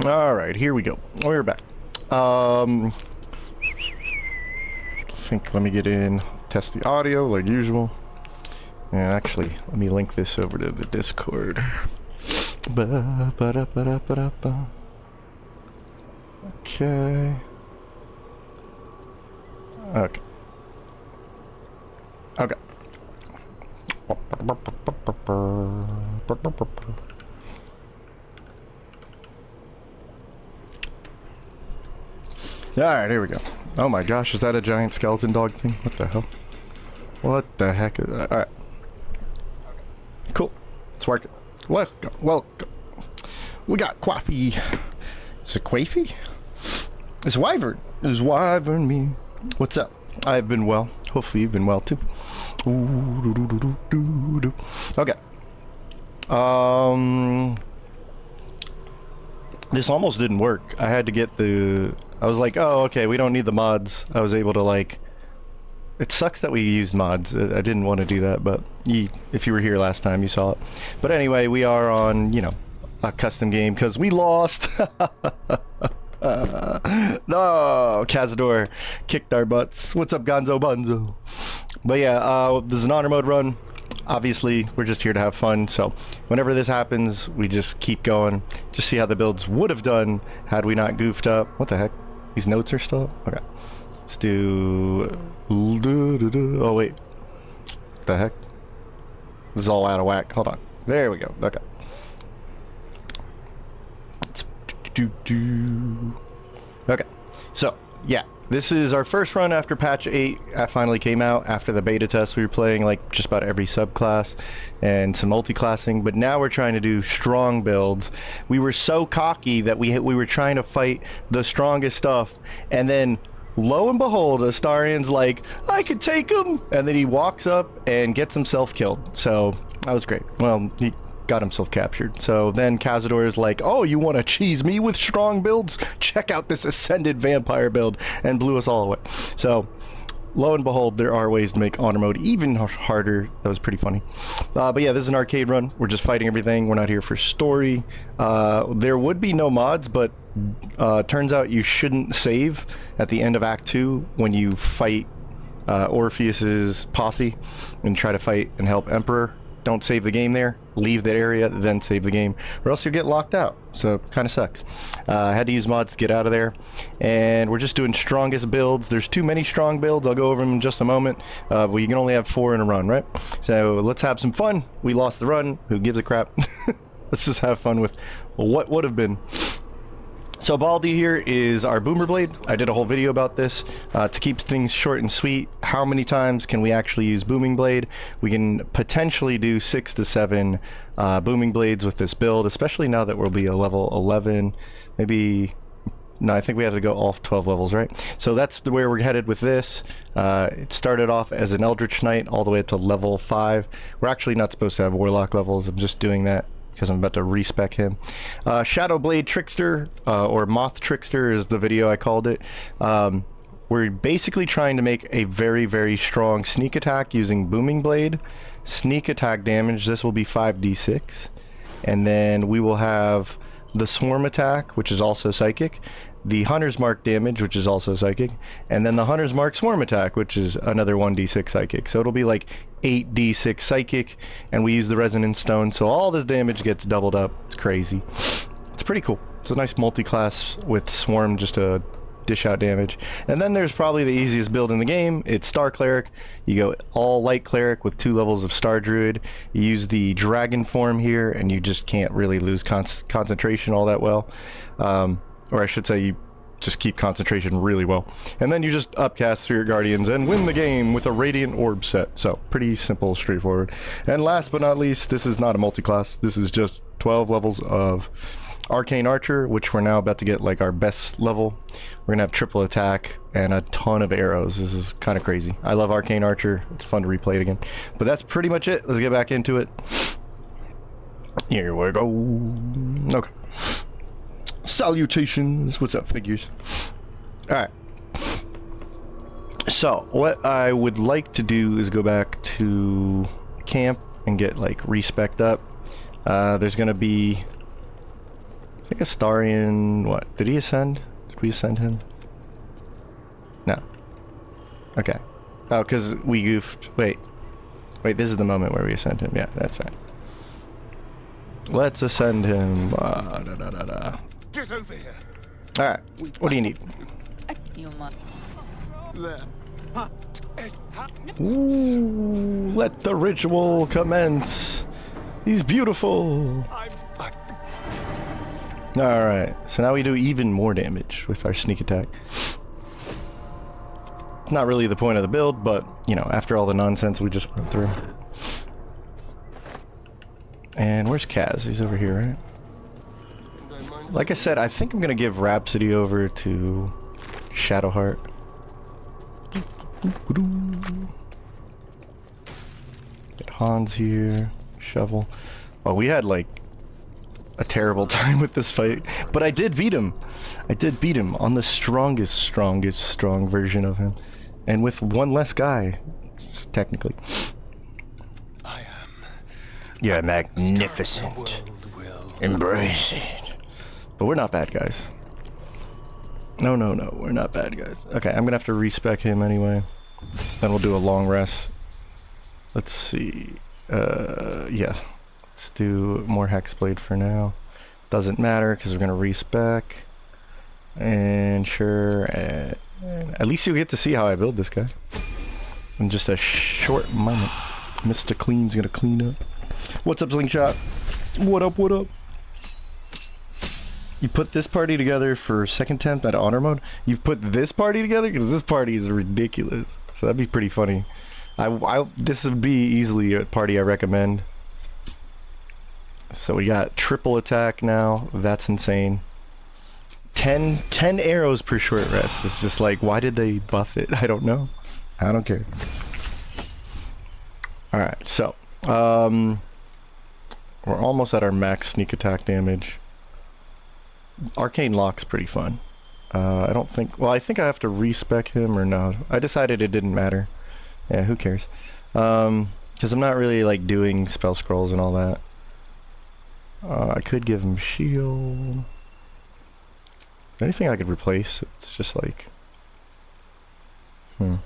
Alright, here we go. We're back. I think let me get in, test the audio like usual. And actually, let me link this over to the Discord. Okay. Okay. Okay. Alright, here we go. Oh my gosh, is that a giant skeleton dog thing? What the hell? What the heck is that? Alright. Cool. It's working. Welcome. Welcome. We got Quaffy. Is it Quaffy? It's Wyvern. It's Wyvern me. What's up? I've been well. Hopefully you've been well too. Okay. This almost didn't work. I had to get the... I was like, oh, okay, we don't need the mods. I was able to, like... It sucks that we used mods. I didn't want to do that, but if you were here last time, you saw it. But anyway, we are on, you know, a custom game, because we lost! No! Cazador kicked our butts. What's up, Gonzo Bunzo? But yeah, this is an honor mode run. Obviously, we're just here to have fun, so whenever this happens, we just keep going. Just see how the builds would have done had we not goofed up. What the heck? These notes are still up? Okay. Let's do... Oh, wait. What the heck? This is all out of whack. Hold on. There we go. Okay. Okay. So, yeah. This is our first run after patch 8 finally came out. After the beta test, we were playing like just about every subclass and some multi-classing, but now we're trying to do strong builds. We were so cocky that we were trying to fight the strongest stuff, and then lo and behold, Astarian's like, I could take him, and then he walks up and gets himself killed. So that was great. Well, he got himself captured. So then Cazador is like, oh, you want to cheese me with strong builds? Check out this Ascended Vampire build, and blew us all away. So lo and behold, there are ways to make honor mode even harder. That was pretty funny. But yeah, this is an arcade run. We're just fighting everything. We're not here for story. There would be no mods, but turns out you shouldn't save at the end of Act 2 when you fight Orpheus's posse and try to fight and help Emperor. Don't save the game there. Leave that area, then save the game, or else you'll get locked out. So kind of sucks. I had to use mods to get out of there, and we're just doing strongest builds. There's too many strong builds. I'll go over them in just a moment. But you can only have 4 in a run, right? So let's have some fun. We lost the run. Who gives a crap? Let's just have fun with what would have been. So Baldi here is our Boomer Blade. I did a whole video about this. To keep things short and sweet, how many times can we actually use Booming Blade? We can potentially do 6 to 7 Booming Blades with this build, especially now that we'll be a level 11. Maybe... No, I think we have to go all 12 levels, right? So that's where we're headed with this. It started off as an Eldritch Knight all the way up to level 5. We're actually not supposed to have Warlock levels. I'm just doing that because I'm about to respec him. Shadow Blade Trickster, or Moth Trickster is the video I called it. We're basically trying to make a very, very strong sneak attack using Booming Blade. Sneak attack damage, this will be 5d6. And then we will have the Swarm attack, which is also psychic. The Hunter's Mark damage, which is also psychic. And then the Hunter's Mark Swarm attack, which is another 1d6 psychic. So it'll be like 8d6 psychic, and we use the Resonance Stone, so all this damage gets doubled up. It's crazy. It's pretty cool. It's a nice multi-class with Swarm just to dish out damage. And then there's probably the easiest build in the game. It's Star Cleric. You go all Light Cleric with 2 levels of Star Druid. You use the Dragon form here, and you just can't really lose concentration all that well. Or I should say, you just keep concentration really well. And then you just upcast through your Guardians and win the game with a Radiant Orb set. So, pretty simple, straightforward. And last but not least, this is not a multi-class. This is just 12 levels of Arcane Archer, which we're now about to get like our best level. We're gonna have triple attack and a ton of arrows. This is kind of crazy. I love Arcane Archer. It's fun to replay it again. But that's pretty much it. Let's get back into it. Here we go. Okay. Salutations. What's up, figures? Alright. So, what I would like to do is go back to camp and get, like, respec'd up. There's gonna be... I think Astarion, what? Did he ascend? Did we ascend him? No. Okay. Oh, because we goofed. Wait. Wait, this is the moment where we ascend him. Yeah, that's right. Let's ascend him. Get over here. Alright. What do you need? There. Ooh, let the ritual commence. He's beautiful. Alright, so now we do even more damage with our sneak attack. Not really the point of the build, but, you know, after all the nonsense we just went through. And where's Kaz? He's over here, right? Like I said, I think I'm gonna give Rhapsody over to Shadowheart. Get Hans here. Shovel. Well, we had like a terrible time with this fight, but I did beat him. I did beat him on the strong version of him, and with one less guy, technically. I am. You're magnificent. Embrace it. But we're not bad guys. No, we're not bad guys. Okay, I'm gonna have to respec him anyway. Then we'll do a long rest. Let's see. Yeah. Let's do more Hexblade for now. Doesn't matter because we're gonna respec. And sure, and at least you'll get to see how I build this guy in just a short moment. Mr. Clean's gonna clean up. What's up, Slingshot? What up? What up? You put this party together for second attempt at honor mode. You put this party together because this party is ridiculous. So that'd be pretty funny. This would be easily a party I recommend. So we got triple attack now. That's insane. 10 arrows per short rest. It's just like, why did they buff it? I don't know. I don't care. Alright, so we're almost at our max sneak attack damage. Arcane Lock's pretty fun. I don't think, well, I think I have to respec him or no. I decided it didn't matter. Yeah, who cares? Because I'm not really like doing spell scrolls and all that. I could give him shield. Anything I could replace? It's just like, I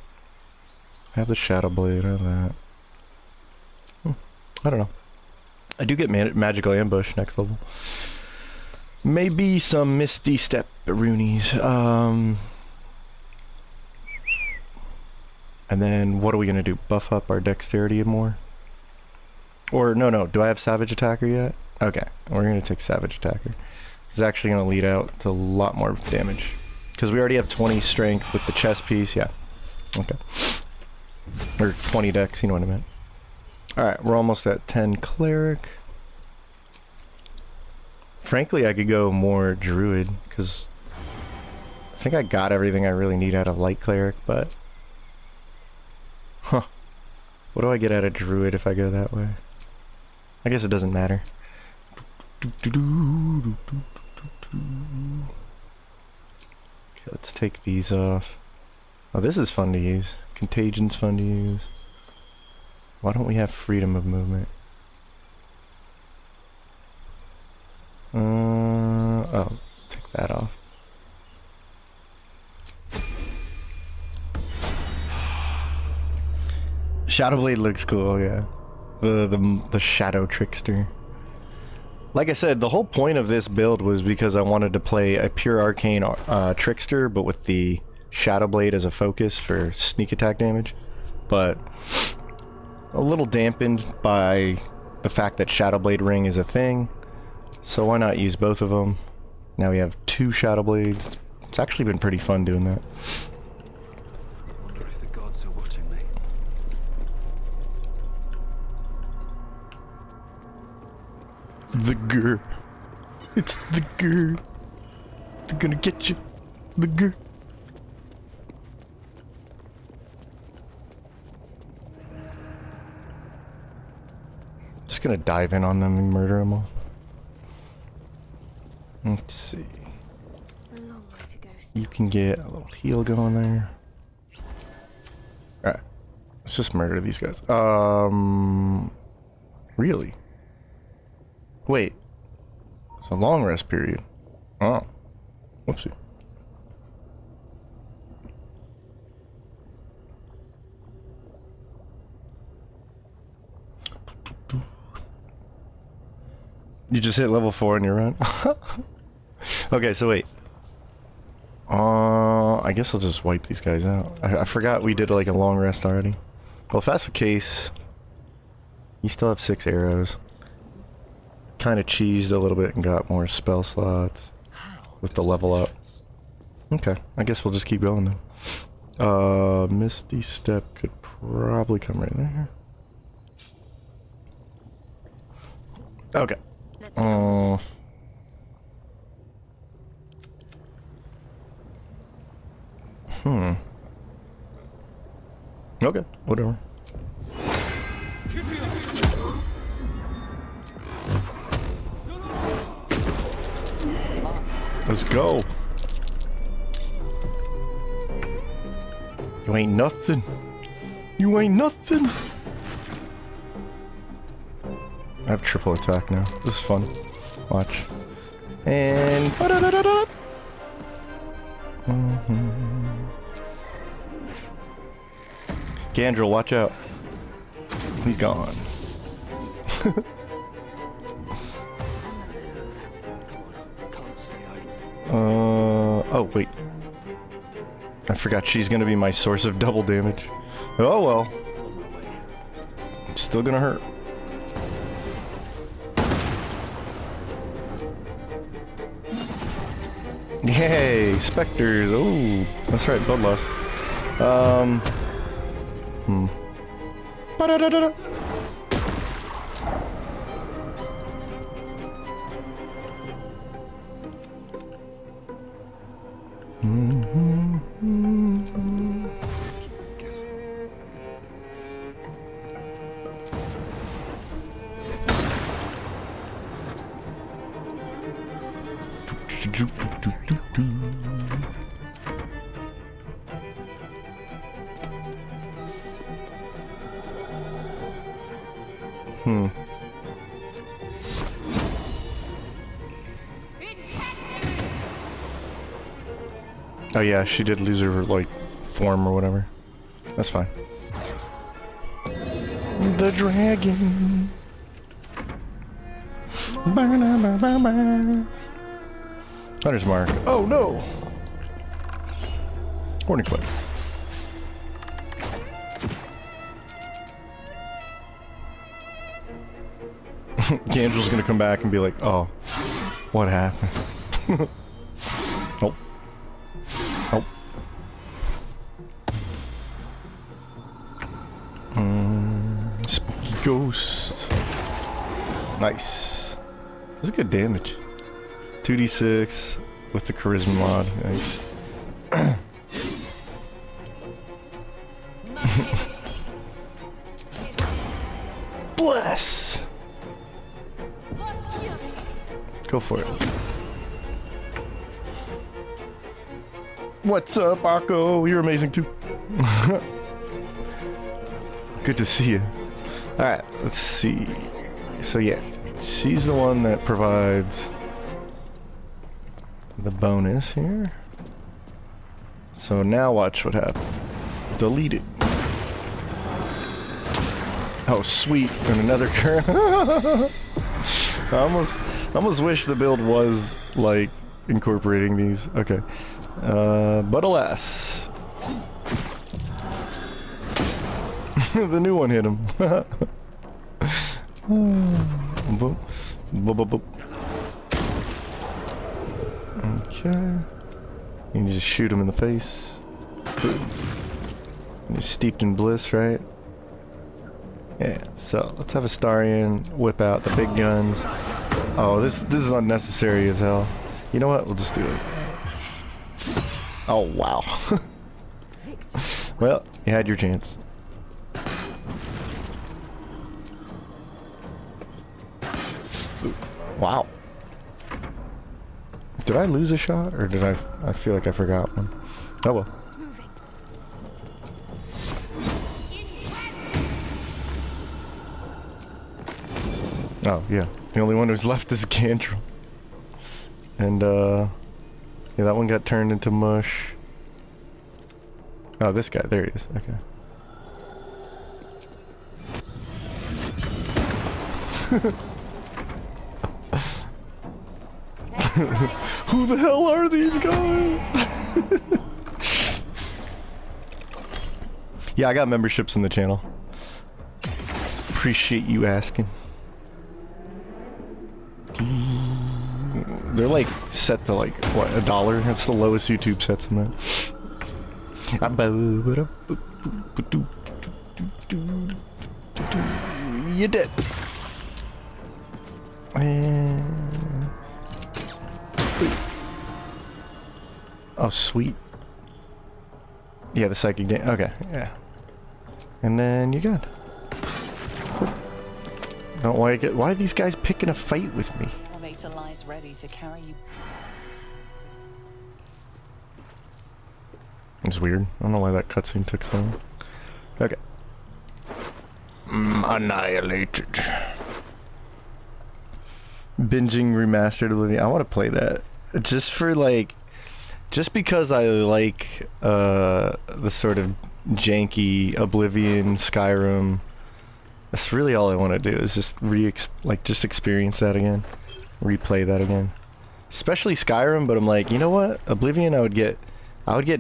have the Shadow Blade. I have that. I don't know. I do get magical ambush next level. Maybe some Misty Step Roonies. And then what are we gonna do? Buff up our dexterity more? Or no, do I have Savage Attacker yet? Okay, we're gonna take Savage Attacker. This is actually gonna lead out to a lot more damage. Because we already have 20 strength with the chest piece, yeah. Okay. Or 20 dex, you know what I meant. Alright, we're almost at 10 Cleric. Frankly, I could go more Druid, because I think I got everything I really need out of Light Cleric, but... Huh. What do I get out of Druid if I go that way? I guess it doesn't matter. Okay, let's take these off. Oh, this is fun to use. Contagion's fun to use. Why don't we have freedom of movement? Oh, take that off. Shadowblade looks cool, yeah. The Shadow Trickster. Like I said, the whole point of this build was because I wanted to play a pure Arcane Trickster, but with the Shadowblade as a focus for sneak attack damage. But a little dampened by the fact that Shadowblade Ring is a thing. So why not use both of them? Now we have 2 Shadowblades. It's actually been pretty fun doing that. I wonder if the gods are watching me. The Gur. It's the Gur. They're gonna get you. The Gur. Just gonna dive in on them and murder them all. Let's see. A long way to go. You can get a little heal going there. Alright. Let's just murder these guys. Really? Wait. It's a long rest period. Oh. Whoopsie. You just hit level 4 and you're run. Okay, so wait. I guess I'll just wipe these guys out. I forgot we did like a long rest already. Well, if that's the case, you still have 6 arrows. Kind of cheesed a little bit and got more spell slots with the level up. Okay, I guess we'll just keep going then. Misty Step could probably come right there. Okay. Okay, whatever. Let's go. You ain't nothing. You ain't nothing. I have triple attack now. This is fun. Watch. And Gandrel, watch out. He's gone. Oh wait. I forgot she's gonna be my source of double damage. Oh well. It's still gonna hurt. Yay, specters. Oh, that's right, bloodlust. Ba-da-da-da-da. Oh yeah, she did lose her, like, form or whatever. That's fine. The dragon. Hunter's mark. Oh no! Warning clip. Gangel's gonna come back and be like, oh, what happened? Nope. Nope. Spooky ghost. Nice. That's good damage. 2d6 with the charisma mod. Nice. Bless! Go for it. What's up, Akko? You're amazing too. Good to see you. Alright, let's see. So yeah, she's the one that provides the bonus here. So now watch what happens. Delete it. Oh sweet, and another current. I almost wish the build was like incorporating these. Okay. But alas. The new one hit him. Boop. Boop, boop, boop. Okay. You just shoot him in the face. He's steeped in bliss, right? Yeah, so let's have Astarion whip out the big guns. Oh, this is unnecessary as hell. You know what? We'll just do it. Oh, wow. Well, you had your chance. Ooh, wow. Did I lose a shot, or did I feel like I forgot one? Oh well. Oh, yeah. The only one who's left is Gandrel. And yeah, that one got turned into mush. Oh, this guy, there he is. Okay. Who the hell are these guys? Yeah, I got memberships in the channel. Appreciate you asking. They're like set to like what, $1? That's the lowest YouTube sets them at. You did. Oh, sweet. Yeah, the psychic dance. Okay, yeah. And then you're good. Don't why are these guys picking a fight with me? Elevator lies ready to carry you. It's weird. I don't know why that cutscene took so long. Okay. Annihilated. Binging remastered Oblivion. I want to play that. Just for like... Just because I like the sort of janky Oblivion, Skyrim. That's really all I want to do is just just experience that again. Replay that again. Especially Skyrim, but I'm like, you know what? Oblivion I would get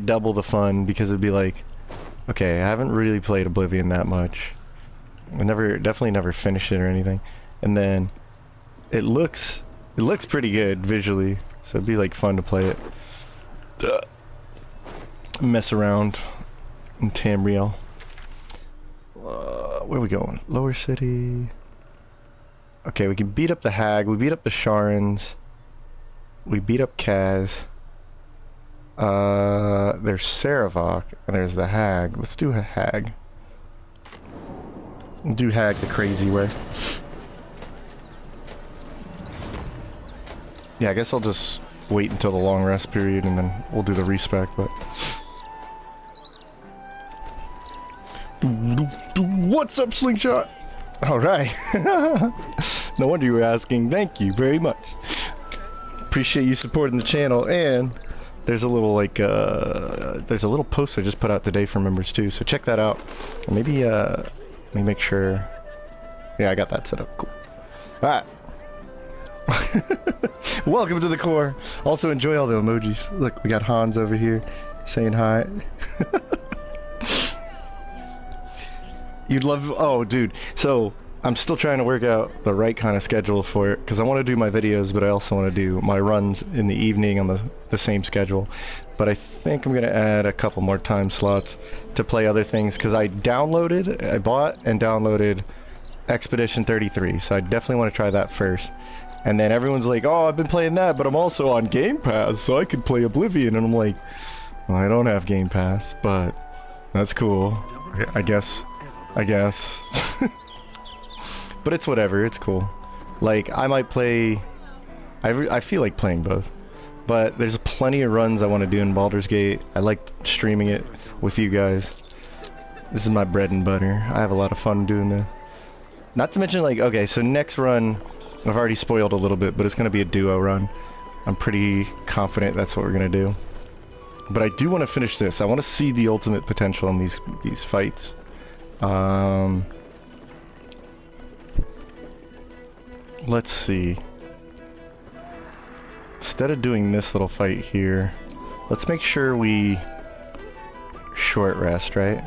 double the fun because it'd be like, okay, I haven't really played Oblivion that much. I definitely never finished it or anything. And then it looks pretty good visually, so it'd be like fun to play it. Mess around in Tamriel. Where are we going? Lower City. Okay, we can beat up the Hag. We beat up the Sharons. We beat up Kaz. There's Saravok, and there's the Hag. Let's do a Hag. We'll do Hag the crazy way. Yeah, I guess I'll just wait until the long rest period and then we'll do the respec, but... What's up, Slingshot? Alright. No wonder you were asking. Thank you very much. Appreciate you supporting the channel, and there's a little like there's a little post I just put out today for members too, so check that out. And maybe let me make sure. Yeah, I got that set up. Cool. Alright. Welcome to the core. Also enjoy all the emojis. Look, we got Hans over here saying hi. You'd love... Oh, dude. So, I'm still trying to work out the right kind of schedule for it, because I want to do my videos, but I also want to do my runs in the evening on the same schedule. But I think I'm going to add a couple more time slots to play other things, because I bought and downloaded Expedition 33, so I definitely want to try that first. And then everyone's like, oh, I've been playing that, but I'm also on Game Pass, so I could play Oblivion. And I'm like, well, I don't have Game Pass, but that's cool. I guess. But it's whatever, it's cool. Like, I might play... I feel like playing both. But there's plenty of runs I want to do in Baldur's Gate. I like streaming it with you guys. This is my bread and butter. I have a lot of fun doing this. Not to mention, like, okay, so next run... I've already spoiled a little bit, but it's going to be a duo run. I'm pretty confident that's what we're going to do. But I do want to finish this. I want to see the ultimate potential in these fights. Let's see. Instead of doing this little fight here, let's make sure we short rest, right?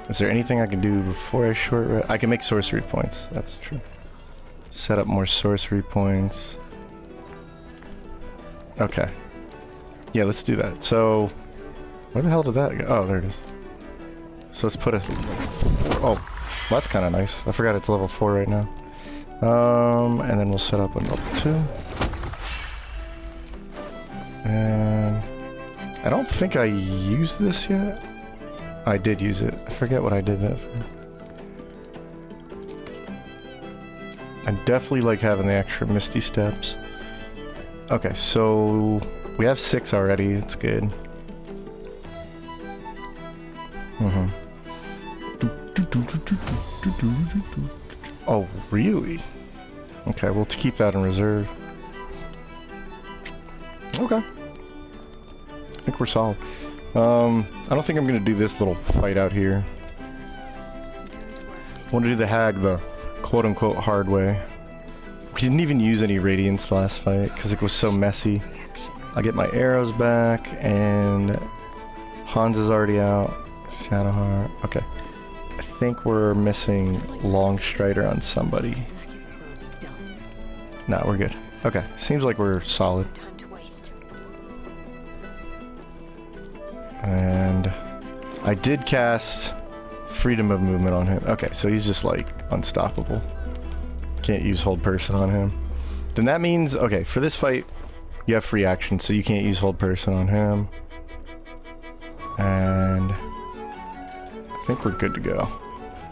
Is there anything I can do before I short rest? I can make sorcery points. That's true. Set up more sorcery points. Okay. Yeah, let's do that. So, where the hell did that go? Oh, there it is. So let's put a... Oh, well, that's kind of nice. I forgot it's level 4 right now. And then we'll set up a level 2. And... I don't think I used this yet. I did use it. I forget what I did that for. I definitely like having the extra Misty Steps. Okay, so we have 6 already. It's good. Oh, really? Okay, we'll keep that in reserve. Okay. I think we're solid. I don't think I'm gonna do this little fight out here. I want to do the hag the quote-unquote hard way. We didn't even use any radiance last fight because it was so messy. I'll get my arrows back, and Hans is already out. Shadowheart. Okay. I think we're missing Long Strider on somebody. Nuggets will be done. No, we're good. Okay. Seems like we're solid. Time to waste. And I did cast freedom of movement on him. Okay, so he's just like unstoppable. Can't use hold person on him. Then that means, okay, for this fight, you have free action, so you can't use hold person on him. And I think we're good to go.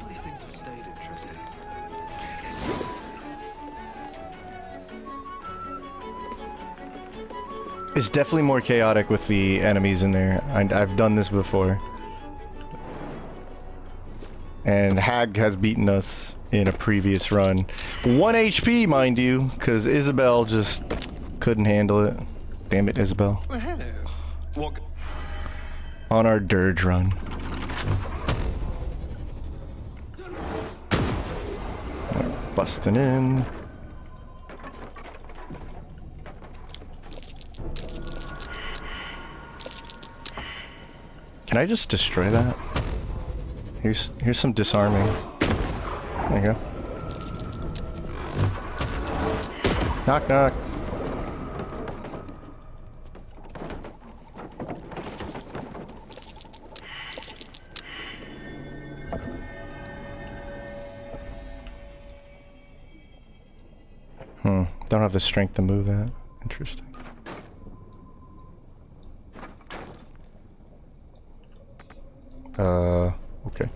These things have stayed interesting. It's definitely more chaotic with the enemies in there. I've done this before. And Hag has beaten us in a previous run. 1 HP, mind you, because Isabel just couldn't handle it. Damn it, Isabel. Well, hello. What? On our dirge run. Busting in. Can I just destroy that? Here's some disarming. There you go. Knock knock. Don't have the strength to move that. Interesting. Okay.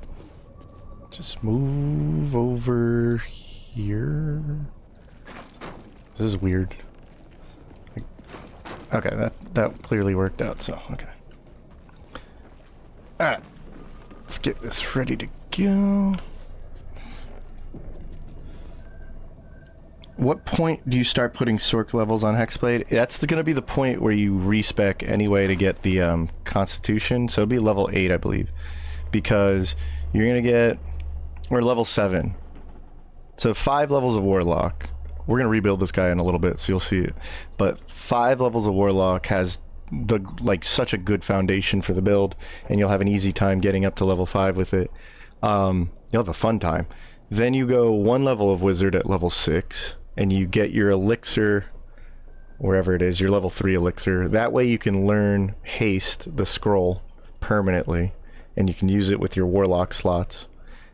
Just move over here. This is weird. Okay, that clearly worked out, so okay. Alright. Let's get this ready to go. What point do you start putting Sork levels on Hexblade? That's gonna be the point where you respec anyway to get the Constitution. So it'll be level 8, I believe. Because you're gonna get, or level 7. So 5 levels of Warlock. We're gonna rebuild this guy in a little bit, so you'll see it. But 5 levels of Warlock has the such a good foundation for the build, and you'll have an easy time getting up to level 5 with it. You'll have a fun time. Then you go 1 level of Wizard at level 6, and you get your elixir, wherever it is, your level 3 elixir. That way you can learn Haste, the scroll, permanently, and you can use it with your Warlock slots.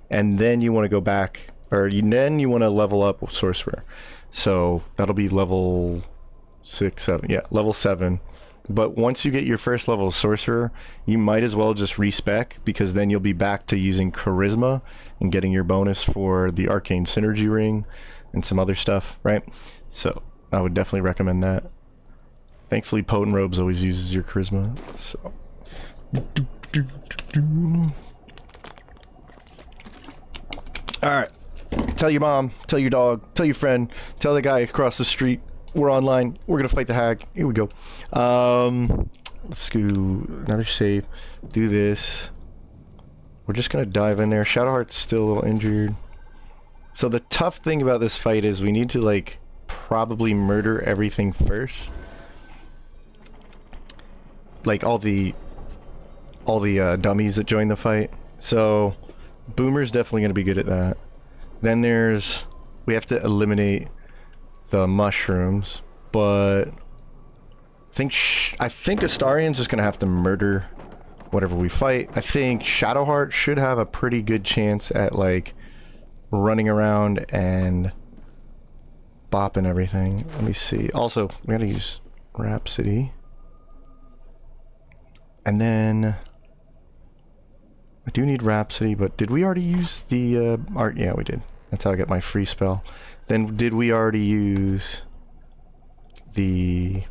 And then you want to go back, or then you want to level up with Sorcerer. So that'll be level 6, 7, yeah, level 7. But once you get your first level of Sorcerer, you might as well just respec, because then you'll be back to using Charisma and getting your bonus for the Arcane Synergy Ring and some other stuff, right? So I would definitely recommend that. Thankfully, Potent Robes always uses your Charisma, so. Alright. Tell your mom, tell your dog, tell your friend, tell the guy across the street. We're online. We're gonna fight the hag. Here we go. Let's do another save. Do this. We're just gonna dive in there. Shadowheart's still a little injured. So the tough thing about this fight is we need to like probably murder everything first. Like all the dummies that join the fight. So Boomer's definitely gonna be good at that. Then we have to eliminate the mushrooms, but I think Astarian's just gonna have to murder whatever we fight. I think Shadowheart should have a pretty good chance at like running around and bopping everything. Let me see. Also, we gotta use Rhapsody. And then I do need Rhapsody, but did we already use the art? Yeah, we did. That's how I get my free spell. Then did we already use the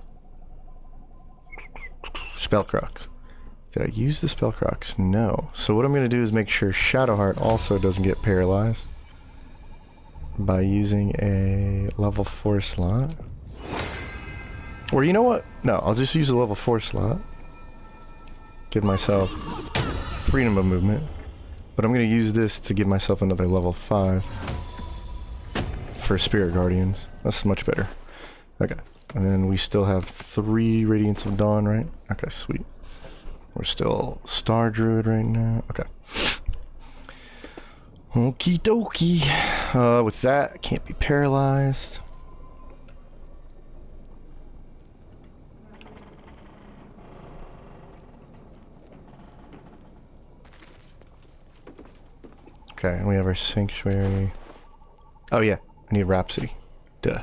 Spellcrux? Did I use the Spellcrux? No. So what I'm going to do is make sure Shadowheart also doesn't get paralyzed by using a level 4 slot. Or you know what? No, I'll just use a level 4 slot. Give myself freedom of movement. But I'm going to use this to give myself another level 5 for Spirit Guardians. That's much better. Okay. And then we still have 3 Radiance of Dawn, right? Okay, sweet. We're still Star Druid right now. Okay. Okie dokie. With that, I can't be paralyzed. Okay, and we have our Sanctuary. Oh yeah, I need Rhapsody. Duh.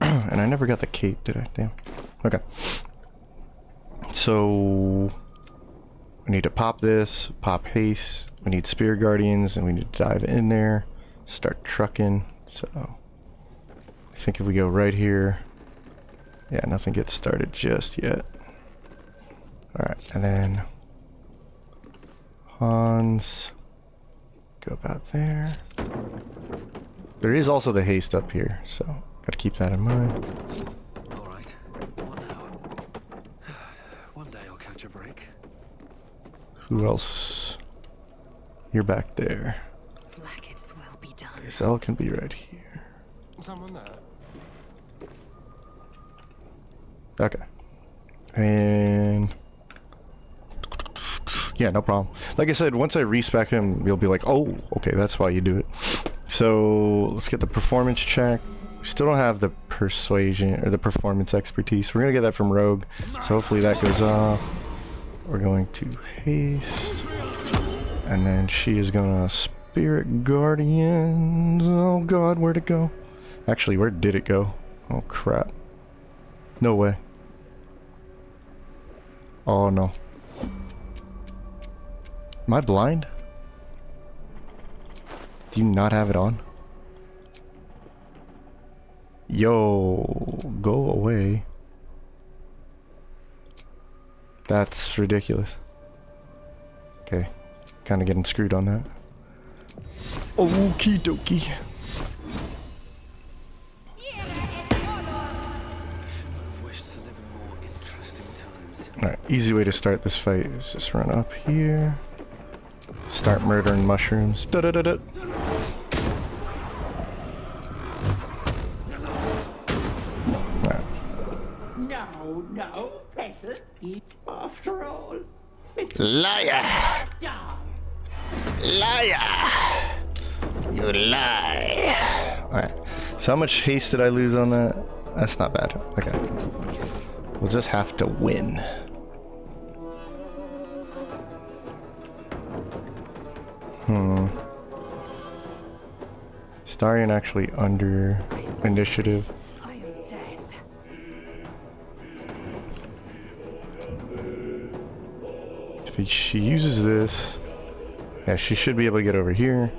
And I never got the cape, did I? Damn. Okay. So we need to pop this, pop haste, we need Spirit Guardians, and we need to dive in there, start trucking. So I think if we go right here, yeah, nothing gets started just yet. Alright, and then Hans, go about there. There is also the haste up here, so gotta keep that in mind. Alright, what now? One day I'll catch a break. Who else? You're back there. Blackets will be done. Zell can be right here. Someone there? Okay. And yeah, no problem. Like I said, once I respec him, you'll be like, oh, okay, that's why you do it. So let's get the performance check. We still don't have the persuasion or the performance expertise. We're gonna get that from Rogue, so hopefully that goes off. We're going to haste, and then she is gonna Spirit Guardians. Oh God, where'd it go? Actually, where did it go? Oh crap! No way. Oh no. Am I blind? Do you not have it on? Yo, go away. That's ridiculous. Okay, kind of getting screwed on that. Okie dokie. Wished to live in more interesting times. Alright, easy way to start this fight is just run up here. Start murdering mushrooms. Da da da da. No, peasant. After all, it's Liar! done. Liar! You lie! Alright, so how much haste did I lose on that? That's not bad. Okay. We'll just have to win. Starion actually under initiative. I am death. If she uses this, yeah, she should be able to get over here.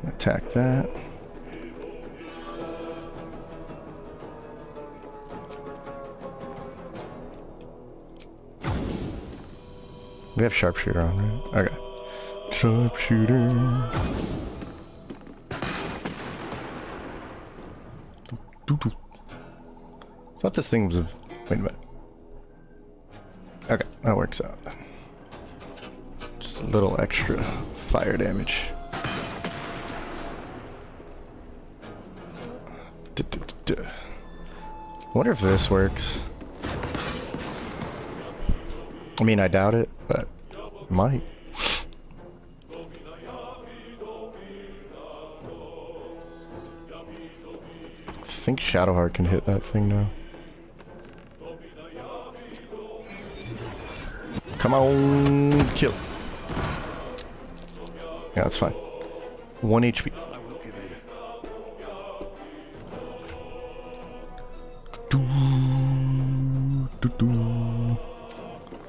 Attack that. We have sharpshooter on, right? Okay. Sharpshooter. Doo-doo. Thought this thing was. Wait a minute. Okay, that works out. Just a little extra fire damage. Wonder if this works. I mean, I doubt it, but it might. I think Shadowheart can hit that thing now. Come on, kill. Yeah, that's fine. 1 HP. I won't give in.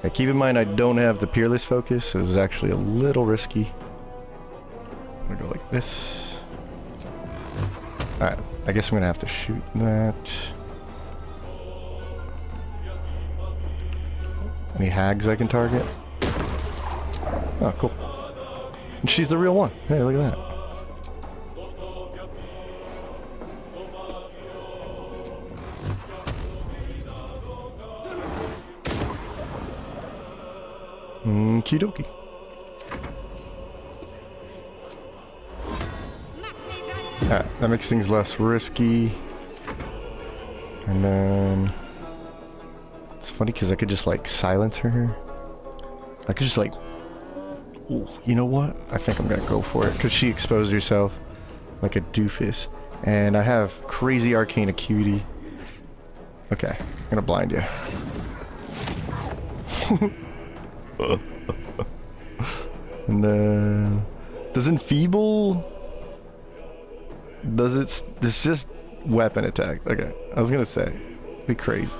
Yeah, keep in mind I don't have the Peerless Focus, so this is actually a little risky. I'm gonna go like this. Alright, I guess I'm gonna have to shoot that. Any hags I can target? Oh, cool. And she's the real one. Hey, look at that. Okie dokie. Alright, that makes things less risky. And then... It's funny because I could just like silence her. I could just like... Ooh, you know what? I think I'm gonna go for it because she exposed herself like a doofus. And I have crazy arcane acuity. Okay, I'm gonna blind you. And then... Does enfeeble... Does it... It's just weapon attack. Okay, I was gonna say. Be crazy.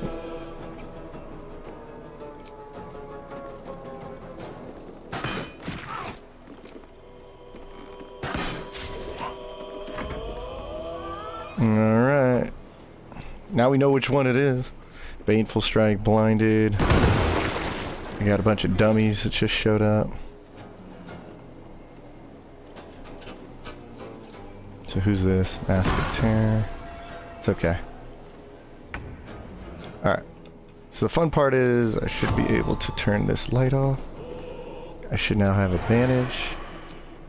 Alright. Now we know which one it is. Baneful Strike, Blinded. We got a bunch of dummies that just showed up. So who's this? Mask of Terror. It's okay. Alright. So the fun part is I should be able to turn this light off. I should now have advantage.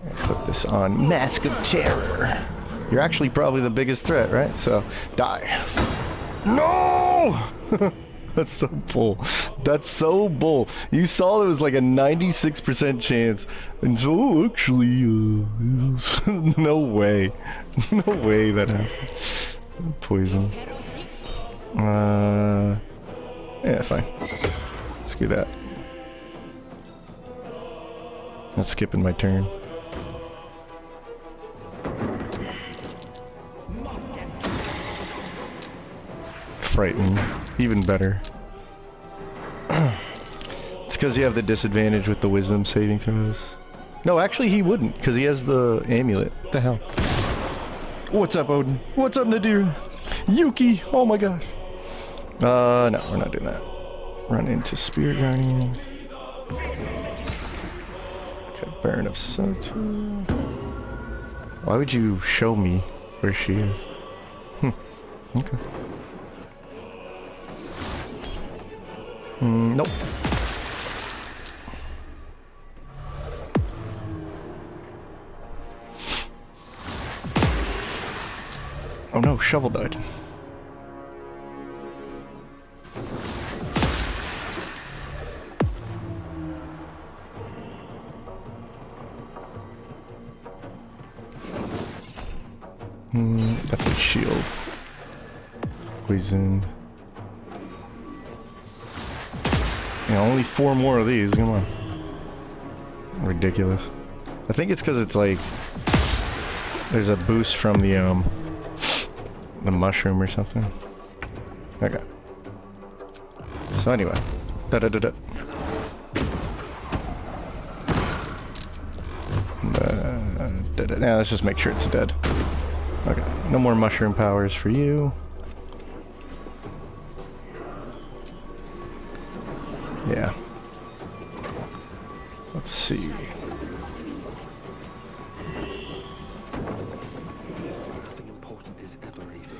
And put this on Mask of Terror. You're actually probably the biggest threat, right? So, die. No! That's so bull. That's so bull. You saw there was like a 96% chance. And so, oh, actually, no way. No way that happened. Poison. Yeah, fine. Screw that. Not skipping my turn. Frightened. Even better. It's because you have the disadvantage with the wisdom saving throws. No, actually he wouldn't, because he has the amulet. What the hell? What's up, Odin? What's up, Nadir? Yuki! Oh my gosh. No, we're not doing that. Run into Spirit Guardian. Okay, Baron of Sotu. Why would you show me where she is? Okay. Nope. Oh no, Shovel died. Definitely shield. Poisoned. Yeah, only 4 more of these, come on. Ridiculous. I think it's because it's like... There's a boost from the mushroom or something. Okay. So anyway. Da-da-da-da. Now let's just make sure it's dead. Okay. No more mushroom powers for you. Yeah. Let's see. Nothing important is ever easy.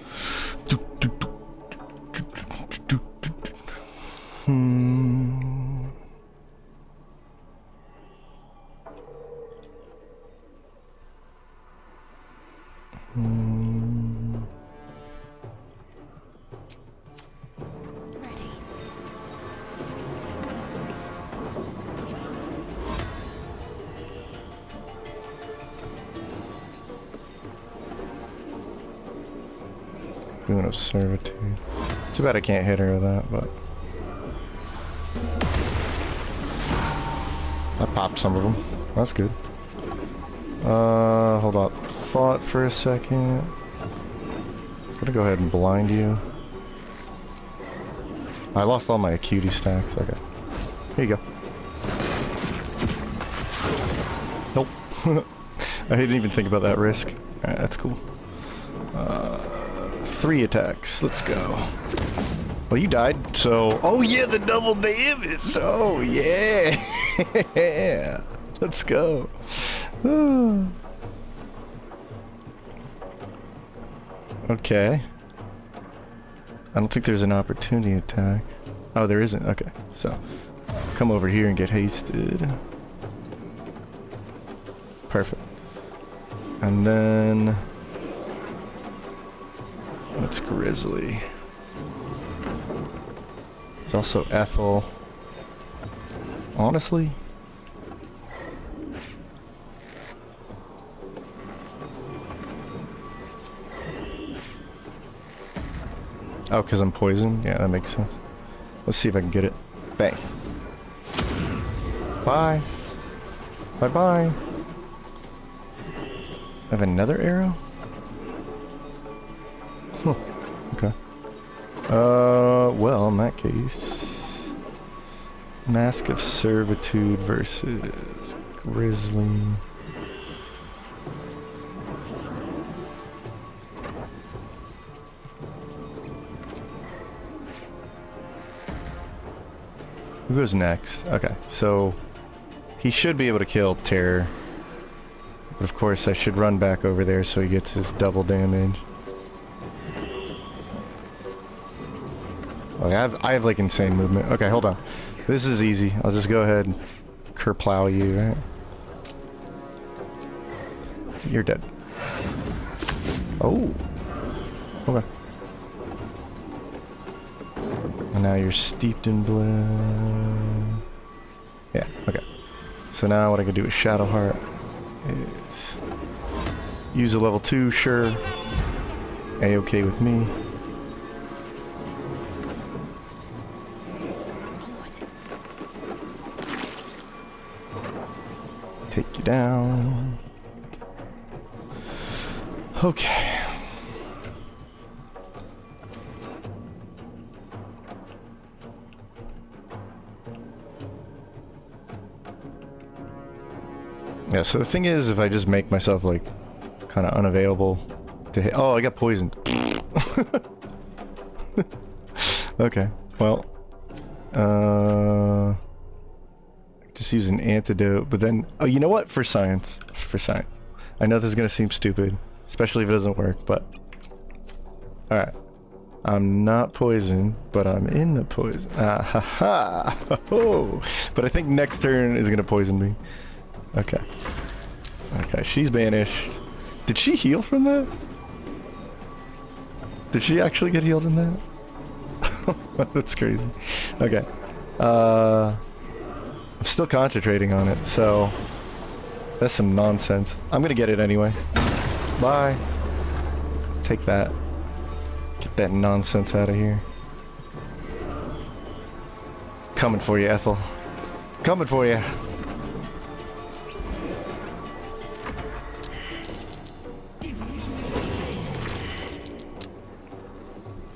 Boon of Servitude. Too bad I can't hit her with that, but... I popped some of them. That's good. Hold up. Thought for a second. I'm gonna go ahead and blind you. I lost all my acuity stacks. Okay. Here you go. Nope. I didn't even think about that risk. Alright, that's cool. 3 attacks. Let's go. Well, you died, so... Oh yeah, the double damage! Oh yeah! Let's go. Okay. I don't think there's an opportunity attack. Oh, there isn't. Okay, so... come over here and get hasted. Perfect. And then what's Grizzly? There's also Ethel. Honestly, oh, because I'm poisoned? Yeah, that makes sense. Let's see if I can get it. Bang. Bye. Bye-bye. I have another arrow? Huh. Okay. Well, in that case... Mask of Servitude versus Grizzly. Who goes next? Okay, so he should be able to kill Terror. But of course I should run back over there so he gets his double damage. Oh, I have like insane movement. Okay, hold on. This is easy. I'll just go ahead and kerplow you, right? You're dead. Oh. Okay. And now you're steeped in blood. Yeah, okay. So now what I can do with Shadowheart is use a level 2, sure. A-okay with me. Take you down. Okay. Yeah, so the thing is, if I just make myself like kind of unavailable to hit. Oh, I got poisoned. Okay, well, just use an antidote, but then, oh, you know what? For science. I know this is gonna seem stupid, especially if it doesn't work, but alright. I'm not poisoned, but I'm in the poison. Ah, ha ha! Oh, but I think next turn is gonna poison me. Okay. Okay, she's banished. Did she heal from that? Did she actually get healed in that? That's crazy. Okay. I'm still concentrating on it, so that's some nonsense. I'm gonna get it anyway. Bye. Take that. Get that nonsense out of here. Coming for you, Ethel. Coming for you.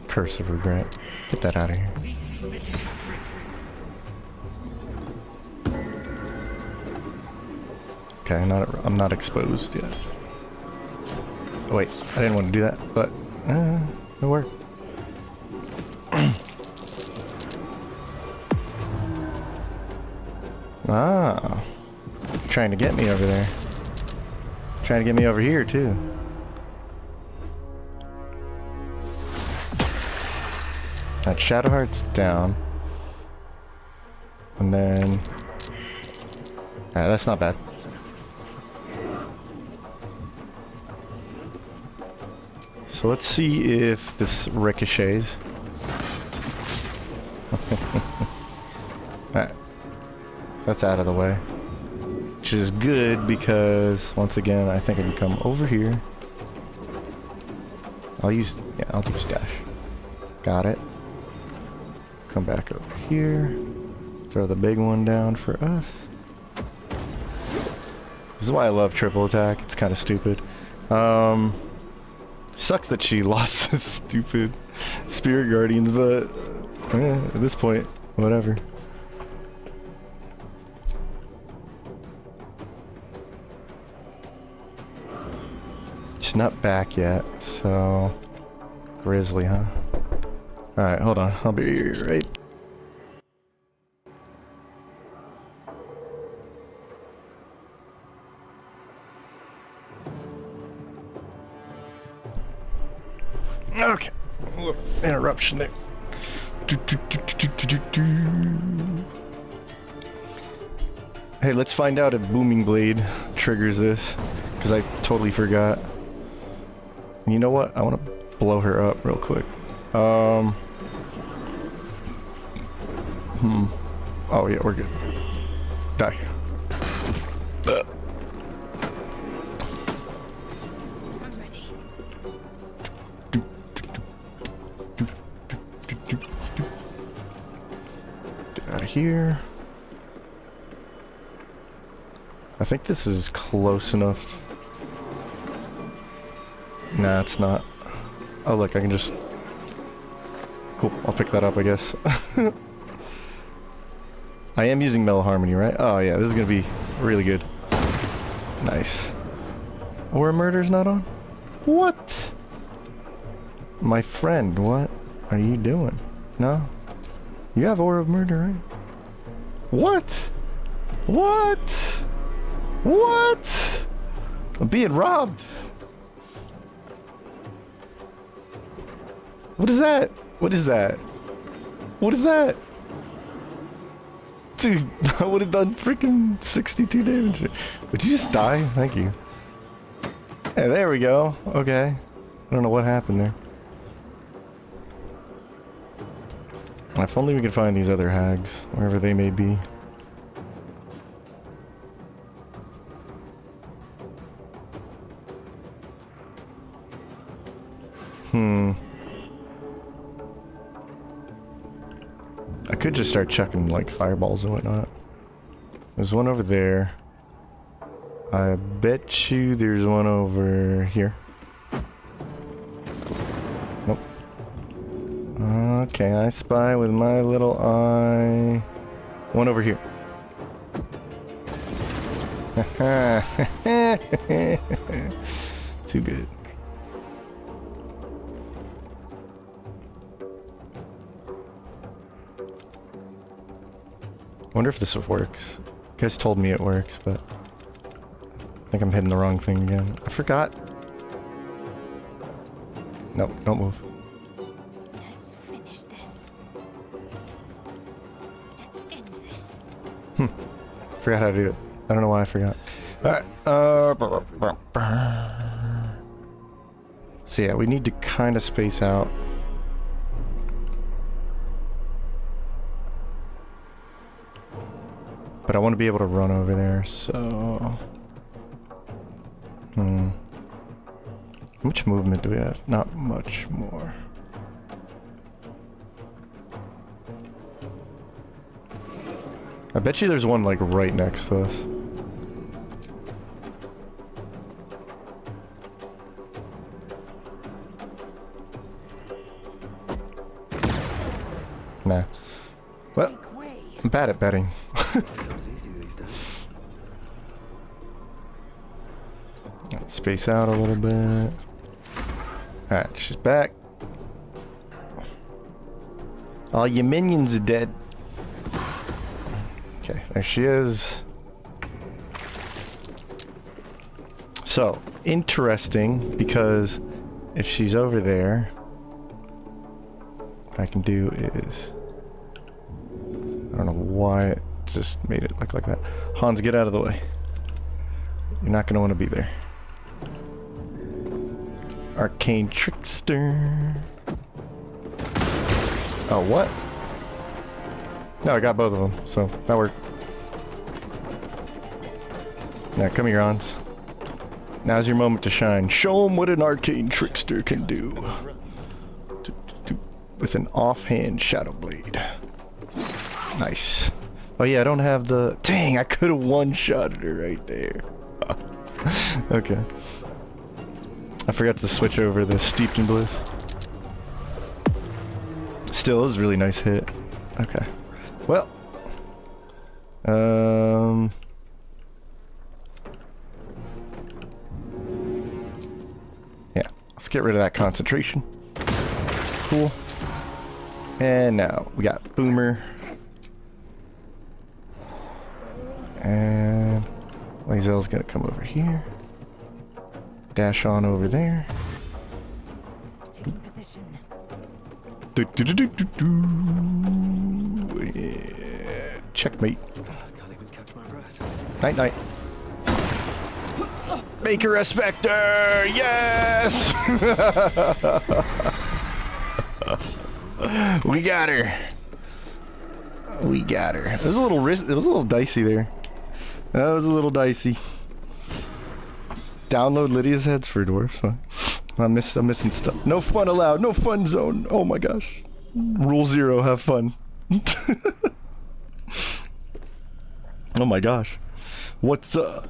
Curse of regret. Get that out of here. Okay, I'm not exposed yet. Oh, wait, I didn't want to do that, but it worked. Ah, trying to get me over there. Trying to get me over here too. That Shadowheart's down. And then... Alright, that's not bad. So let's see if this ricochets. Alright. That's out of the way. Which is good because, once again, I think I can come over here. I'll use dash. Got it. Come back over here. Throw the big one down for us. This is why I love triple attack. It's kind of stupid. Sucks that she lost this stupid Spirit Guardians, but at this point, whatever. She's not back yet, so... Grizzly, huh? Alright, hold on. I'll be right. Okay. Interruption there. Hey, let's find out if Booming Blade triggers this, because I totally forgot. And you know what? I want to blow her up real quick. Oh yeah, we're good. Die. I'm ready. Get out of here. I think this is close enough. Nah, it's not. Oh look, I can just... Cool, I'll pick that up, I guess. I am using Mellow Harmony, right? Oh yeah, this is gonna be really good. Nice. Aura of Murder's not on? What? My friend, what are you doing? No? You have Aura of Murder, right? What? What? What? I'm being robbed. What is that? What is that? What is that? Dude, I would have done freaking 62 damage. Would you just die? Thank you. Hey, there we go. Okay. I don't know what happened there. If only we could find these other hags, wherever they may be. I could just start chucking like fireballs and whatnot. There's one over there. I bet you there's one over here. Nope. Okay, I spy with my little eye. One over here. Too good. Wonder if this works. You guys told me it works, but I think I'm hitting the wrong thing again. I forgot. Nope, don't move. Let's finish this. Let's end this. Forgot how to do it. I don't know why I forgot. Alright. So yeah, we need to kind of space out. But I want to be able to run over there, so... How much movement do we have? Not much more. I bet you there's one like right next to us. Nah. Well, I'm bad at betting. Space out a little bit. Alright, she's back. All your minions are dead. Okay, there she is. So, interesting, because if she's over there, what I can do is... I don't know why it just made it look like that. Hans, get out of the way. You're not going to want to be there. Arcane Trickster. Oh, what? No, I got both of them, so that worked. Now, come here, Hans. Now's your moment to shine. Show them what an Arcane Trickster can do. With an offhand Shadow Blade. Nice. Oh yeah, I don't have the... Dang, I could have one-shotted her right there. Okay. I forgot to switch over the Steeped in Bliss. Still, it was a really nice hit. Okay. Well. Yeah, let's get rid of that concentration. Cool. And now, we got Boomer. And Lae'zel's gonna come over here. Dash on over there. Taking position. Yeah. Checkmate. Can't even catch my breath. Night night. Make her a specter! Yes! We got her. We got her. It was a little it was a little dicey there. That was a little dicey. Download Lydia's heads for dwarfs. Huh? I'm missing stuff. No fun allowed. No fun zone. Oh my gosh. Rule 0. Have fun. Oh my gosh. What's up?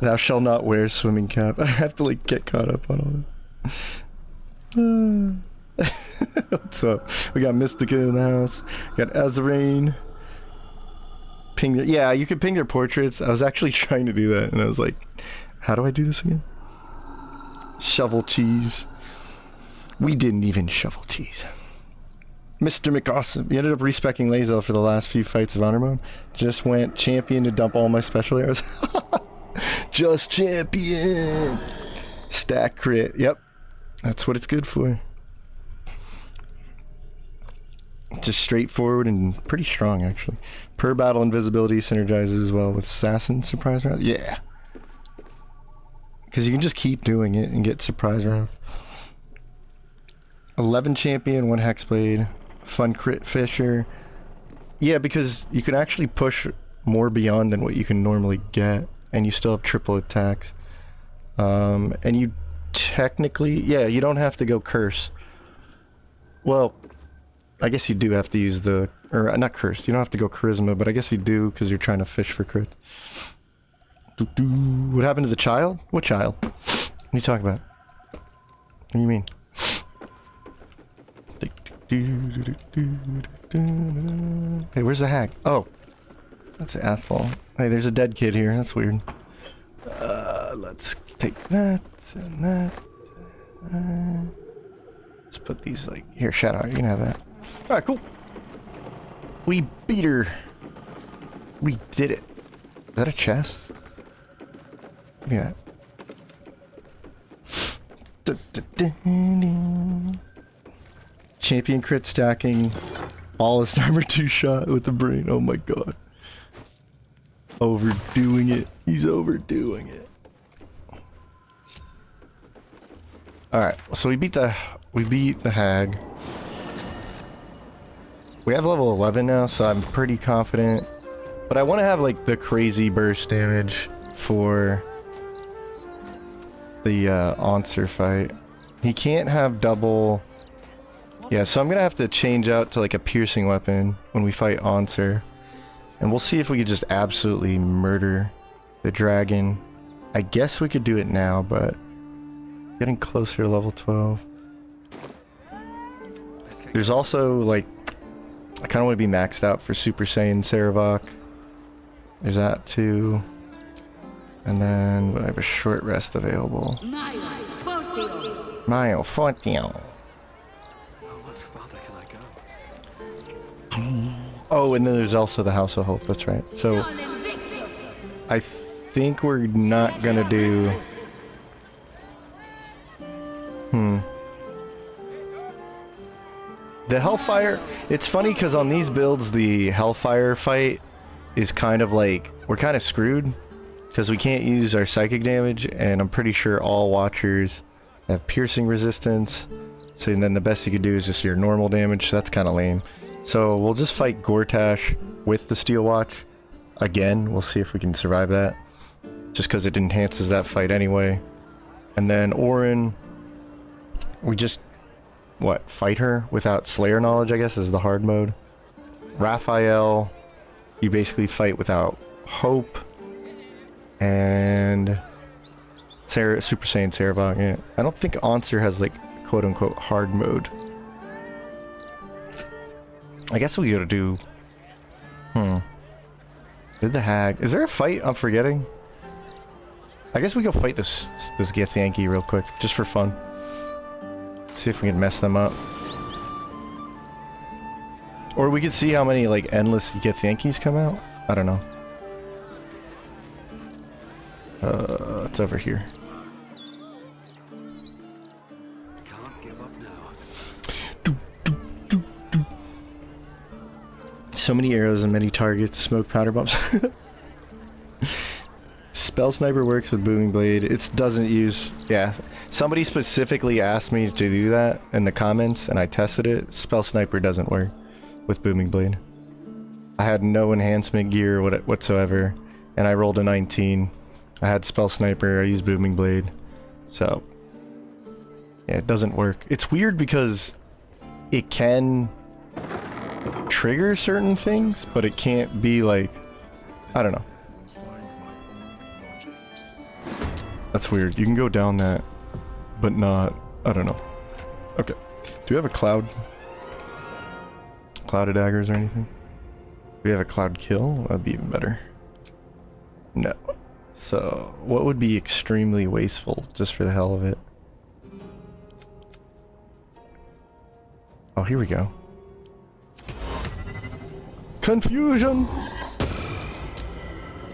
Thou shalt not wear swimming cap. I have to like get caught up on all that. What's up? We got Mystica in the house. We got Azarine. Ping their, yeah, you can ping their portraits. I was actually trying to do that and I was like, how do I do this again? Shovel cheese. We didn't even shovel cheese. Mr. McAwesome. He ended up respecking Lazel for the last few fights of Honor Mode. Just went champion to dump all my special arrows. Just champion. Stack crit. Yep. That's what it's good for. Just straightforward and pretty strong, actually. Per battle invisibility synergizes as well with assassin surprise round. Yeah. Because you can just keep doing it and get surprise round. 11 champion, 1 hexblade, fun crit fisher. Yeah, because you can actually push more beyond than what you can normally get, and you still have triple attacks. And you technically, yeah, you don't have to go curse. Well, I guess you do have to use the, or not curse, you don't have to go charisma, but I guess you do because you're trying to fish for crit. What happened to the child? What child? What are you talking about? What do you mean? Hey, where's the hag? Oh, that's an Athfall. Hey, there's a dead kid here. That's weird. Let's take that and that. Let's put these like here. Shadow, you can have that. All right, cool. We beat her. We did it. Is that a chest? Look at that. Champion crit stacking. Ballist armor 2-shot with the brain. Oh my god. Overdoing it. He's overdoing it. Alright, so we beat the hag. We have level 11 now, so I'm pretty confident. But I want to have like the crazy burst damage for the Answer fight. He can't have double. Yeah, so I'm gonna have to change out to like a piercing weapon when we fight Answer. And we'll see if we could just absolutely murder the dragon. I guess we could do it now, but getting closer to level 12. There's also like, I kind of want to be maxed out for Super Saiyan Saravok. There's that too. And then I have a short rest available. Mile 40. How much farther can I go? Oh, and then there's also the House of Hope, that's right. So, I think we're not gonna do... The Hellfire, it's funny because on these builds, the Hellfire fight is kind of like, we're kind of screwed. Because we can't use our psychic damage, and I'm pretty sure all Watchers have piercing resistance. So then the best you could do is just your normal damage, so that's kind of lame. So we'll just fight Gortash with the Steel Watch. Again, we'll see if we can survive that. Just because it enhances that fight anyway. And then Orin, we just, what, fight her without Slayer knowledge, I guess, is the hard mode. Raphael, you basically fight without Hope. And Super Saiyan Saravok, yeah. I don't think Answer has like quote-unquote hard mode. I guess we gotta do... Did the hag... Is there a fight I'm forgetting? I guess we go fight this Githyanki real quick, just for fun. See if we can mess them up. Or we could see how many like endless Githyankis come out. I don't know. It's over here. Can't give up now. So many arrows and many targets. Smoke powder bombs. Spell sniper works with booming blade. It doesn't use. Yeah, somebody specifically asked me to do that in the comments, and I tested it. Spell sniper doesn't work with booming blade. I had no enhancement gear whatsoever, and I rolled a 19. I had spell sniper. I used booming blade, so yeah, it doesn't work. It's weird because it can trigger certain things, but it can't be like, I don't know. That's weird. You can go down that, but not, I don't know. Okay. Do we have a cloud? Clouded daggers or anything? Do we have a cloud kill? That'd be even better. No. So, what would be extremely wasteful, just for the hell of it? Oh, here we go. Confusion!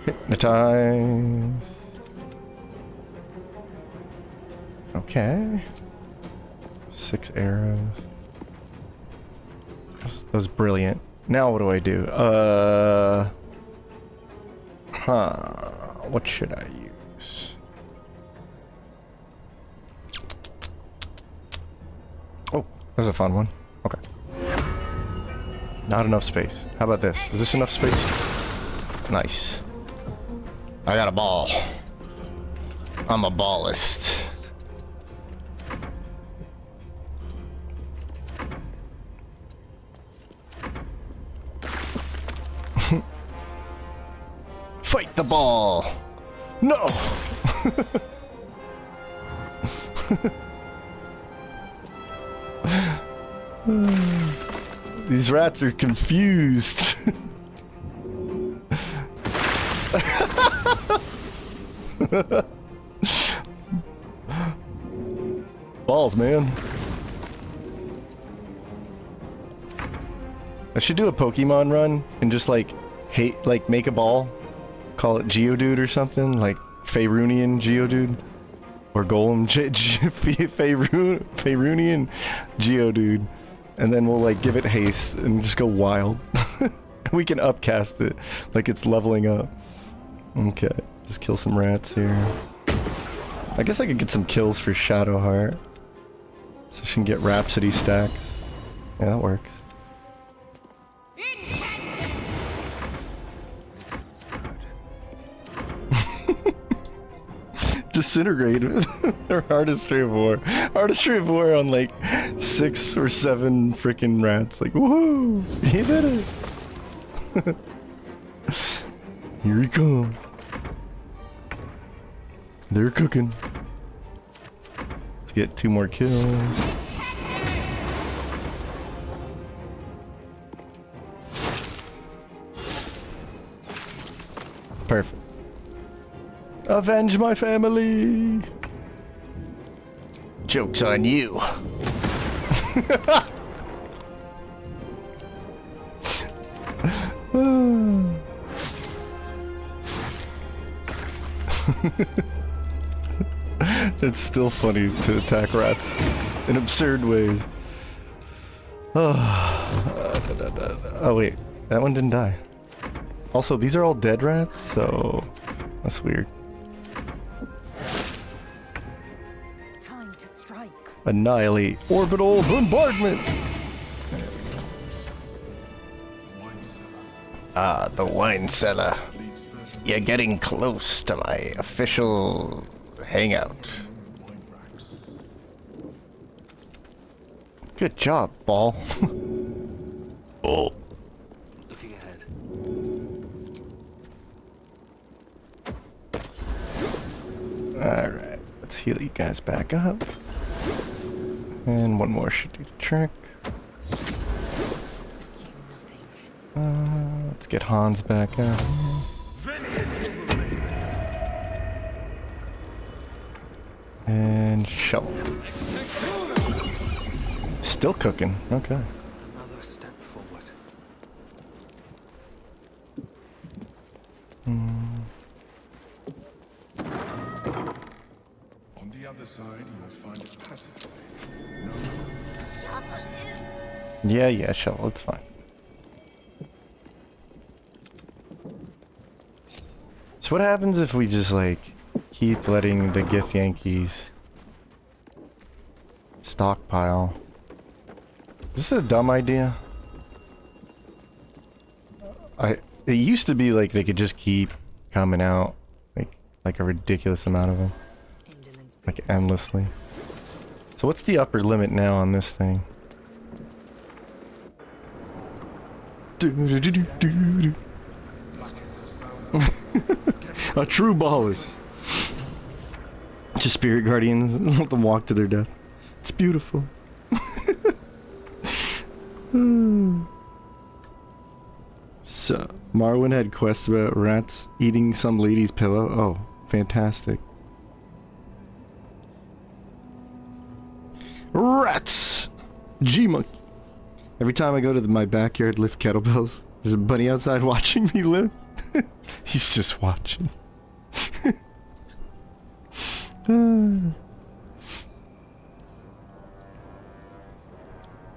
Hypnotize. Okay. 6 arrows. That was brilliant. Now what do I do? What should I use? Oh, that's a fun one. Okay. Not enough space. How about this? Is this enough space? Nice. I got a ball. I'm a ballist. Fight the ball! No! These rats are confused. Balls, man. I should do a Pokemon run and just like make a ball, call it Geodude or something, like Faerunian Geodude, or Golem Faerunian Geodude, and then we'll like give it haste and just go wild. We can upcast it like it's leveling up. Okay, just kill some rats here. I guess I could get some kills for Shadowheart, so she can get Rhapsody stacks. Yeah, that works. Disintegrated. Or Artistry of War. Artistry of War on like 6 or 7 freaking rats. Like, woohoo! He did it! Here he comes. They're cooking. Let's get 2 more kills. Perfect. Avenge my family! Joke's on you. It's still funny to attack rats in absurd ways. Oh wait, that one didn't die. Also, these are all dead rats, so that's weird. Time to strike. Annihilate orbital bombardment. Ah, the wine cellar. You're getting close to my official hangout. Good job, ball. Oh. Looking ahead. Alright, let's heal you guys back up. And one more should do the trick. Let's get Hans back up. And shovel. Still cooking. Okay. Another step forward. On the other side, you'll find a passageway. Yeah, shovel. It's fine. So what happens if we just like keep letting the Gith Yankees stockpile? Is this a dumb idea? It used to be like they could just keep coming out like a ridiculous amount of them, like endlessly. So what's the upper limit now on this thing? A true ballist. Just spirit guardians, let them walk to their death. It's beautiful. So, Marwyn had quests about rats eating some lady's pillow. Oh, fantastic. Rats! G-Monkey. Every time I go to my backyard, lift kettlebells. There's a bunny outside watching me lift. He's just watching.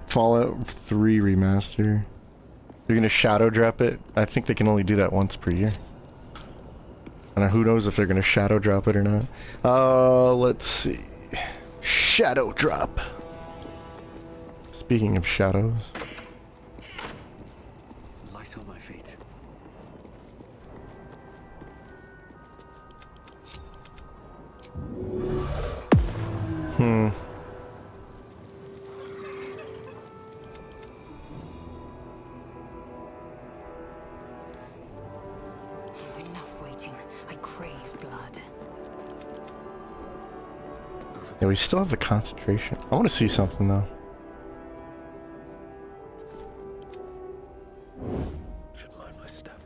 Fallout 3 remaster. They're gonna shadow drop it. I think they can only do that once per year. And who knows if they're gonna shadow drop it or not. Let's see. Shadow drop. Speaking of shadows. Light on my feet. Enough waiting. I crave blood. Yeah, we still have the concentration. I want to see something though. Should mind my step.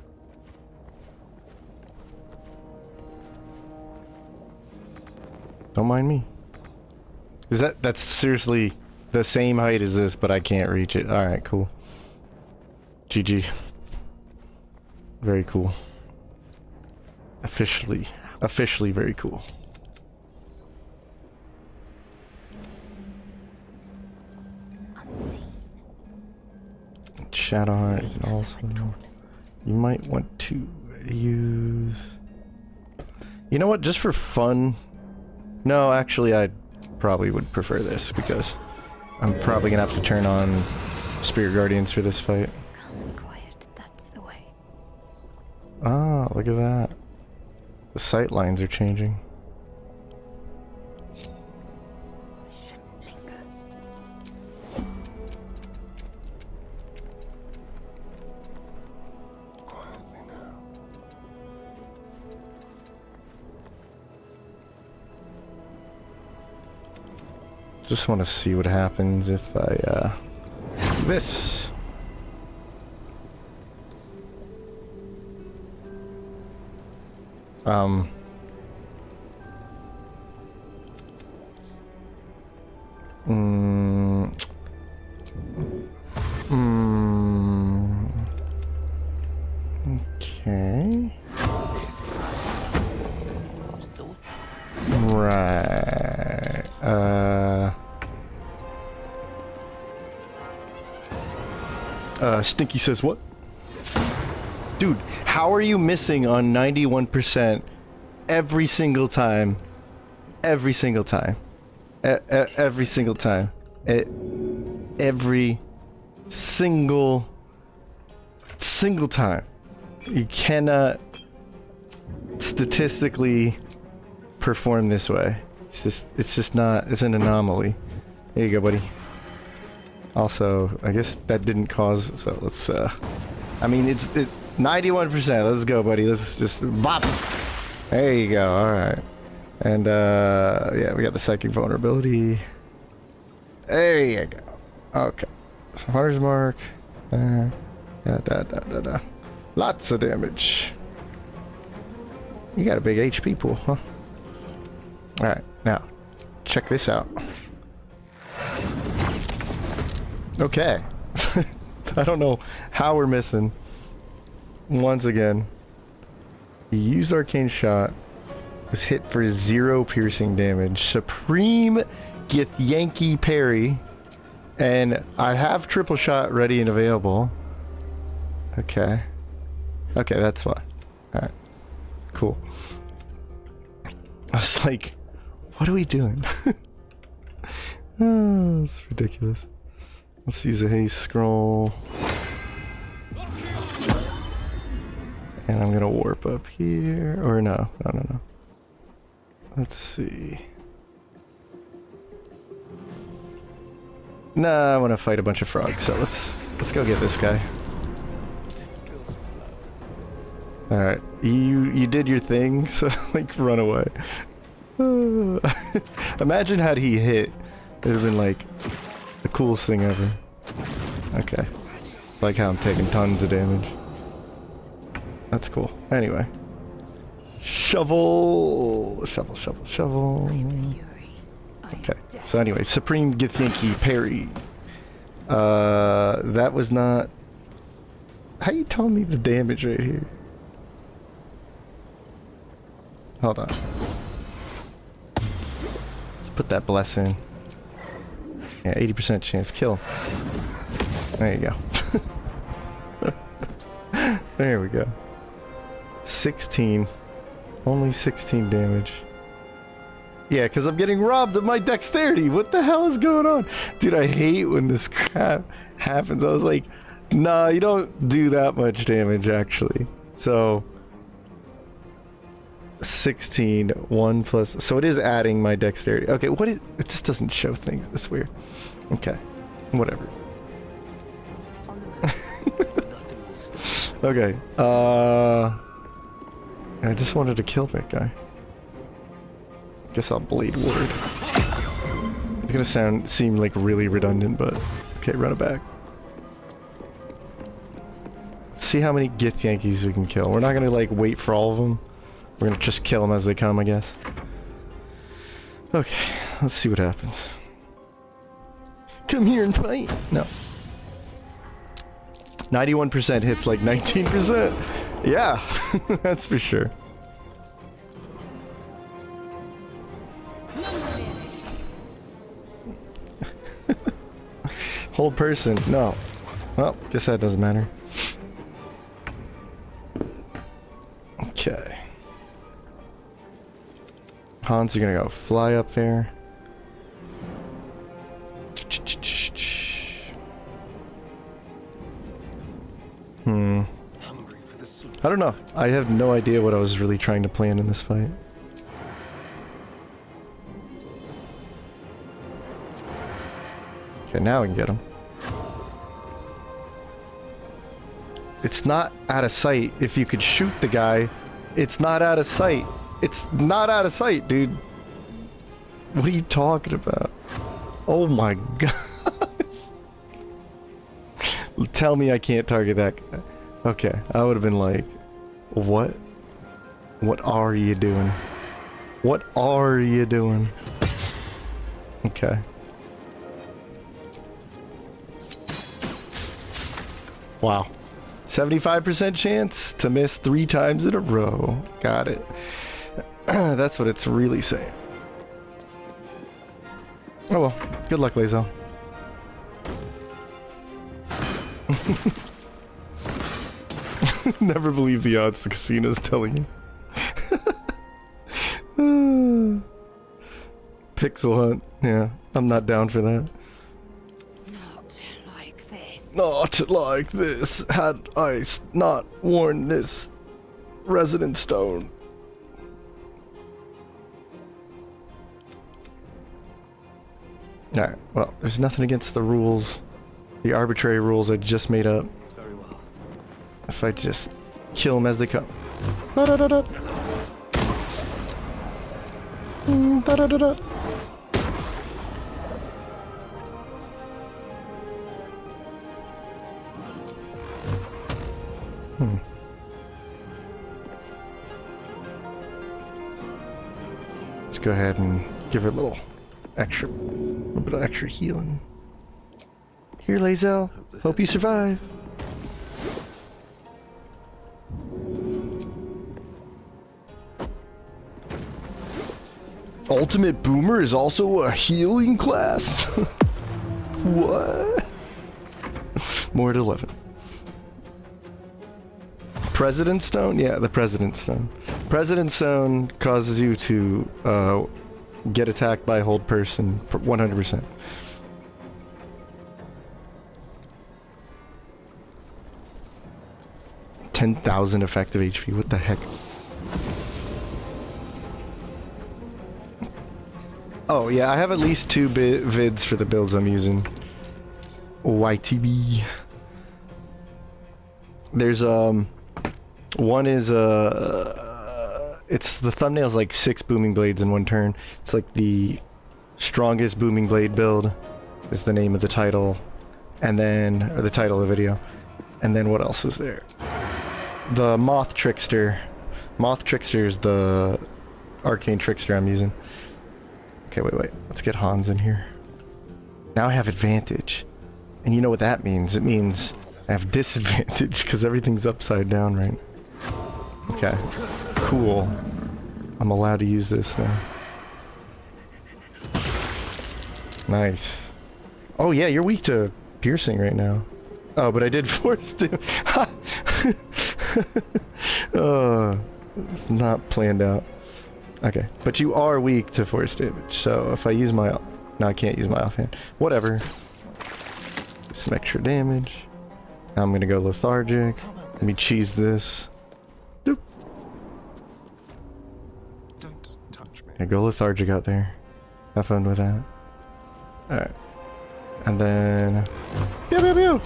Don't mind me. Is that's seriously the same height as this, but I can't reach it. Alright, cool. GG. Very cool. Officially very cool. Unseen. Shadowheart also. You might want to use... You know what, just for fun... No, actually I probably would prefer this because I'm probably gonna have to turn on Spirit Guardians for this fight. Calm and quiet, that's the way. Ah, look at that. The sight lines are changing. Shouldn't linger. Quietly now. Just want to see what happens if I, do this. Okay. So Right. Stinky says what? Dude, how are you missing on 91% every single time? Every single time. Every single time. Every single time. You cannot statistically perform this way. It's just not, it's an anomaly. There you go, buddy. Also, I guess that didn't cause, so let's, I mean, it's 91%. Let's go, buddy. Let's just bop. There you go. Alright. And, yeah, we got the psychic vulnerability. There you go. Okay. So, Hunter's Mark. Lots of damage. You got a big HP pool, huh? Alright, now, check this out. Okay. I don't know how we're missing. Once again. He used Arcane Shot. Was hit for 0 piercing damage. Supreme Gith Yankee parry. And I have triple shot ready and available. Okay. Okay, that's fine. Alright. cool. I was like, what are we doing? Oh, it's ridiculous. Let's use a haste scroll. And I'm gonna warp up here. Or no. Let's see. Nah, I want to fight a bunch of frogs, so let's go get this guy. Alright, you did your thing, so like run away. Imagine had he hit. It would have been like the coolest thing ever. Okay. Like how I'm taking tons of damage. That's cool. Anyway. Shovel! Shovel. Okay. So anyway, Supreme Githyanki parry. That was not... How you telling me the damage right here? Hold on. Let's put that bless in. Yeah, 80% chance. Kill. There you go. There we go. 16. Only 16 damage. Yeah, because I'm getting robbed of my dexterity. What the hell is going on? Dude, I hate when this crap happens. I was like, nah, you don't do that much damage, actually. So... 16, 1 plus... So it is adding my dexterity. Okay, what is... It just doesn't show things. It's weird. Okay. Whatever. Okay. I just wanted to kill that guy. Guess I'll Blade Ward. It's gonna seem like really redundant, but... Okay, run it back. Let's see how many Githyankies we can kill. We're not gonna, like, wait for all of them. We're gonna just kill them as they come, I guess. Okay, let's see what happens. Come here and fight! No. 91% hits like 19%. Yeah, that's for sure. Hold person, no. Well, guess that doesn't matter. Okay. Hans, you're gonna go fly up there. I don't know. I have no idea what I was really trying to plan in this fight. Okay, now we can get him. It's not out of sight. If you could shoot the guy, it's not out of sight. It's not out of sight, dude. What are you talking about? Oh my god. Tell me I can't target that guy. Okay, I would have been like, what? What are you doing? What are you doing? Okay. Wow. 75% chance to miss 3 times in a row. Got it. That's what it's really saying. Oh well. Good luck, Lazo. Never believe the odds the casino's telling you. Pixel hunt. Yeah, I'm not down for that. Not like this. Not like this. Had I not worn this resident stone. Alright, well, there's nothing against the rules. The arbitrary rules I just made up. Very well. If I just kill them as they come. Da-da-da-da. Da-da-da-da. Let's go ahead and give her a little bit of extra healing. Here, Lazel. Hope you survive. Ultimate Boomer is also a healing class. What? More at 11. President Stone? Yeah, the President Stone. President's Zone causes you to get attacked by a hold person 100%. $10,000 effective HP. What the heck? Oh yeah, I have at least 2 vids for the builds I'm using. YTB. There's one is it's the thumbnail's like 6 booming blades in one turn. It's like the strongest booming blade build is the name of the title, and then or the title of the video. And then what else is there? The Moth Trickster. Moth Trickster is the Arcane Trickster I'm using. Okay, wait. Let's get Hans in here. Now I have advantage. And you know what that means? It means I have disadvantage because everything's upside down right now. Okay. Cool. I'm allowed to use this now. Nice. Oh yeah, you're weak to piercing right now. Oh, but I did force him. It's not planned out. Okay, but you are weak to force damage, so if I use my... No, I can't use my offhand. Whatever. Some extra damage. Now I'm gonna go lethargic. Let me cheese this. Doop. Don't touch me. Yeah, go lethargic out there. Have fun with that. Alright. And then... Pew pew pew!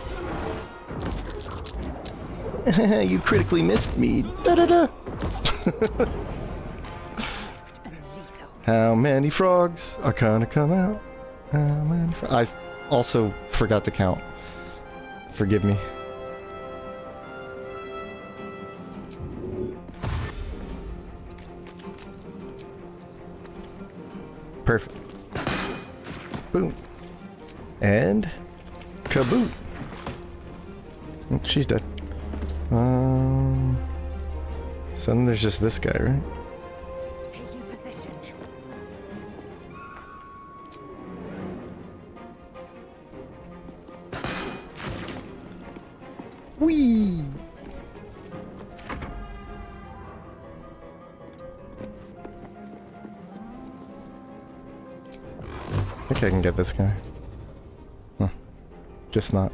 You critically missed me. Da-da-da! How many frogs are gonna come out? How many I also forgot to count. Forgive me. Perfect. Boom. And kaboom. Oh, she's dead. So then there's just this guy, right? Taking position. Whee! I think I can get this guy. Huh. Just not.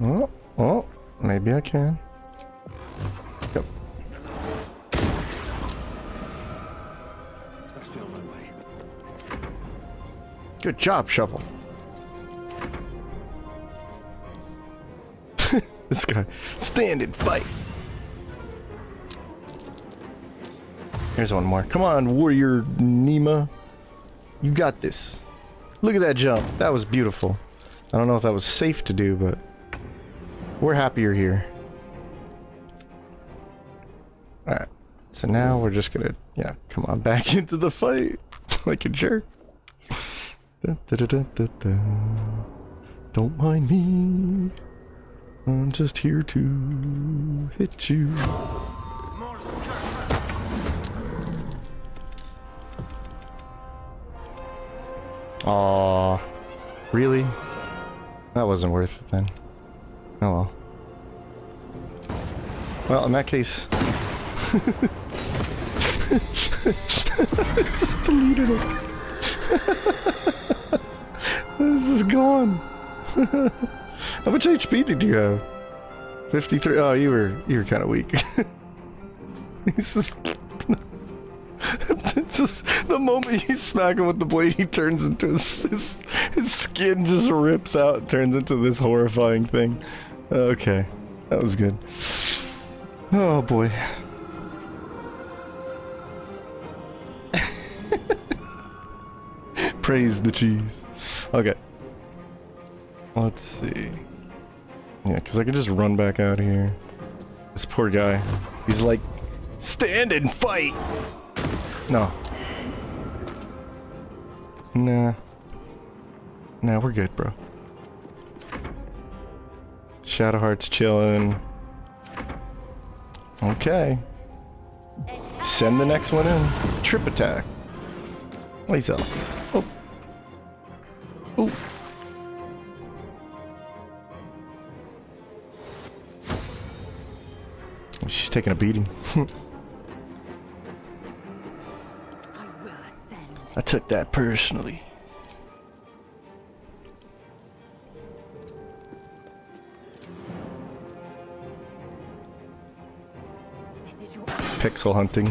Oh, maybe I can. Go. Let's be on my way. Good job, Shovel. This guy. Stand and fight. Here's one more. Come on, Warrior Nima. You got this. Look at that jump. That was beautiful. I don't know if that was safe to do, but we're happy you're here. Alright. So now we're just gonna, yeah, come on back into the fight. Like a jerk. Da, da, da, da, da, da. Don't mind me. I'm just here to hit you. Aww. Really? That wasn't worth it then. Oh well. Well, in that case... Just deleted it. This is gone. How much HP did you have? 53. Oh, you were kind of weak. He's just... just the moment you smack him with the blade, he turns into his skin just rips out and turns into this horrifying thing. Okay, that was good. Oh boy. Praise the cheese. Okay. Let's see. Yeah, because I can just run back out here. This poor guy. He's like, stand and fight! No. Nah. Nah, we're good, bro. Shadowheart's chilling. Okay. Send the next one in. Trip attack. Lace up. Oh. Oh. She's taking a beating. took that personally. This is your Pixel hunting.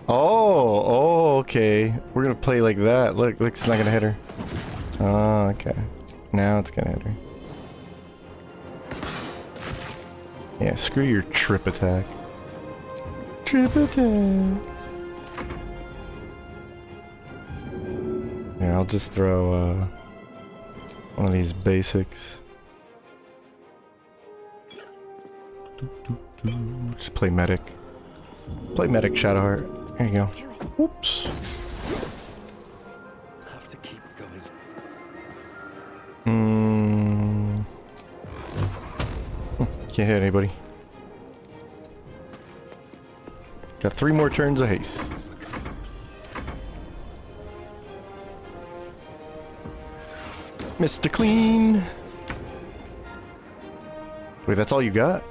Oh, okay. We're gonna play like that. Look, it's not gonna hit her. Oh, okay. Now it's gonna hit her. Yeah, screw your trip attack. Trip attack. Yeah, I'll just throw one of these basics. Just play medic. Play medic, Shadowheart. There you go. Whoops. Have to keep going. Can't hit anybody. Got 3 more turns of haste. Mr. Clean. Wait, that's all you got?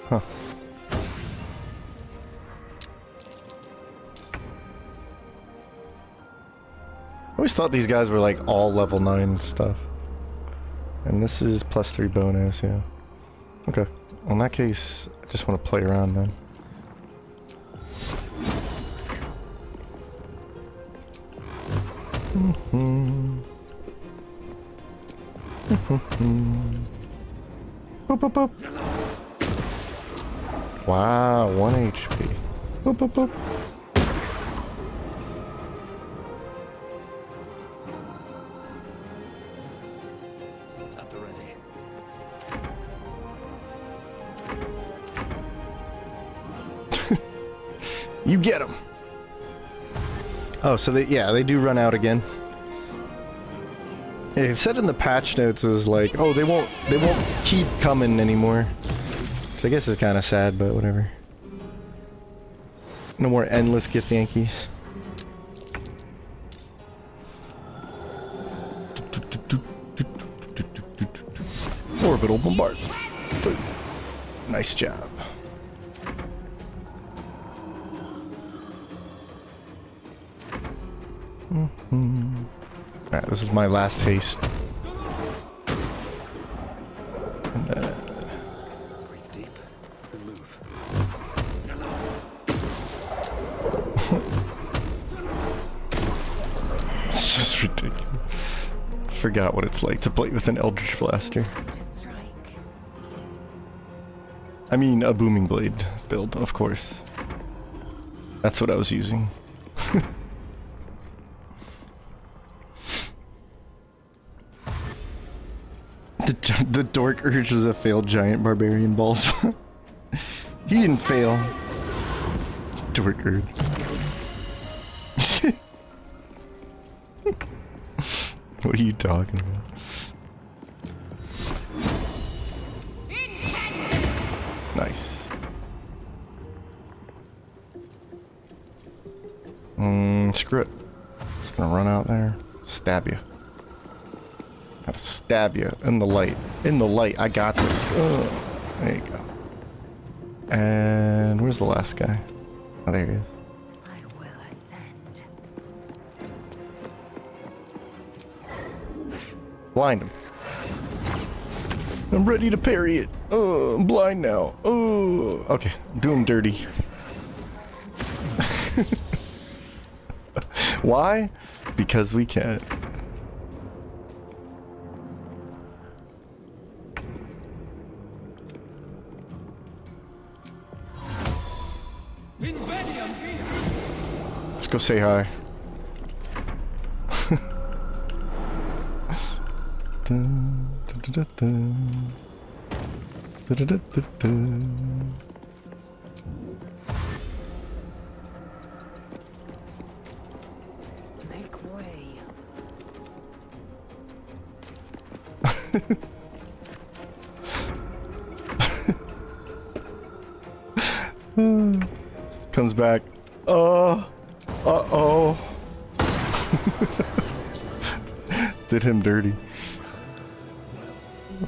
Huh. I always thought these guys were like all level 9 stuff. And this is +3 bonus, yeah. Okay. Well, in that case, I just want to play around then. Boop, boop, boop. Wow, 1 HP. Boop, boop, boop. At the ready. You get them. Oh, so they do run out again. Yeah, it said in the patch notes it was like, oh, they won't keep coming anymore. So I guess it's kind of sad, but whatever. No more endless gift Yankees. Orbital bombardment. Nice job. Alright, this is my last haste. Breathe deep and move. It's just ridiculous. Forgot what it's like to play with an Eldritch Blaster. to strike. I mean, a Booming Blade build, of course. That's what I was using. The Dork Urge was a failed giant barbarian balls. He didn't fail. Dork Urge. What are you talking about? Nice. Screw it. Just gonna run out there, stab you. Gotta stab you in the light. In the light, I got this. There you go. And where's the last guy? Oh, there he is. I will ascend. Blind him. I'm ready to parry it. Oh, I'm blind now. Oh, okay. Do him dirty. Why? Because we can. Let's go say hi. Dun, dun, dun, dun, dun. Dun, dun, dun, dun, dun. Make way. Comes back. Uh-oh. Did him dirty.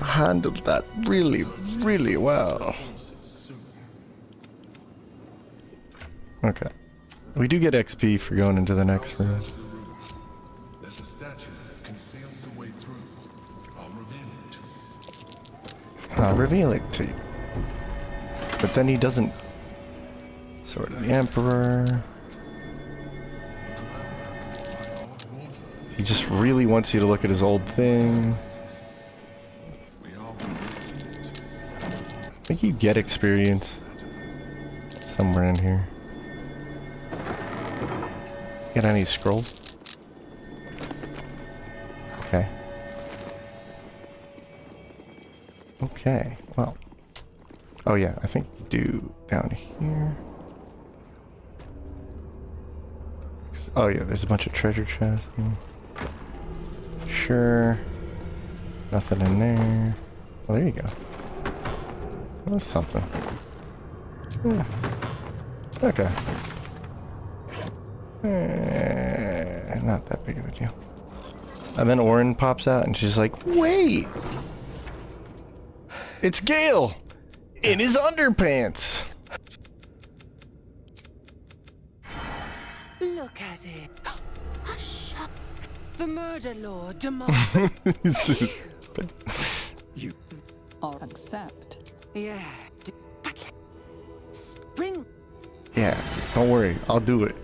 Handled that really, really well. Okay. We do get XP for going into the next room. There's a statue that conceals the way through. I'll reveal it to you. I'll reveal it to you. But then he doesn't. Sword of the Emperor. He just really wants you to look at his old thing. I think you get experience somewhere in here. Get any scrolls? Okay. Okay, well. Oh yeah, I think we do down here. Oh yeah, there's a bunch of treasure chests. Sure. Nothing in there. Oh, there you go. That's something. Yeah. Okay. Not that big of a deal. And then Orin pops out and she's like, wait! It's Gale! In his underpants! Look at it. Hush up. The murder lord demands. Or accept. Yeah. Spring. Yeah, don't worry. I'll do it.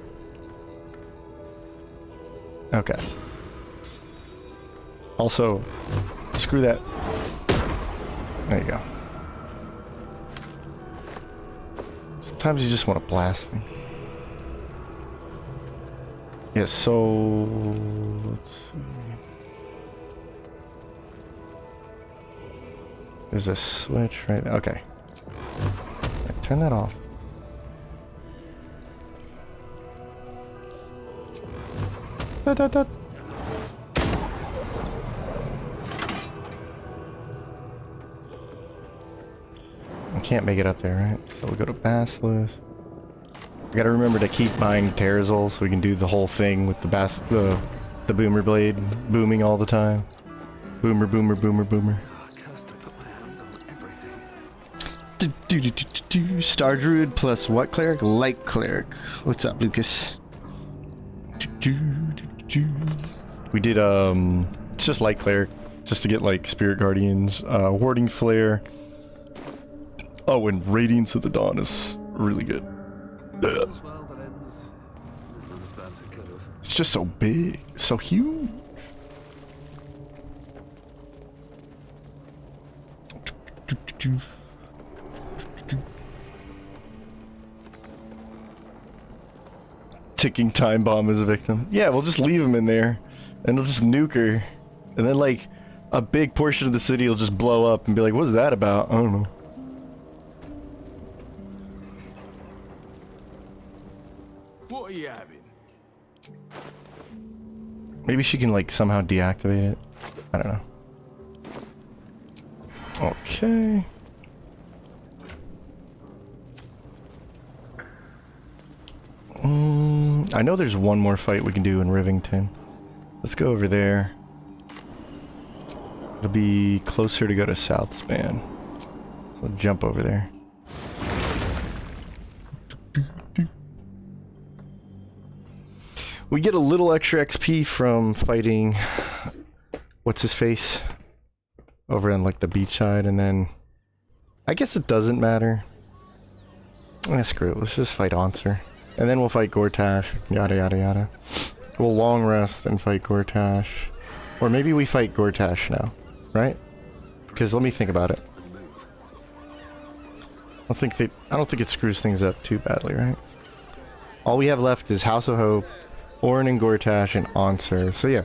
Okay. Also, screw that. There you go. Sometimes you just want to blast things. Yeah, so let's see. There's a switch right there. Okay. Right, turn that off. Da, da, da. I can't make it up there, right? So we go to Basilisk. We gotta remember to keep buying Terrazol so we can do the whole thing with the Boomer Blade booming all the time. Boomer, boomer, boomer, boomer. Cursed to put my hands on everything. Star Druid plus what cleric? Light cleric. What's up, Lucas? We did it's just light cleric, just to get like Spirit Guardians, Warding Flare. Oh, and Radiance of the Dawn is really good. As well, that ends as bad as it could have. It's just so big, so huge. Ticking time bomb as a victim. Yeah, we'll just leave him in there, and we'll just nuke her, and then like a big portion of the city will just blow up and be like, "What's that about?" I don't know. What are you having? Maybe she can like somehow deactivate it. I don't know. Okay. I know there's one more fight we can do in Rivington. Let's go over there. It'll be closer to go to Southspan. So jump over there. We get a little extra XP from fighting what's his face over on like the beach side, and then I guess it doesn't matter. Screw it, let's just fight Answer. And then we'll fight Gortash, yada yada yada. We'll long rest and fight Gortash. Or maybe we fight Gortash now, right? Because let me think about it. I don't think it screws things up too badly, right? All we have left is House of Hope, Orin and Gortash, and Answer. So yeah.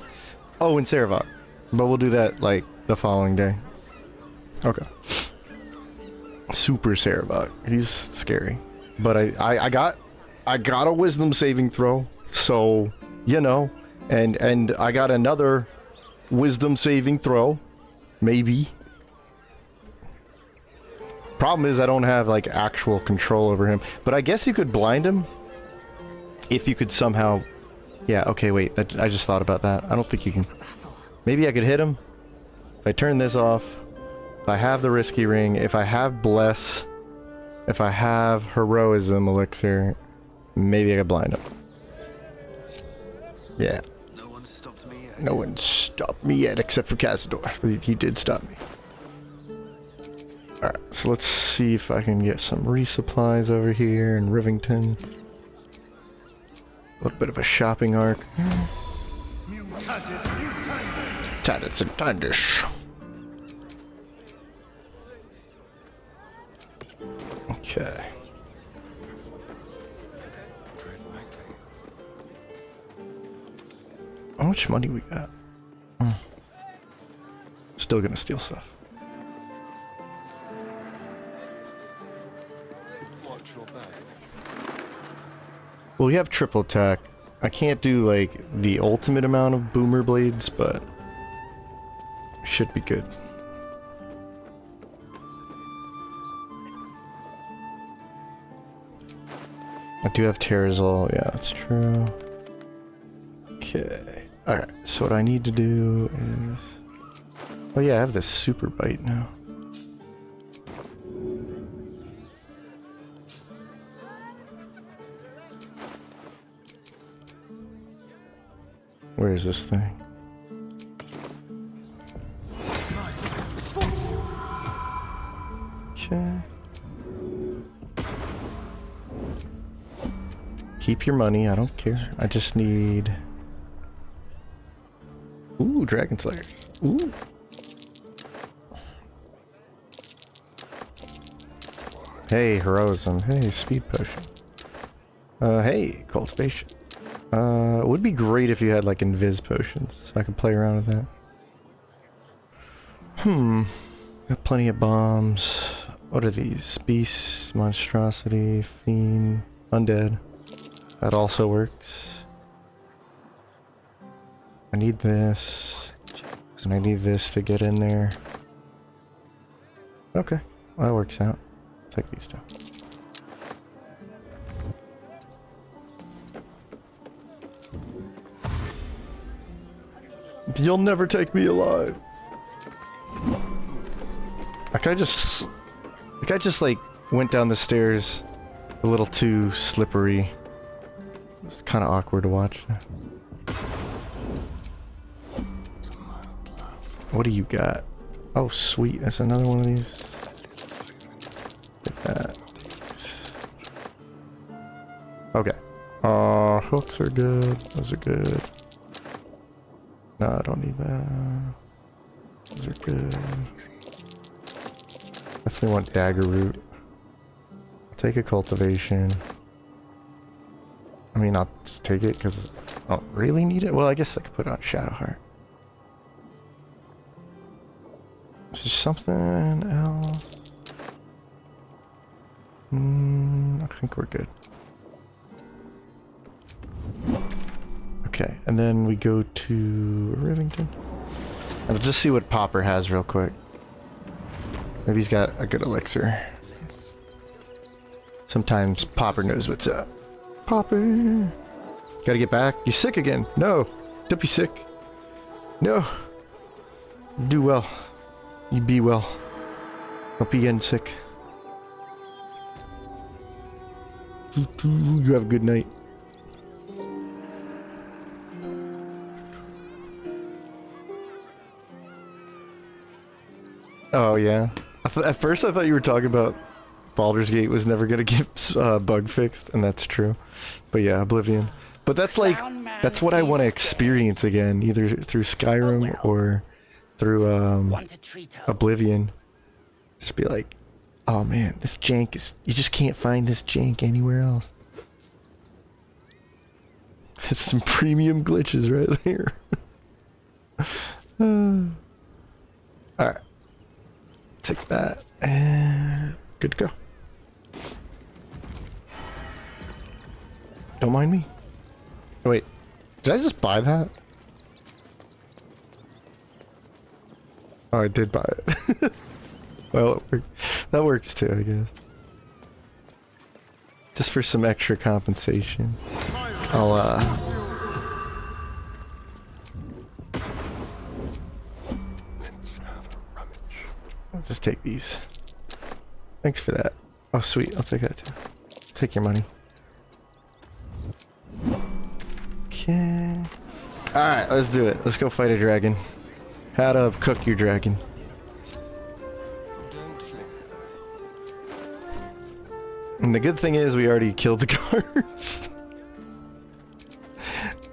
Oh, and Saravok. But we'll do that like the following day. Okay. Super Saravok. He's scary. But I got a wisdom saving throw, so you know, and I got another wisdom saving throw, maybe. Problem is I don't have like actual control over him, but I guess you could blind him if you could somehow. Yeah, okay, wait, I just thought about that. I don't think you can. Maybe I could hit him if I turn this off, if I have the risky ring, if I have bless, if I have heroism elixir. Maybe I could blind him. Yeah. No one stopped me yet. No one stopped me yet except for Cazador. He did stop me. Alright, so let's see if I can get some resupplies over here in Rivington. A little bit of a shopping arc. Titus and Titus. Okay. How much money we got? Still gonna steal stuff. Well, we have triple attack. I can't do like the ultimate amount of boomer blades, but should be good. I do have Terrazol, yeah, that's true. Okay. Alright, so what I need to do is... Oh yeah, I have this super bite now. Where is this thing? Okay. Keep your money, I don't care. I just need... Ooh, Dragon Slayer. Ooh. Hey, Heroism. Hey, Speed Potion. Hey, Cultivation. It would be great if you had like Invis Potions, so I could play around with that. Got plenty of bombs. What are these? Beast, Monstrosity, Fiend, Undead. That also works. I need this, and I need this to get in there. Okay, well, that works out. Take these two. You'll never take me alive. That guy just like went down the stairs a little too slippery. It's kind of awkward to watch. What do you got? Oh, sweet. That's another one of these. Get that. Okay. Hooks are good. Those are good. No, I don't need that. Those are good. Definitely want dagger root. I'll take a cultivation. I mean, I'll just take it because I don't really need it. Well, I guess I could put it on Shadowheart. Is there something else? I think we're good. Okay, and then we go to Rivington. And I'll just see what Popper has real quick. Maybe he's got a good elixir. Sometimes Popper knows what's up. Popper! Gotta get back. You sick again? No! Don't be sick. No! Do well. You be well. Don't be getting sick. You have a good night. Oh yeah. At first I thought you were talking about Baldur's Gate was never gonna get bug fixed, and that's true. But yeah, Oblivion. But that's like, that's what I want to experience again, either through Skyrim or through Oblivion. Just be like, oh man, this jank is, you just can't find this jank anywhere else. It's some premium glitches right here. Alright. Take that, and good to go. Don't mind me. Oh, wait, did I just buy that? Oh, I did buy it. Well, that works too, I guess. Just for some extra compensation. I'll, just take these. Thanks for that. Oh, sweet. I'll take that too. Take your money. Okay. Alright, let's do it. Let's go fight a dragon. How to cook your dragon. And the good thing is we already killed the guards.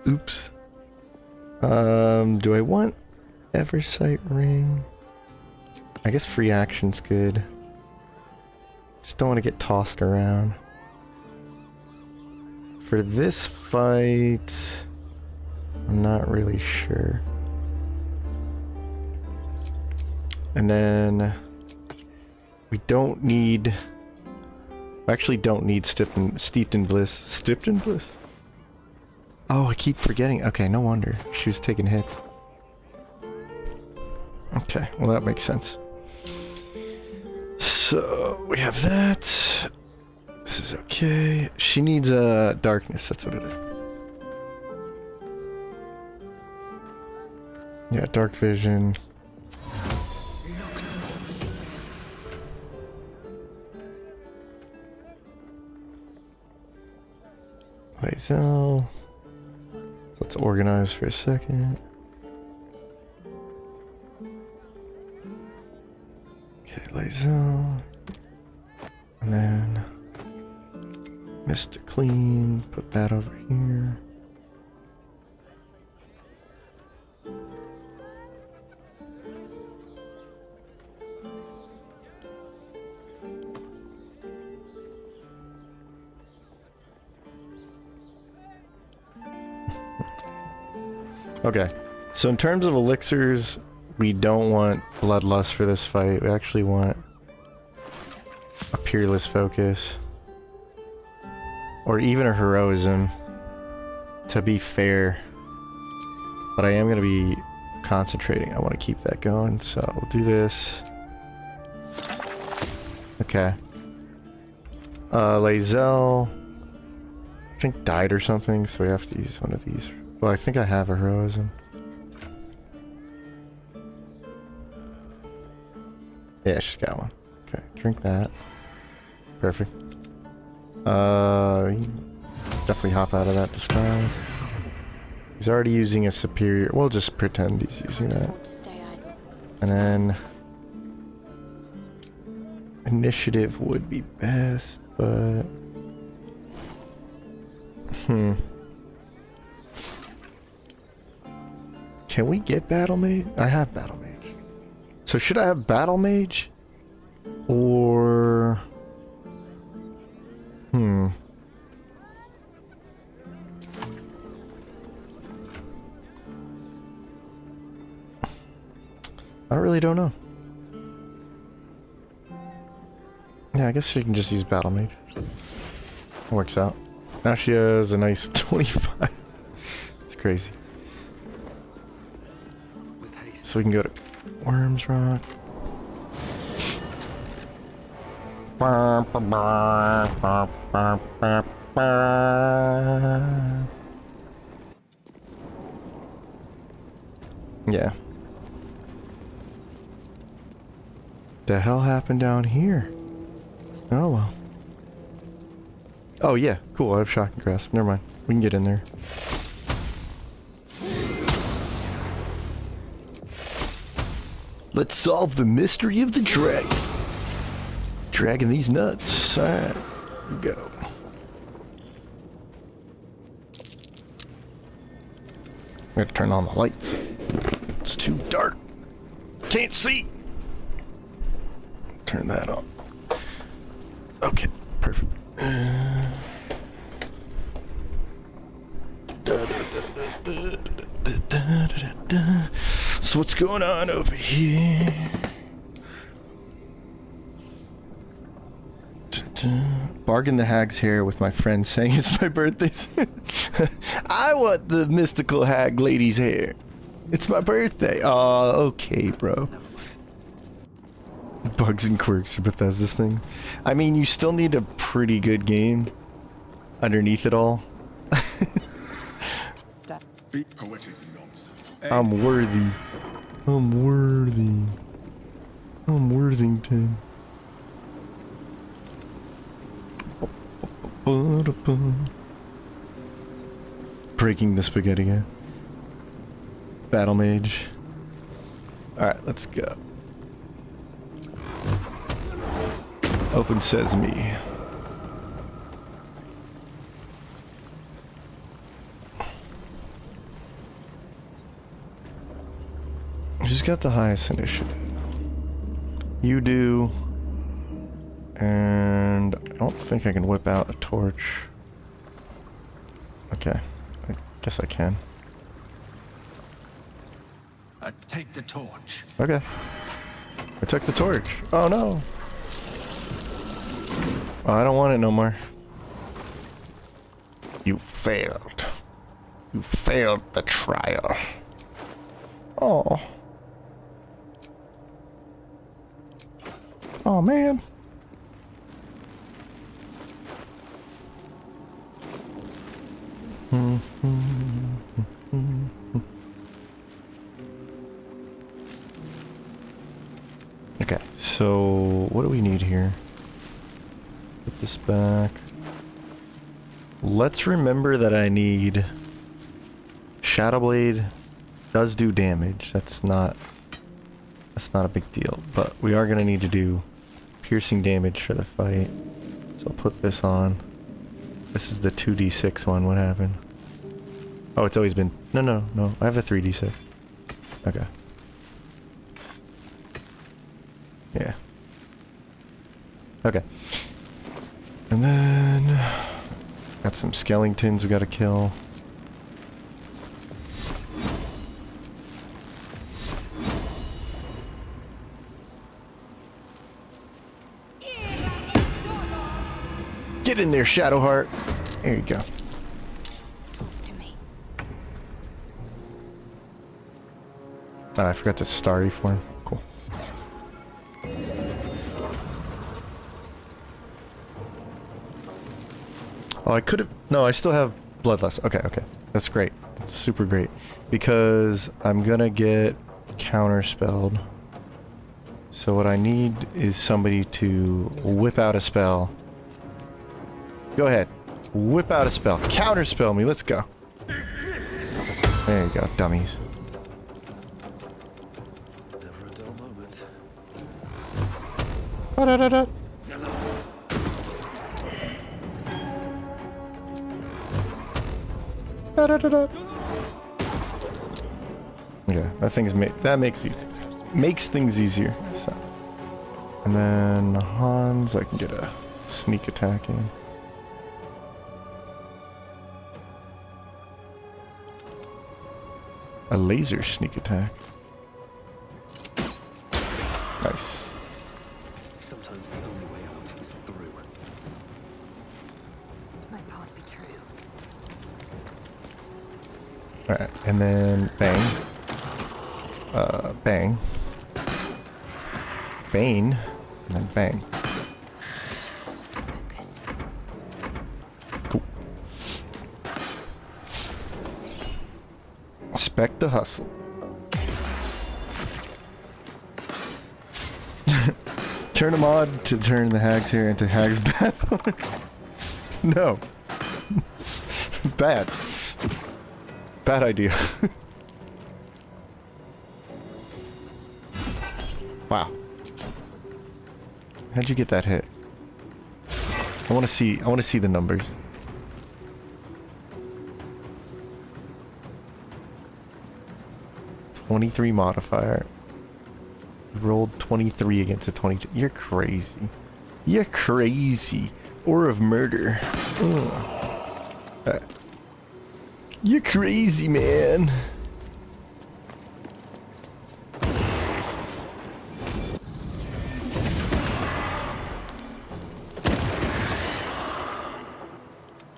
Oops. Do I want Eversight Ring? I guess free action's good. Just don't want to get tossed around. For this fight, I'm not really sure. And then we don't need... I actually don't need Steeped in Bliss. Steeped in Bliss? Oh, I keep forgetting. Okay, no wonder. She was taking hits. Okay, well that makes sense. So, we have that. This is okay. She needs a darkness, that's what it is. Yeah, dark vision. Lae'zel. Let's organize for a second. Okay, Lae'zel. And then Mr. Clean, put that over here. Okay, so in terms of elixirs, we don't want Bloodlust for this fight. We actually want a Peerless Focus. Or even a Heroism, to be fair. But I am going to be concentrating. I want to keep that going, so we'll do this. Okay. Lae'zel, I think died or something, so we have to use one of these. Well, I think I have a Heroism. Yeah, she's got one. Okay, drink that. Perfect. Definitely hop out of that disguise. He's already using a superior. We'll just pretend he's using that. And then initiative would be best, but can we get Battle Mage? I have Battle Mage. So should I have Battle Mage? Or... I really don't know. Yeah, I guess she can just use Battle Mage. Works out. Now she has a nice 25. It's crazy. So we can go to Worms Rock. Yeah. The hell happened down here? Oh well. Oh yeah, cool, I have Shocking Grasp. Never mind. We can get in there. Let's solve the mystery of the dragon. Dragging these nuts. Alright, go. We have to turn on the lights. It's too dark. Can't see. Turn that on. Okay, perfect. So what's going on over here? Bargain the hag's hair with my friend saying it's my birthday. I want the mystical hag lady's hair. It's my birthday. Oh, okay, bro. Bugs and quirks are Bethesda's thing. I mean, you still need a pretty good game underneath it all. Poetic nonsense. I'm worthy. I'm worthy. I'm Worthington. breaking the spaghetti guy. Battle mage. Alright, let's go. Open sesame. Who's got the highest initiative? You do. And I don't think I can whip out a torch. Okay. I guess I can. Take the torch. Okay. I took the torch. Oh no. Oh, I don't want it no more. You failed. You failed the trial. Oh. Oh man. Okay, so what do we need here? Put this back. Let's remember that I need Shadowblade does do damage. That's not a big deal, but we are gonna need to do piercing damage for the fight. So I'll put this on. This is the 2d6 one. What happened? Oh, it's always been... No. I have the 3d6. Okay. Yeah. Okay. And then... got some skeletons we gotta kill. Get in there, Shadowheart. There you go. To me. Oh, I forgot the starry form. Cool. Oh, I could have... No, I still have Bloodlust. Okay. That's great. That's super great. Because I'm gonna get counterspelled. So what I need is somebody to whip out a spell. Go ahead. Whip out a spell. Counterspell me. Let's go. There you go, dummies. Never a dull moment. Da-da-da-da. Da-da-da-da. Okay, that makes things easier. So, and then Hans, I can get a sneak attack in. A laser sneak attack. Nice. Sometimes the only way out is through. My path be true. Alright, and then bang. Bang. Bane. And then bang. Focus. Cool. Respect the hustle. Turn a mod to turn the Hag's hair into Hag's bath. No. Bad. Bad idea. Wow. How'd you get that hit? I want to see the numbers. '23 modifier. Rolled 23 against a 22. You're crazy. You're crazy. Or of murder. You're crazy, man.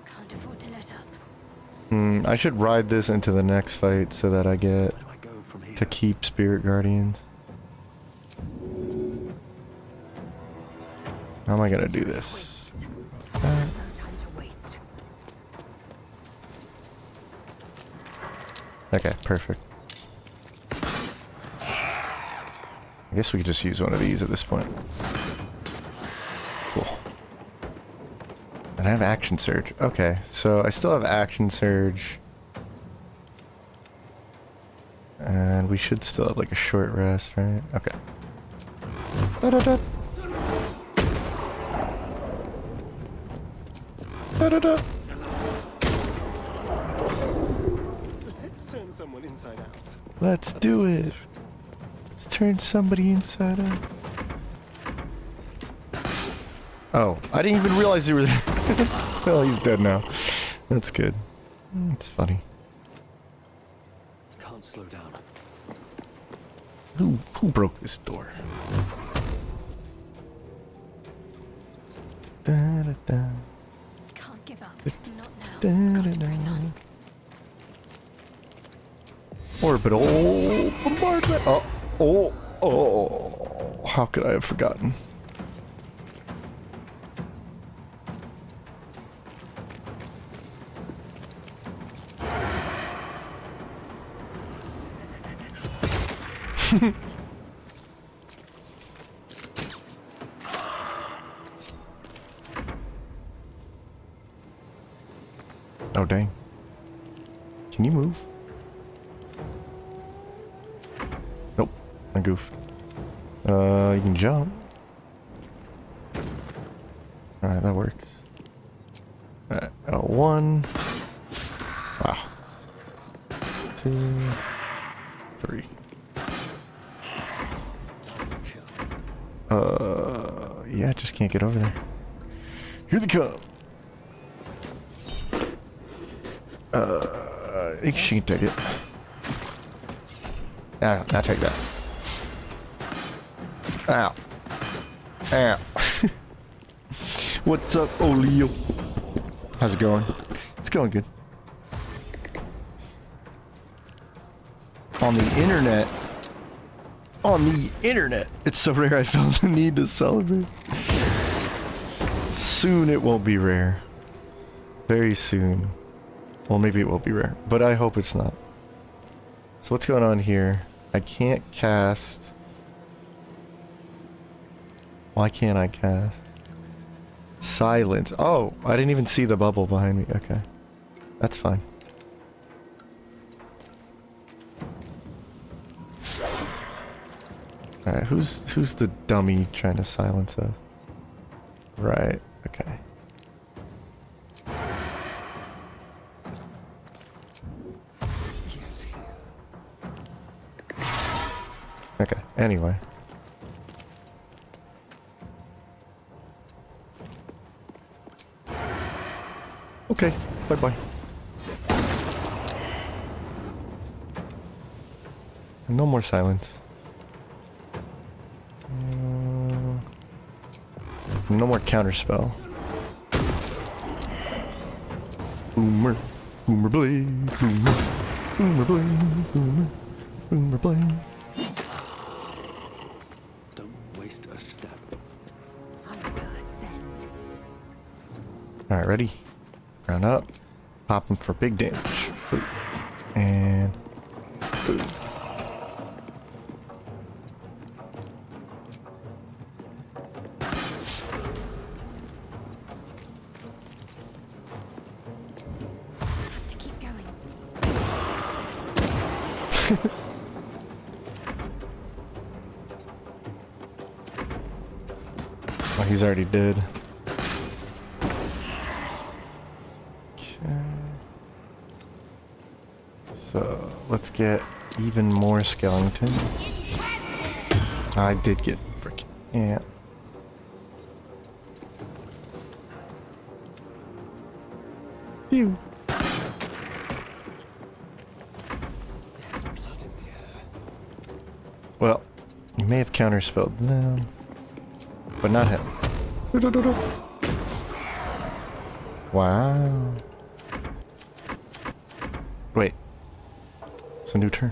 Can't afford to let up. I should ride this into the next fight so that I get Where do I go from here? to keep Spirit Guardians. How am I gonna do this? No time to waste. Okay, perfect. I guess we could just use one of these at this point. Cool. And I have Action Surge. Okay, so I still have Action Surge. and we should still have like a short rest, right? Okay. Da-da-da. Da-da-da. Let's turn someone inside out. Let's do it. Let's turn somebody inside out. Oh, I didn't even realize you were there. Well, he's dead now. That's good. It's funny. Can't slow down. Who broke this door? Da-da-da. Can't give up. Not now. Da-da-da. Gotta press on. Orbital bombardment. Oh. How could I have forgotten? Oh, dang. Can you move? Nope. I goofed. You can jump. Alright, that works. L1. Wow. 2, 3. Yeah, just can't get over there. Here they come. I think she can take it. Now take that. Ow. Ow. What's up, Olio? How's it going? It's going good. On the internet, it's so rare I felt the need to celebrate. Soon it won't be rare. Very soon. Well, maybe it will be rare, but I hope it's not. So what's going on here? I can't cast. Why can't I cast? Silence. Oh, I didn't even see the bubble behind me. Okay. That's fine. Alright, who's the dummy trying to silence us? Right, okay. Okay, anyway. Okay, bye-bye. No more silence. No more counterspell. Boomer blade, boomer blade, boomer blade. Don't waste a step. I will ascend. Alright, ready? Round up. Pop him for big damage. Boom. And boom. To keep going. Oh, he's already dead. Okay. So let's get even more skeleton. I did get freaking yeah. Phew. There's blood in the air. Well, you may have counterspelled them, but not him. Wow. Wait. It's a new turn.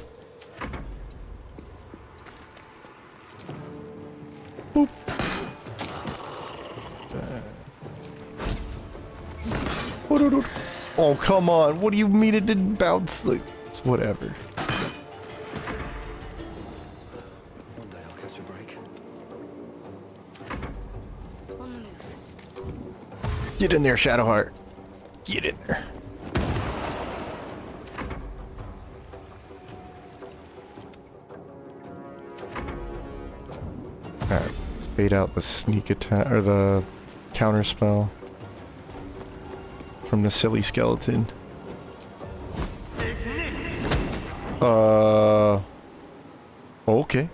Boop. Oh, come on. What do you mean it didn't bounce? Like, it's whatever. One day I'll catch a break. On the move. Get in there, Shadowheart. Get in there. Alright, let's bait out the sneak attack, or the counter spell from the silly skeleton. Okay.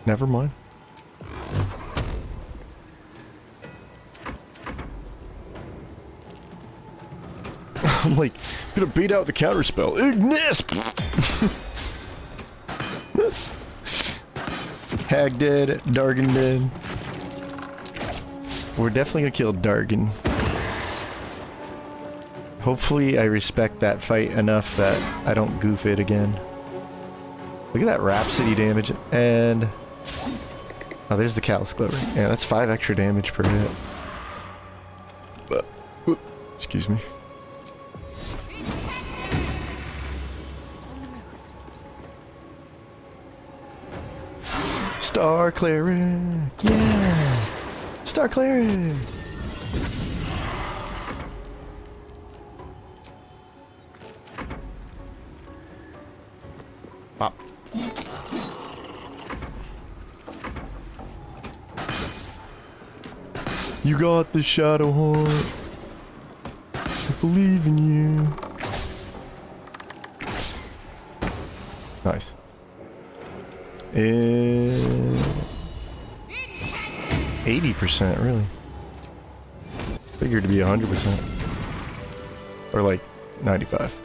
Never mind. I'm like, gonna beat out the counter spell. Ignis! Hag dead, Dargan dead. We're definitely gonna kill Dargan. Hopefully I respect that fight enough that I don't goof it again. Look at that Rhapsody damage, and... oh, there's the Callous Clever. Yeah, that's 5 extra damage per hit. Excuse me. Star Cleric! Yeah! Star Cleric! Pop. You got the Shadow Heart. I believe in you. Nice. 80%, really. Figured to be 100%. Or like 95.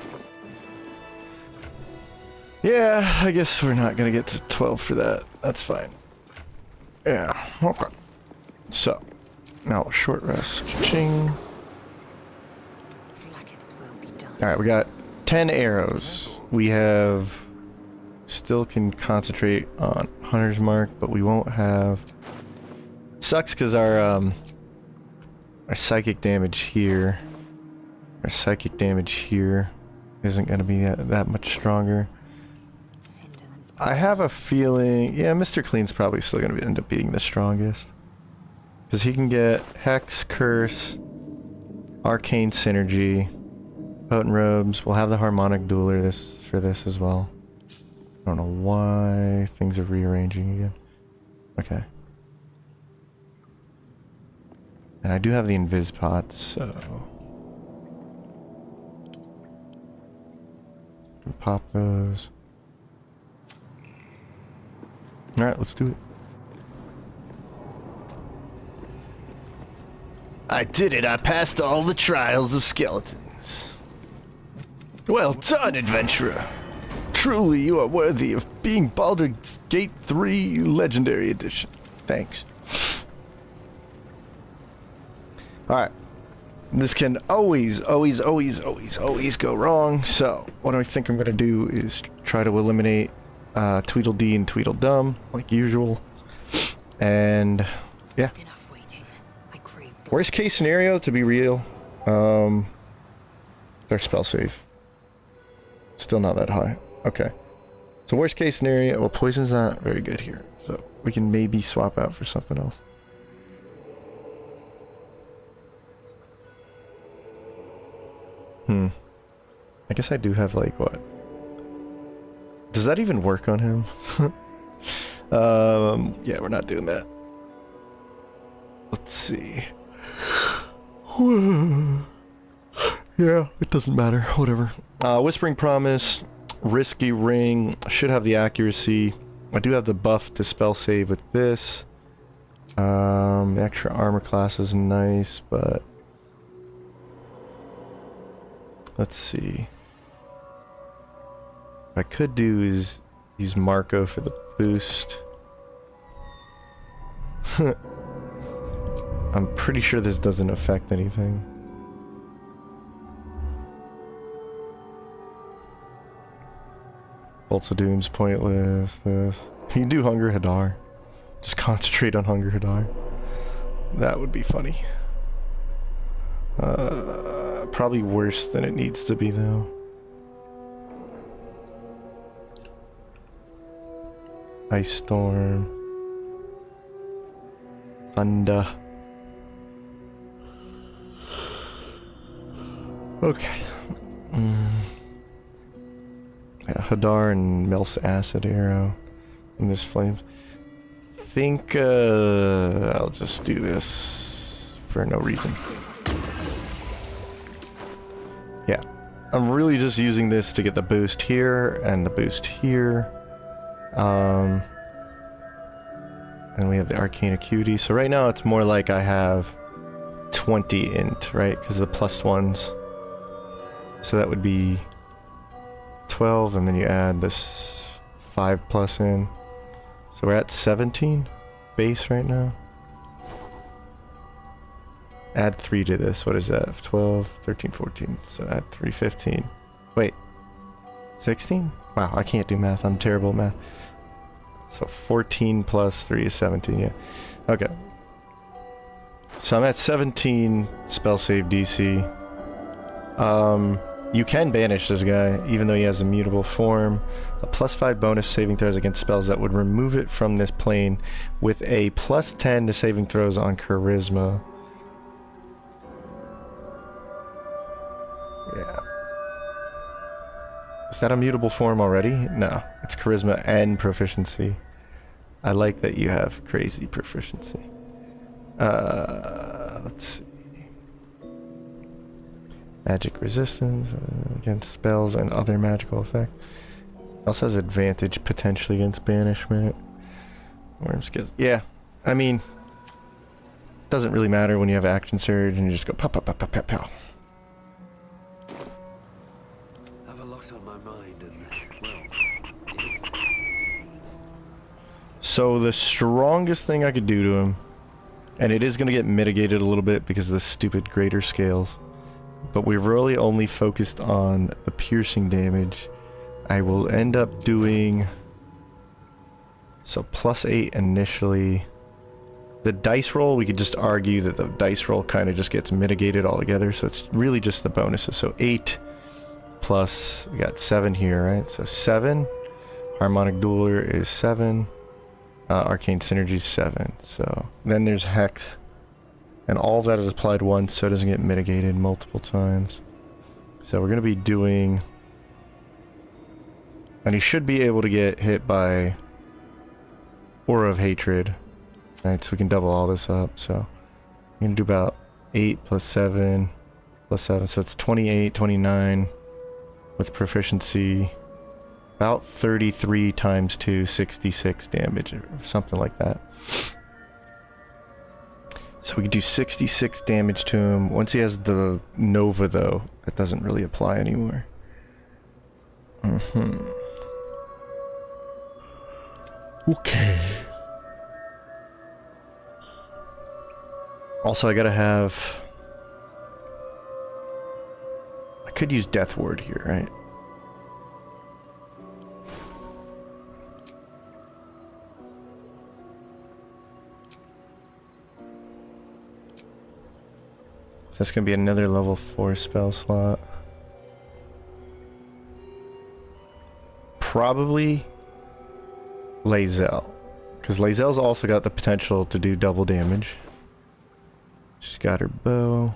Yeah, I guess we're not gonna get to 12 for that. That's fine. Yeah, okay. So, now a short rest. Ching. Alright, we got 10 arrows. We have... still can concentrate on Hunter's Mark, but we won't have... sucks because our psychic damage here... our psychic damage here isn't going to be that much stronger. I have a feeling... yeah, Mr. Clean's probably still going to end up being the strongest. Because he can get Hex, Curse, Arcane Synergy, Potent Robes. We'll have the Harmonic Dueler for this as well. I don't know why things are rearranging again. Okay. And I do have the Invis pots, so... pop those. Alright, let's do it. I did it! I passed all the trials of skeletons. Well done, adventurer! Truly, you are worthy of being Baldur's Gate 3 Legendary Edition. Thanks. Alright. This can always go wrong, so what I think I'm going to do is try to eliminate Tweedledee and Tweedledum, like usual. And, yeah. Worst case scenario, to be real, their spell save. Still not that high. Okay. So worst case scenario, well, poison's not very good here, so we can maybe swap out for something else. I guess I do have, like, what? Does that even work on him? Yeah, we're not doing that. Let's see. Yeah, it doesn't matter. Whatever. Whispering Promise, Risky Ring. I should have the accuracy. I do have the buff to spell save with this. The extra armor class is nice, but... let's see. What I could do is use Marco for the boost. I'm pretty sure this doesn't affect anything. Bolts of Doom's pointless. This. You can do Hunger Hadar. Just concentrate on Hunger Hadar. That would be funny. Probably worse than it needs to be, though. Ice Storm. Thunder. Okay. Yeah, Hadar and Melf's Acid Arrow. And this Flames. think I'll just do this for no reason. Yeah, I'm really just using this to get the boost here and the boost here. And we have the Arcane Acuity. So right now it's more like I have 20 int, right? Because the plus ones. So that would be 12, and then you add this 5 plus in. So we're at 17 base right now. Add 3 to this. What is that? 12, 13, 14. So add 3, 15. Wait. 16? Wow, I can't do math. I'm terrible at math. So 14 plus 3 is 17, yeah. Okay. So I'm at 17 spell save DC. You can banish this guy, even though he has a mutable form. A +5 bonus saving throws against spells that would remove it from this plane, with a +10 to saving throws on charisma. Yeah. Is that a mutable form already? No, it's charisma and proficiency. I like that you have crazy proficiency. Let's see. Magic resistance against spells and other magical effects. Also has advantage potentially against banishment. Worm skills. Yeah, I mean, doesn't really matter when you have action surge and you just go pow pow pow pow pow pow. I have a lot on my mind, and well, it is. So the strongest thing I could do to him, and it is going to get mitigated a little bit because of the stupid greater scales, but we've really only focused on the piercing damage. I will end up doing, so +8 initially. The dice roll, we could just argue that the dice roll kind of just gets mitigated altogether, so it's really just the bonuses. So 8 plus, we got 7 here, right? So 7, Harmonic Dueler is 7, Arcane Synergy is 7. So then there's Hex, and all of that is applied once, so it doesn't get mitigated multiple times. So we're going to be doing, and he should be able to get hit by Aura of Hatred. Right, so we can double all this up. So I'm going to do about 8 plus 7 plus 7. So it's 28, 29 with proficiency. About 33 times 2, 66 damage or something like that. So we can do 66 damage to him. Once he has the Nova though, that doesn't really apply anymore. Okay. Also, I gotta have... I could use Death Ward here, right? So that's gonna be another level 4 spell slot. Probably Lae'zel, because Lae'zel's also got the potential to do double damage. She's got her bow.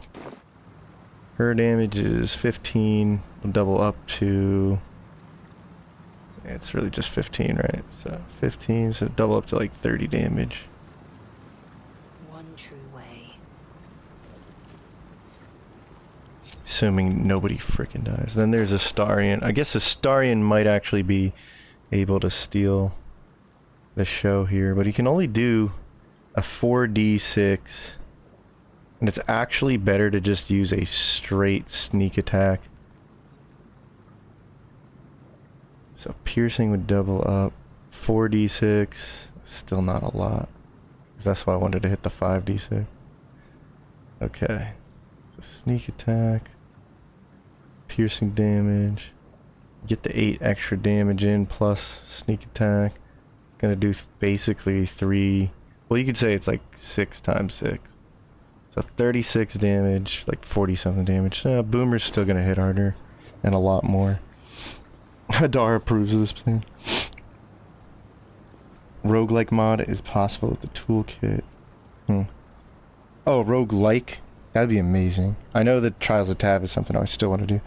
Her damage is 15. We'll double up to... it's really just 15, right? So 15, so double up to like 30 damage. One true way. Assuming nobody freaking dies. Then there's Astarion. I guess Astarion might actually be able to steal the show here, but he can only do a 4d6. And it's actually better to just use a straight sneak attack. So piercing would double up. 4d6. Still not a lot. 'Cause that's why I wanted to hit the 5d6. Okay. So sneak attack. Piercing damage. Get the 8 extra damage in plus sneak attack. Gonna do basically 3. Well, you could say it's like 6 times 6. So 36 damage, like 40 something damage. Boomer's still gonna hit harder and a lot more. Hadar approves of this plan. Roguelike mod is possible with the toolkit. Oh, roguelike? That'd be amazing. I know that Trials of Tab is something I still want to do.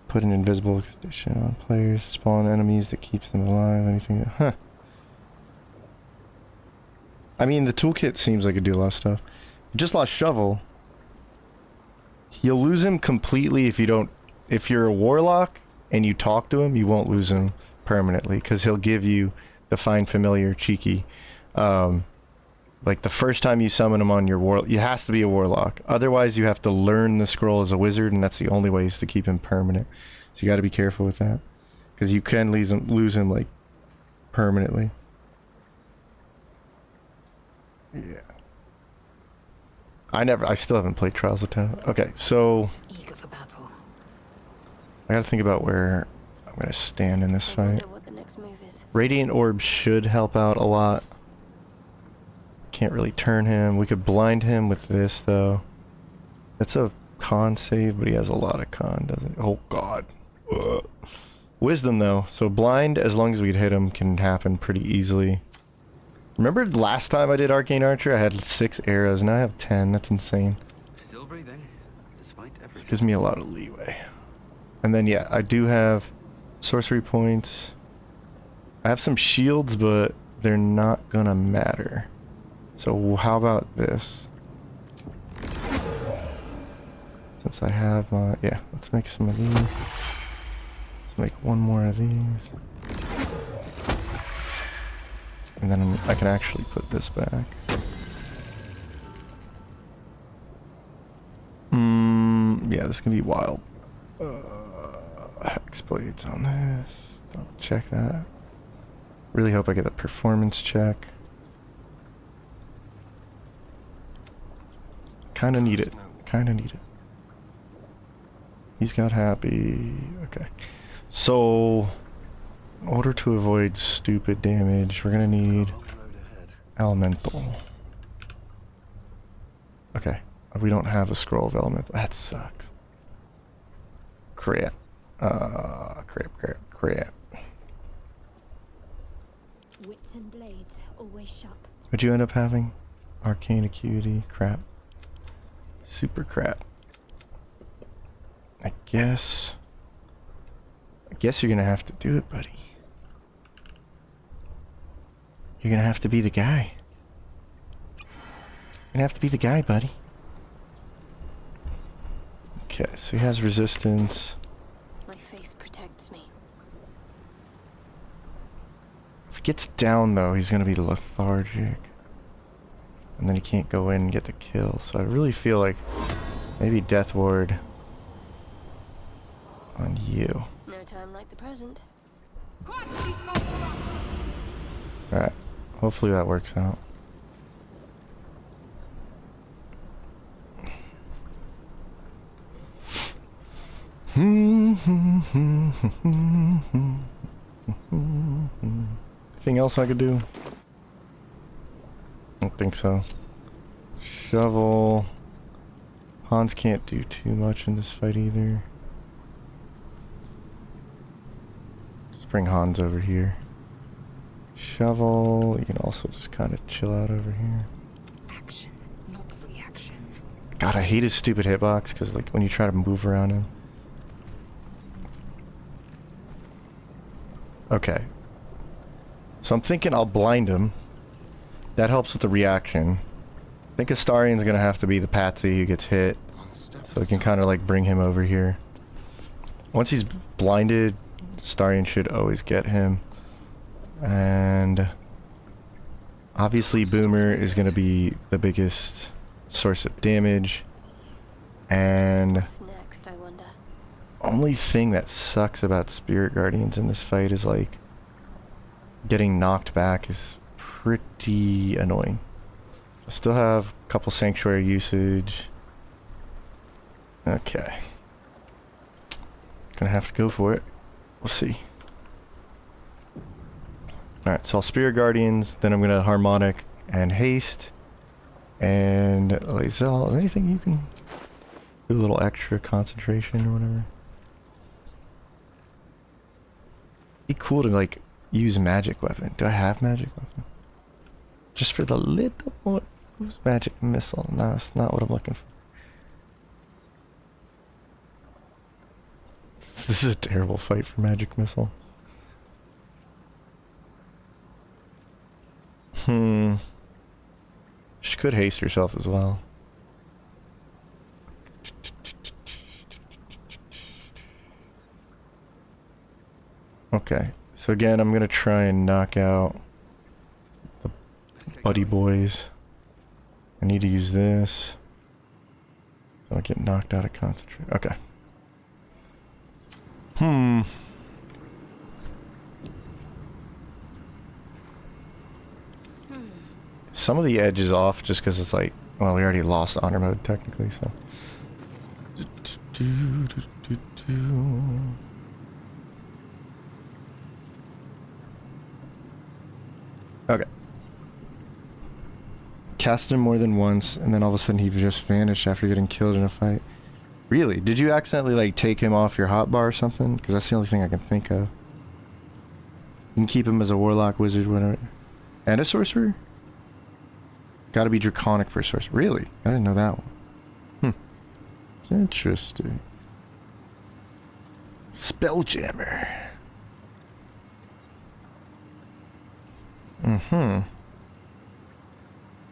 Put an invisible condition on players, spawn enemies that keeps them alive, anything. I mean, the toolkit seems like it do a lot of stuff. You just lost Shovel. You'll lose him completely if you don't... If you're a Warlock and you talk to him, you won't lose him permanently, because he'll give you Define Familiar Cheeky. Like the first time you summon him on your Warlock, you has to be a Warlock. Otherwise, you have to learn the scroll as a wizard, and that's the only way is to keep him permanent. So you got to be careful with that, because you can lose him like permanently. Yeah. I still haven't played Trials of Town. Okay, so Eager for battle. I gotta think about where I'm gonna stand in this I fight. wonder what the next move is. Radiant Orb should help out a lot. Can't really turn him. We could blind him with this though. It's a con save, but he has a lot of con, doesn't he? Oh god. Ugh. Wisdom though, so blind, as long as we hit him, can happen pretty easily. Remember last time I did Arcane Archer, I had 6 arrows, now I have 10. That's insane. Still breathing, despite everything. Gives me a lot of leeway. And then yeah, I do have sorcery points. I have some shields, but they're not gonna matter. So how about this? Since I have my... yeah, let's make some of these. Let's make one more of these. And then I can actually put this back. Yeah, this can be wild. Hex blades on this. Double check that. Really hope I get a performance check. Kinda need it. Kinda need it. He's got happy. Okay. So, in order to avoid stupid damage, we're gonna need elemental. Okay. We don't have a scroll of elemental. That sucks. Crap. Crap. Wits and blades, always sharp. What'd you end up having? Arcane acuity. Crap. Super crap. I guess you're gonna have to do it, buddy. You're gonna have to be the guy. You're gonna have to be the guy, buddy. Okay, so he has resistance. My faith protects me. If he gets down though, he's gonna be lethargic. And then he can't go in and get the kill. So I really feel like maybe Death Ward on you. No time like the present. Alright. Hopefully that works out. Anything else I could do? I don't think so. Shovel. Hans can't do too much in this fight either. Just bring Hans over here. Shovel. You can also just kind of chill out over here. Action, not reaction. God, I hate his stupid hitbox because like when you try to move around him. Okay. So I'm thinking I'll blind him. That helps with the reaction. I think Astarion's gonna have to be the patsy who gets hit. So we can kind of like bring him over here. Once he's blinded, Astarion should always get him. And obviously Boomer is gonna be the biggest source of damage. And What's next, I wonder? only thing that sucks about Spirit Guardians in this fight is like getting knocked back is pretty annoying. I still have a couple Sanctuary usage. Okay. Gonna have to go for it. We'll see. Alright, so I'll Spirit Guardians, then I'm gonna Harmonic and Haste. And Lazel, is there anything you can do a little extra concentration or whatever? Be cool to like use magic weapon. Do I have magic weapon? Just for the little more. Who's magic missile? No, that's not what I'm looking for. This is a terrible fight for magic missile. She could haste herself as well. Okay, so again, I'm gonna try and knock out the buddy boys. I need to use this. So I get knocked out of concentrate. Okay. Some of the edge is off just because it's like, well, we already lost honor mode technically, so. Okay. Cast him more than once, and then all of a sudden he just vanished after getting killed in a fight. Really? Did you accidentally, like, take him off your hotbar or something? Because that's the only thing I can think of. You can keep him as a warlock, wizard, whatever. And a sorcerer? Gotta be draconic for a sorcerer. Really? I didn't know that one. It's interesting. Spelljammer.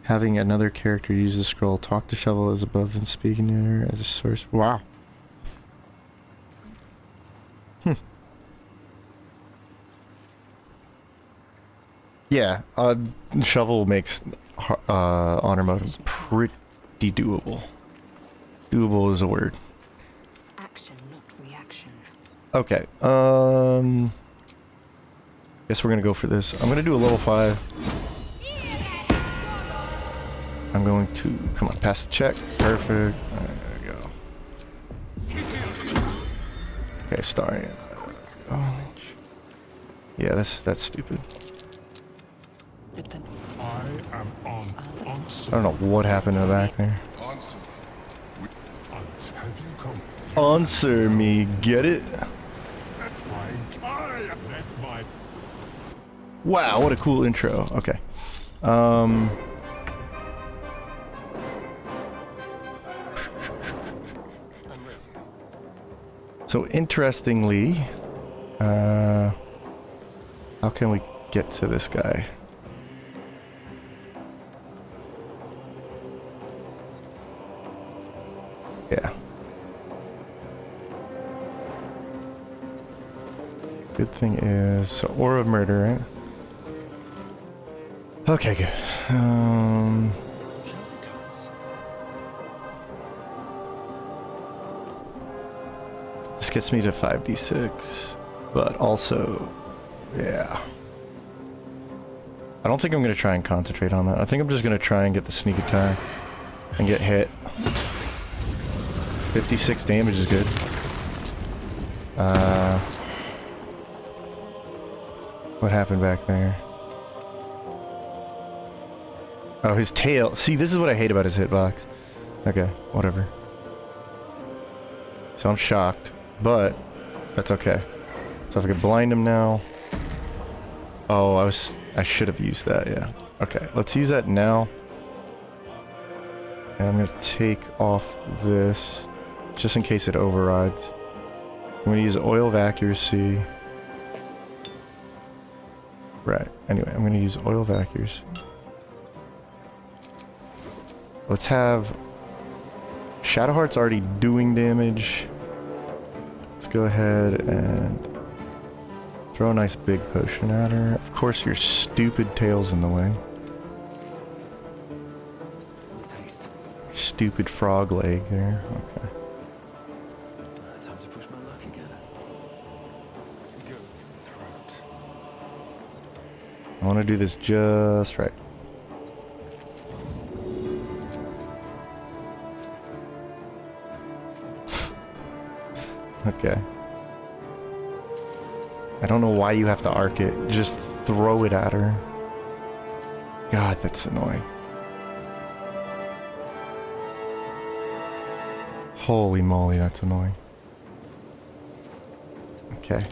Having another character use the scroll, talk to Shovel as above and speaking to her as a source. Wow. Yeah, Shovel makes honor mode pretty doable. Doable is a word. Action, not reaction. Okay, guess we're gonna go for this. I'm gonna do a level 5. I'm going to, come on, pass the check. Perfect. There we go. Okay, starting. Oh. Yeah, that's stupid. I am on I don't know what happened in the back there. answer. Have you come? Answer me, get it? I let my Wow, what a cool intro. Okay. So interestingly, how can we get to this guy? Yeah. Good thing is, so Aura of Murder, right? Okay, good. This gets me to 5d6, but also, yeah. I don't think I'm going to try and concentrate on that. I think I'm just going to try and get the sneak attack and get hit. 56 damage is good. What happened back there? Oh, his tail. See, this is what I hate about his hitbox. Okay, whatever. So I'm shocked, but that's okay. So if I can blind him now. Oh, I should have used that, yeah. Okay, let's use that now. And I'm gonna take off this, just in case it overrides. I'm gonna use Oil of Accuracy. Right, anyway, I'm gonna use Oil of Accuracy. Let's have Shadowheart's already doing damage. Let's go ahead and throw a nice big potion at her. Of course, your stupid tail's in the way. Stupid frog leg there. Okay. Time to push my luck again. go throat. I want to do this just right. Okay. I don't know why you have to arc it. Just throw it at her. God, that's annoying. Holy moly, that's annoying. Okay.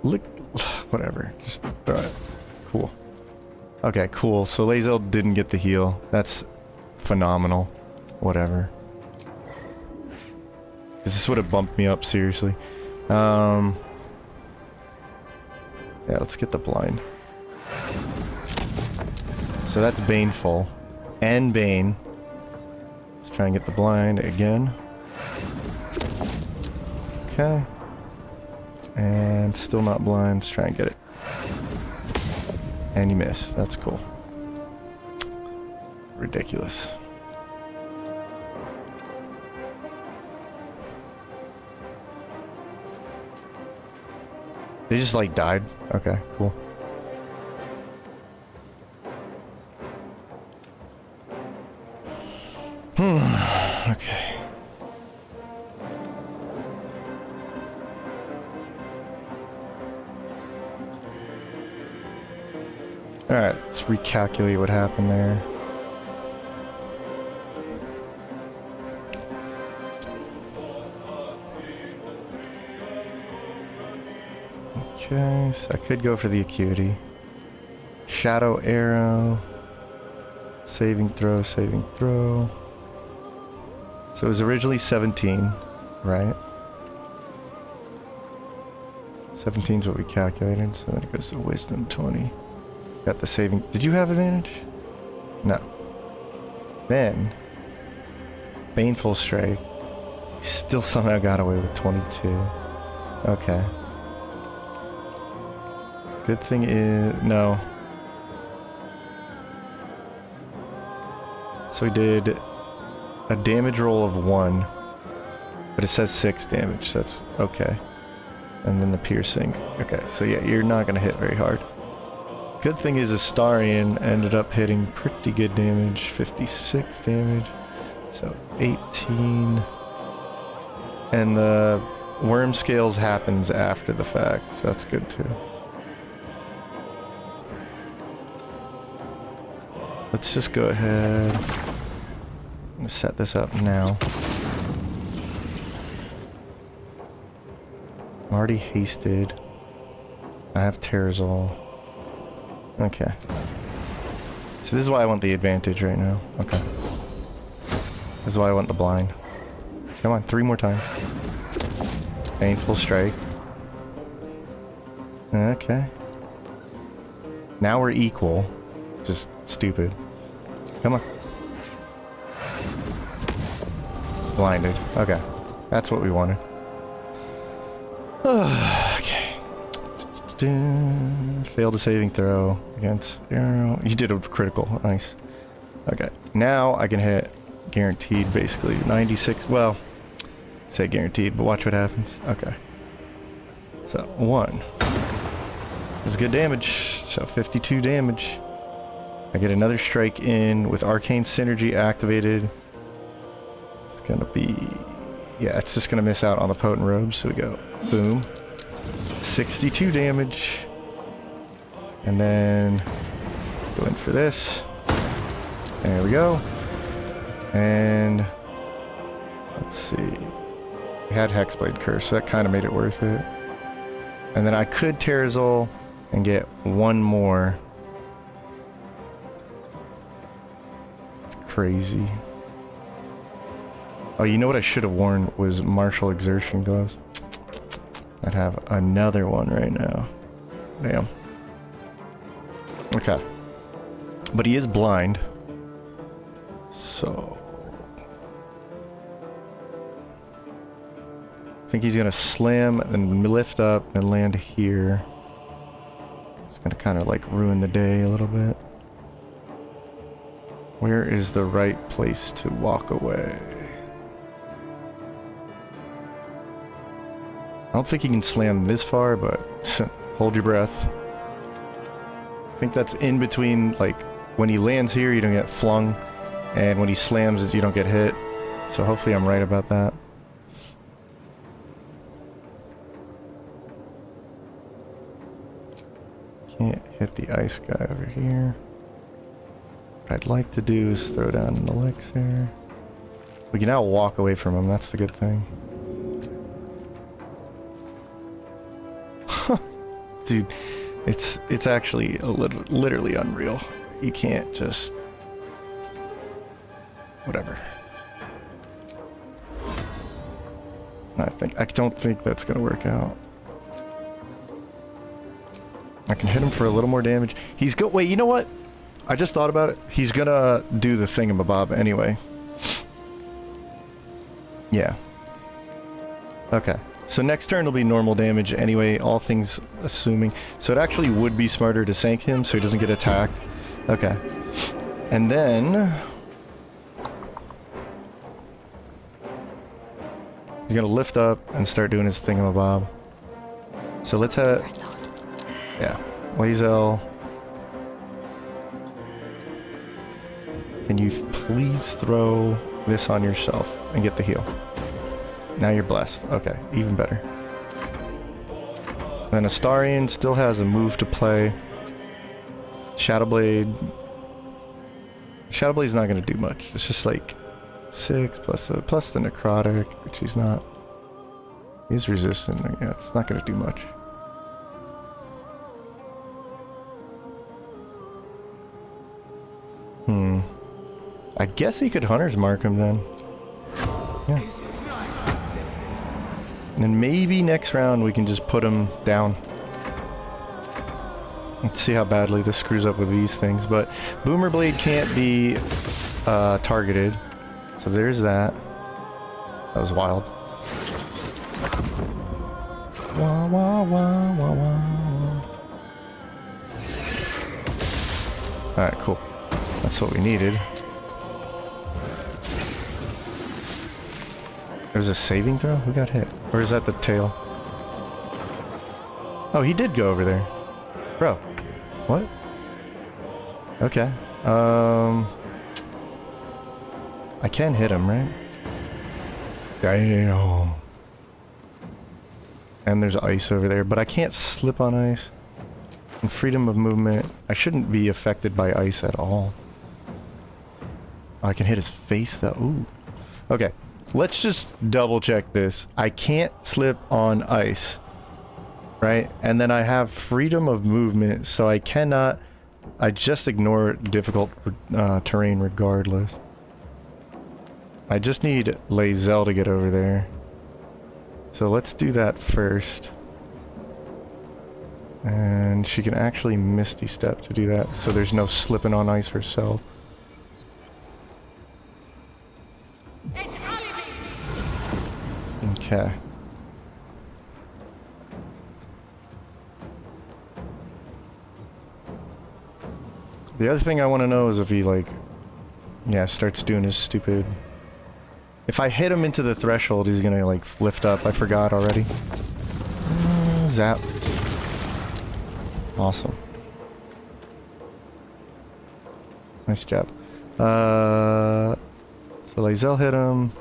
Look, whatever. Just throw it. Cool. Okay, cool. So Lae'zel didn't get the heal. That's phenomenal. Whatever. This would have bumped me up, seriously. Yeah, let's get the blind. So that's Baneful. And Bane. Let's try and get the blind again. Okay. And still not blind. Let's try and get it. And you miss. That's cool. Ridiculous. They just like died? Okay, cool. Okay. Alright, let's recalculate what happened there. Okay, so I could go for the acuity. Shadow arrow. Saving throw, saving throw. So it was originally 17, right? 17 is what we calculated, so then it goes to wisdom 20. Got the saving. Did you have advantage? No. Then, Baneful Strike. Still somehow got away with 22. Okay. Good thing is... no. So we did a damage roll of 1. But it says 6 damage, so that's okay. And then the piercing. Okay, so yeah, you're not going to hit very hard. Good thing is Astarion ended up hitting pretty good damage. 56 damage. So 18. And the worm scales happens after the fact, so that's good too. Let's just go ahead and set this up now. I'm already hasted. I have Terrazol. Okay. So this is why I want the advantage right now. Okay. This is why I want the blind. Come on, 3 more times. Painful strike. Okay. Now we're equal. Just stupid. Come on. Blinded. Okay. That's what we wanted. Okay. Failed a saving throw against arrow. You did a critical. Nice. Okay. Now I can hit guaranteed basically 96. Well, say guaranteed, but watch what happens. Okay. So 1 is good damage. So 52 damage. I get another strike in with Arcane Synergy activated. It's gonna be... yeah, it's just gonna miss out on the Potent Robe, so we go boom. 62 damage. And then go in for this. There we go. And let's see. We had Hexblade Curse, so that kind of made it worth it. And then I could Terrazol and get 1 more. Crazy. Oh, you know what I should have worn was martial exertion gloves. I'd have another one right now. Damn. Okay. But he is blind. So... I think he's gonna slam and lift up and land here. It's gonna kind of like ruin the day a little bit. Where is the right place to walk away? I don't think he can slam this far, but hold your breath. I think that's in between, like, when he lands here, you don't get flung, and when he slams it, you don't get hit. So hopefully I'm right about that. Can't hit the ice guy over here. What I'd like to do is throw down an elixir. We can now walk away from him, that's the good thing. Dude, it's actually a little, literally unreal. You can't just... whatever. I don't think that's gonna work out. I can hit him for a little more damage. He's wait, you know what? I just thought about it. He's gonna do the thingamabob anyway. Yeah. Okay. So next turn will be normal damage anyway, all things assuming. So it actually would be smarter to sank him so he doesn't get attacked. Okay. And then... he's gonna lift up and start doing his thingamabob. So let's have... yeah. Lazel. Can you please throw this on yourself and get the heal? Now you're blessed. Okay, even better. Then Astarion still has a move to play. Shadowblade. Shadowblade's not going to do much. It's just like 6 plus the necrotic, which he's not. He's resistant. Yeah, it's not going to do much. I guess he could Hunter's Mark him then. Yeah. And maybe next round we can just put him down. Let's see how badly this screws up with these things. But Boomer Blade can't be targeted. So there's that. That was wild. Wah, wah, wah, wah, wah. Alright, cool. That's what we needed. There's a saving throw? Who got hit? Or is that the tail? Oh, he did go over there. Bro. What? Okay. I can hit him, right? Damn. And there's ice over there, but I can't slip on ice. And freedom of movement. I shouldn't be affected by ice at all. Oh, I can hit his face though. Ooh. Okay. Let's just double check this. I can't slip on ice, right? And then I have freedom of movement, so I cannot... I just ignore difficult terrain regardless. I just need Lazel to get over there. So let's do that first. And she can actually Misty Step to do that, so there's no slipping on ice herself. Okay. The other thing I want to know is if he, like, yeah, starts doing his stupid... If I hit him into the threshold, he's gonna, like, lift up. I forgot already. Zap. Awesome. Nice job. So Lazel hit him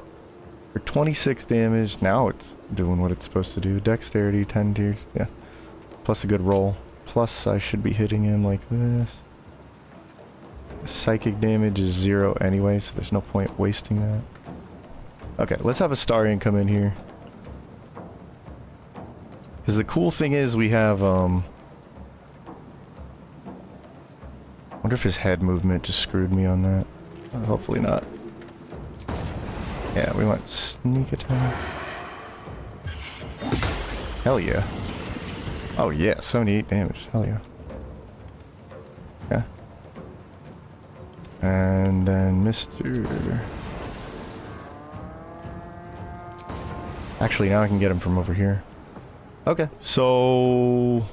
for 26 damage. Now it's doing what it's supposed to do. Dexterity, 10 tiers. Yeah. Plus a good roll. Plus I should be hitting him like this. Psychic damage is 0 anyway, so there's no point wasting that. Okay, let's have Astarion come in here. Because the cool thing is we have, I wonder if his head movement just screwed me on that. Hopefully not. Yeah, we want sneak attack. Hell yeah. Oh yeah, 78 damage. Hell yeah. Yeah. And then Mr. Actually, now I can get him from over here. Okay, so...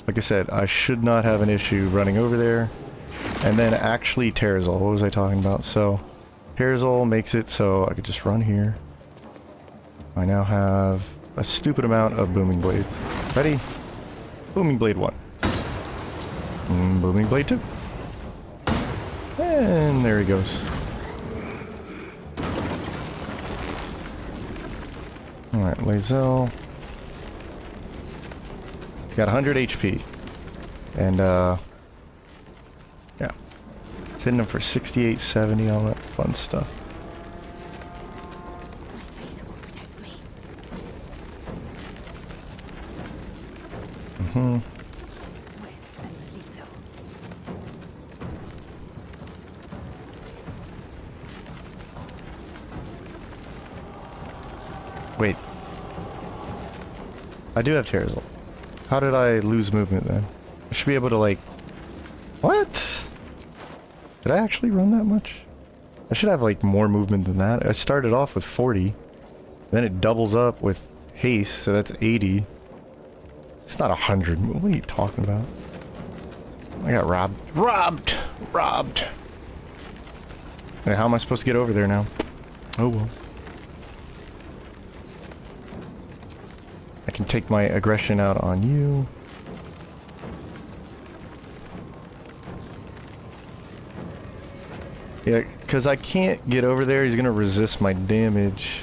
like I said, I should not have an issue running over there. And then actually Terrazol, what was I talking about? So, Terrazol makes it so I could just run here. I now have a stupid amount of Booming Blades. Ready? Booming Blade 1. Booming Blade 2. And there he goes. Alright, Lazel. He's got 100 HP. And, yeah. It's hitting him for 68, 70, all that fun stuff. Mm-hmm. Wait. I do have Terrazol. How did I lose movement then? I should be able to, like... What? Did I actually run that much? I should have like more movement than that. I started off with 40. Then it doubles up with haste, so that's 80. It's not 100. What are you talking about? I got robbed. Robbed! Robbed! Hey, how am I supposed to get over there now? Oh well. I can take my aggression out on you. Yeah, because I can't get over there. He's going to resist my damage.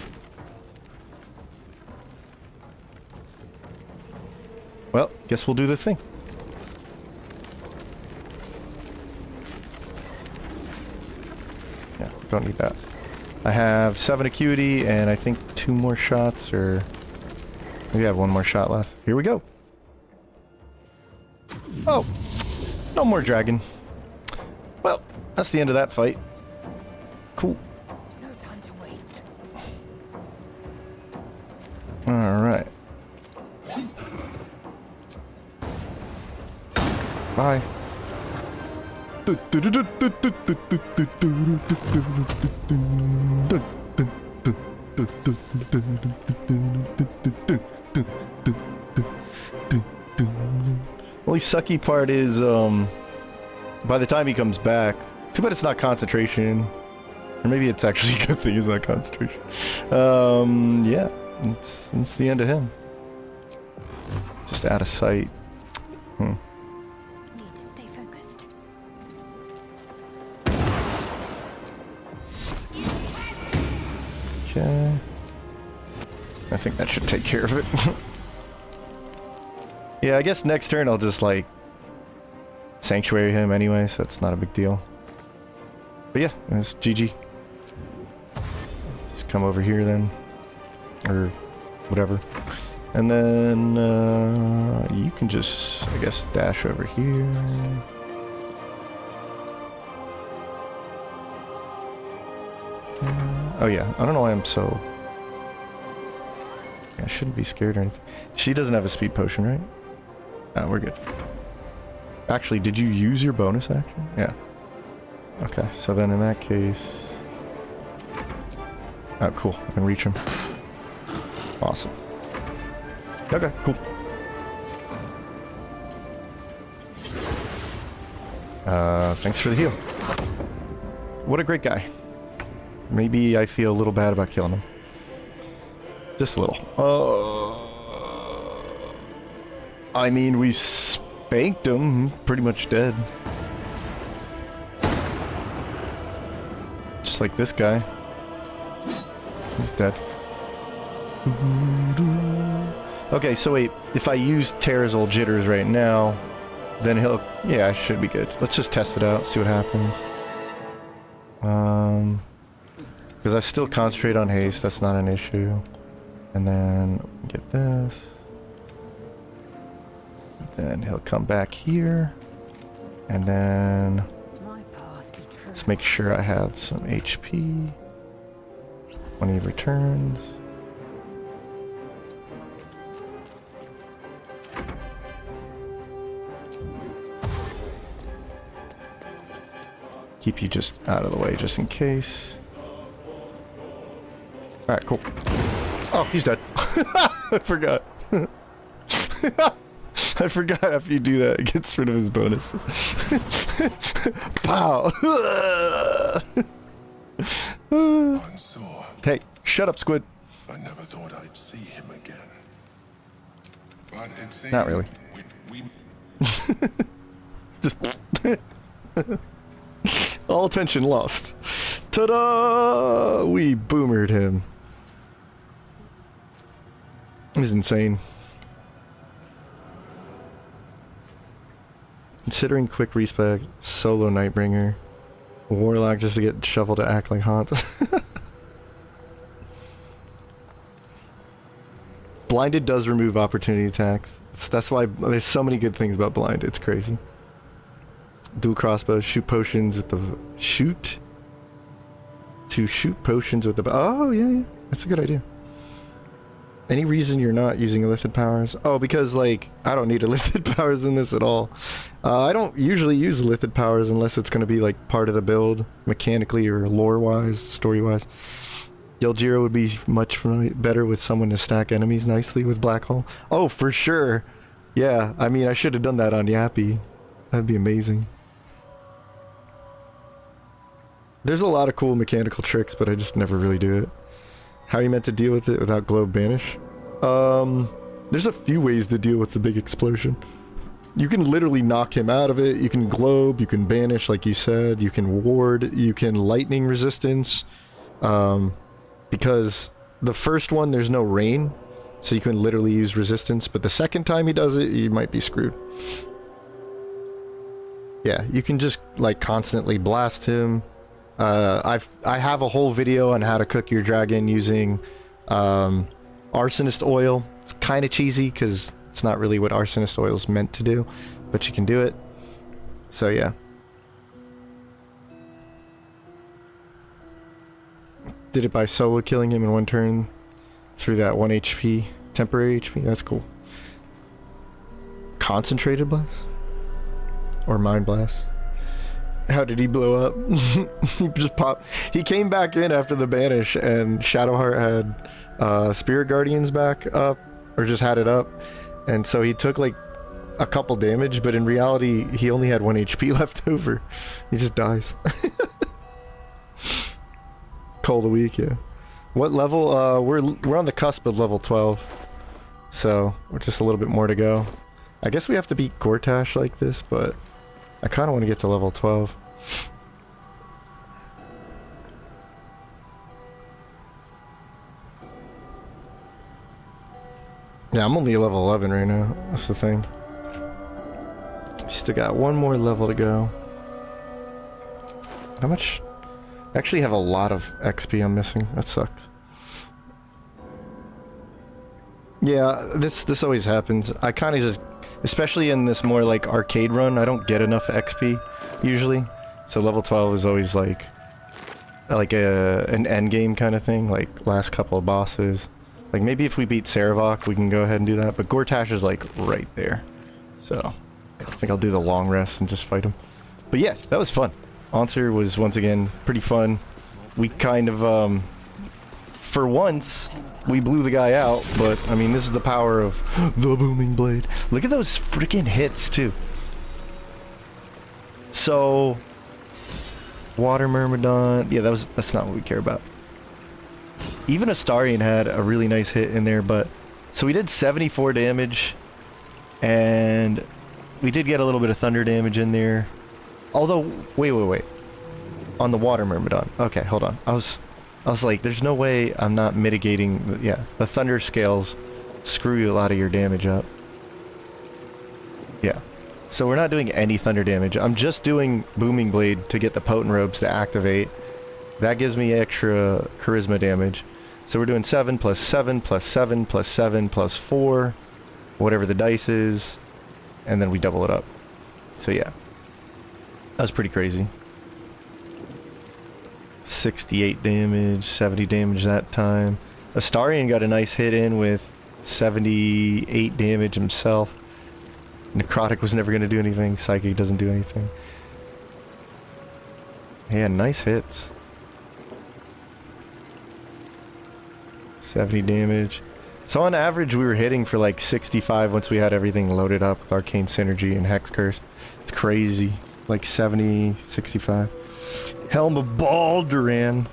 Well, guess we'll do the thing. Yeah, don't need that. I have 7 acuity and I think 2 more shots, or maybe I have 1 more shot left. Here we go. Oh, no more dragon. Well, that's the end of that fight. Cool. No time to waste. Alright. Bye. Only sucky part is, by the time he comes back, too bad it's not concentration. Or maybe it's actually a good thing it's not concentration. Yeah, it's the end of him. Just out of sight. Need to stay focused. Okay. I think that should take care of it. Yeah, I guess next turn I'll just, like, sanctuary him anyway, so it's not a big deal. But yeah, it's GG. Just come over here then. Or whatever. And then, you can just, I guess, dash over here. Oh yeah, I don't know why I'm so... I shouldn't be scared or anything. She doesn't have a speed potion, right? Oh, we're good. Actually, did you use your bonus action? Yeah. Okay, so then in that case... Oh, cool. I can reach him. Awesome. Okay, cool. Thanks for the heal. What a great guy. Maybe I feel a little bad about killing him. Just a little. I mean, we spanked him. Pretty much dead. Just like this guy. He's dead. Okay, so wait. If I use Terrazol Jitters right now, then he'll... Yeah, I should be good. Let's just test it out, see what happens. Because I still concentrate on haste, that's not an issue. And then get this. Then he'll come back here. And then let's make sure I have some HP when he returns. Keep you just out of the way just in case. Alright, cool. Oh, he's dead. I forgot. I forgot after you do that, it gets rid of his bonus. Pow! I'm sore. Hey, shut up, Squid. I never thought I'd see him again. But it seems Not really. we Just... All attention lost. Ta-da! We boomered him. He's insane. Considering quick respec, solo Nightbringer, Warlock just to get Shovel to act like Haunt. Blinded does remove opportunity attacks. That's why there's so many good things about Blinded. It's crazy. Dual crossbow, shoot potions with the... Shoot? To shoot potions with the... Oh, yeah, yeah. That's a good idea. Any reason you're not using lifted powers? Oh, because, like, I don't need a lifted powers in this at all. I don't usually use lifted powers unless it's going to be, like, part of the build, mechanically or lore-wise, story-wise. Yel'Jiro would be much better with someone to stack enemies nicely with Black Hole. Oh, for sure! Yeah, I mean, I should have done that on Yappy. That'd be amazing. There's a lot of cool mechanical tricks, but I just never really do it. How are you meant to deal with it without Globe Banish? There's a few ways to deal with the big explosion. You can literally knock him out of it, you can Globe, you can Banish like you said, you can Ward, you can Lightning Resistance. Because the first one there's no rain, so you can literally use Resistance, but the second time he does it, you might be screwed. Yeah, you can just like constantly blast him. I have a whole video on how to cook your dragon using arsonist oil. It's kind of cheesy because it's not really what arsonist oil is meant to do, but you can do it. So yeah. Did it by solo killing him in one turn through that 1 HP, temporary HP. That's cool. Concentrated blast? Or mind blast? How did he blow up? He just popped. He came back in after the banish, and Shadowheart had Spirit Guardians back up, or just had it up, and so he took like a couple damage, but in reality he only had 1 HP left over. He just dies. Call the week, yeah. What level? We're on the cusp of level 12, so we're just a little bit more to go. I guess we have to beat Gortash like this, but I kind of want to get to level 12. Yeah, I'm only level 11 right now. That's the thing. Still got one more level to go. How much? I actually have a lot of XP I'm missing. That sucks. Yeah, this always happens. I kind of just, especially in this more like arcade run, I don't get enough XP usually. So level 12 is always like an end game kind of thing, like last couple of bosses. Like maybe if we beat Saravok, we can go ahead and do that, but Gortash is like right there. So I think I'll do the long rest and just fight him. But yeah, that was fun. Answer was once again pretty fun. We kind of for once we blew the guy out, but I mean this is the power of the booming blade. Look at those freaking hits too. So Water Myrmidon, yeah, that's not what we care about. Even Astarion had a really nice hit in there, but so we did 74 damage, and we did get a little bit of thunder damage in there. Although, wait. On the Water Myrmidon. Okay, hold on. I was like, there's no way I'm not mitigating. Yeah, the thunder scales screw a lot of your damage up. Yeah. So we're not doing any thunder damage. I'm just doing Booming Blade to get the Potent Robes to activate. That gives me extra charisma damage. So we're doing 7 plus 7 plus 7 plus 7 plus 4, whatever the dice is, and then we double it up. So yeah. That was pretty crazy. 68 damage, 70 damage that time. Astarion got a nice hit in with 78 damage himself. Necrotic was never going to do anything. Psychic doesn't do anything. Yeah, nice hits. 70 damage. So on average we were hitting for like 65 once we had everything loaded up with Arcane Synergy and Hex Curse. It's crazy. Like 70, 65. Helm of Balduran.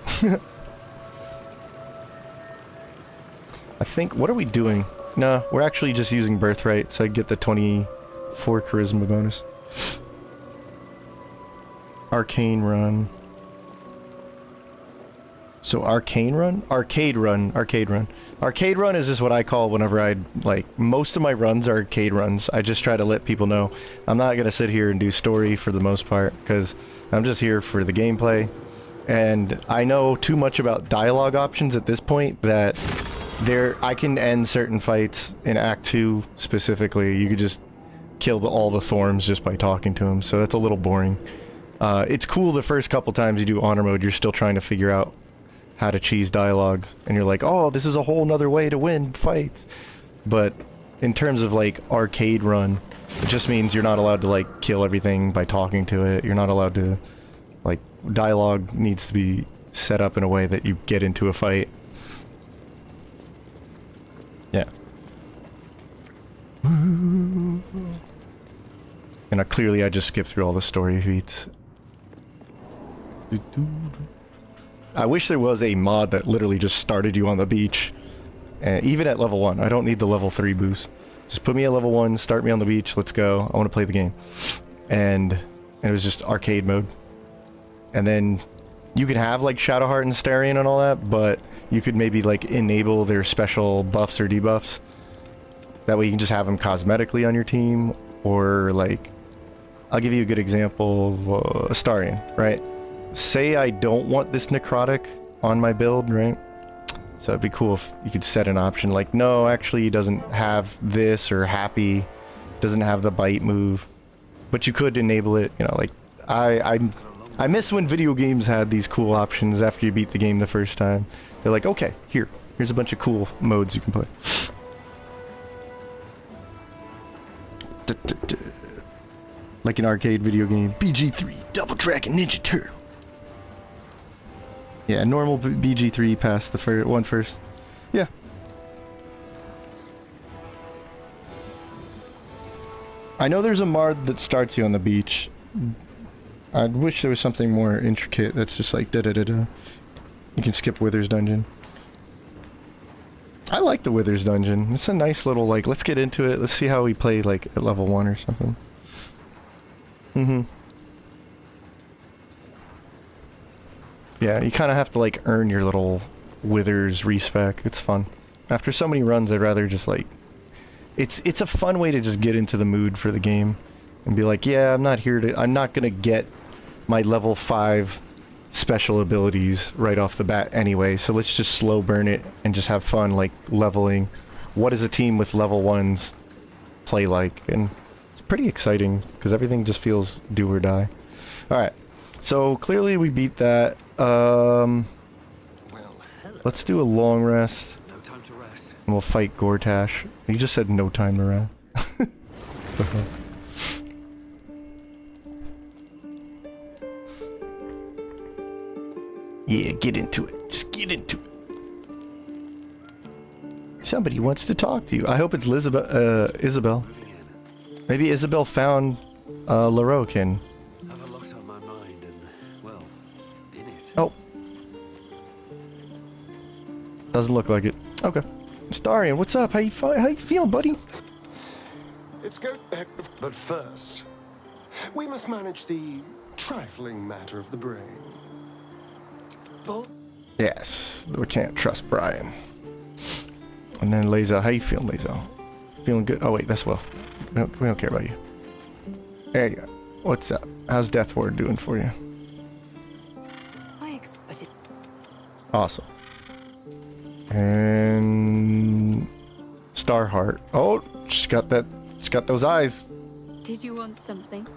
I think, what are we doing? No, we're actually just using Birthright, so I get the 24 charisma bonus. Arcane run. So arcane run? Arcade run. Arcade run. Arcade run is just what I call whenever I, like, most of my runs are arcade runs. I just try to let people know I'm not going to sit here and do story for the most part, because I'm just here for the gameplay. And I know too much about dialogue options at this point that I can end certain fights in Act 2 specifically. You could just kill all the Thorns just by talking to them, so that's a little boring. It's cool the first couple times you do honor mode, you're still trying to figure out how to cheese dialogues, and you're like, oh, this is a whole nother way to win fights. But in terms of like arcade run, it just means you're not allowed to like kill everything by talking to it. You're not allowed to, like, dialogue needs to be set up in a way that you get into a fight. Yeah. And clearly I just skipped through all the story feats. I wish there was a mod that literally just started you on the beach. Even at level 1. I don't need the level 3 boost. Just put me at level 1, start me on the beach, let's go. I want to play the game. And it was just arcade mode. And then you could have like Shadowheart and Starion and all that, but you could maybe like enable their special buffs or debuffs. That way you can just have them cosmetically on your team, or like, I'll give you a good example of Starion, right? Say I don't want this necrotic on my build, right? So it'd be cool if you could set an option like, no, actually he doesn't have this, or happy doesn't have the bite move, but you could enable it, you know, like, I miss when video games had these cool options after you beat the game the first time. They're like, okay, here's a bunch of cool modes you can play. Like an arcade video game. BG3, Double Dragon Ninja Turtle. Yeah, normal BG3 passed the one first. Yeah. I know there's a mod that starts you on the beach. I wish there was something more intricate that's just like da-da-da-da. You can skip Wither's Dungeon. I like the Wither's Dungeon. It's a nice little, like, let's get into it. Let's see how we play, like, at level 1 or something. Mm-hmm. Yeah, you kind of have to, like, earn your little Withers respec. It's fun. After so many runs, I'd rather just, like... It's a fun way to just get into the mood for the game. And be like, yeah, I'm not gonna get my level 5 special abilities right off the bat anyway, so let's just slow burn it and just have fun, like, leveling. What does a team with level 1s play like? And it's pretty exciting, because everything just feels do or die. Alright, so clearly we beat that. Let's do a long rest. No time to rest. And we'll fight Gortash. You just said no time to rest. Yeah, get into it. Just get into it. Somebody wants to talk to you. I hope it's Isabel. Maybe Isabel found Larokin. Have a lot on my mind and, well, in it. Oh. Doesn't look like it. Okay. Starion, what's up? How you feeling, buddy? It's good, but first, we must manage the trifling matter of the brain. Yes, we can't trust Brian. And then Lazo, how you feeling, Lazo? Feeling good? Oh wait, that's Will. We don't care about you. There you go. What's up? How's Death Ward doing for you? I expected. Awesome. And Starheart. Oh, she's got those eyes. Did you want something?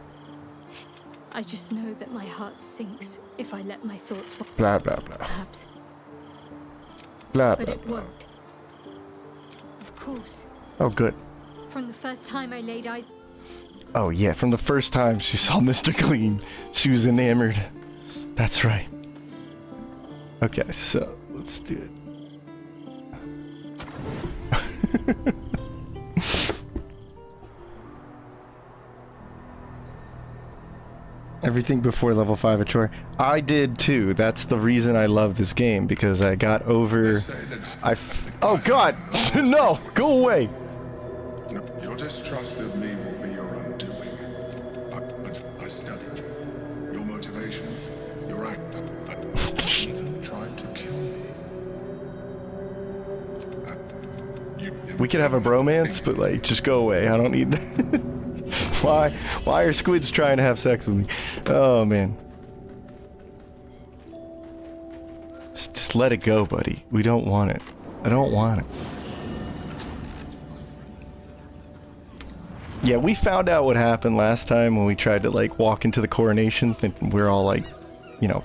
I just know that my heart sinks if I let my thoughts fall. Blah blah blah. Perhaps. Blah But blah it blah. won't. Of course. Oh good. From the first time I laid eyes. Oh yeah, from the first time she saw Mr. Clean, she was enamored. That's right. Okay, so let's do it. Everything before level 5 a chore. I did too. That's the reason I love this game, because I got over... Oh god! No! Go away! No, your distrust of me will be your undoing. I studied you. Your motivations, your act. You even tried to kill me. We could have a bromance, but like, just go away. I don't need that. Why are squids trying to have sex with me? Oh man. Just let it go, buddy. We don't want it. I don't want it. Yeah, we found out what happened last time when we tried to like walk into the coronation, and we're all like, you know,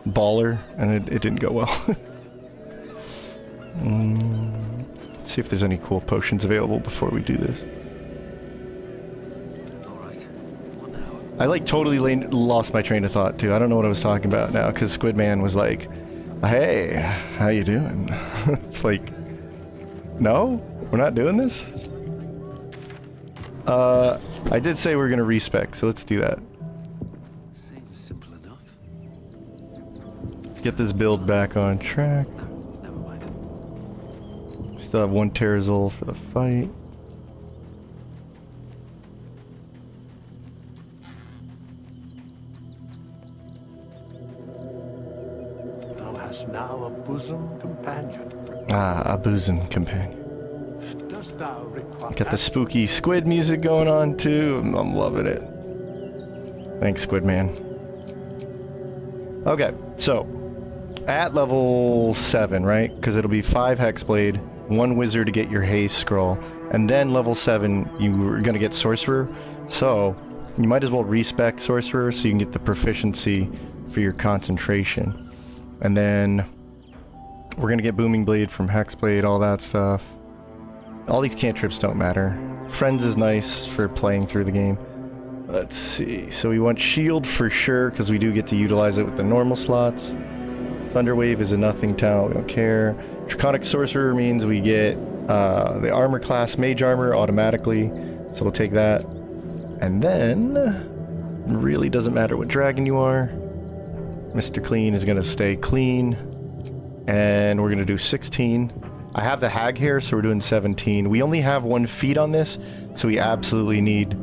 baller, and it didn't go well. Let's see if there's any cool potions available before we do this. Alright, what now? I like totally lost my train of thought too. I don't know what I was talking about now because Squidman was like, "Hey, how you doing?" It's like, no, we're not doing this. I did say we're gonna respec, so let's do that. Seems simple enough. Get this build back on track. No, never mind. Still have 1 Terrazol for the fight. Thou hast now a bosom companion. Ah, a bosom companion. Dost thou require Got the spooky squid music going on too. I'm loving it. Thanks, Squidman. Okay, so at level 7, right? Because it'll be 5 Hexblade, 1 Wizard to get your haste scroll, and then level 7 you're gonna get Sorcerer. So you might as well respec Sorcerer so you can get the proficiency for your concentration. And then we're gonna get Booming Blade from Hexblade, all that stuff. All these cantrips don't matter. Friends is nice for playing through the game. Let's see. So we want Shield for sure, because we do get to utilize it with the normal slots. Thunderwave is a nothing talent, we don't care. Draconic Sorcerer means we get the armor class Mage Armor automatically, so we'll take that. And then, it really doesn't matter what dragon you are. Mr. Clean is going to stay clean. And we're going to do 16. I have the hag hair, so we're doing 17. We only have 1 feat on this, so we absolutely need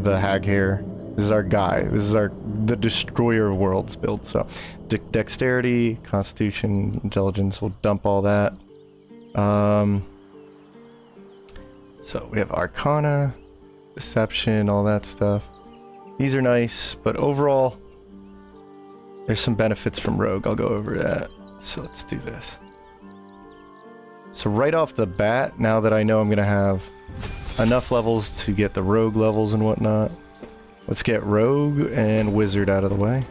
the hag hair. This is our guy. This is the destroyer of worlds build. So dexterity, constitution, intelligence, we'll dump all that. So we have arcana, deception, all that stuff. These are nice, but overall there's some benefits from rogue. I'll go over that. So let's do this. So right off the bat, now that I know I'm gonna have enough levels to get the rogue levels and whatnot, let's get rogue and wizard out of the way.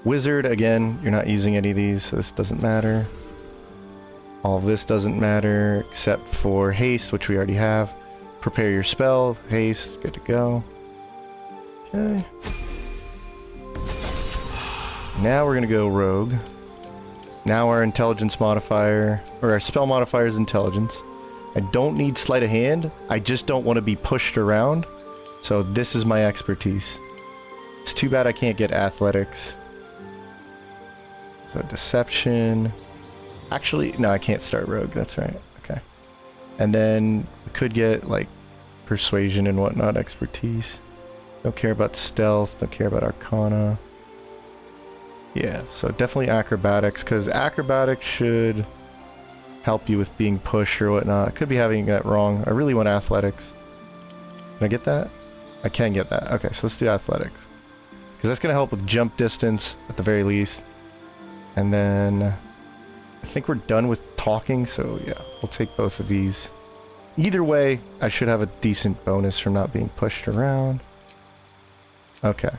Wizard, again, you're not using any of these, so this doesn't matter. All of this doesn't matter except for haste, which we already have. Prepare your spell, haste, good to go. Okay. Now we're gonna go rogue. Now our intelligence modifier, or our spell modifier is intelligence. I don't need sleight of hand, I just don't want to be pushed around. So this is my expertise. It's too bad I can't get athletics. So deception. Actually, no, I can't start rogue, that's right. Okay. And then we could get like persuasion and whatnot, expertise. Don't care about stealth, don't care about arcana. Yeah, so definitely acrobatics, because acrobatics should help you with being pushed or whatnot. I could be having that wrong. I really want athletics. Can I get that? I can get that. Okay, so let's do athletics. Because that's going to help with jump distance, at the very least. And then I think we're done with talking, so yeah, we'll take both of these. Either way, I should have a decent bonus from not being pushed around. Okay.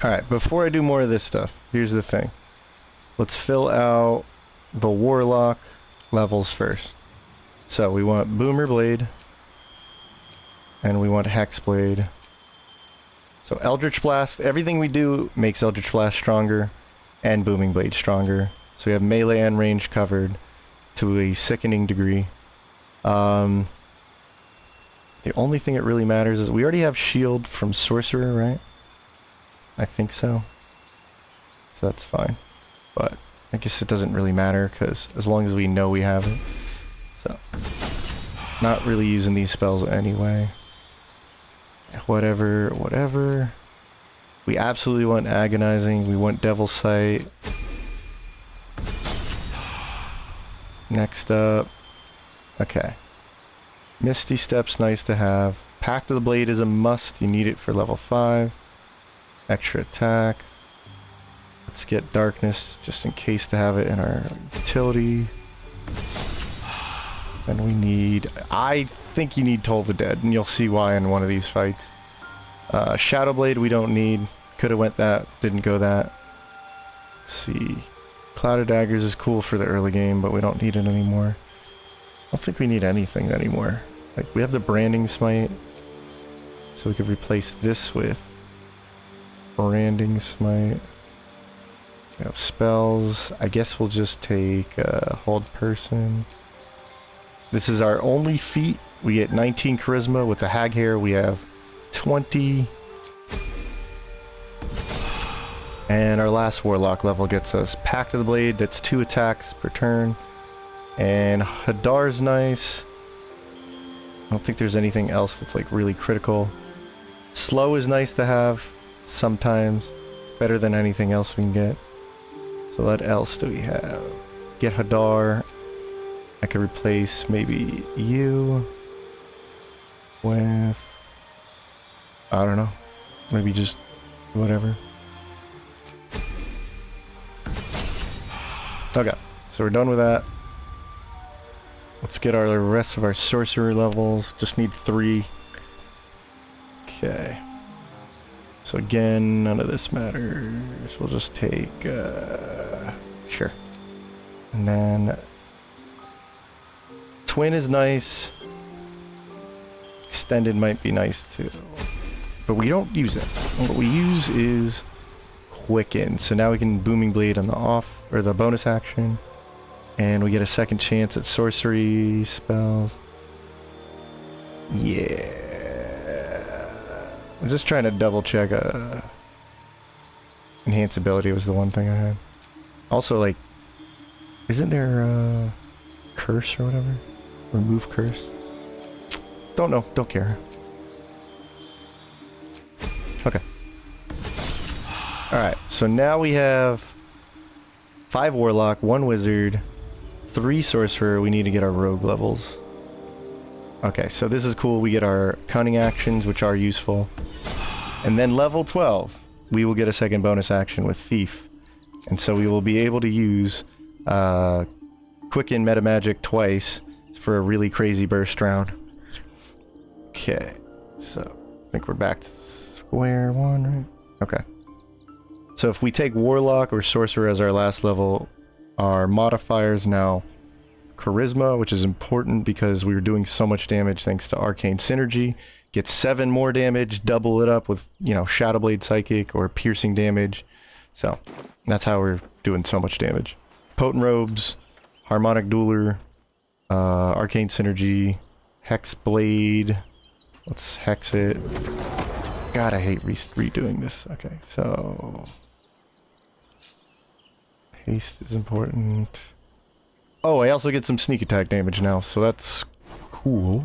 Alright, before I do more of this stuff, here's the thing. Let's fill out the warlock levels first. So we want Boomer Blade, and we want Hex Blade. So Eldritch Blast, everything we do makes Eldritch Blast stronger, and Booming Blade stronger. So we have melee and range covered to a sickening degree. The only thing that really matters is we already have shield from Sorcerer, right? I think so. So that's fine. But I guess it doesn't really matter, because as long as we know we have it. So, not really using these spells anyway. Whatever, whatever. We absolutely want Agonizing. We want Devil's Sight. Next up. Okay. Misty Step's nice to have. Pact of the Blade is a must. You need it for level 5. Extra attack. Let's get Darkness just in case to have it in our utility. Then we need... I think you need Toll the Dead, and you'll see why in one of these fights. Shadow Blade we don't need. Could have went that, didn't go that. Let's see. Cloud of Daggers is cool for the early game, but we don't need it anymore. I don't think we need anything anymore. Like, we have the Branding Smite, so we could replace this with Branding Smite. We have spells. I guess we'll just take Hold Person. This is our only feat. We get 19 Charisma. With the Hag Hair, we have 20. And our last Warlock level gets us Pact of the Blade. That's 2 attacks per turn. And Hadar's nice. I don't think there's anything else that's like really critical. Slow is nice to have sometimes. Better than anything else we can get. So what else do we have? Get Hadar. I could replace maybe you with, I don't know, maybe just whatever. Okay, so we're done with that. Let's get our rest of our sorcerer levels. Just need 3. Okay. So again, none of this matters. We'll just take, sure. And then Twin is nice. Extended might be nice too. But we don't use it. What we use is Quicken. So now we can Booming Blade on the off, or the bonus action. And we get a second chance at sorcery spells. Yeah. I'm just trying to double check. Enhance ability was the one thing I had. Also, like, isn't there a curse or whatever? Remove curse? Don't know. Don't care. Okay. Alright, so now we have 5 Warlock, 1 Wizard, 3 Sorcerer. We need to get our Rogue levels. Okay, so this is cool. We get our Cunning actions, which are useful. And then level 12, we will get a second bonus action with Thief. And so we will be able to use Quicken Meta Magic twice for a really crazy burst round. Okay, so I think we're back to square one, right? Okay. So if we take Warlock or Sorcerer as our last level, our modifiers now Charisma, which is important because we were doing so much damage thanks to Arcane Synergy. Get 7 more damage, double it up with, you know, Shadow Blade Psychic or piercing damage. So that's how we're doing so much damage. Potent Robes, Harmonic Dueler, Arcane Synergy, Hex Blade. Let's hex it. God, I hate redoing this. Okay, so haste is important. Oh, I also get some sneak attack damage now, so that's cool.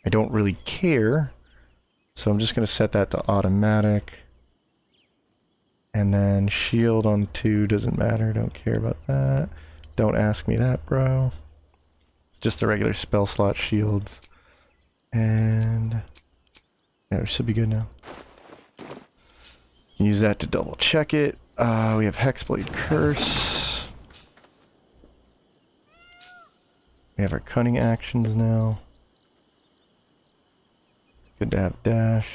I don't really care, so I'm just going to set that to automatic. And then shield on 2 doesn't matter, don't care about that. Don't ask me that, bro. It's just the regular spell slot shields. And yeah, we should be good now. Use that to double check it. We have Hexblade Curse. We have our cunning actions now. Good to have dash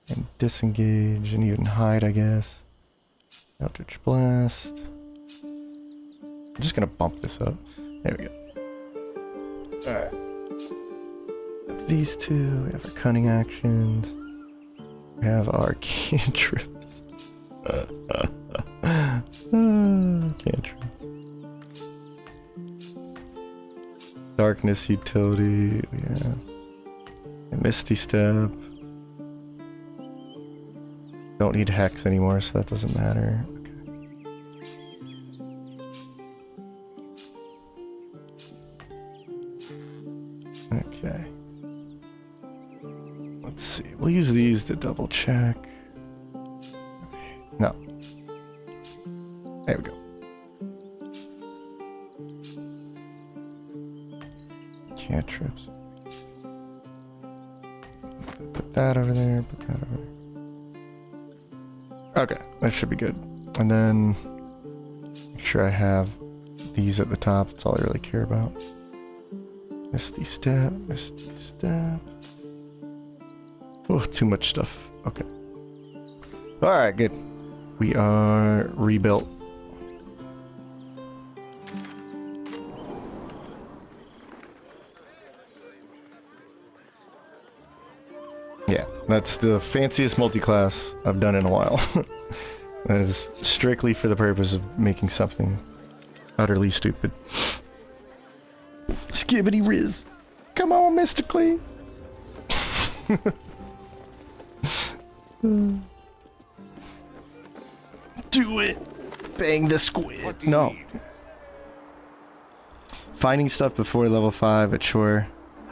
and disengage and even hide, I guess. Eldritch Blast. I'm just gonna bump this up. There we go. Alright. That's these 2. We have our cunning actions. We have our cantrips. Cantrip. Darkness utility. Yeah. Misty Step. Don't need Hex anymore, so that doesn't matter. Okay. Let's see. We'll use these to double check. No. There we go. Cantrips. Put that over there, put that over there. Okay, that should be good. And then make sure I have these at the top. That's all I really care about. Misty Step, Misty Step. Oh, too much stuff. Okay. Alright, good. We are rebuilt. Yeah, that's the fanciest multi-class I've done in a while. That is strictly for the purpose of making something utterly stupid. Skibbity Riz! Come on, Mr. Clee! Do it! Bang the squid! No. Finding stuff before level 5 at shore.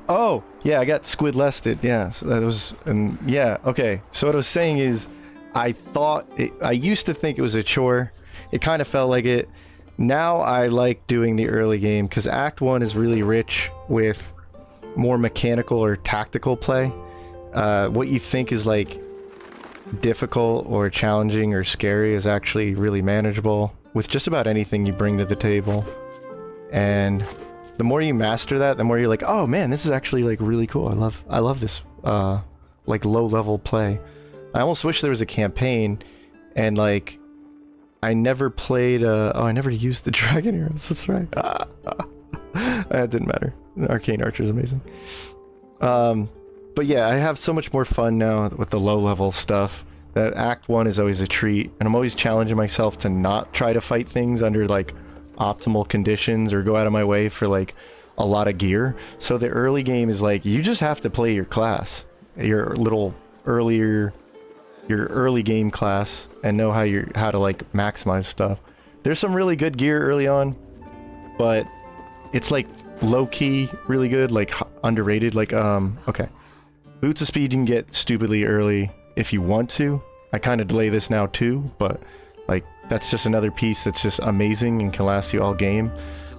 Oh! Yeah, I got squid lested. Yeah, so that was... And yeah, okay. So what I was saying is, I used to think it was a chore. It kind of felt like it. Now I like doing the early game, because Act 1 is really rich with more mechanical or tactical play. What you think is like difficult or challenging or scary is actually really manageable with just about anything you bring to the table. And the more you master that, the more you're like, oh man, this is actually like really cool. I love this like low level play. I almost wish there was a campaign, and like I never played oh, I never used the dragon arrows. That's right. That didn't matter. Arcane Archer is amazing. But yeah, I have so much more fun now with the low level stuff that Act 1 is always a treat, and I'm always challenging myself to not try to fight things under like optimal conditions or go out of my way for like a lot of gear. So the early game is like, you just have to play your class, your little early game class, and know how to like maximize stuff. There's some really good gear early on, but it's like low-key really good, like underrated. Like okay, Boots of Speed you can get stupidly early if you want to. I kind of delay this now too, but like that's just another piece that's just amazing and can last you all game,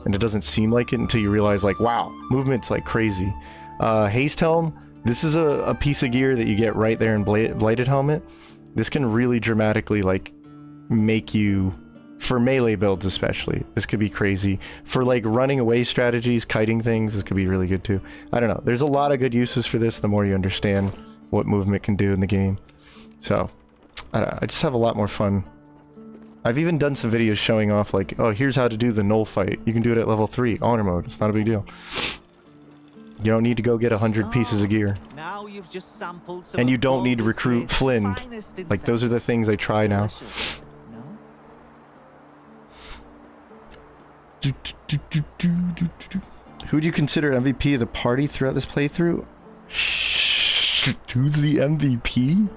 and it doesn't seem like it until you realize like, wow, movement's like crazy. Haste Helm, this is a piece of gear that you get right there in Blighted Helmet. This can really dramatically like make you, for melee builds especially, this could be crazy. For like running away strategies, kiting things, this could be really good too. I don't know, there's a lot of good uses for this the more you understand what movement can do in the game. So I don't know, I just have a lot more fun. I've even done some videos showing off like, oh, here's how to do the null fight. You can do it at level 3, honor mode. It's not a big deal. You don't need to go get 100 pieces of gear. Now you've just sampled some and you don't need to recruit Flynn. Like, those are the things I try now. Who do you consider MVP of the party throughout this playthrough? Who's the MVP?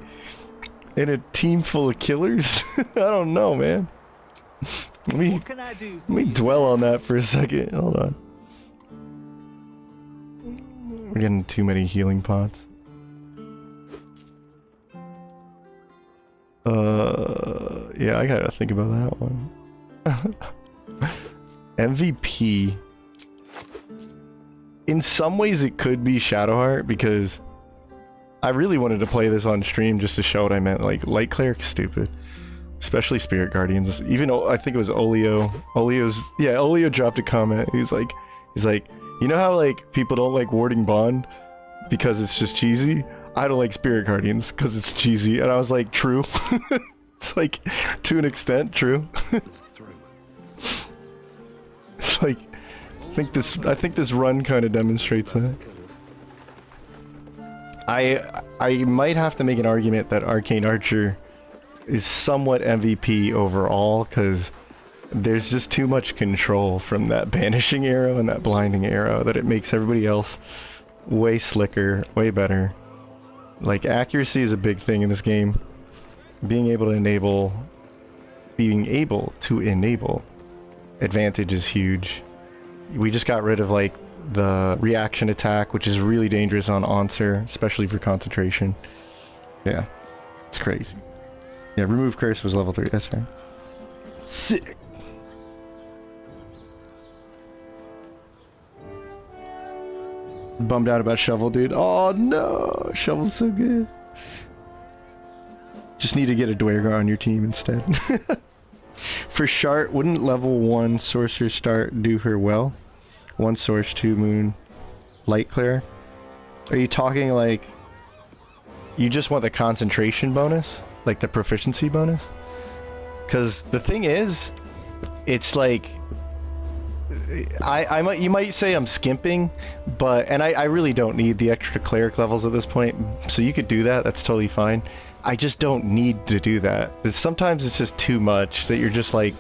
In a team full of killers? I don't know, man. Let me dwell on that for a second. Hold on. We're getting too many healing pots. Yeah, I gotta think about that one. MVP. In some ways it could be Shadowheart, because I really wanted to play this on stream just to show what I meant. Like, Light Cleric's stupid. Especially Spirit Guardians. Even, I think it was Olio. Olio dropped a comment. He's like, you know how, like, people don't like Warding Bond because it's just cheesy? I don't like Spirit Guardians because it's cheesy. And I was like, true. It's like, to an extent, true. It's like, I think this run kind of demonstrates that. I might have to make an argument that Arcane Archer is somewhat MVP overall, because there's just too much control from that banishing arrow and that blinding arrow that it makes everybody else way slicker, way better. Like, accuracy is a big thing in this game. Being able to enable advantage is huge. We just got rid of like the reaction attack, which is really dangerous on Answer, especially for concentration. Yeah, it's crazy. Yeah, remove curse was level 3, that's right. Sick! Bummed out about Shovel, dude. Oh no! Shovel's so good. Just need to get a Dwergar on your team instead. For Shart, wouldn't level 1 Sorcerer Start do her well? 1 Source, 2 Moon, Light Cleric? Are you talking like... You just want the concentration bonus? Like the proficiency bonus? Because the thing is, it's like, you might say I'm skimping, but, and I really don't need the extra cleric levels at this point, so you could do that, that's totally fine. I just don't need to do that. Sometimes it's just too much that you're just like,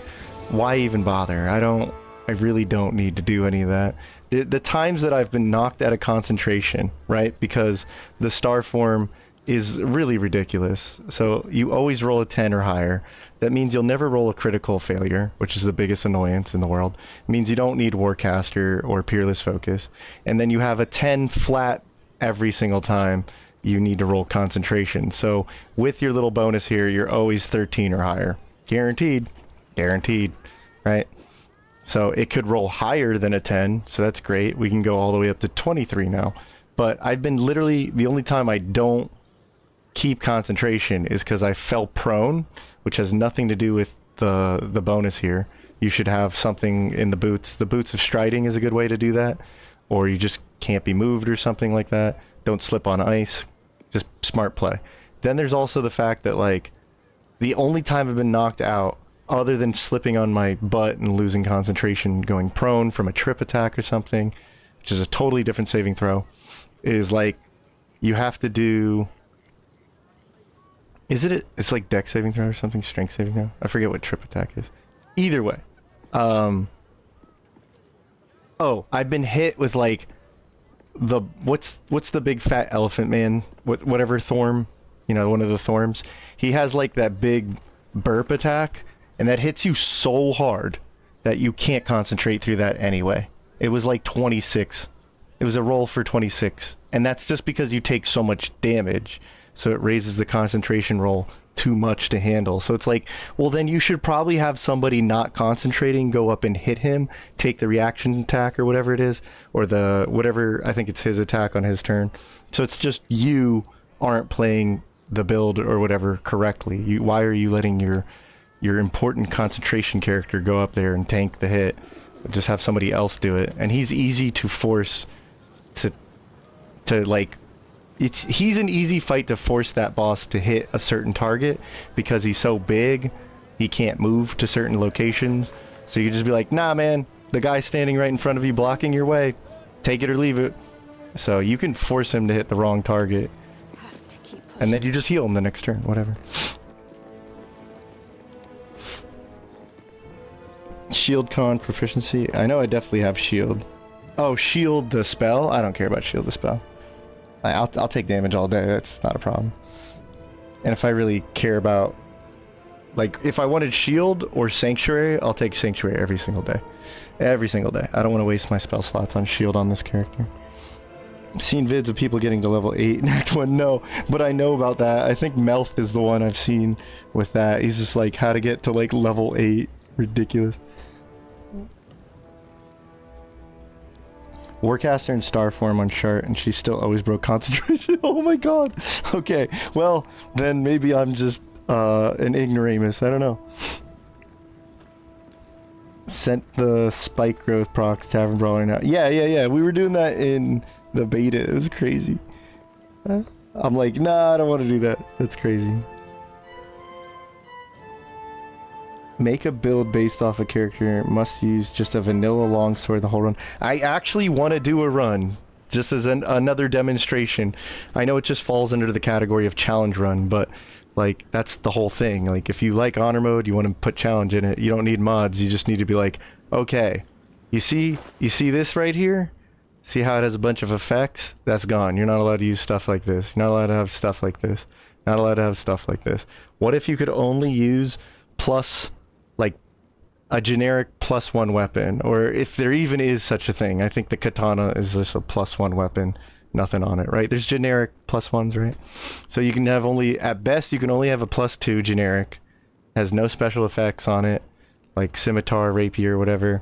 why even bother? I really don't need to do any of that. The times that I've been knocked out of concentration, right, because the star form is really ridiculous. So you always roll a 10 or higher. That means you'll never roll a critical failure, which is the biggest annoyance in the world. It means you don't need Warcaster or Peerless Focus. And then you have a 10 flat every single time you need to roll concentration. So with your little bonus here, you're always 13 or higher. Guaranteed. Guaranteed. Right? So it could roll higher than a 10, so that's great. We can go all the way up to 23 now. But I've been literally, the only time I don't keep concentration is because I fell prone, which has nothing to do with the bonus here. You should have something in the boots. The boots of striding is a good way to do that. Or you just can't be moved or something like that. Don't slip on ice. Just smart play. Then there's also the fact that, like, the only time I've been knocked out, other than slipping on my butt and losing concentration, going prone from a trip attack or something, which is a totally different saving throw, is like, you have to do... It's like dex saving throw or something, strength saving throw? I forget what trip attack is. Either way. Oh, I've been hit with, like, what's the big fat elephant man? Whatever Thorm, you know, one of the Thorms. He has, like, that big burp attack, and that hits you so hard that you can't concentrate through that anyway. It was like 26. It was a roll for 26. And that's just because you take so much damage. So it raises the concentration roll too much to handle. So it's like, well, then you should probably have somebody not concentrating go up and hit him, take the reaction attack or whatever it is, or the whatever, I think it's his attack on his turn. So it's just you aren't playing the build or whatever correctly. Why are you letting your important concentration character go up there and tank the hit? Just have somebody else do it. And he's easy to force to like, he's an easy fight to force that boss to hit a certain target because he's so big, he can't move to certain locations. So you just be like, nah, man, the guy standing right in front of you blocking your way, take it or leave it. So you can force him to hit the wrong target. And then you just heal him the next turn, whatever. Shield con proficiency. I know I definitely have shield. Oh, shield the spell? I don't care about shield the spell. I'll take damage all day, that's not a problem. And if I really care about, like, if I wanted shield or sanctuary, I'll take sanctuary every single day. Every single day. I don't want to waste my spell slots on shield on this character. I've seen vids of people getting to level 8 in Act 1, no, but I know about that. I think Melf is the one I've seen with that. He's just like, how to get to, like, level 8. Ridiculous. Warcaster and star form on chart, and she still always broke concentration. Oh my god. Okay, well, then maybe I'm just an ignoramus. I don't know. Sent the spike growth procs Tavern Brawler now. Yeah. We were doing that in the beta. It was crazy. I'm like, nah, I don't want to do that. That's crazy. Make a build based off a character. Must use just a vanilla longsword the whole run. I actually want to do a run, just as another demonstration. I know it just falls under the category of challenge run, but like that's the whole thing. Like if you like honor mode, you want to put challenge in it. You don't need mods. You just need to be like, okay, you see this right here? See how it has a bunch of effects? That's gone. You're not allowed to use stuff like this. You're not allowed to have stuff like this. Not allowed to have stuff like this. What if you could only use plus, like, a generic +1 weapon, or if there even is such a thing. I think the katana is just a +1 weapon, nothing on it, right? There's generic +1s, right? So you can have only, at best, you can only have a +2 generic, has no special effects on it, like scimitar, rapier, whatever,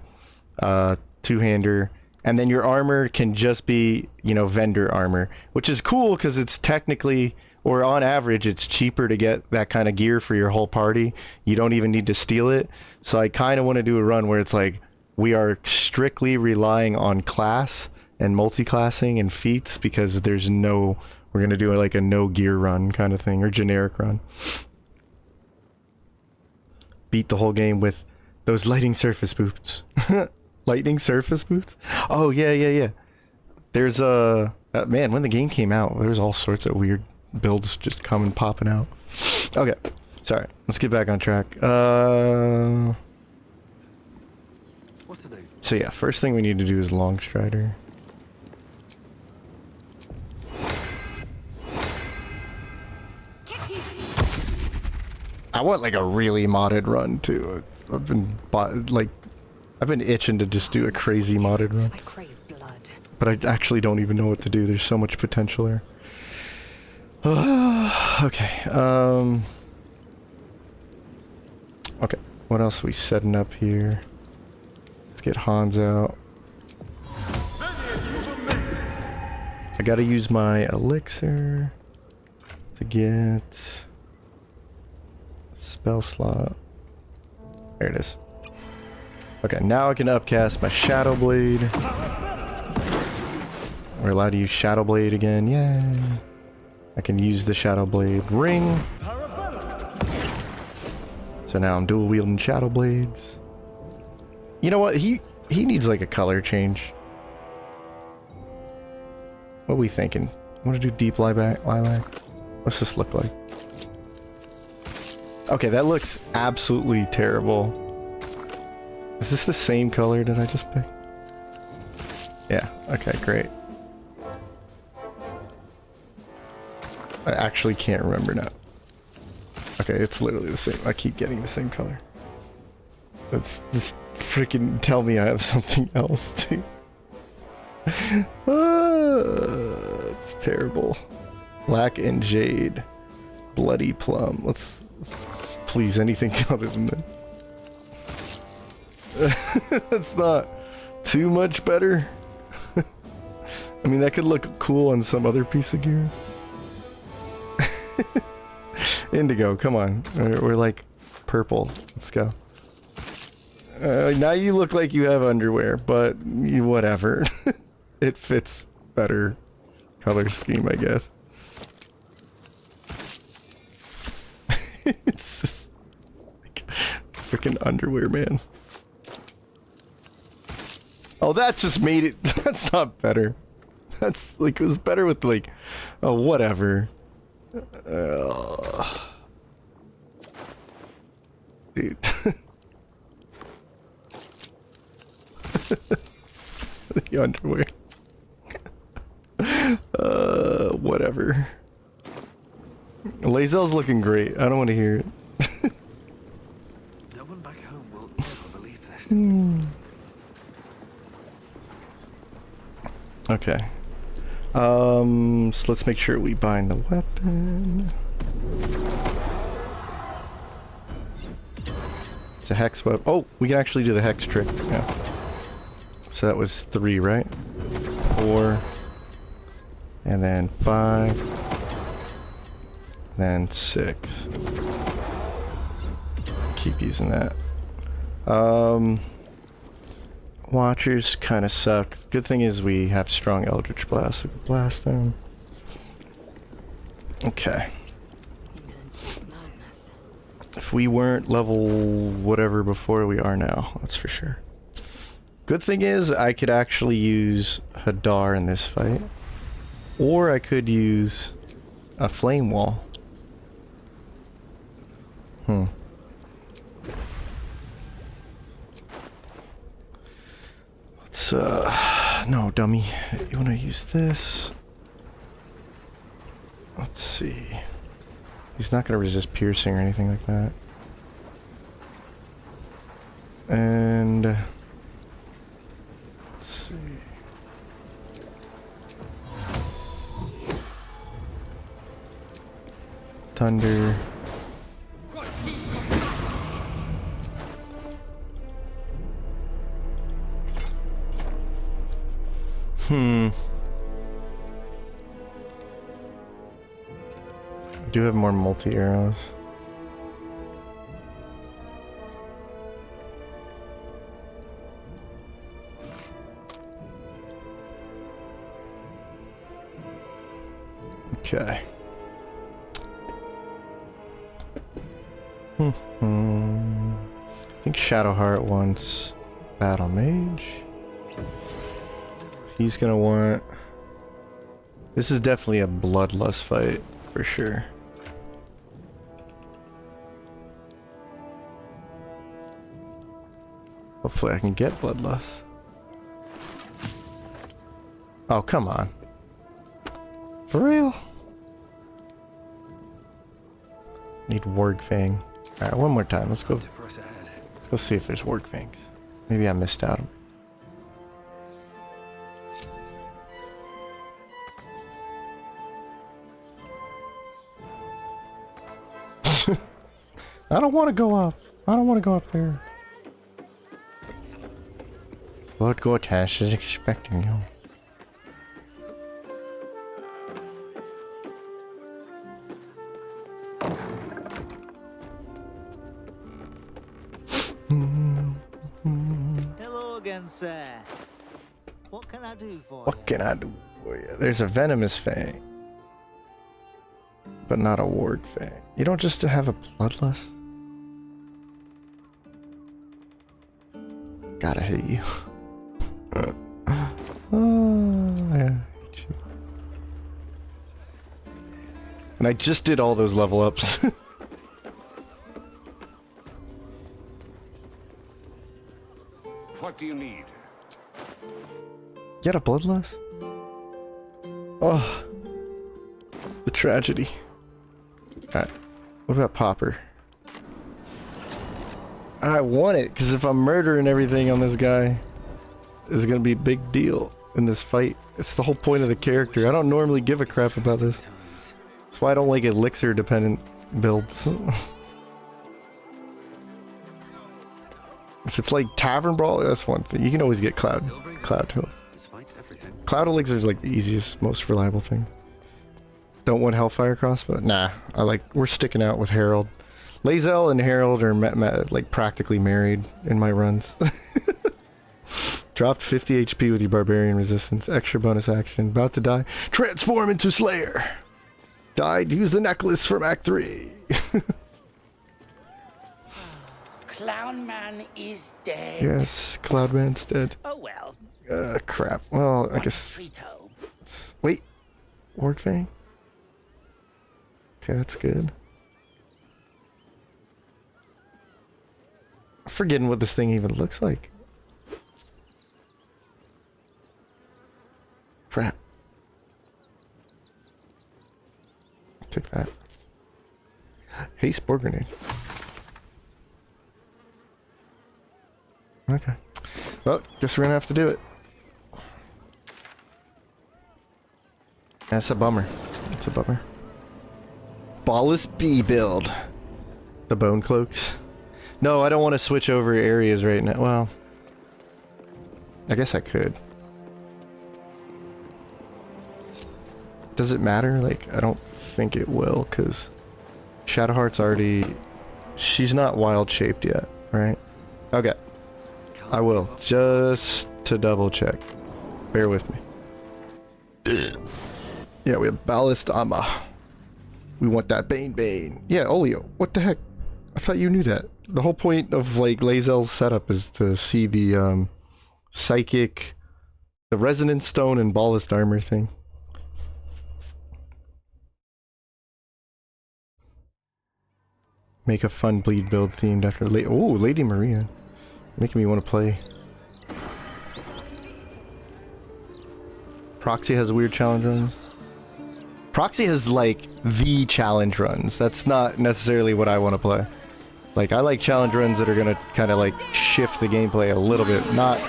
two-hander, and then your armor can just be, you know, vendor armor, which is cool because it's technically, or on average, it's cheaper to get that kind of gear for your whole party. You don't even need to steal it. So I kind of want to do a run where it's like, we are strictly relying on class and multi-classing and feats because there's no, we're going to do like a no gear run kind of thing, or generic run. beat the whole game with those lightning surface boots. Lightning surface boots? Oh, yeah. There's man, when the game came out, there was all sorts of weird builds just coming popping out. Okay, sorry. Let's get back on track. What to do? So yeah, first thing we need to do is Long Strider. I want like a really modded run too. I've been itching to just do a crazy modded run. I crave blood. But I actually don't even know what to do. There's so much potential there. Okay. Okay. What else are we setting up here? Let's get Hans out. I gotta use my elixir to get spell slot. There it is. Okay, now I can upcast my Shadow Blade. We're allowed to use Shadow Blade again. Yay! I can use the Shadow Blade ring. So now I'm dual wielding Shadow Blades. You know what? He needs like a color change. What are we thinking? Want to do deep lilac? What's this look like? Okay, that looks absolutely terrible. Is this the same color that I just picked? Yeah, okay, great. I actually can't remember now. Okay, it's literally the same. I keep getting the same color. Let's just freaking tell me I have something else too. It's terrible. Black and Jade. Bloody Plum. Let's please anything other than that. That's not too much better. I mean, that could look cool on some other piece of gear. Indigo, come on. We're like purple. Let's go. Now you look like you have underwear, but whatever. It fits better color scheme, I guess. It's just like freaking underwear, man. Oh, that just made it. That's not better. That's like, it was better with like, oh, whatever. Dude. The underwear. Whatever. Lazel's looking great. I don't want to hear it. No one back home will ever believe this. Okay. So let's make sure we bind the weapon. It's a hex weapon. Oh, we can actually do the hex trick. Yeah. So that was 3, right? 4. And then 5. Then 6. Keep using that. Watchers kind of suck. Good thing is we have strong Eldritch Blast, so we can blast them. Okay. If we weren't level whatever before, we are now, that's for sure. Good thing is I could actually use Hadar in this fight. Or I could use a Flame Wall. Let's, no, dummy. You wanna use this? Let's see. He's not gonna resist piercing or anything like that. And... let's see. Thunder. I do have more multi-arrows. Okay. I think Shadowheart wants Battle Mage. He's gonna want... This is definitely a Bloodlust fight, for sure. Hopefully I can get Bloodlust. Oh, come on. For real? Need Warg Fang. Alright, one more time. Let's go see if there's Warg Fangs. Maybe I missed out. I don't want to go up. I don't want to go up there. Lord Gortash is expecting you. Hello again, sir. What can I do for you? What can I do for you? There's a Venomous Fang. But not a Ward Fang. You don't just have a Bloodlust? Gotta hate you. Oh, yeah. And I just did all those level ups. What do you need? Get a Bloodlust? Oh. The tragedy. Alright. What about Popper? I want it, because if I'm murdering everything on this guy, it's gonna be a big deal in this fight. It's the whole point of the character. I don't normally give a crap about this. That's why I don't like elixir dependent builds. If it's like Tavern Brawl, that's one thing. You can always get Cloud tools. Cloud elixir is like the easiest, most reliable thing. Don't want Hellfire Crossbow? Nah, we're sticking out with Herald. Lae'zel and Herald are like practically married in my runs. Dropped 50 HP with your Barbarian Resistance. Extra bonus action. About to die. Transform into Slayer! Died. Use the necklace from Act 3. Clown Man is dead. Yes, Cloudman's dead. Oh well. Crap. Well, I guess... Wait. Warg Fang? Okay, that's good. I'm forgetting what this thing even looks like. Crap. Took that. Hey, Spore Grenade. Okay. Well, guess we're gonna have to do it. That's a bummer. That's a bummer. Ballast B build. The Bone Cloaks. No, I don't want to switch over areas right now. Well, I guess I could. Does it matter? Like, I don't think it will, because Shadowheart's already... She's not wild shaped yet, right? Okay. I will, just to double check. Bear with me. Yeah, we have Ballast Armor. We want that Bane. Yeah, Olio. What the heck? I thought you knew that. The whole point of, like, Lae'zel's setup is to see the, Psychic... The Resonance Stone and Ballast Armor thing. Make a fun bleed build themed after Lady Maria. Making me want to play. Proxy has weird challenge runs. Proxy has like the challenge runs. That's not necessarily what I want to play. Like, I like challenge runs that are gonna kind of like shift the gameplay a little bit. Not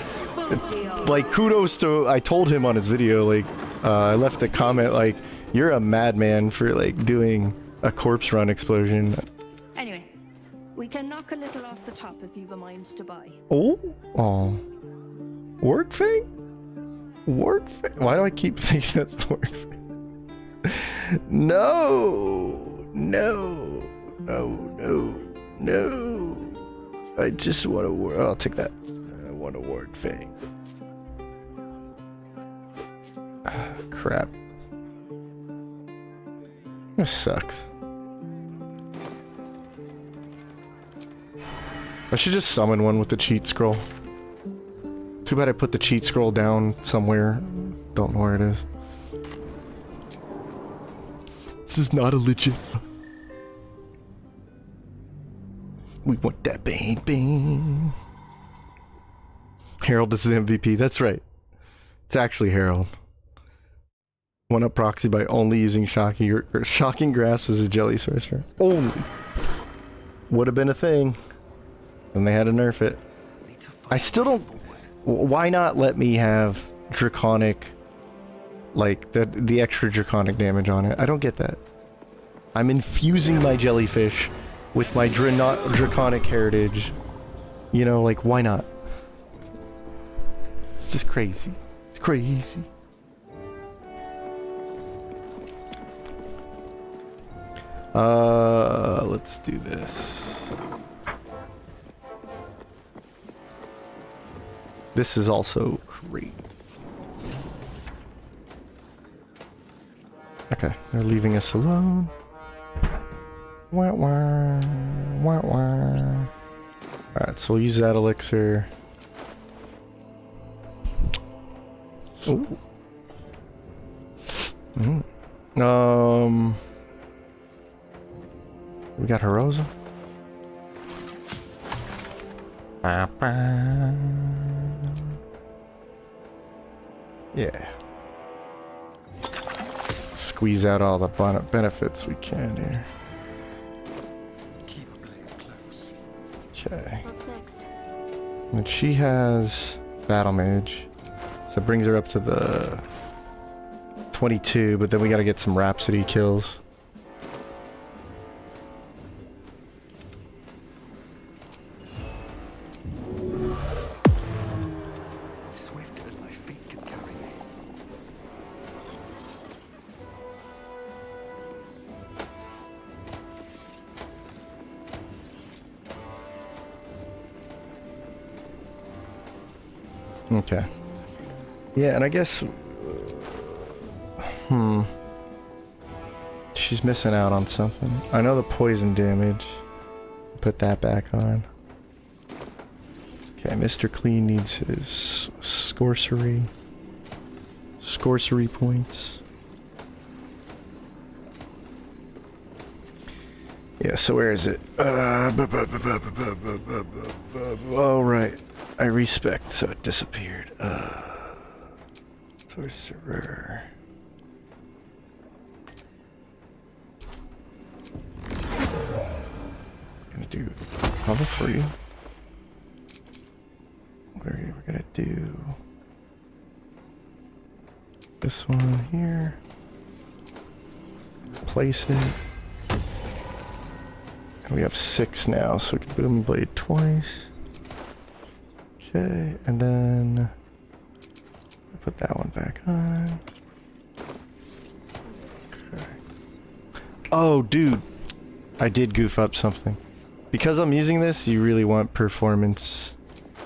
like, kudos to, I told him on his video, like, I left a comment like, you're a madman for like doing a corpse run explosion. Anyway, we can knock a little off the top if you've a mind to buy. Oh, Warg Fang? Warg Fang? Why do I keep thinking that's Warg Fang? No! I just want to I'll take that. I want a Warg Fang. Crap. This sucks. I should just summon one with the cheat scroll. Too bad I put the cheat scroll down somewhere. Don't know where it is. This is not a legit. We want that bang bang. Harold is the MVP. That's right. It's actually Harold. One up proxy by only using shocking grasp as a jelly sorcerer. Only. Would have been a thing. Then they had to nerf it. I still don't. Why not let me have draconic, like the extra draconic damage on it? I don't get that. I'm infusing my jellyfish with my draconic heritage. You know, like, why not? It's just crazy. It's crazy. Let's do this. This is also great. Okay, they're leaving us alone. Wah wah. Wah wah. Alright, so we'll use that elixir. Ooh. We got Heroza. Yeah. Squeeze out all the benefits we can here. Keep playing close. Okay. What's next? And she has Battle Mage. So it brings her up to the 22, but then we gotta get some Rhapsody kills. Swift as my feet can carry me. Okay. Yeah, and I guess... She's missing out on something. I know the poison damage. Put that back on. Okay, Mr. Clean needs his sorcery points. Yeah, so where is it? Oh, right. I respect, so it disappeared. Sorcerer. Gonna do level 3. We're gonna do this one here. Place it. And we have 6 now, so we can boom blade twice. Okay, and then put that one back on. Okay. Oh, dude, I did goof up something. Because I'm using this, you really want performance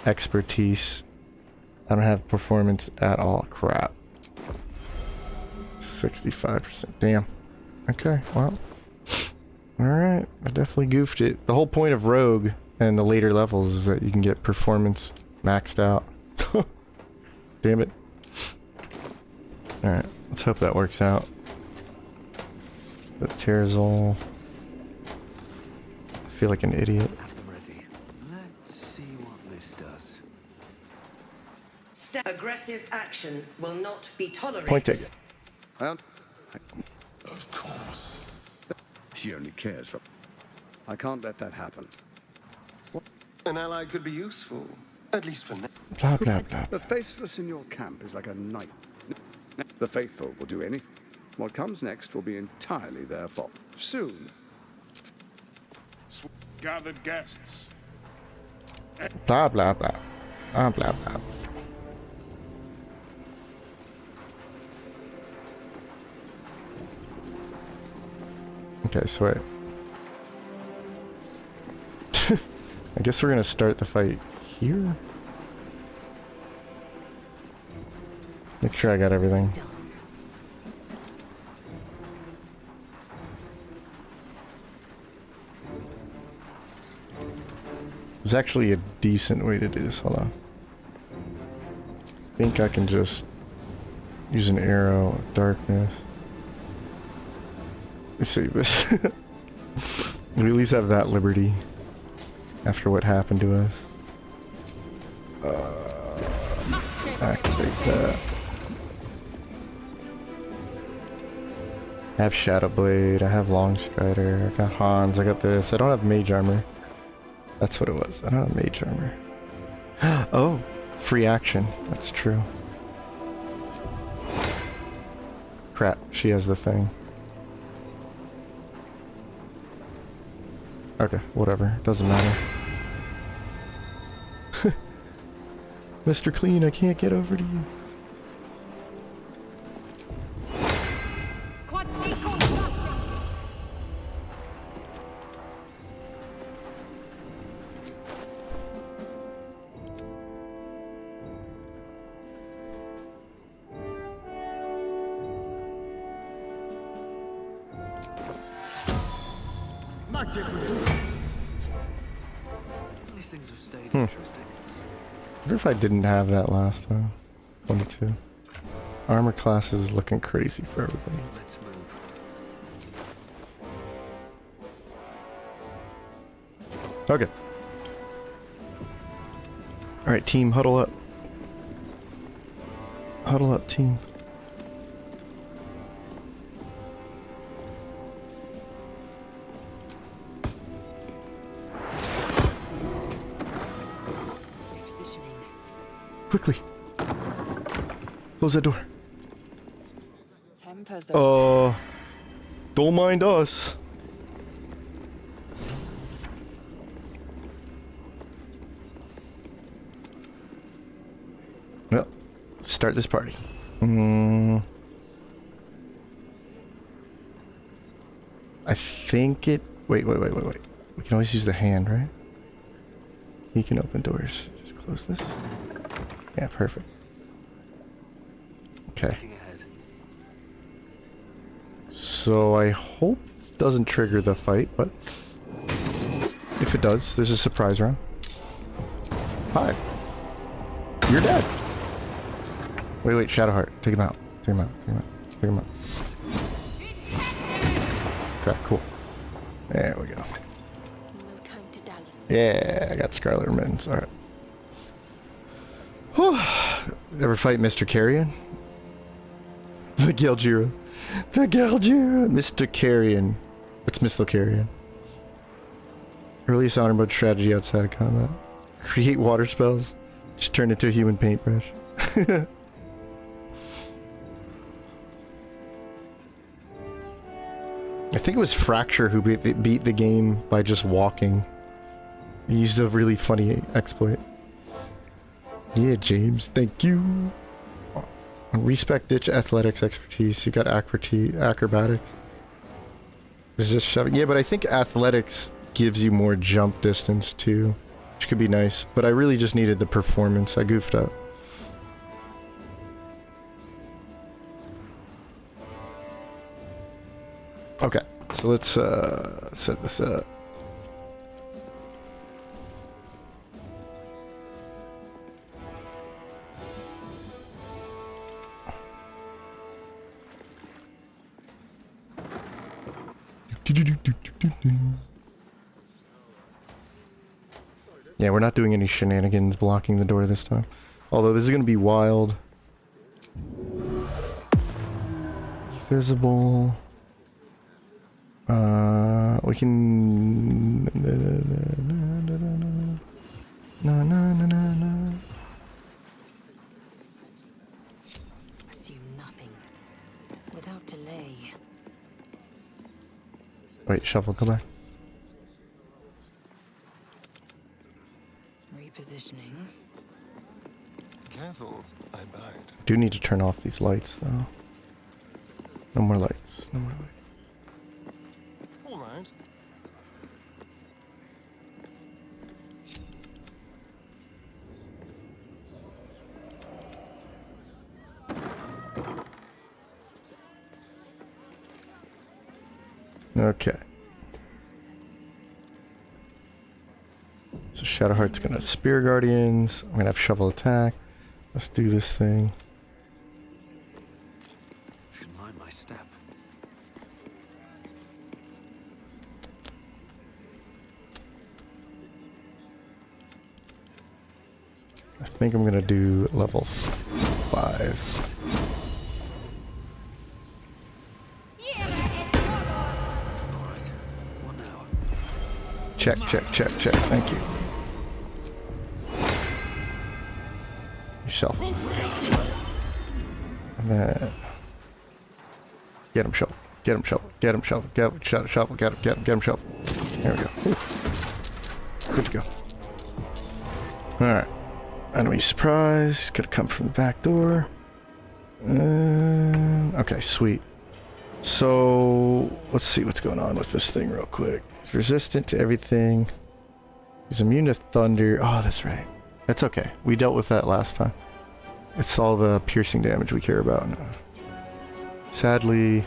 expertise. I don't have performance at all. Crap. 65%. Damn. Okay, well. Alright, I definitely goofed it. The whole point of Rogue and the later levels is that you can get performance maxed out. Damn it. Alright, let's hope that works out. The Terrazol. I feel like an idiot. Have them ready. Let's see what this does. Aggressive action will not be tolerated. Point taken. Well, Of course. she only cares for... I can't let that happen. An ally could be useful, at least for now. Blah, blah, blah. The faceless in your camp is like a knight. The faithful will do anything. What comes next will be entirely their fault. Soon. Gathered guests. Blah, blah, blah. Blah, blah, blah. Okay, so wait. I guess we're gonna start the fight here. Make sure I got everything. There's actually a decent way to do this. Hold on. I think I can just use an arrow of darkness. Let's see this. We at least have that liberty after what happened to us. Activate that. I have Shadow Blade, I have Long Strider, I got Hans, I got this. I don't have Mage Armor. That's what it was. I don't have Mage Armor. Oh, free action. That's true. Crap, she has the thing. Okay, whatever. Doesn't matter. Mr. Clean, I can't get over to you. These things have stayed interesting. I wonder if I didn't have that last time. 22. Armor class is looking crazy for everybody. Let's move. Okay. Alright, team, huddle up. Huddle up, team. Quickly. Close that door. Tempers are Don't mind us. Well, start this party. I think it... Wait. We can always use the hand, right? He can open doors. Just close this. Yeah, perfect. Okay. So I hope it doesn't trigger the fight, but if it does, there's a surprise round. Hi. You're dead. Wait, Shadowheart. Take him out. Take him out. Okay, cool. There we go. No time to dally. Yeah, I got Scarlet Remittance. Alright. Whew. Ever fight Mr. Carrion? The Galjira. Mr. Carrion. What's Mr. Carrion? Release honor mode strategy outside of combat. Create water spells. Just turn into a human paintbrush. I think it was Fracture who beat the game by just walking. He used a really funny exploit. Yeah, James, thank you. Respect ditch athletics expertise. You got acrobatics. Resist shoving. Yeah, but I think athletics gives you more jump distance too, which could be nice. But I really just needed the performance. I goofed up. Okay, so let's set this up. Yeah, we're not doing any shenanigans blocking the door this time. Although this is going to be wild. Visible. We can... No. assume nothing. Without delay. Wait, shuffle, go back. Repositioning. Careful, I bite. Do need to turn off these lights though. No more lights. No more lights. All right. Okay. So Shadowheart's gonna Spear Guardians. I'm gonna have Shovel Attack. Let's do this thing. Should mind my step. I think I'm gonna do level 5. Check, check, check, check. Thank you. Yourself. And then get him, shovel. Get him, shovel. Get him, shovel. Get him, shovel. Get him, shovel. There we go. Ooh. Good to go. Alright. Enemy surprise. Could have come from the back door. Okay, sweet. So, let's see what's going on with this thing real quick. He's resistant to everything. He's immune to thunder. Oh, that's right. That's okay. We dealt with that last time. It's all the piercing damage we care about now. Sadly...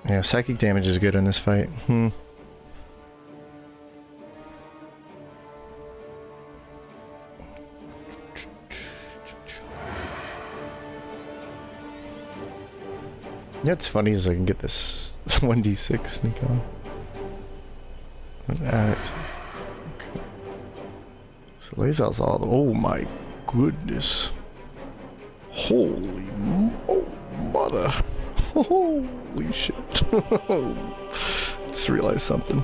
yeah, psychic damage is good in this fight. Yeah, what's funny is I can get this 1d6 sneak on. Add it. Okay. So Lazel's all the... oh my goodness. Holy... oh, mother. Holy shit. Just realized something.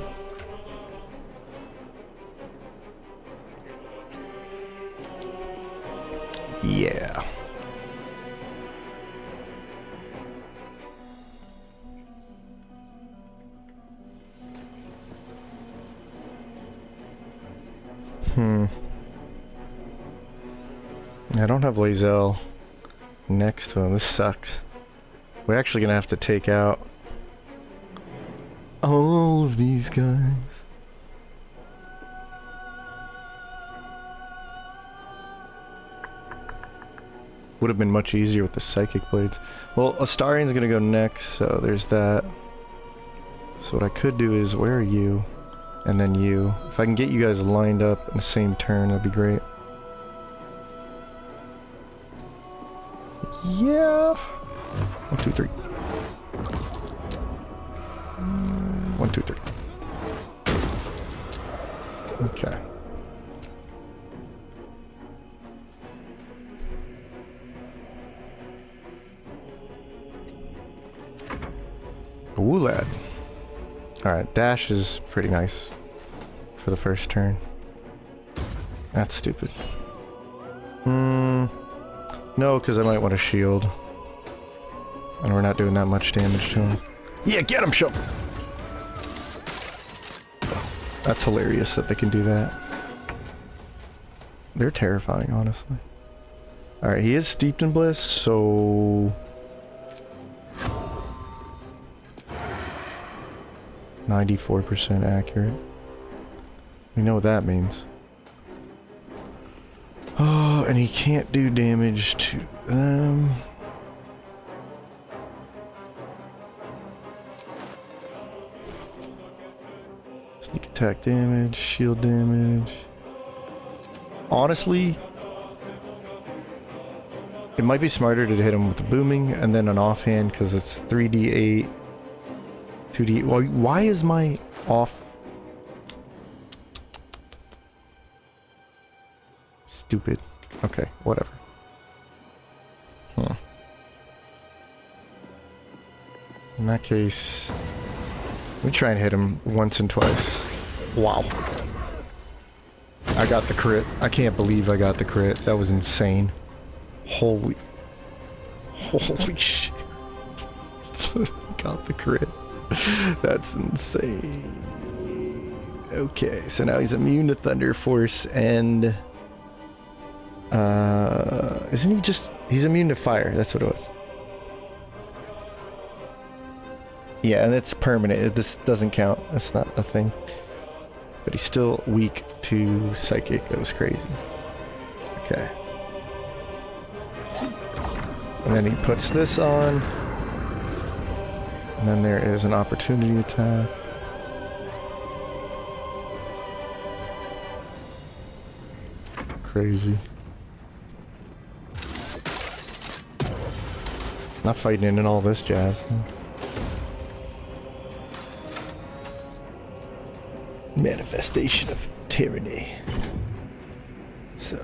Yeah. I don't have Lazel next to him. This sucks. We're actually gonna have to take out all of these guys. Would have been much easier with the Psychic Blades. Well, Astarian's gonna go next, so there's that. So what I could do is, where are you? And then you. If I can get you guys lined up in the same turn, that'd be great. Yeah. 1, 2, 3. 1, 2, 3. Okay. Ooh, lad. Alright, dash is pretty nice for the first turn. That's stupid. No, because I might want a shield. And we're not doing that much damage to him. Yeah, get him, show! That's hilarious that they can do that. They're terrifying, honestly. Alright, he is steeped in bliss, so... 94% accurate. We know what that means. Oh, and he can't do damage to them. Sneak attack damage, shield damage. Honestly, it might be smarter to hit him with the booming and then an offhand because it's 3d8, 2d. Why is my off? Stupid. Okay, whatever. In that case, let me try and hit him once and twice. Wow. I got the crit. I can't believe I got the crit. That was insane. Holy shit. Got the crit. That's insane. Okay, so now he's immune to Thunder Force and... isn't he just... he's immune to fire, that's what it was. Yeah, and it's permanent. This doesn't count. That's not a thing. But he's still weak to Psychic. That was crazy. Okay. And then he puts this on. And then there is an opportunity attack. Crazy. Not fighting in all this jazz. Manifestation of tyranny. So,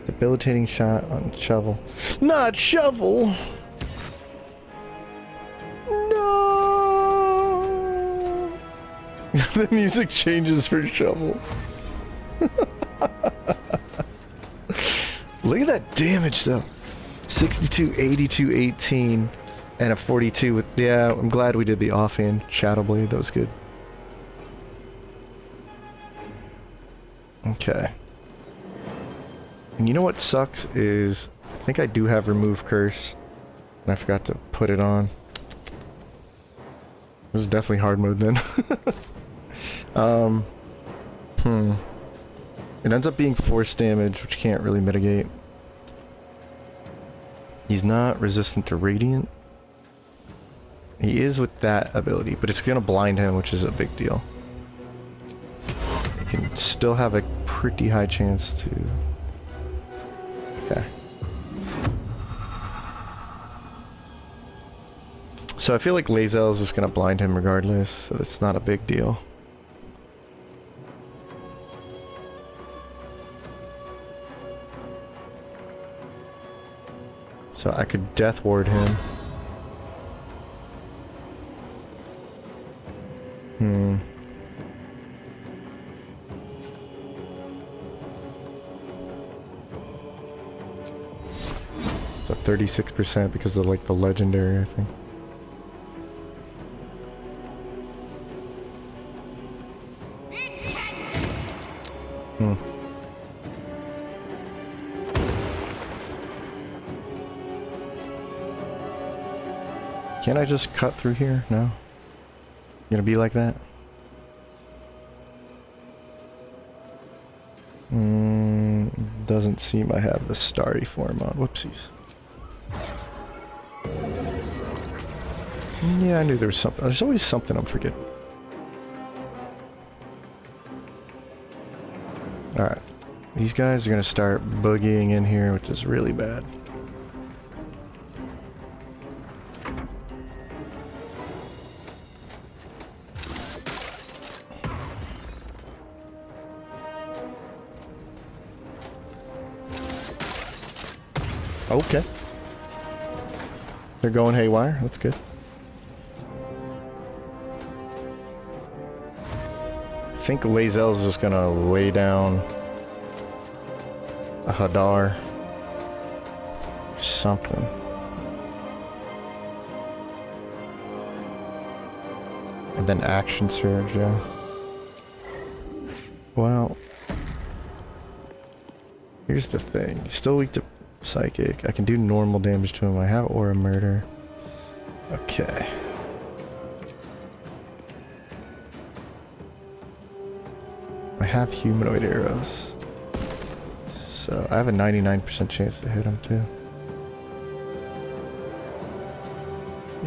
debilitating shot on shovel. Not shovel! No! The music changes for shovel. Look at that damage though. 62, 82, 18, and a 42 with, yeah, I'm glad we did the offhand Shadow Blade, that was good. Okay. And you know what sucks is, I think I do have Remove Curse, and I forgot to put it on. This is definitely hard mode then. It ends up being force damage, which can't really mitigate. He's not resistant to Radiant. He is with that ability, but it's gonna blind him, which is a big deal. He can still have a pretty high chance to... Okay. So I feel like Lae'zel is just gonna blind him regardless, so it's not a big deal. So I could Death Ward him. It's a 36% because of like the legendary, I think. Can't I just cut through here? No? Gonna be like that? Doesn't seem I have the starry form on. Whoopsies. Yeah, I knew there was something. There's always something I'm forgetting. Alright. These guys are gonna start boogieing in here, which is really bad. Okay. They're going haywire. That's good. I think Lae'zel is just gonna lay down a Hadar. Something. And then Action Surge, yeah. Well, here's the thing. He's still weak to Psychic. I can do normal damage to him. I have Aura Murder. Okay. I have Humanoid Arrows. So I have a 99% chance to hit him too.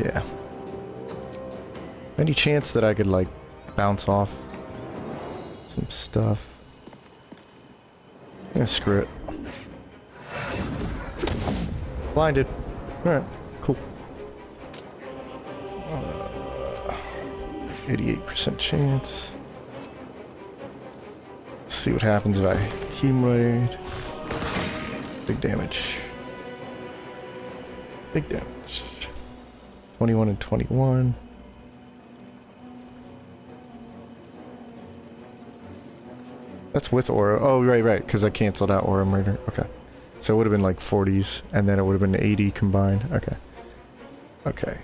Yeah. Any chance that I could like bounce off some stuff? Yeah, screw it. Blinded. Alright, cool. 88% chance. Let's see what happens if I Humanoid. Big damage. Big damage. 21 and 21. That's with Aura. Oh, right, because I canceled out Aura Murder. Okay. So it would have been like 40s, and then it would have been 80 combined. Okay. Okay.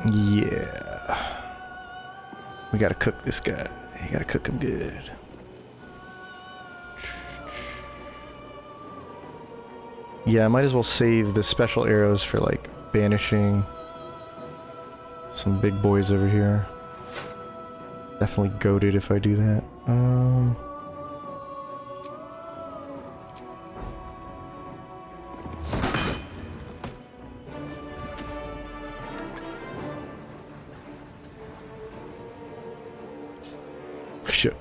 Yeah. We gotta cook this guy. You gotta cook him good. Yeah, I might as well save the special arrows for like banishing some big boys over here. Definitely goated if I do that. shit.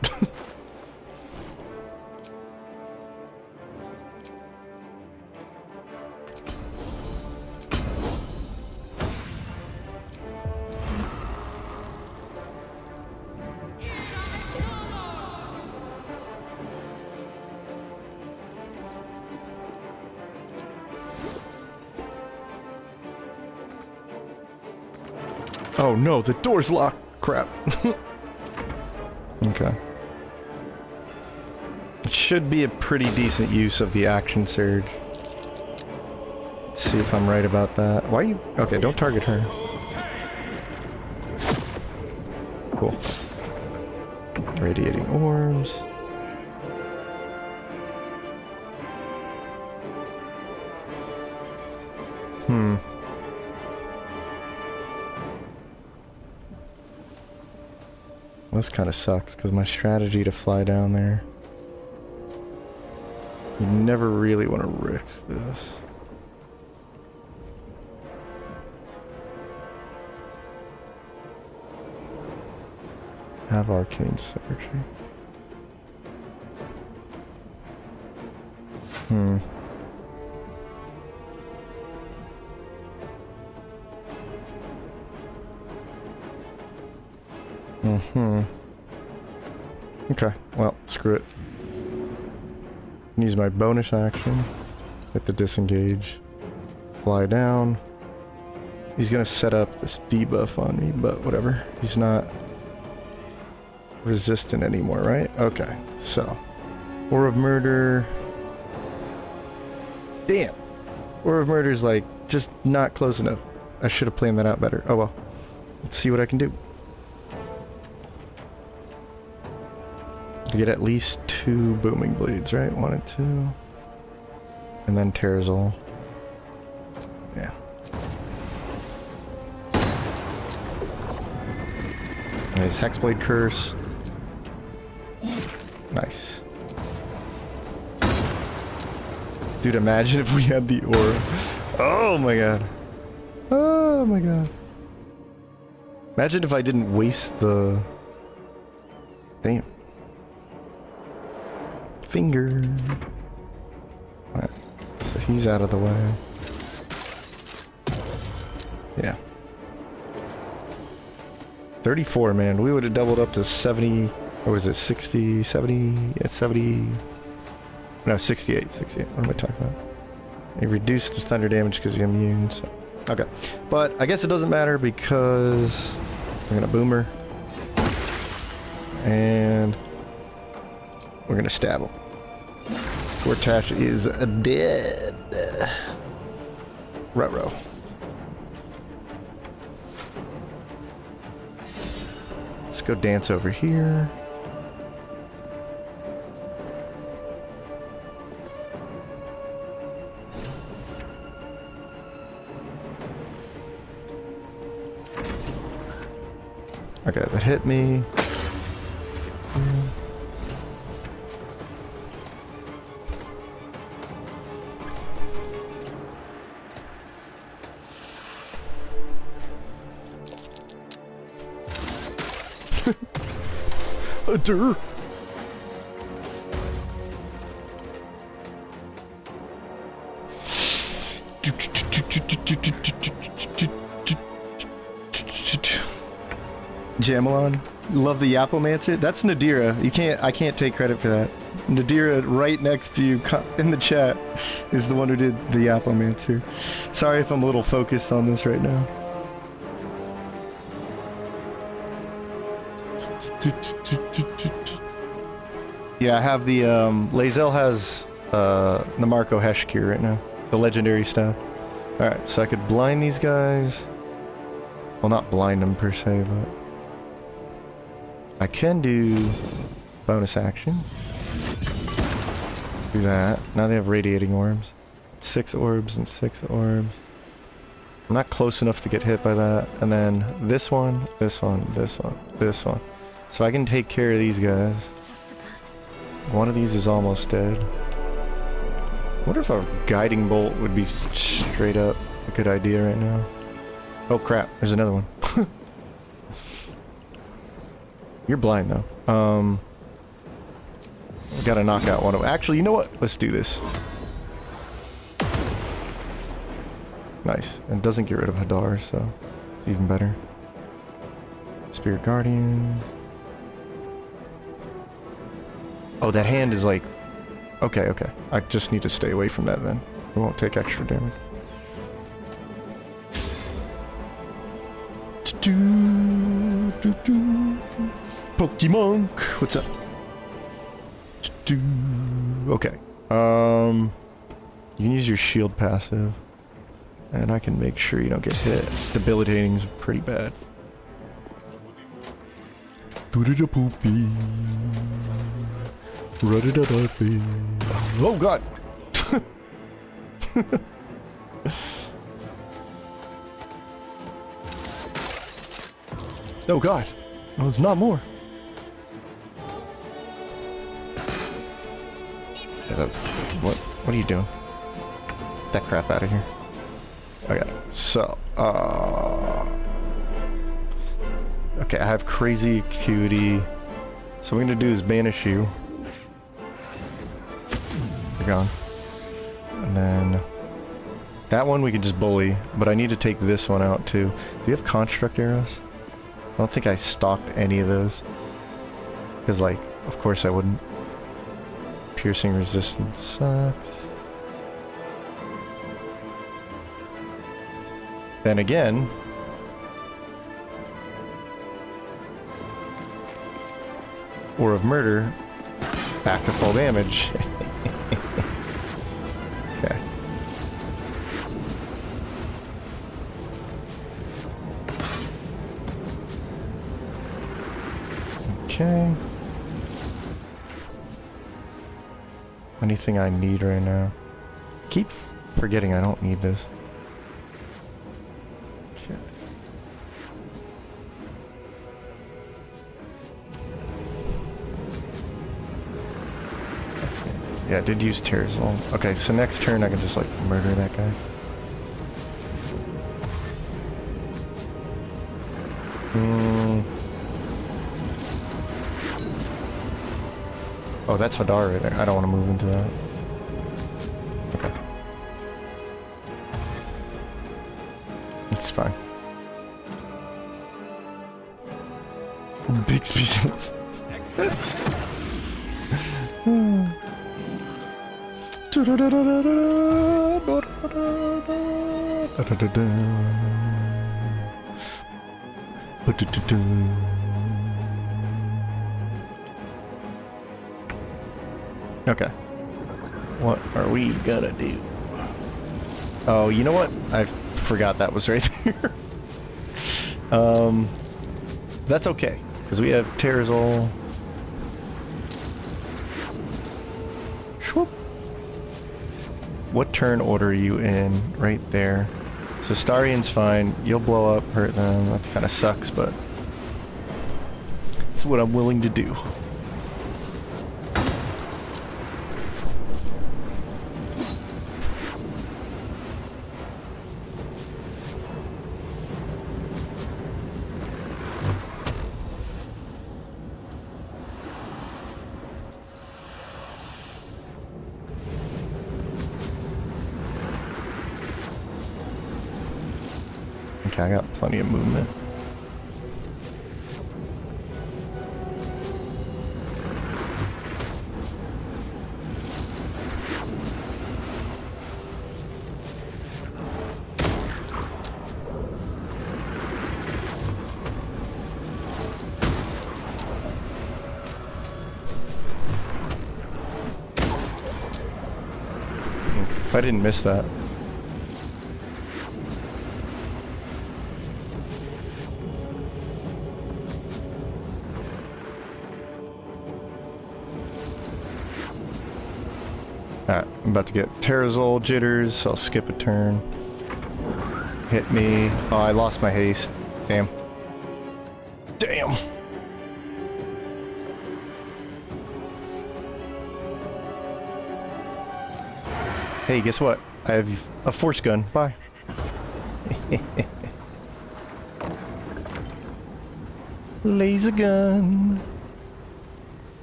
Oh no, the door's locked. Crap. Okay. It should be a pretty decent use of the action surge. Let's see if I'm right about that. Why are you... Okay, don't target her. Cool. Radiating orbs. This kind of sucks, because my strategy to fly down there... You never really want to risk this. Have Arcane Synergy. Okay, well, screw it. Use my bonus action. Hit the disengage. Fly down. He's gonna set up this debuff on me, but whatever. He's not resistant anymore, right? Okay, so. War of Murder. Damn! War of Murder is like, just not close enough. I should have planned that out better. Oh well. Let's see what I can do. To get at least 2 booming blades, right? 1 and 2. And then Terrazol. Yeah. Nice Hexblade Curse. Nice. Dude, imagine if we had the aura. Oh my god. Oh my god. Imagine if I didn't waste the... Damn. Finger. Alright, so he's out of the way. Yeah. 34, man. We would have doubled up to 70. Or was it 60? 70? Yeah, 70. No, 68. 68. What am I talking about? He reduced the thunder damage because he's immune. So. Okay. But I guess it doesn't matter because we're going to boomer. And we're going to stab him. Fortash is dead. Ruh-roh. Let's go dance over here. Okay, that hit me. Hunter. Jamelon, love the Yapomancer. That's Nadira. I can't take credit for that. Nadira, right next to you in the chat, is the one who did the Yapomancer. Sorry if I'm a little focused on this right now. Yeah, I have the Lae'zel has the Marco Heshkir right now, the legendary stuff. All right, so I could blind these guys. Well, not blind them per se, but I can do bonus action. Do that. Now they have radiating orbs. 6 orbs and 6 orbs. I'm not close enough to get hit by that. And then this one, this one, this one, this one. So I can take care of these guys. One of these is almost dead. I wonder if a guiding bolt would be straight up a good idea right now. Oh crap, there's another one. You're blind though. Gotta knock out one of them. Actually, you know what? Let's do this. Nice. And it doesn't get rid of Hadar, so it's even better. Spirit Guardian. Oh, that hand is like... Okay, okay. I just need to stay away from that then. We won't take extra damage. Pokemon! What's up? Okay. You can use your shield passive. And I can make sure you don't get hit. Debilitating is pretty bad. Oh god! Oh god! Oh, it's not more. Yeah, that was... What are you doing? Get that crap out of here. Okay, so, okay, I have crazy acuity. So what I'm gonna do is banish you. You're gone. And then that one we can just bully, but I need to take this one out too. Do you have construct arrows? I don't think I stocked any of those. Because, like, of course I wouldn't. Piercing resistance sucks. Then again, War of Murder, back to full damage. Okay. Okay. Anything I need right now? Keep forgetting I don't need this. Okay. Yeah, I did use Tearsol. Okay, so next turn I can just like murder that guy. Oh, that's Hadar right there. I don't want to move into that. Okay. It's fine. Big species. Okay. What are we gonna do? Oh, you know what? I forgot that was right there. That's okay, because we have Tearsol. Shwoop. What turn order are you in? Right there. So Starian's fine. You'll blow up, hurt them. That kind of sucks, but it's what I'm willing to do. Okay, I got plenty of movement. If I didn't miss that. Alright, I'm about to get Tearsol jitters, so I'll skip a turn. Hit me. Oh, I lost my haste. Damn. Damn! Hey, guess what? I have a force gun. Bye. Laser gun.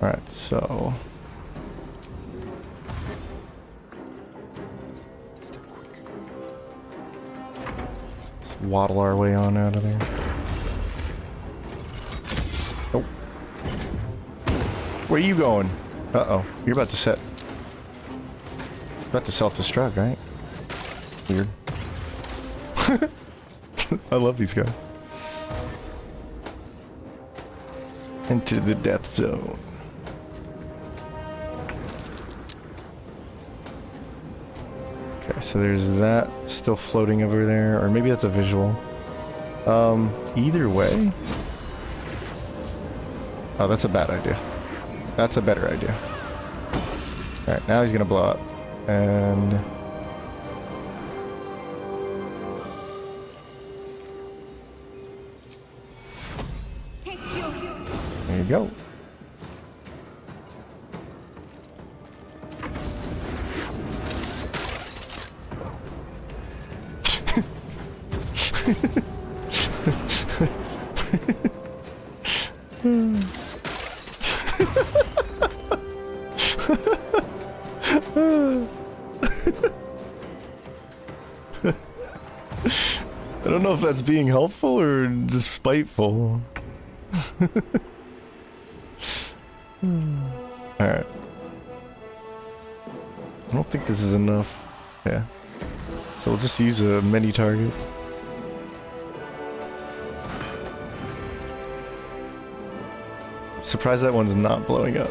Alright, so... waddle our way on out of there. Nope. Where are you going? Uh-oh. You're about to set... About to self-destruct, right? Weird. I love these guys. Into the death zone. Okay, so there's that still floating over there, or maybe that's a visual. Either way. Oh, that's a bad idea. That's a better idea. Alright, now he's gonna blow up. And... there you go. I don't know if that's being helpful or just spiteful. Alright. I don't think this is enough. Yeah. So we'll just use a mini target. Surprised that one's not blowing up.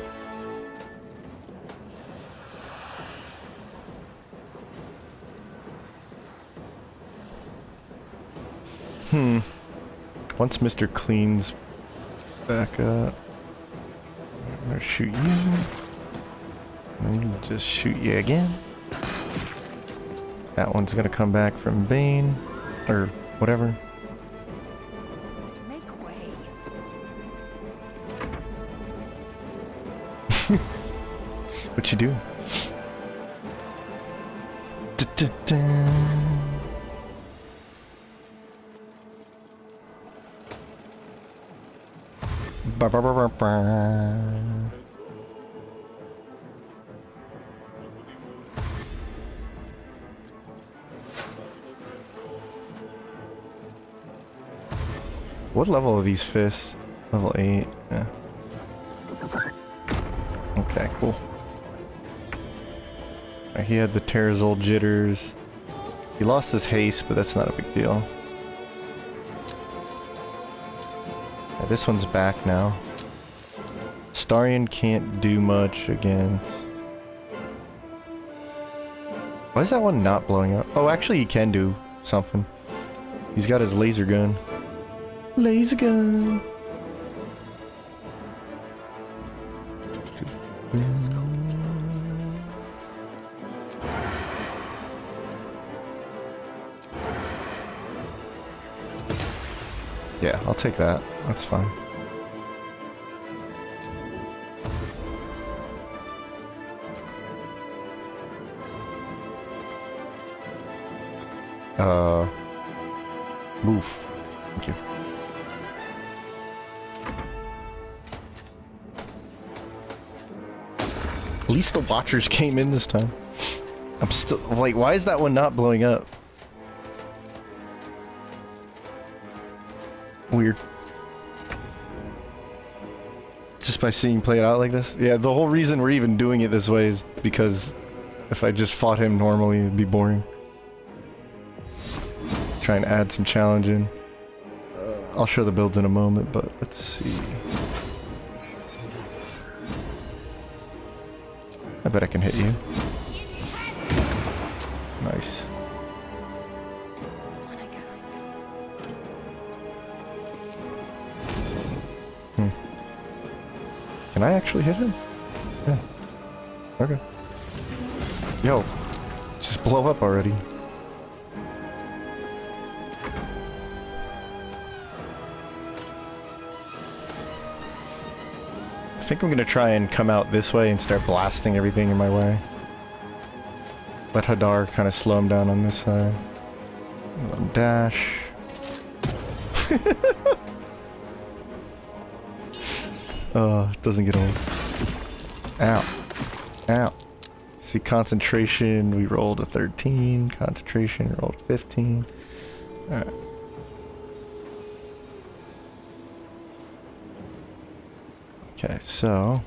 Once Mr. Clean's back up, I'm gonna shoot you. And just shoot you again. That one's gonna come back from Bane, or whatever. Make way. What you do? Da-da-da. Ba ba ba ba ba. What level are these fists? Level 8. Yeah. Okay, cool. He had the Terrazol jitters. He lost his haste, but that's not a big deal. Yeah, this one's back now. Starion can't do much against... Why is that one not blowing up? Oh, actually he can do something. He's got his laser gun. Laser gun! Yeah, I'll take that. That's fine. Move. Thank you. At least the Watchers came in this time. I'm still like, why is that one not blowing up? Weird. Just by seeing play it out like this? Yeah, the whole reason we're even doing it this way is because if I just fought him normally, it'd be boring. Try and add some challenge in. I'll show the builds in a moment, but let's see. I bet I can hit you. Nice. Can I actually hit him? Yeah. Okay. Yo, just blow up already. I think I'm gonna try and come out this way and start blasting everything in my way. Let Hadar kind of slow him down on this side. Let him dash. Oh, it doesn't get old. Ow. Ow. See, concentration, we rolled a 13. Concentration, rolled 15. Alright. Okay, so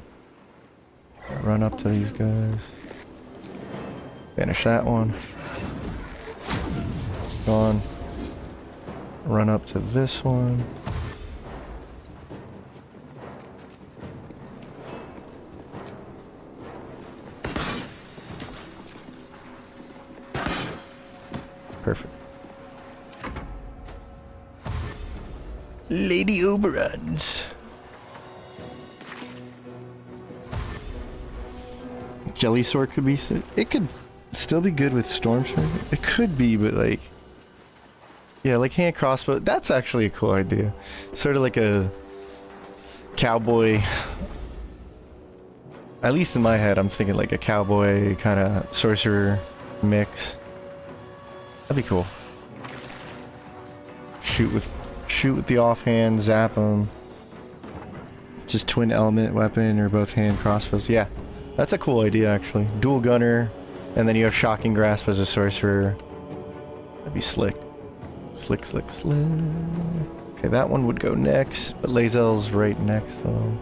run up to these guys. Finish that one. Gone. Run up to this one. Perfect. Lady Oberon's. Jelly Sword could be... It could still be good with Storm Sword. It could be, but like... Yeah, like hand crossbow. That's actually a cool idea. Sort of like a... cowboy... At least in my head, I'm thinking like a cowboy kind of sorcerer mix. That'd be cool. Shoot with the offhand, zap them. Just twin element weapon or both hand crossbows. Yeah, that's a cool idea actually. Dual gunner, and then you have shocking grasp as a sorcerer. That'd be slick. Slick, slick, slick. Okay, that one would go next, but Lae'zel's right next though.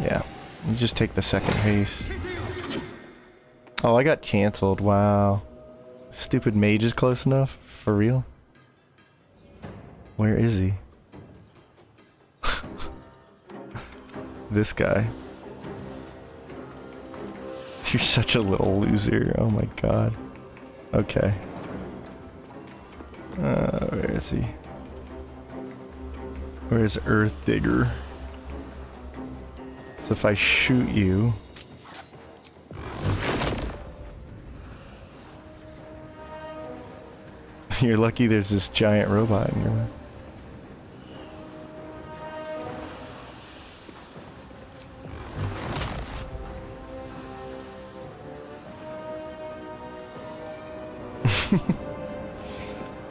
Yeah, you just take the second haste. Oh, I got canceled. Wow. Stupid mage is close enough? For real? Where is he? This guy. You're such a little loser. Oh my god. Okay. Where is he? Where's Earth Digger? So if I shoot you... You're lucky there's this giant robot in your way.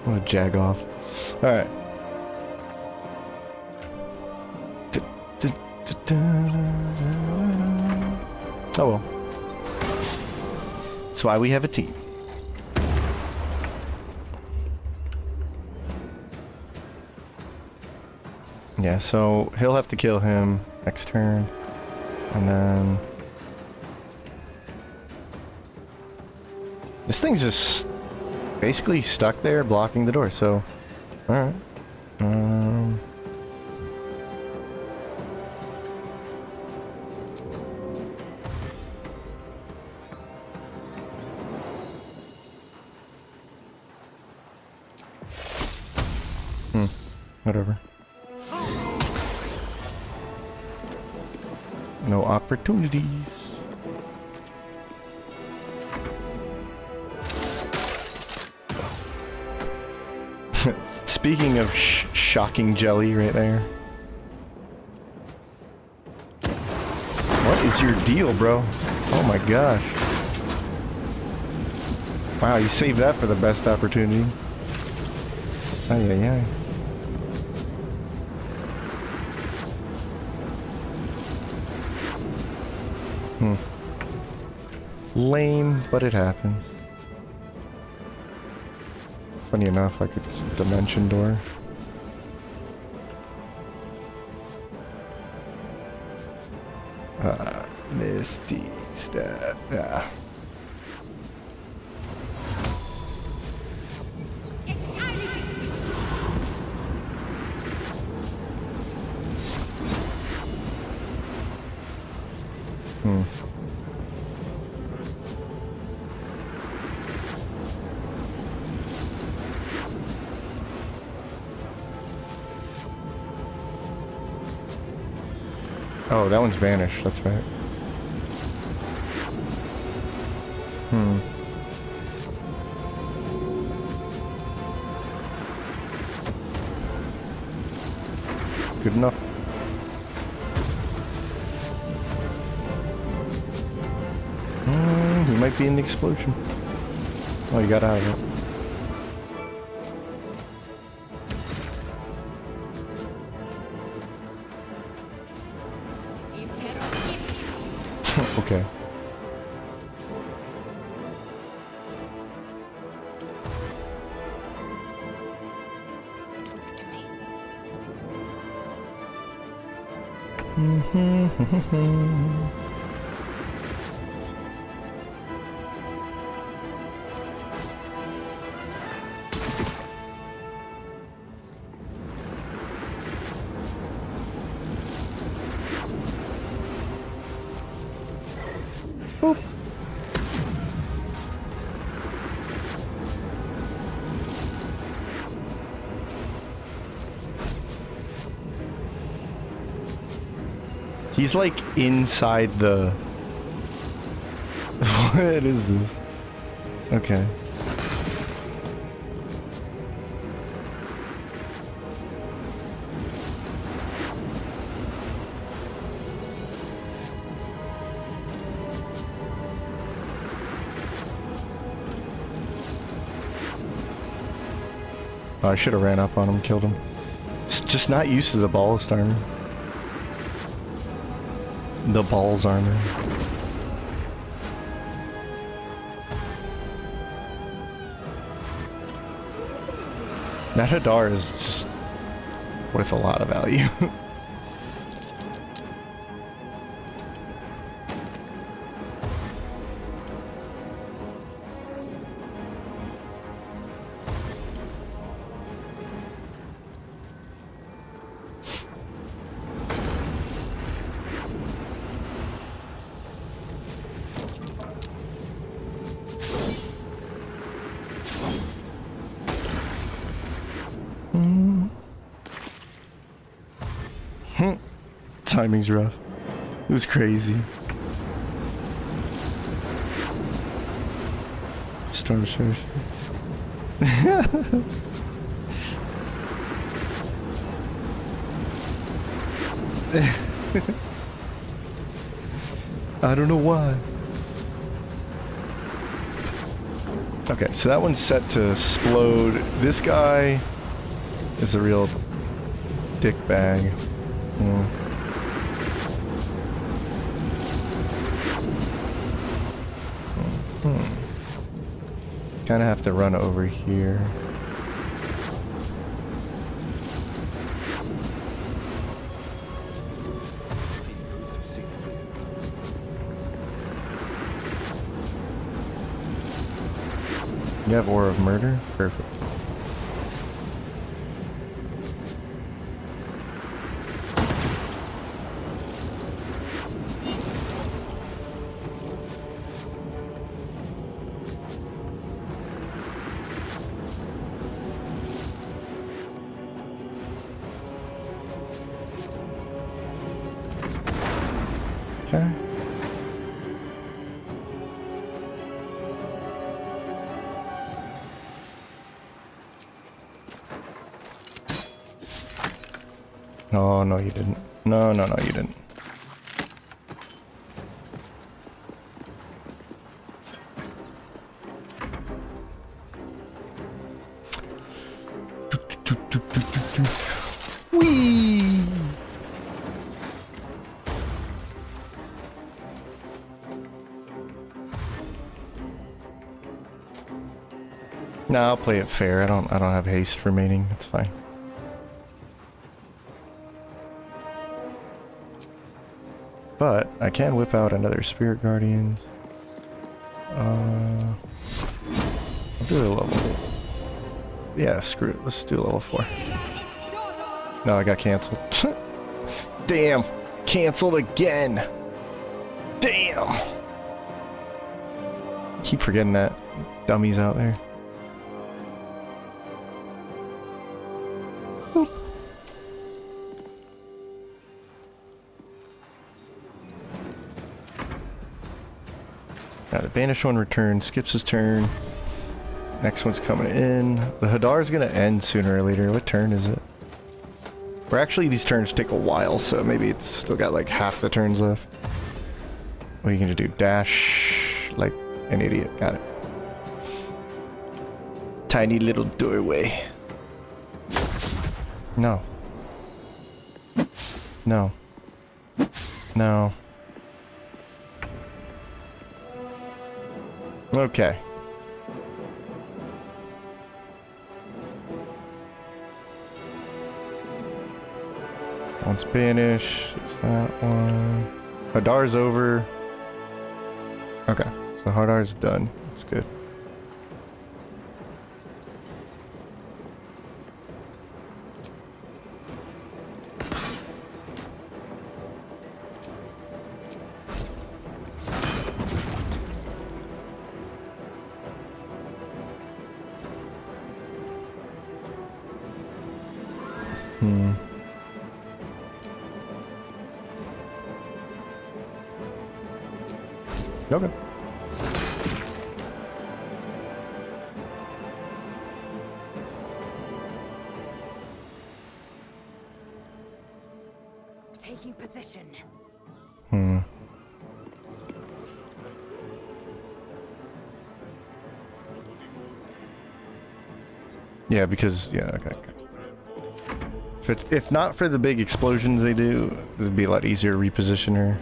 What a jag-off. Alright. Oh well. That's why we have a team. Yeah, so he'll have to kill him next turn. And then... This thing's just basically stuck there blocking the door, so... Alright. Whatever. No opportunities. Speaking of shocking jelly right there. What is your deal, bro? Oh my gosh. Wow, you saved that for the best opportunity. Ay, ay, ay. Lame, but it happens. Funny enough, I could just dimension door. Misty step. Yeah. Oh, that one's vanished, that's right. Good enough. He might be in the explosion. Oh, you got out of it. Okay. Boop. He's like inside the... What is this? Okay. Oh, I should have ran up on him, killed him. It's just not used to the ballast armor. The balls armor. That Hadar is just worth a lot of value. Timing's rough. It was crazy. Storm Surge. I don't know why. Okay, so that one's set to explode. This guy is a real dick bag. Kind of have to run over here. You have Aura of Murder? Perfect. Okay. Oh, no, you didn't. No, no, no, you didn't. Whee! No, I'll play it fair. I don't have haste remaining. It's fine. But I can whip out another Spirit Guardians. I'll do a level. Yeah, screw it. Let's do a level 4. No, I got canceled. Damn, canceled again. Damn. Keep forgetting that. Dummies out there. Now the banished one returns, skips his turn. Next one's coming in. The Hadar's gonna end sooner or later. What turn is it? Or actually these turns take a while, so maybe it's still got like half the turns left. What are you gonna do? Dash like an idiot. Got it. Tiny little doorway. No. No. No. Okay. Once banish. That one. Hadar's over. Okay, so Hadar's done. That's good. Okay. Taking position. Yeah, because okay. If not for the big explosions they do, it'd be a lot easier to reposition her.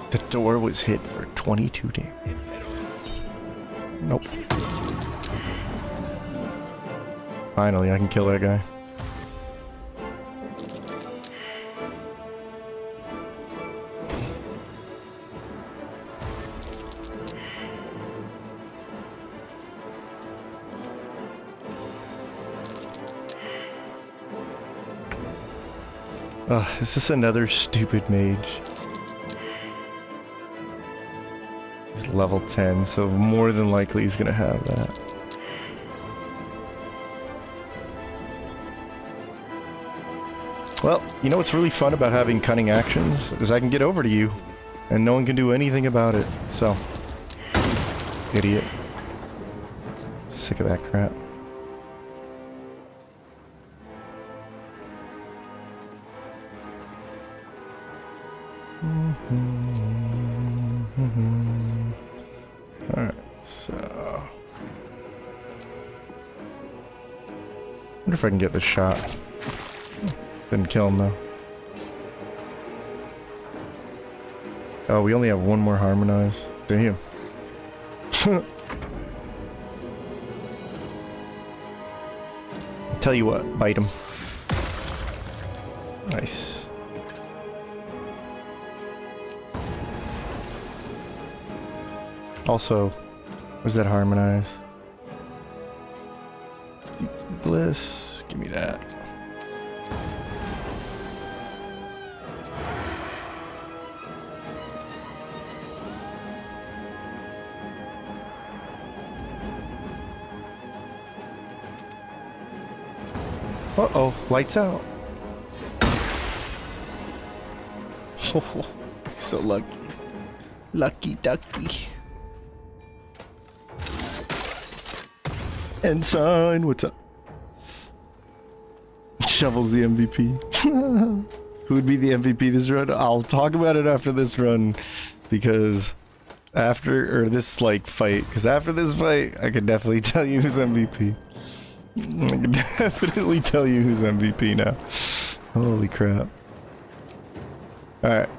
The door was hit for 22 damage. Nope. Finally, I can kill that guy. Ugh, is this another stupid mage? He's level 10, so more than likely he's gonna have that. Well, you know what's really fun about having cunning actions? Is I can get over to you, and no one can do anything about it, so... Idiot. Sick of that crap. Alright, so... wonder if I can get this shot. Didn't kill him though. Oh, we only have one more harmonize. Damn. Tell you what, bite him. Nice. Also, where's that harmonize? Bliss, give me that. Uh-oh, lights out. Oh, so lucky. Lucky ducky. Ensign, what's up? Shovel's the MVP. Who would be the MVP this run? I'll talk about it after this run, because after, or this like fight, because after this fight, I can definitely tell you who's MVP. I can definitely tell you who's MVP now. Holy crap. Alright,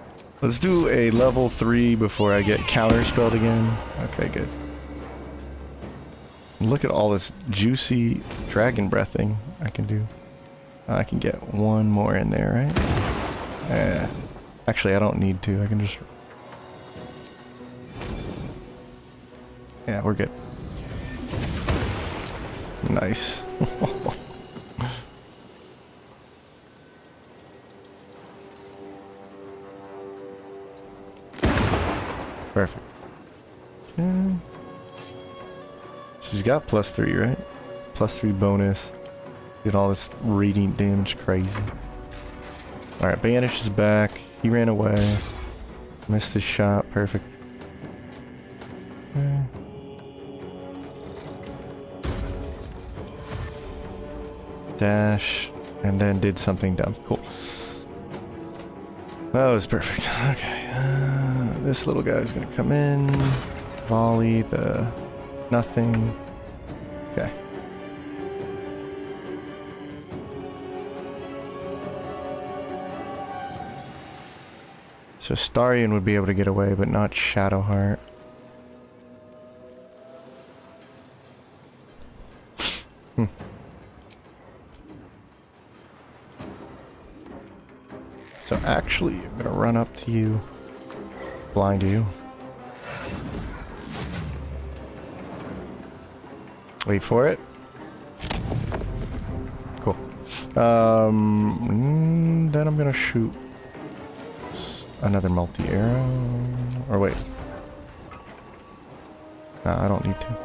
let's do a level 3 before I get counterspelled again. Okay, good. Look at all this juicy dragon breathing I can do. I can get one more in there, right? Actually, I don't need to. I can just... yeah, we're good. Nice. Perfect. Okay. She's got +3, right? +3 bonus. Get all this radiant damage, crazy. Alright, Banish is back. He ran away. Missed his shot, perfect. Okay. Dash, and then did something dumb. Cool. That was perfect. Okay, this little guy's gonna come in, volley the nothing. Okay. So Starion would be able to get away, but not Shadowheart. So actually, I'm gonna run up to you, blind you. Wait for it. Cool. Then I'm gonna shoot another multi-arrow. Or wait. Nah, I don't need to.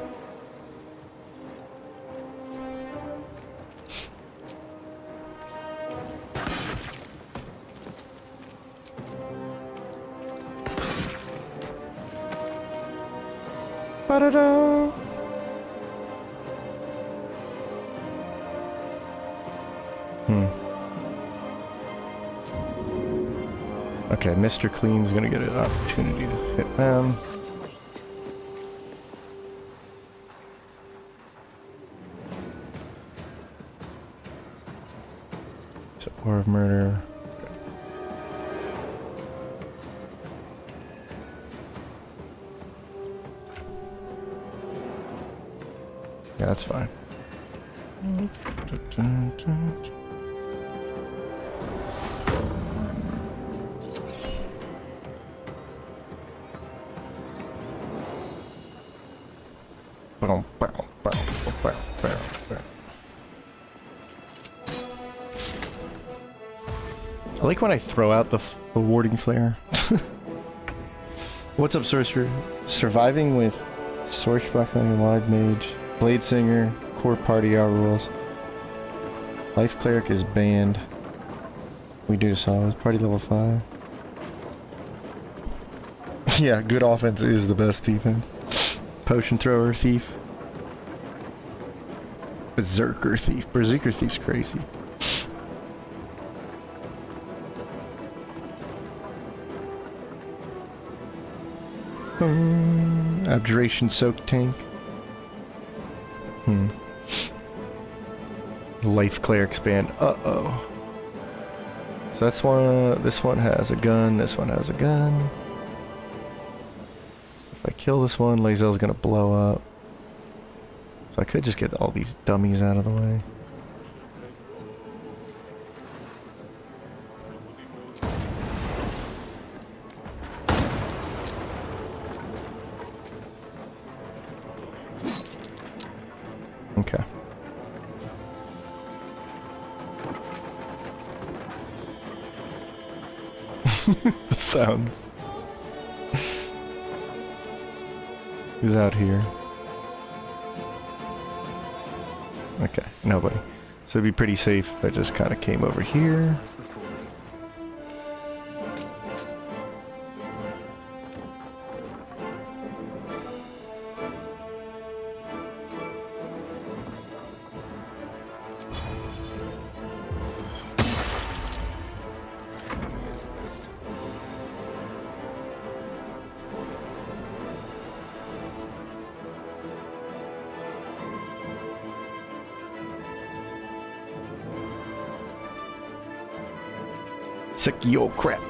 Ba-da-da! Okay, Mr. Clean's gonna get an opportunity to hit them. So, War of Murder. Yeah, that's fine. I like when I throw out the warding flare. What's up, Sorcerer? Surviving with Swashbuckling, Wide Mage, Blade Singer, Core Party Hour rules. Life Cleric is banned. We do solid. Party level 5. Yeah, good offense is the best defense. Potion Thrower Thief. Berserker Thief. Berserker Thief's crazy. Abjuration Soak Tank. Life Cleric band. Uh-oh. So that's one. This one has a gun. This one has a gun. If I kill this one, Lae'zel's gonna blow up. So I could just get all these dummies out of the way. Okay. The sounds. Who's out here? Okay, nobody. So it'd be pretty safe if I just kind of came over here. Yo, crap.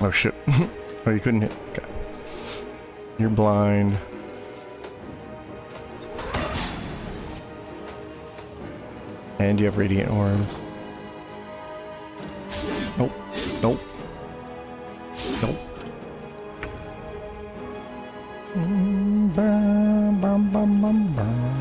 Oh shit. Oh, you couldn't hit. Okay. You're blind. And you have radiant orbs. Nope. Nope. Nope. Bam, bam, bam, bam, bam.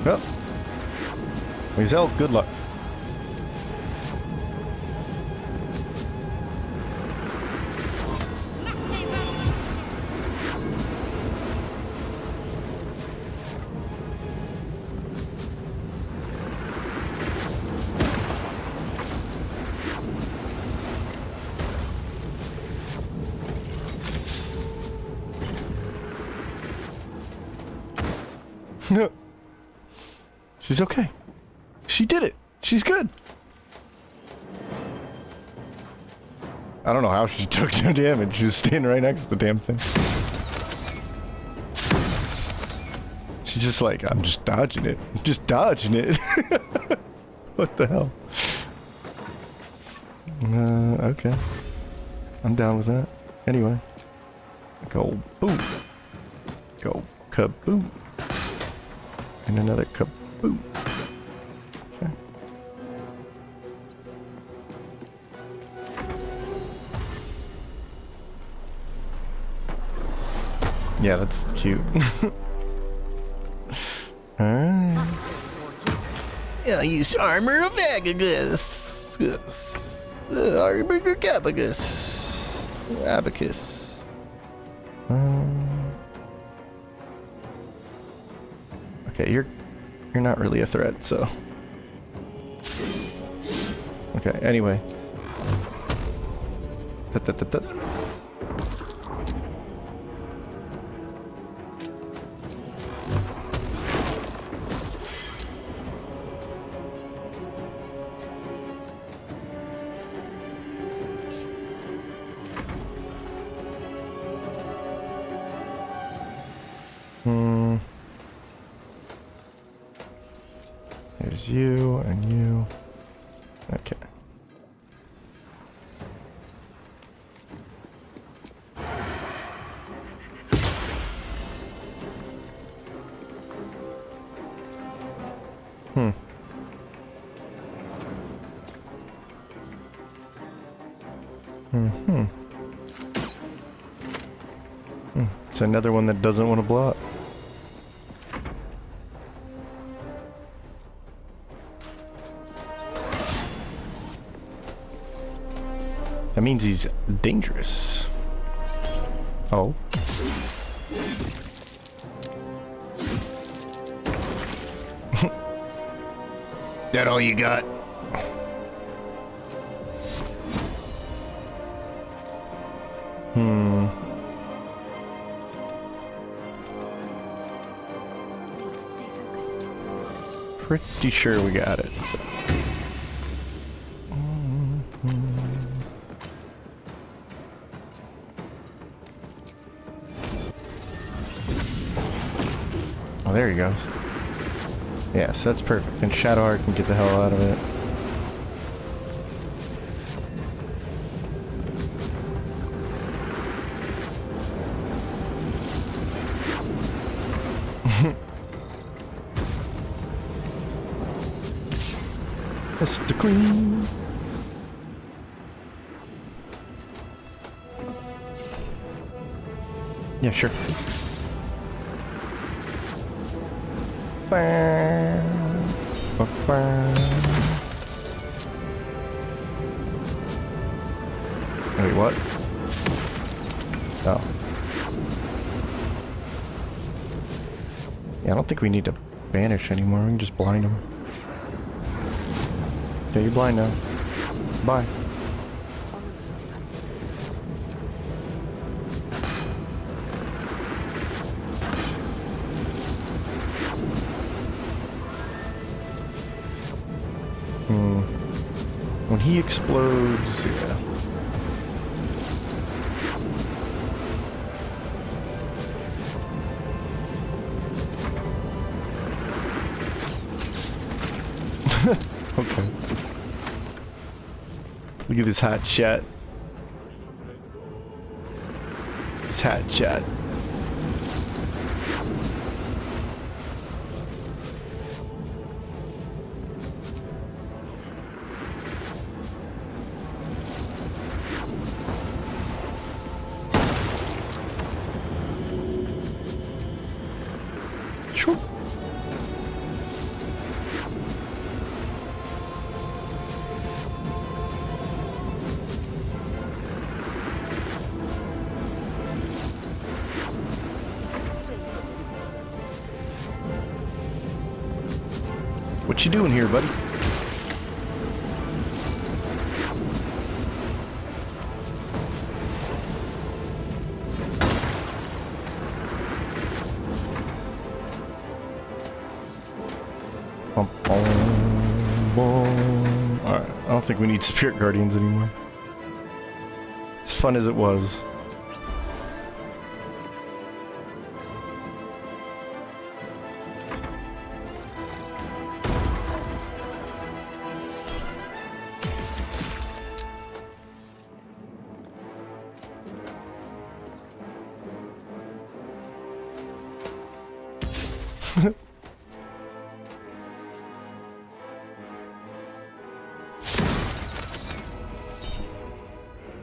Well, Lae'zel, good luck. She's okay. She did it. She's good. I don't know how she took no damage. She was standing right next to the damn thing. She's just like, I'm just dodging it. I'm just dodging it. What the hell? Okay. I'm down with that. Anyway. Go boom. Go kaboom. And another kaboom. Okay. Yeah, that's cute. Alright. I'll use Armor of Agagus. Armor of Abacus. Abacus. Okay, you're not really a threat, so. Okay, anyway. There's you and you. Okay. It's another one that doesn't want to blow up. That means he's dangerous. Oh. That all you got? Pretty sure we got it. So. Oh, there he goes. Yes, that's perfect. And Shadowheart can get the hell out of it. Mr. Clean. Yeah, sure. Wait, what? Oh. Yeah, I don't think we need to banish anymore. We can just blind him. Okay, you're blind now. Bye. When he explodes, yeah. Okay. Look at this hot shot. This hot shot. Sure. What you doing here, buddy? Alright, I don't think we need Spirit Guardians anymore. As fun as it was.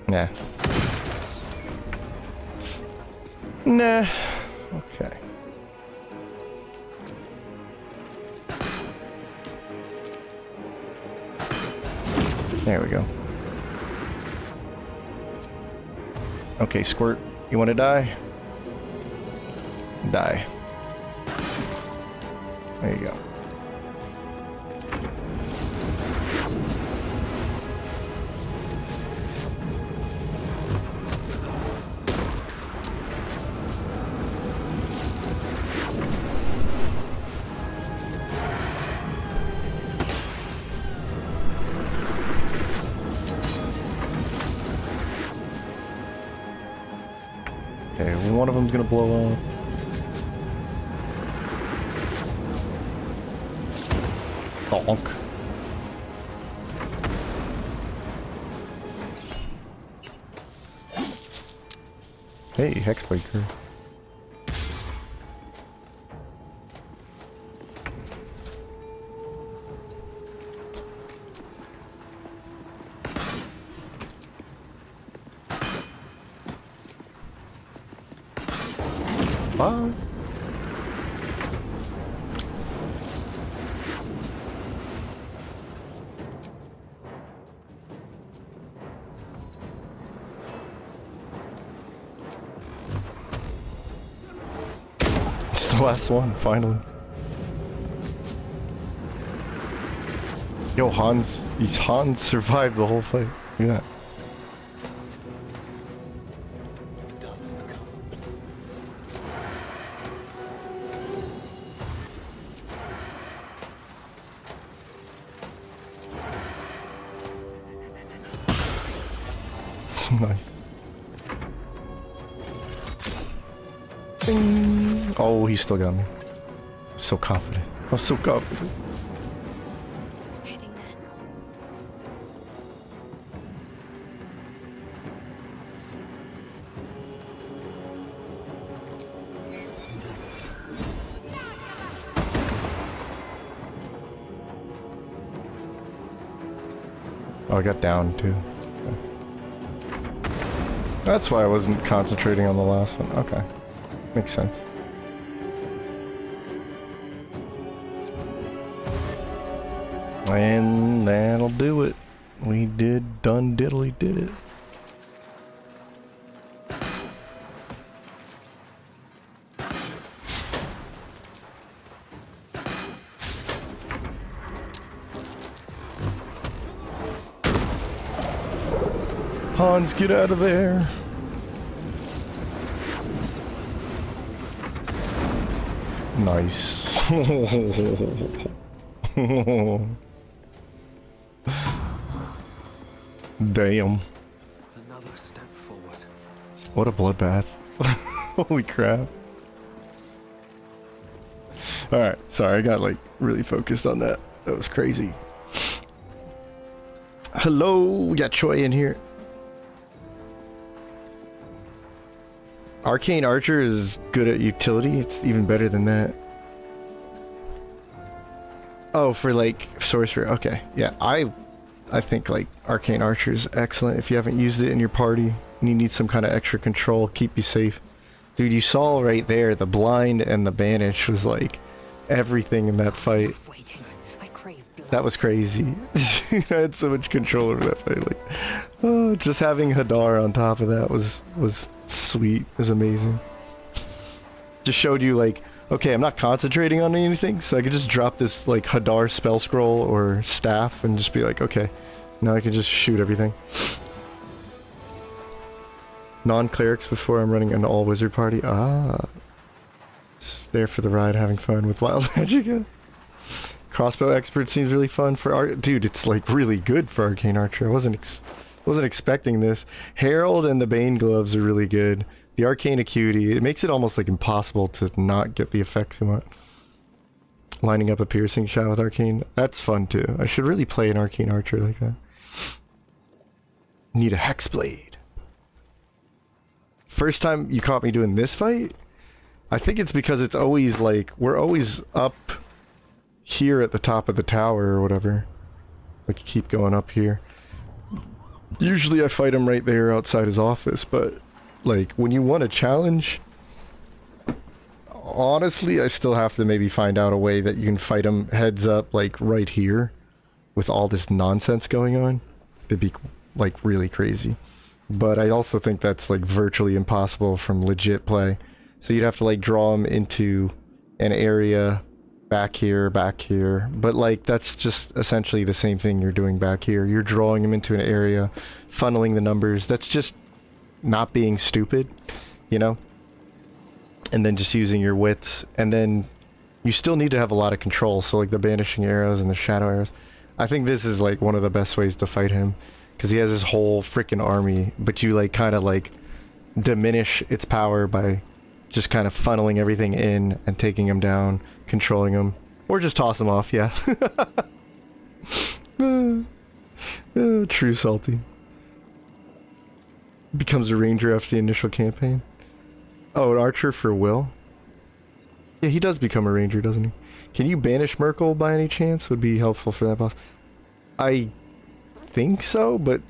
Nah. Nah. Okay. There we go. Okay, Squirt, you want to die? Die. There you go. Okay, one of them's gonna blow up. Donk. Hey, Hexbreaker. Bye. It's the last one, finally. Yo, Hans survived the whole fight. Look at that. Nice. Ding. Oh, he still got me. So confident. I was so confident. Heading there. Oh, I got down too. That's why I wasn't concentrating on the last one. Okay. Makes sense. And that'll do it. We done diddly did it. Hans, get out of there. Nice. Damn. Another step forward. What a bloodbath. Holy crap. Alright, sorry, I got like really focused on that. That was crazy. Hello, we got Choi in here. Arcane Archer is good at utility. It's even better than that. Oh, for like sorcerer. Okay, yeah. I think like Arcane Archer is excellent. If you haven't used it in your party and you need some kind of extra control, keep you safe. Dude, you saw right there the blind and the banish was like everything in that fight. That was crazy. I had so much control over that fight. Like, oh, just having Hadar on top of that was sweet. It was amazing. Just showed you like, okay, I'm not concentrating on anything, so I could just drop this like Hadar spell scroll or staff and just be like, okay, now I can just shoot everything. Non-clerics before I'm running an all-wizard party. Ah. It's there for the ride, having fun with Wild Magicka. Crossbow expert seems really fun for art. Dude, it's like really good for arcane archer. I wasn't expecting this. Herald and the Bane gloves are really good. The arcane acuity, it makes it almost like impossible to not get the effects you want. Lining up a piercing shot with arcane, that's fun too. I should really play an arcane archer like that. Need a hexblade. First time you caught me doing this fight, I think it's because it's always like, we're always up here at the top of the tower or whatever. Like, keep going up here. Usually I fight him right there outside his office, but like, when you want a challenge, honestly, I still have to maybe find out a way that you can fight him heads up, like, right here, with all this nonsense going on. It'd be, like, really crazy. But I also think that's, like, virtually impossible from legit play. So you'd have to, like, draw him into an area back here, but, like, that's just essentially the same thing you're doing back here. You're drawing him into an area, funneling the numbers. That's just not being stupid, you know? And then just using your wits, and then you still need to have a lot of control, so like the banishing arrows and the shadow arrows. I think this is like one of the best ways to fight him, because he has his whole freaking army, but you like kind of like diminish its power by just kind of funneling everything in and taking him down, controlling him, or just toss him off, yeah. True salty. Becomes a ranger after the initial campaign. Oh, an archer for Will? Yeah, he does become a ranger, doesn't he? Can you banish Merkel by any chance? Would be helpful for that boss. I think so, but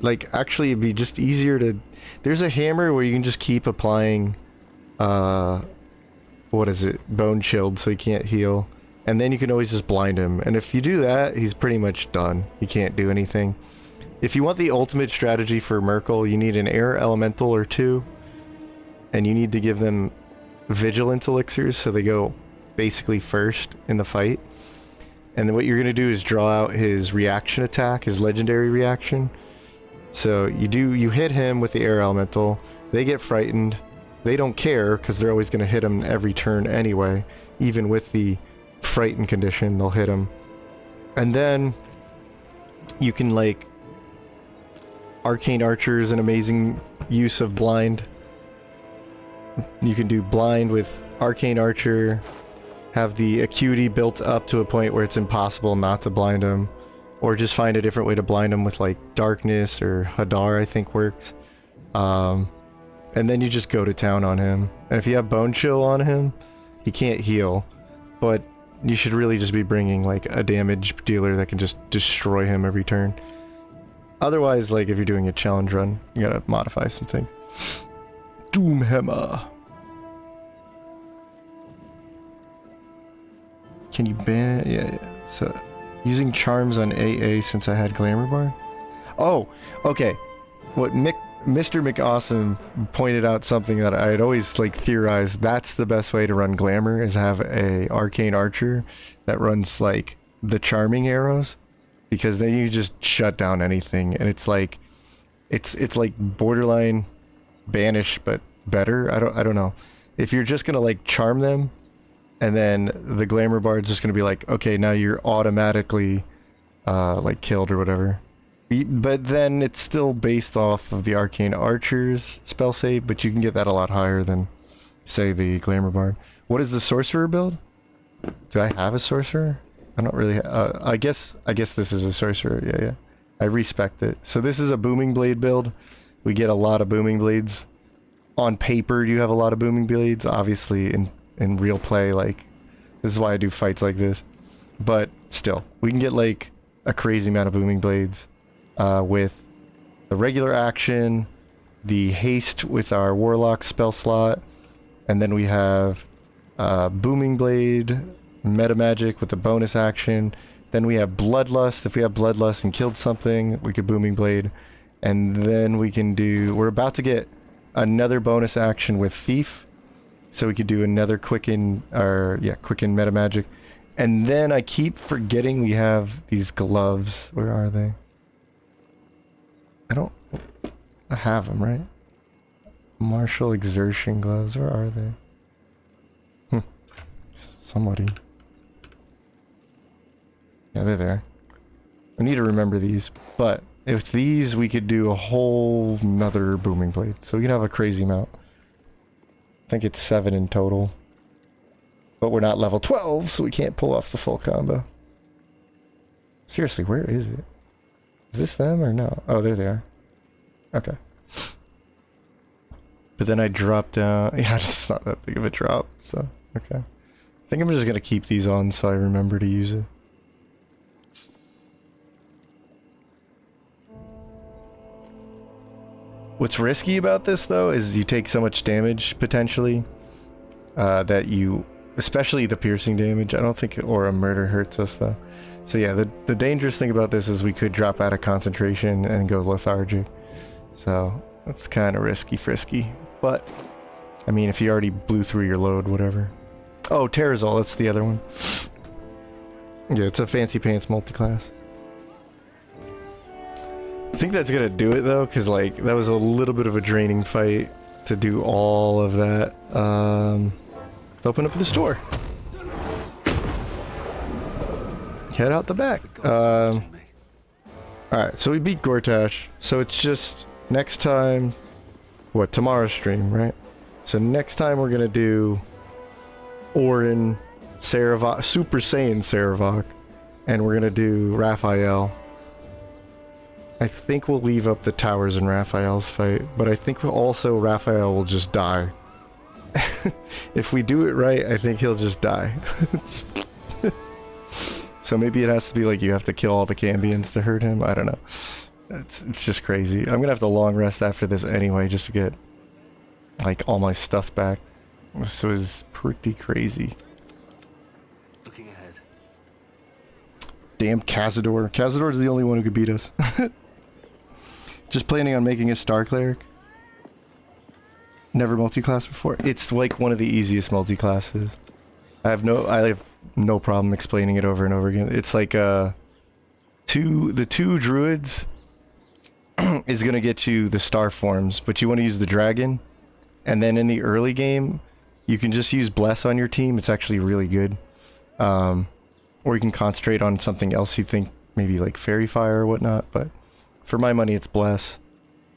like, actually it'd be just easier to... There's a hammer where you can just keep applying, what is it? Bone chilled, so he can't heal. And then you can always just blind him. And if you do that, he's pretty much done. He can't do anything. If you want the ultimate strategy for Merkel, you need an air elemental or two. And you need to give them vigilance elixirs, so they go basically first in the fight. And then what you're going to do is draw out his reaction attack, his legendary reaction. So you hit him with the air elemental, they get frightened, they don't care because they're always going to hit him every turn anyway. Even with the frightened condition, they'll hit him. And then you can, like, Arcane Archer is an amazing use of blind. You can do blind with Arcane Archer, have the acuity built up to a point where it's impossible not to blind him, or just find a different way to blind him with like darkness or Hadar, I think works. And then you just go to town on him. And if you have Bone Chill on him, he can't heal, but you should really just be bringing like a damage dealer that can just destroy him every turn. Otherwise, like, if you're doing a challenge run, you gotta modify something. Doomhammer. Can you ban it? Yeah. So, using charms on AA since I had Glamour Bar? Oh, okay. What Mr. McAwesome pointed out something that I had always, like, theorized. That's the best way to run Glamour, is have a Arcane Archer that runs, like, the charming arrows. Because then you just shut down anything, and it's like, it's like borderline banish, but better. I don't know. If you're just gonna like charm them, and then the Glamour Bard's just gonna be like, okay, now you're automatically like killed or whatever. But then it's still based off of the Arcane Archer's spell save, but you can get that a lot higher than, say, the Glamour Bard. What is the Sorcerer build? Do I have a Sorcerer? I don't really... I guess this is a Sorcerer. Yeah. I respect it. So this is a Booming Blade build. We get a lot of Booming Blades. On paper, you have a lot of Booming Blades. Obviously, in real play, like... This is why I do fights like this. But still, we can get, like, a crazy amount of Booming Blades. With the regular action, the haste with our Warlock spell slot, and then we have Booming Blade... Meta Magic with the bonus action. Then we have Bloodlust. If we have Bloodlust and killed something, we could Booming Blade. And then we can do... We're about to get another bonus action with Thief. So we could do another Quicken... Quicken Meta Magic. And then I keep forgetting we have these gloves. Where are they? I have them, right? Martial Exertion gloves. Where are they? Somebody. Yeah, they're there. I need to remember these, but if these, we could do a whole nother booming blade. So we can have a crazy amount. I think it's 7 in total. But we're not level 12, so we can't pull off the full combo. Seriously, where is it? Is this them or no? Oh, there they are. Okay. But then I drop down. Yeah, it's not that big of a drop, so okay. I think I'm just gonna keep these on so I remember to use it. What's risky about this though is you take so much damage potentially that you, especially the piercing damage. I don't think aura murder hurts us though. So yeah, the dangerous thing about this is we could drop out of concentration and go lethargic. So that's kind of risky frisky. But I mean, if you already blew through your load, whatever. Oh, Terrazol, that's the other one. Yeah, it's a fancy pants multiclass. I think that's gonna do it though, because like that was a little bit of a draining fight to do all of that. Open up the store. Head out the back. Alright, so we beat Gortash. So it's just next time, what, tomorrow's stream, right? So next time we're gonna do Orin, Saravok, Super Saiyan Saravok, and we're gonna do Raphael. I think we'll leave up the towers in Raphael's fight, but I think also Raphael will just die. If we do it right, I think he'll just die. So maybe it has to be like you have to kill all the Cambions to hurt him. I don't know. It's just crazy. I'm gonna have to long rest after this anyway, just to get like all my stuff back. So it's pretty crazy. Looking ahead. Damn Cazador. Cazador's the only one who could beat us. Just planning on making a Star Cleric. Never multi-class before. It's like one of the easiest multi-classes. I have no problem explaining it over and over again. It's like the two druids is gonna get you the star forms, but you want to use the dragon, and then in the early game you can just use bless on your team. It's actually really good. Or you can concentrate on something else you think, maybe like fairy fire or whatnot, but for my money it's bless.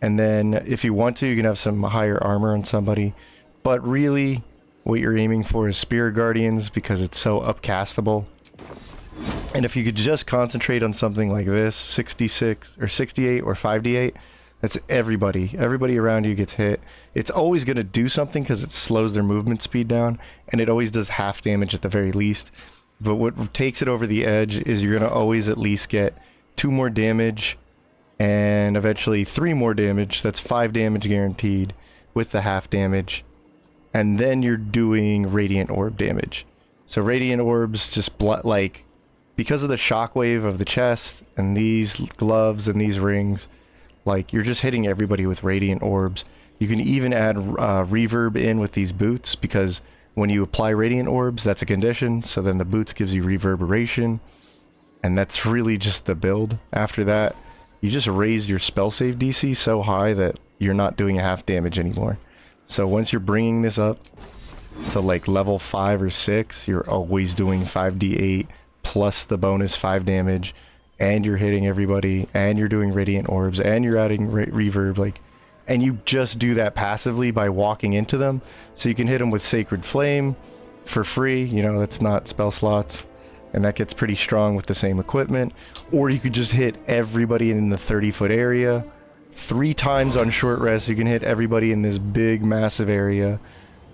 And then if you want to, you can have some higher armor on somebody, but really what you're aiming for is Spirit Guardians because it's so upcastable. And if you could just concentrate on something like this, 66 or 68 or 5d8, that's everybody around you gets hit. It's always going to do something because it slows their movement speed down, and it always does half damage at the very least. But what takes it over the edge is you're going to always at least get 2 more damage and eventually 3 more damage. That's 5 damage guaranteed with the half damage. And then you're doing Radiant Orb damage. So Radiant Orbs just like, because of the shockwave of the chest and these gloves and these rings, like you're just hitting everybody with Radiant Orbs. You can even add reverb in with these boots, because when you apply Radiant Orbs, that's a condition, so then the boots gives you reverberation, and that's really just the build. After that, you just raise your spell save DC so high that you're not doing a half damage anymore. So once you're bringing this up to like level 5 or 6, you're always doing 5d8 plus the bonus 5 damage, and you're hitting everybody, and you're doing Radiant Orbs, and you're adding reverb, like, and you just do that passively by walking into them. So you can hit them with Sacred Flame for free, you know, that's not spell slots, and that gets pretty strong with the same equipment. Or you could just hit everybody in the 30-foot area 3 times on short rest. You can hit everybody in this big massive area,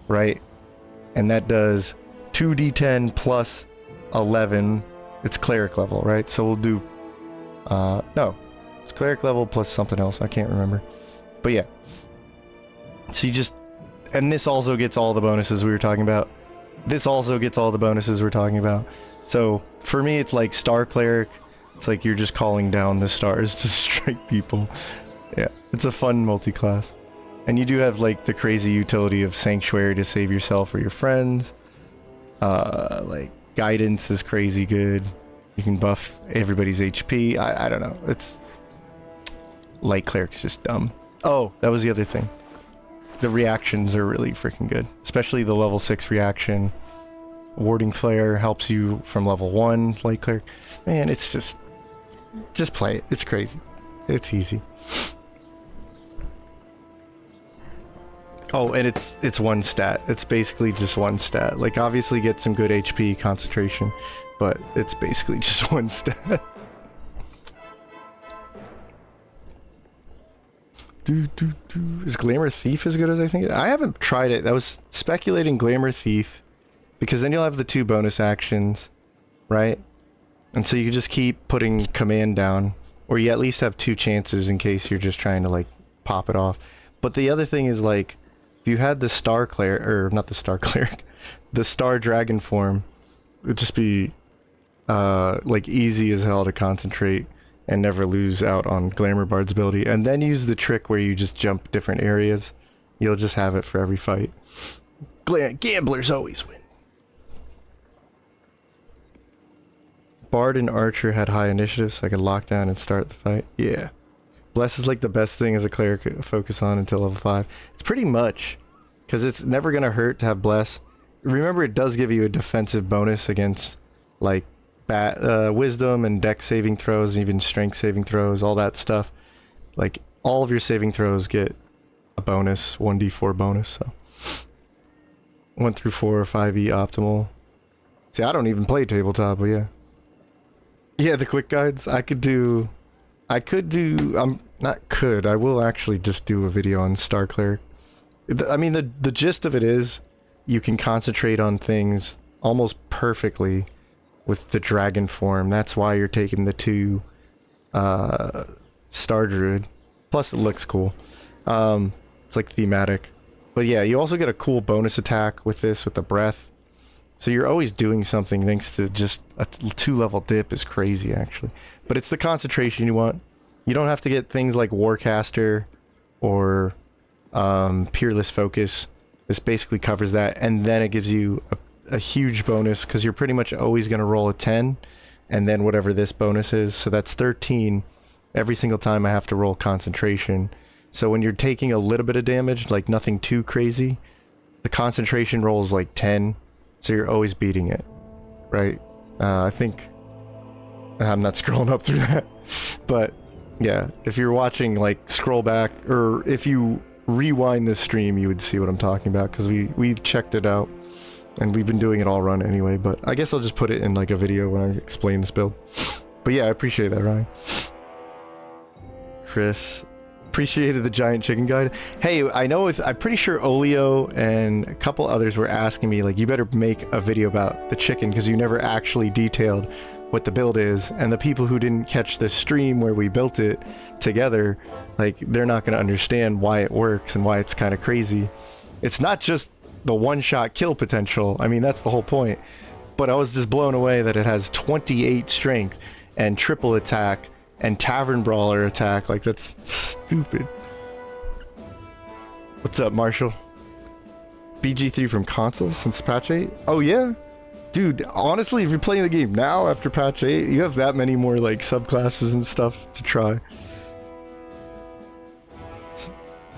right? And that does 2d10 plus 11. It's cleric level, right? So we'll do no, it's cleric level plus something else, I can't remember. But yeah, so you just, and this also gets all the bonuses we were talking about. This also gets all the bonuses we're talking about. So for me, it's like Star Cleric. It's like you're just calling down the stars to strike people. Yeah, it's a fun multi-class. And you do have like the crazy utility of Sanctuary to save yourself or your friends. Like Guidance is crazy good. You can buff everybody's HP. I don't know. It's Light Cleric's just dumb. Oh, that was the other thing. The reactions are really freaking good. Especially the level 6 reaction Warding Flare helps you from level 1 Light Cleric. Man, it's just play it. It's crazy. It's easy. Oh, and it's one stat. It's basically just one stat. Like, obviously get some good HP concentration, but it's basically just one stat. Is Glamour Thief as good as I think? I haven't tried it. I was speculating Glamour Thief, because then you'll have the 2 bonus actions, right? And so you can just keep putting command down, or you at least have 2 chances in case you're just trying to like pop it off. But the other thing is, like, if you had the Star Cleric, or not the Star Cleric, the Star Dragon form, it would just be like easy as hell to concentrate and never lose out on Glamour Bard's ability. And then use the trick where you just jump different areas. You'll just have it for every fight. Gamblers always win. Bard and Archer had high initiative, so I could lock down and start the fight. Yeah. Bless is like the best thing as a cleric to focus on until level 5. It's pretty much, because it's never going to hurt to have Bless. Remember, it does give you a defensive bonus against, like, wisdom and dex saving throws, even strength saving throws, all that stuff. Like, all of your saving throws get a bonus, 1d4 bonus, so. 1 through 4 or 5e optimal. See, I don't even play tabletop, but yeah. Yeah, the quick guides, I could do, I will actually just do a video on Star Cleric. I mean, the gist of it is, you can concentrate on things almost perfectly with the dragon form. That's why you're taking the 2 Star Druid. Plus it looks cool. It's like thematic. But yeah, you also get a cool bonus attack with this, with the breath. So you're always doing something thanks to just a 2-level dip is crazy, actually. But it's the concentration you want. You don't have to get things like Warcaster or Peerless Focus. This basically covers that, and then it gives you a huge bonus, because you're pretty much always going to roll a 10, and then whatever this bonus is. So that's 13 every single time I have to roll concentration. So when you're taking a little bit of damage, like nothing too crazy, the concentration roll is like 10, so you're always beating it, right? I think I'm not scrolling up through that, but yeah, if you're watching, like, scroll back, or if you rewind this stream, you would see what I'm talking about, because we checked it out, and we've been doing it all run anyway. But I guess I'll just put it in like a video when I explain this build. But yeah, I appreciate that, Ryan. Chris, appreciated the giant chicken guide. Hey, I know I'm pretty sure Olio and a couple others were asking me, like, you better make a video about the chicken, because you never actually detailed what the build is. And the people who didn't catch the stream where we built it together, like, they're not going to understand why it works and why it's kind of crazy. It's not just the one-shot kill potential. I mean, that's the whole point. But I was just blown away that it has 28 strength and triple attack and Tavern Brawler attack. Like, that's stupid. What's up, Marshall? BG3 from consoles since patch 8? Oh yeah? Dude, honestly, if you're playing the game now after patch 8, you have that many more, like, subclasses and stuff to try.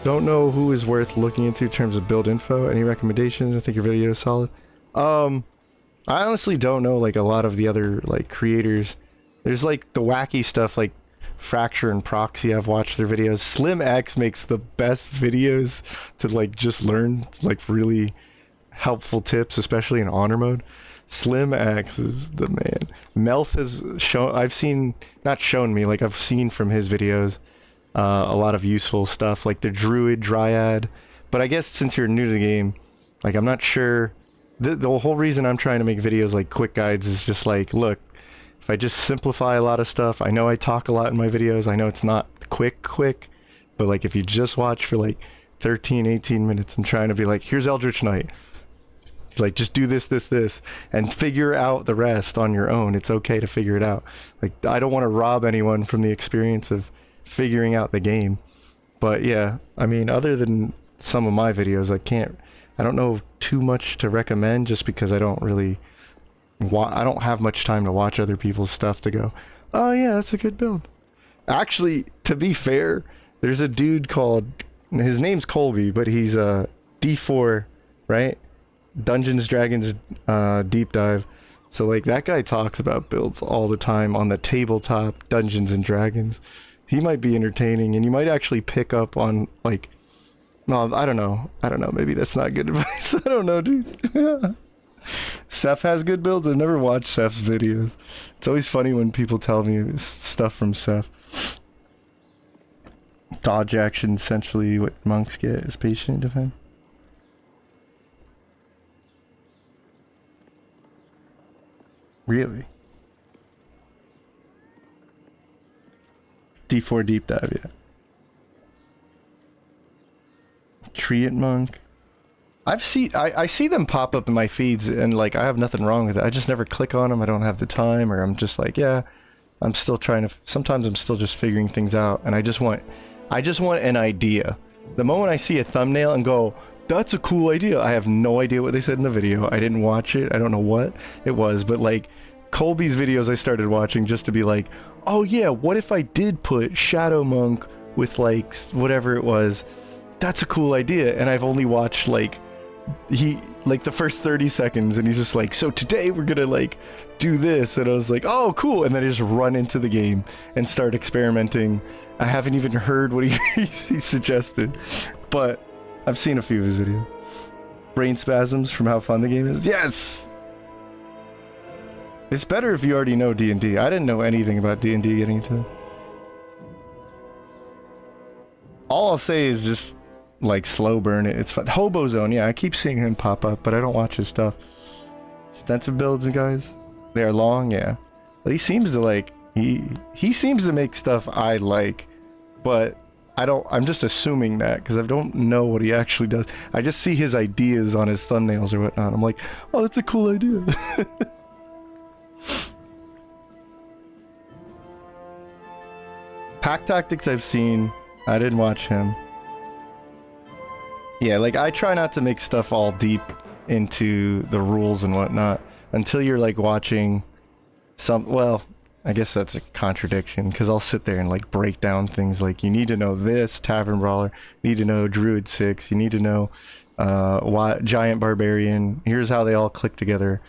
Don't know who is worth looking into in terms of build info. Any recommendations? I think your video is solid. I honestly don't know, like, a lot of the other, like, creators. There's, like, the wacky stuff, like Fracture and Proxy. I've watched their videos. Slim X makes the best videos to, like, just learn, like, really helpful tips, especially in honor mode. Slim X is the man. Melth has shown, I've seen, not shown me, like, I've seen from his videos a lot of useful stuff, like the Druid Dryad. But I guess since you're new to the game, like, I'm not sure. The whole reason I'm trying to make videos like quick guides is just like, look, if I just simplify a lot of stuff, I know I talk a lot in my videos, I know it's not quick, but like, if you just watch for like 13, 18 minutes, I'm trying to be like, here's Eldritch Knight. Like, just do this, and figure out the rest on your own. It's okay to figure it out. Like, I don't want to rob anyone from the experience of figuring out the game. But yeah, I mean, other than some of my videos, I don't know too much to recommend, just because I don't really I don't have much time to watch other people's stuff to go, oh yeah, that's a good build. Actually, to be fair, there's a dude called, his name's Colby, but he's a D4, right? Dungeons Dragons deep dive. So like that guy talks about builds all the time on the tabletop Dungeons and Dragons. He might be entertaining, and you might actually pick up on like, no, I don't know. Maybe that's not good advice. I don't know, dude. Seth has good builds. I've never watched Seth's videos. It's always funny when people tell me stuff from Seth. Dodge action, essentially what monks get is patient defense. Really? D4 deep dive, yeah. Treant monk. I see them pop up in my feeds, and like I have nothing wrong with it. I just never click on them. I don't have the time, or I'm just like, yeah, I'm still trying to. Sometimes I'm still just figuring things out, and I just want an idea. The moment I see a thumbnail and go, that's a cool idea. I have no idea what they said in the video. I didn't watch it. I don't know what it was, but like Colby's videos I started watching just to be like, oh yeah, what if I did put Shadow Monk with like whatever it was? That's a cool idea. And I've only watched like the first 30 seconds, and he's just like, so today we're gonna like do this, and I was like, oh cool, and then I just run into the game and start experimenting. I haven't even heard what he suggested, but I've seen a few of his videos. Brain spasms from how fun the game is. Yes! It's better if you already know D&D. I didn't know anything about D&D getting into this. All I'll say is just like slow burn it. It's fun. Hobo Zone, yeah, I keep seeing him pop up, but I don't watch his stuff. Extensive builds, guys. They are long, yeah. But he seems to like, he seems to make stuff I like, but I'm just assuming that because I don't know what he actually does. I just see his ideas on his thumbnails or whatnot. I'm like, oh, that's a cool idea. Pack Tactics I've seen. I didn't watch him. Yeah, like I try not to make stuff all deep into the rules and whatnot until you're like watching some, well, I guess that's a contradiction because I'll sit there and like break down things like you need to know this Tavern Brawler, you need to know Druid 6, you need to know Giant Barbarian, here's how they all click together,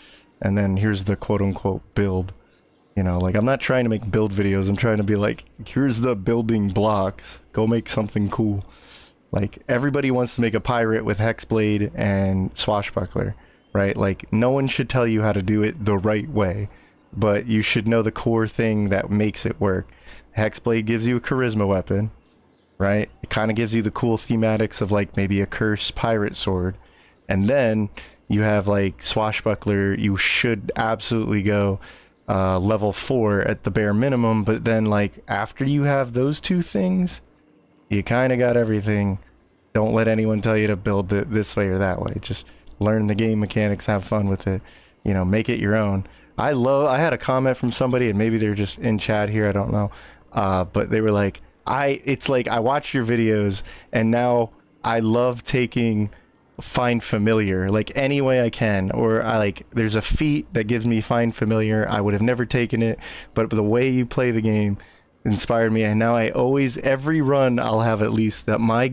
and then here's the quote-unquote build. You know, like I'm not trying to make build videos, I'm trying to be like, here's the building blocks, go make something cool. Like everybody wants to make a pirate with Hexblade and Swashbuckler, right? Like no one should tell you how to do it the right way, but you should know the core thing that makes it work. Hexblade gives you a charisma weapon, right? It kind of gives you the cool thematics of like maybe a cursed pirate sword. And then you have like Swashbuckler, you should absolutely go level 4 at the bare minimum, but then like after you have those two things, you kind of got everything. Don't let anyone tell you to build it this way or that way. Just learn the game mechanics, have fun with it, you know, make it your own. I had a comment from somebody, and maybe they're just in chat here, I don't know, but they were like, it's like I watch your videos and now I love taking find familiar like any way I can, or I like there's a feat that gives me find familiar. I would have never taken it, but the way you play the game inspired me, and now I always, every run I'll have at least that my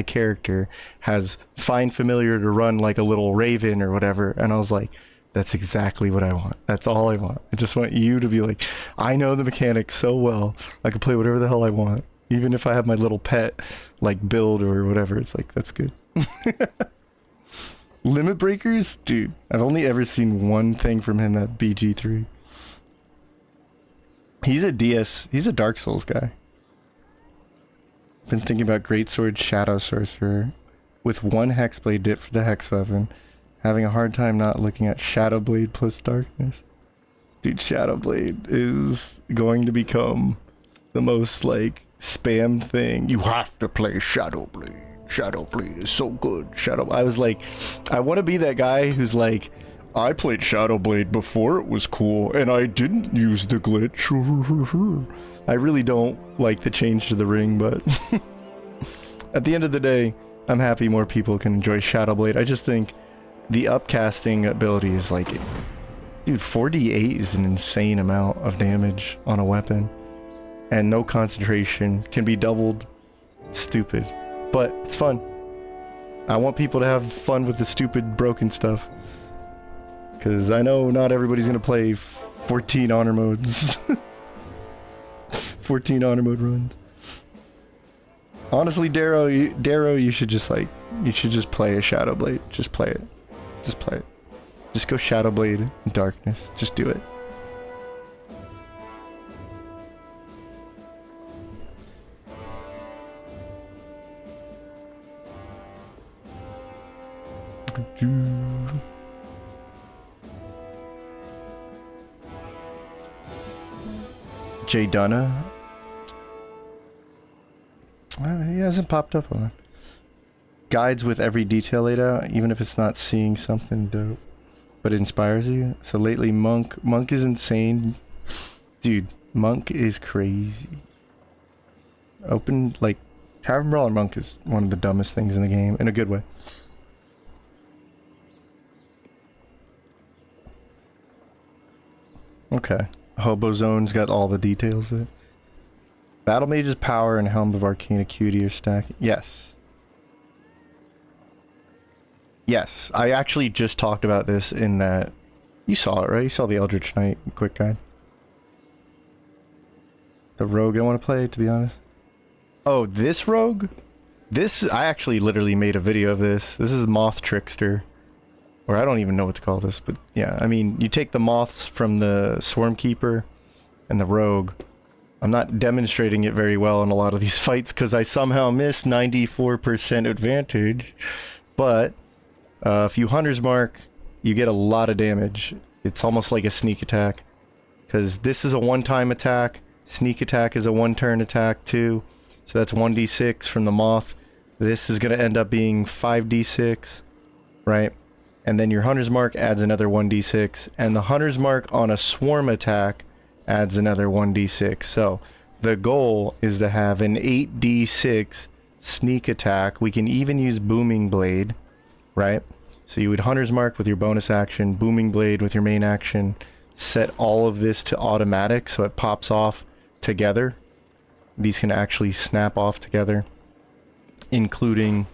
character has find familiar to run like a little raven or whatever, and I was like, that's exactly what I want. That's all I want. I just want you to be like, I know the mechanics so well, I can play whatever the hell I want, even if I have my little pet like build or whatever. It's like, that's good. Limit Breakers? Dude, I've only ever seen one thing from him, that BG3. He's a Dark Souls guy. Been thinking about Greatsword Shadow Sorcerer with one Hexblade dip for the Hex weapon. Having a hard time not looking at Shadowblade plus Darkness. Dude, Shadowblade is going to become the most like spam thing. You have to play Shadowblade. Shadowblade is so good. I was like, I want to be that guy who's like, I played Shadowblade before it was cool, and I didn't use the glitch. I really don't like the change to the ring, but at the end of the day, I'm happy more people can enjoy Shadowblade. I just think the upcasting ability is like, dude, 4d8 is an insane amount of damage on a weapon, and no concentration, can be doubled. Stupid, but it's fun. I want people to have fun with the stupid broken stuff. Because I know not everybody's going to play 14 honor modes. 14 honor mode runs. Honestly, Darrow, you should just like, you should just play a Shadowblade. Just play it. Just play it. Just go Shadowblade Darkness. Just do it. Jay Dunna? He hasn't popped up on. Guides with every detail laid out, even if it's not seeing something dope, but it inspires you. So lately, Monk is insane, dude. Monk is crazy. Open like Tavern Brawler Monk is one of the dumbest things in the game in a good way. Okay, Hobo Zone's got all the details of it. Battle Mage's Power and Helm of Arcane Acuity are stacking. Yes. Yes, I actually just talked about this in that... You saw it, right? You saw the Eldritch Knight quick guide. The rogue I want to play, to be honest. Oh, this rogue? This, I actually literally made a video of this. This is Moth Trickster. Or I don't even know what to call this, but yeah, I mean, you take the moths from the Swarmkeeper and the rogue. I'm not demonstrating it very well in a lot of these fights because I somehow missed 94% advantage. But if you Hunter's Mark, you get a lot of damage. It's almost like a sneak attack. Because this is a one-time attack. Sneak attack is a one-turn attack too. So that's 1d6 from the moth. This is going to end up being 5d6, right? And then your Hunter's Mark adds another 1d6. And the Hunter's Mark on a swarm attack adds another 1d6. So the goal is to have an 8d6 sneak attack. We can even use Booming Blade, right? So you would Hunter's Mark with your bonus action, Booming Blade with your main action, set all of this to automatic so it pops off together. These can actually snap off together, including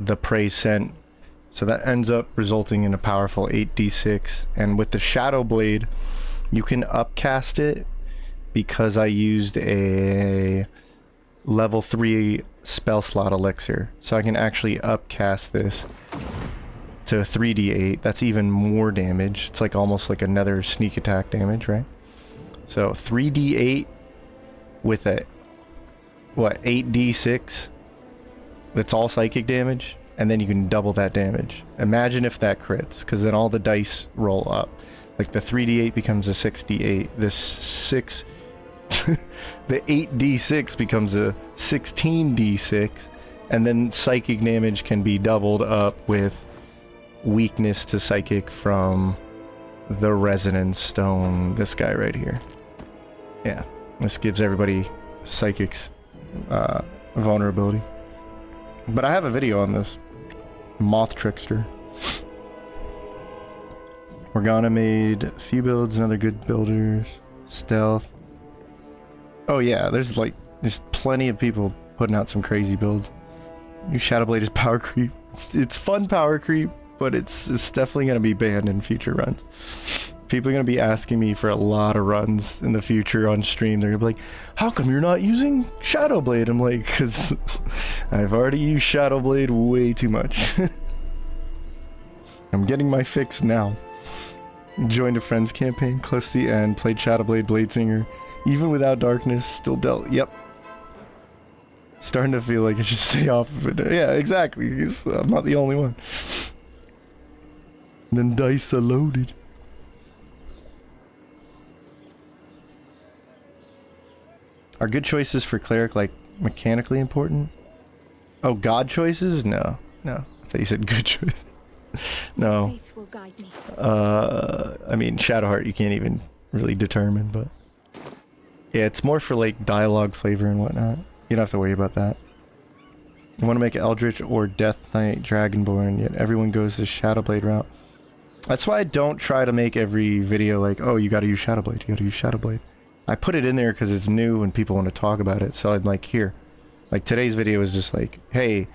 the prey scent. So that ends up resulting in a powerful 8d6. And with the Shadow Blade, you can upcast it because I used a level 3 spell slot elixir. So I can actually upcast this to 3d8. That's even more damage. It's like almost like another sneak attack damage, right? So 3d8 with a, what, 8d6? That's all psychic damage. And then you can double that damage. Imagine if that crits, because then all the dice roll up. Like the 3d8 becomes a 6d8. This 6... the 8d6 becomes a 16d6. And then psychic damage can be doubled up with weakness to psychic from the Resonance Stone. This guy right here. Yeah. This gives everybody psychics vulnerability. But I have a video on this. Moth Trickster. Morgana made a few builds and other good builders. Stealth. Oh yeah, there's plenty of people putting out some crazy builds. New Shadowblade is power creep. It's fun power creep, but it's definitely going to be banned in future runs. People are going to be asking me for a lot of runs in the future on stream. They're going to be like, how come you're not using Shadowblade? I'm like, because I've already used Shadowblade way too much. I'm getting my fix now. Joined a friend's campaign, close to the end, played Shadowblade, Bladesinger. Even without darkness, still dealt. Yep. Starting to feel like I should stay off of it. Yeah, exactly. I'm not the only one. And then dice are loaded. Are good choices for Cleric, like, mechanically important? Oh, God choices? No. No. I thought you said good choice. No. Faith will guide me. I mean, Shadowheart you can't even really determine, but... Yeah, it's more for, like, dialogue flavor and whatnot. You don't have to worry about that. You want to make Eldritch or Death Knight Dragonborn, yet everyone goes the Shadowblade route. That's why I don't try to make every video like, oh, you gotta use Shadowblade, you gotta use Shadowblade. I put it in there because it's new and people want to talk about it, so I'm like, here. Like, today's video is just like, hey,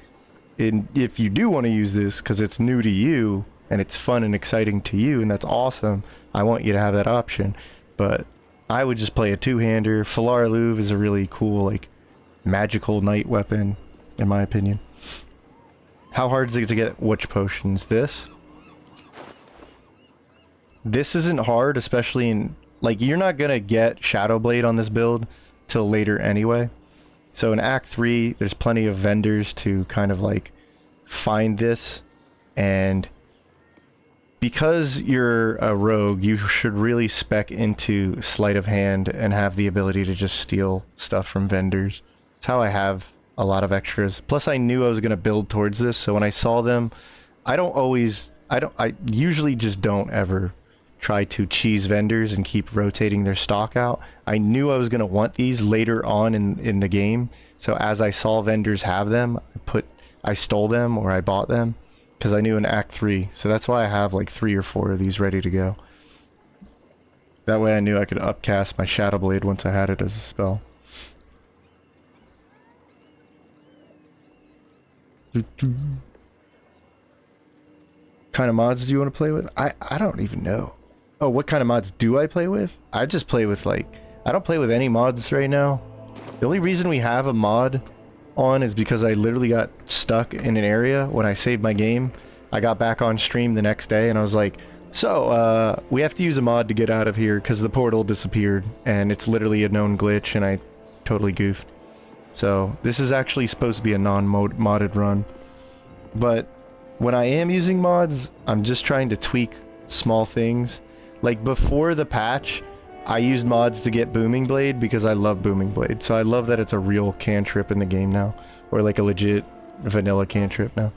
if you do want to use this because it's new to you and it's fun and exciting to you, and that's awesome, I want you to have that option. But I would just play a two-hander. Falar Louv is a really cool, like, magical knight weapon, in my opinion. How hard is it to get which potions? This isn't hard, especially in, like, you're not gonna get Shadowblade on this build till later anyway. So in Act 3, there's plenty of vendors to kind of, like, find this, and because you're a rogue, you should really spec into Sleight of Hand and have the ability to just steal stuff from vendors. It's how I have a lot of extras. Plus, I knew I was going to build towards this, so when I saw them, I usually just don't ever try to cheese vendors and keep rotating their stock out. I knew I was going to want these later on in the game, so as I saw vendors have them, I stole them or I bought them. Because I knew in Act 3, so that's why I have like 3 or 4 of these ready to go. That way I knew I could upcast my Shadowblade once I had it as a spell. Kind of mods do you want to play with? I don't even know. Oh, what kind of mods do I play with? I just play with, like, I don't play with any mods right now. The only reason we have a mod on is because I literally got stuck in an area when I saved my game. I got back on stream the next day and I was like, so we have to use a mod to get out of here because the portal disappeared, and it's literally a known glitch and I totally goofed. So this is actually supposed to be a non-modded run, but when I am using mods, I'm just trying to tweak small things. Like before the patch, I used mods to get Booming Blade because I love Booming Blade. So I love that it's a real cantrip in the game now. Or like a legit vanilla cantrip now.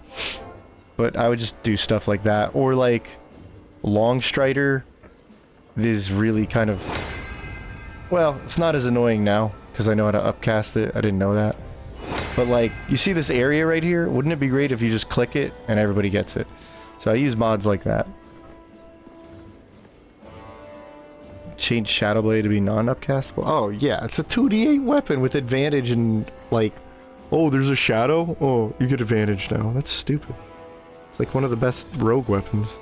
But I would just do stuff like that. Or like Longstrider is really kind of... Well, it's not as annoying now because I know how to upcast it. I didn't know that. But like, you see this area right here? Wouldn't it be great if you just click it and everybody gets it? So I use mods like that. Change Shadowblade to be non-upcastable? Oh yeah, it's a 2d8 weapon with advantage and like, oh, there's a shadow? Oh, you get advantage now. That's stupid. It's like one of the best rogue weapons.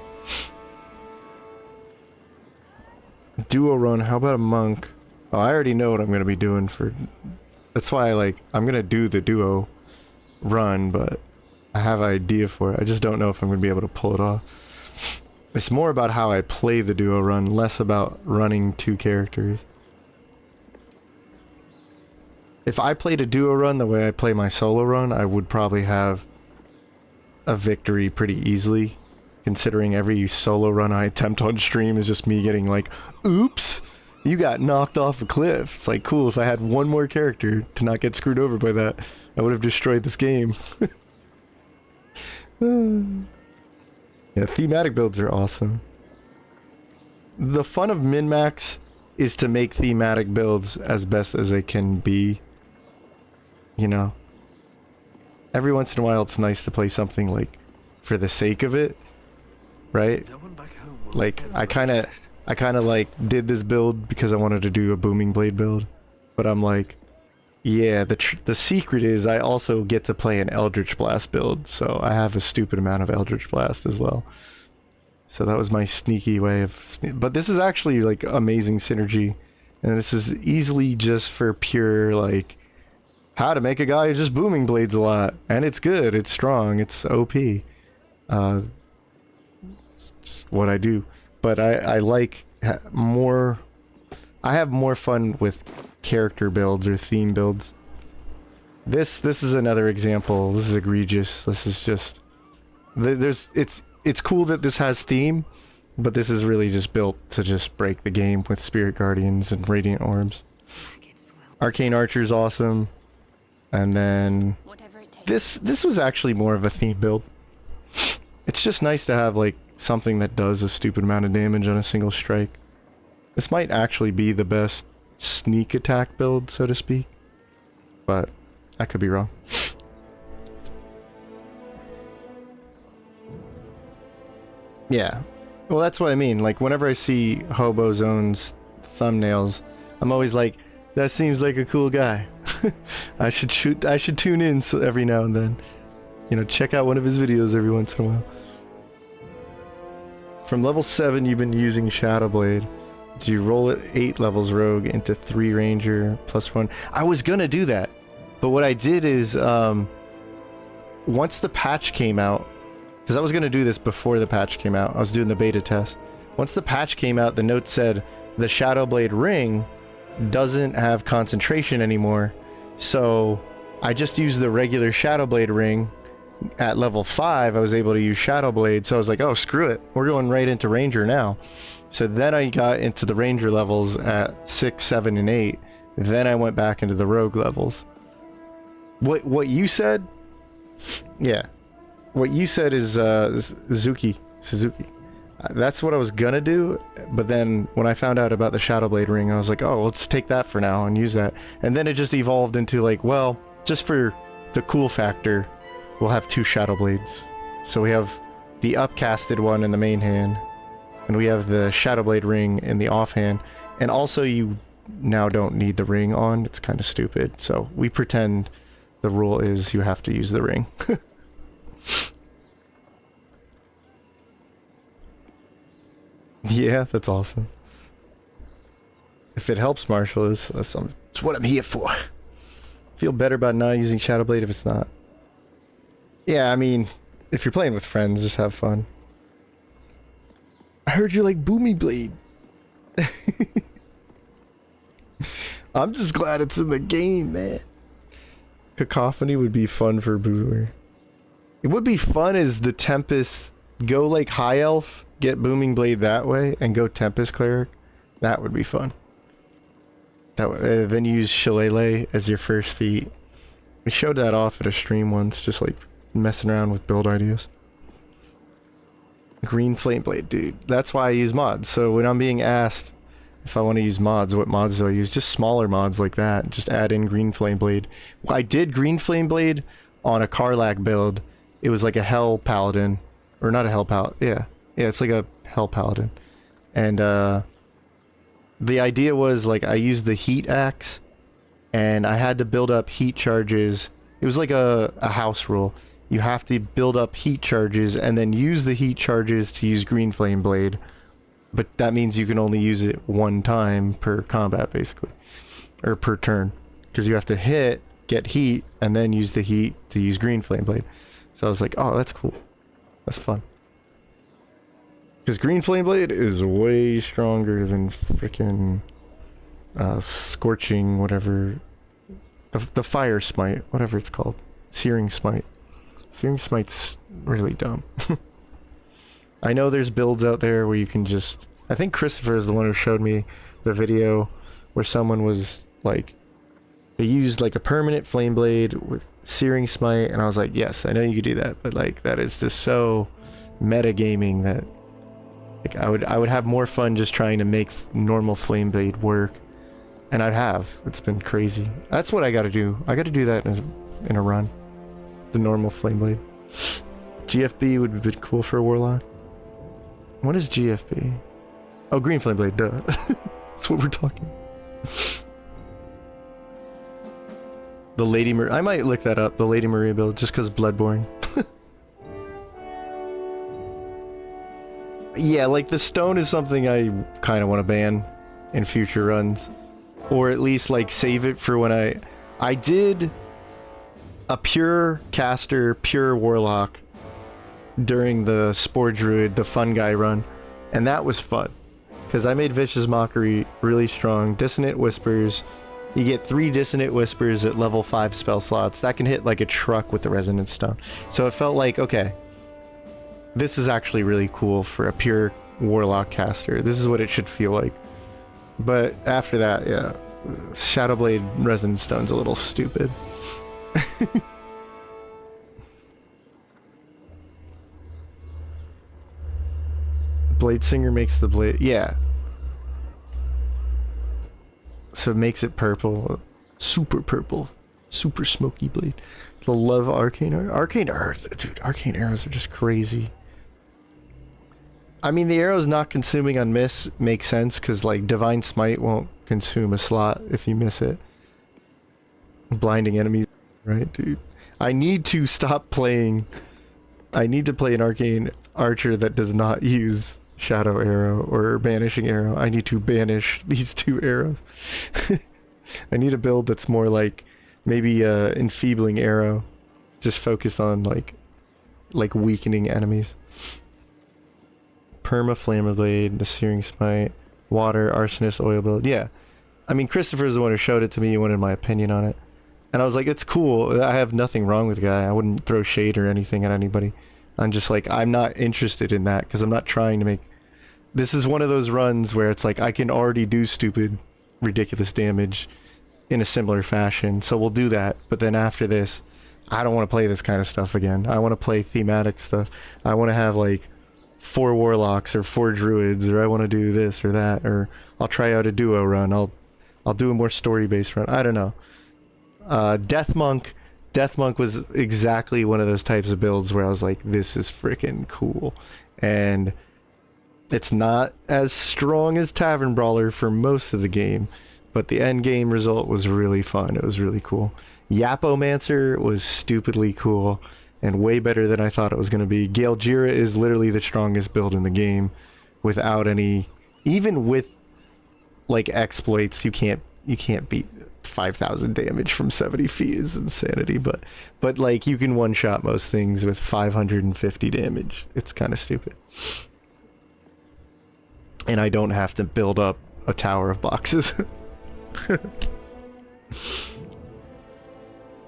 Duo run, how about a monk? Oh, I already know what I'm gonna be doing for... That's why I'm gonna do the duo run, but I have an idea for it. I just don't know if I'm gonna be able to pull it off. It's more about how I play the duo run, less about running 2 characters. If I played a duo run the way I play my solo run, I would probably have a victory pretty easily, considering every solo run I attempt on stream is just me getting like, oops, you got knocked off a cliff. It's like, cool, if I had one more character to not get screwed over by that, I would have destroyed this game. Yeah, thematic builds are awesome. The fun of min-max is to make thematic builds as best as they can be. You know? Every once in a while it's nice to play something like for the sake of it, right? Like I kind of like did this build because I wanted to do a Booming Blade build, but I'm like, yeah, the secret is I also get to play an Eldritch Blast build, so I have a stupid amount of Eldritch Blast as well. So that was my sneaky way of... But this is actually, like, amazing synergy. And this is easily just for pure, like, how to make a guy who just Booming Blades a lot. And it's good, it's strong, it's OP. It's just what I do. But I like more... I have more fun with character builds or theme builds. This is another example. This is egregious. This is just it's cool that this has theme, but this is really just built to just break the game with Spirit Guardians and Radiant Orbs. Arcane Archer is awesome. And then this was actually more of a theme build. It's just nice to have like something that does a stupid amount of damage on a single strike. This might actually be the best sneak attack build, so to speak, but I could be wrong. Yeah, well, that's what I mean. Like, whenever I see Hobo Zone's thumbnails, I'm always like, that seems like a cool guy. I should tune in every now and then. You know, check out one of his videos every once in a while. From level 7, you've been using Shadowblade. You roll it 8 levels rogue into 3 ranger plus 1. I was gonna do that, but what I did is, once the patch came out, because I was gonna do this before the patch came out, I was doing the beta test. Once the patch came out, the note said the Shadowblade ring doesn't have concentration anymore, so I just used the regular Shadowblade ring. At level 5, I was able to use Shadowblade, so I was like, oh, screw it. We're going right into Ranger now. So then I got into the Ranger levels at 6, 7, and 8. Then I went back into the Rogue levels. What you said? Yeah. What you said is Suzuki. That's what I was gonna do, but then when I found out about the Shadowblade ring, I was like, oh, let's take that for now and use that. And then it just evolved into like, well, just for the cool factor, we'll have 2 Shadowblades. So we have the upcasted one in the main hand, and we have the Shadowblade ring in the offhand. And also you now don't need the ring on, it's kind of stupid. So we pretend the rule is you have to use the ring. Yeah, that's awesome. If it helps Marshall, that's what I'm here for. Feel better about not using Shadowblade if it's not. Yeah, I mean, if you're playing with friends, just have fun. I heard you like Boomy Blade. I'm just glad it's in the game, man. Cacophony would be fun for Boomer. It would be fun as the Tempest, go like High Elf, get Booming Blade that way, and go Tempest Cleric. That would be fun. Then use Shillelagh as your first feat. We showed that off at a stream once, just like messing around with build ideas. Green Flame Blade, dude. That's why I use mods. So when I'm being asked if I want to use mods, what mods do I use? Just smaller mods like that. Just add in Green Flame Blade. I did Green Flame Blade on a Karlach build. It was like a Hell Paladin. Or not a Hell Paladin. Yeah, it's like a Hell Paladin. And the idea was like I used the Heat Axe and I had to build up heat charges. It was like a house rule. You have to build up heat charges and then use the heat charges to use Green Flame Blade. But that means you can only use it one time per combat, basically. Or per turn. Because you have to hit, get heat, and then use the heat to use Green Flame Blade. So I was like, oh, that's cool. That's fun. Because Green Flame Blade is way stronger than freaking Scorching, whatever. The Fire Smite, whatever it's called. Searing Smite. Searing Smite's really dumb. I know there's builds out there where you can just... I think Christopher is the one who showed me the video where someone was like... They used like a permanent Flame Blade with Searing Smite, and I was like, yes, I know you could do that, but like that is just so metagaming that like I would have more fun just trying to make normal Flame Blade work. And I have. It's been crazy. That's what I gotta do. I gotta do that in a run. The normal Flame Blade. GFB would be cool for a Warlock. What is GFB? Oh, Green Flame Blade, duh. That's what we're talking. The Lady Maria. I might look that up, the Lady Maria build, just because Bloodborne. Yeah, like the stone is something I kind of want to ban in future runs. Or at least like save it for when I did a pure caster, pure warlock during the Spore Druid, the fun guy run, and that was fun because I made Vicious Mockery really strong. Dissonant Whispers, you get 3 Dissonant Whispers at level 5 spell slots. That can hit like a truck with the Resonance Stone. So it felt like, okay, this is actually really cool for a pure warlock caster. This is what it should feel like. But after that, yeah, Shadowblade Resonance Stone's a little stupid. Blade Singer makes the blade, yeah. So it makes it purple, super smoky blade. I love Arcane Arrows. Arcane Arrows are just crazy. I mean, the arrows not consuming on miss makes sense because like Divine Smite won't consume a slot if you miss it. Blinding enemies, right, dude? I need to stop playing. I need to play an Arcane Archer that does not use Shadow Arrow or Banishing Arrow. I need to banish these two arrows. I need a build that's more like maybe Enfeebling Arrow, just focused on like weakening enemies. Perma Flammblade, the Searing Smite, Water, Arsonist, Oil build. Yeah, I mean Christopher's the one who showed it to me. He wanted my opinion on it, and I was like, it's cool. I have nothing wrong with the guy. I wouldn't throw shade or anything at anybody. I'm just like, I'm not interested in that because I'm not trying to make. This is one of those runs where it's like I can already do stupid, ridiculous damage in a similar fashion, so we'll do that. But then after this, I don't want to play this kind of stuff again. I want to play thematic stuff. I want to have like 4 warlocks or 4 druids, or I want to do this or that, or I'll try out a duo run. I'll do a more story-based run. I don't know. Death Monk was exactly one of those types of builds where I was like, this is freaking cool. And it's not as strong as Tavern Brawler for most of the game, but the end game result was really fun. It was really cool. Yapomancer was stupidly cool and way better than I thought it was going to be. Gale Jira is literally the strongest build in the game without any, even with like exploits, you can't beat 5,000 damage from 70 feet is insanity, but like you can one-shot most things with 550 damage. It's kind of stupid. And I don't have to build up a tower of boxes.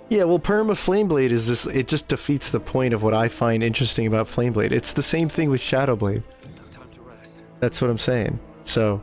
Yeah, well, Perma Flameblade is just, it just defeats the point of what I find interesting about Flameblade. It's the same thing with Shadowblade. That's what I'm saying. So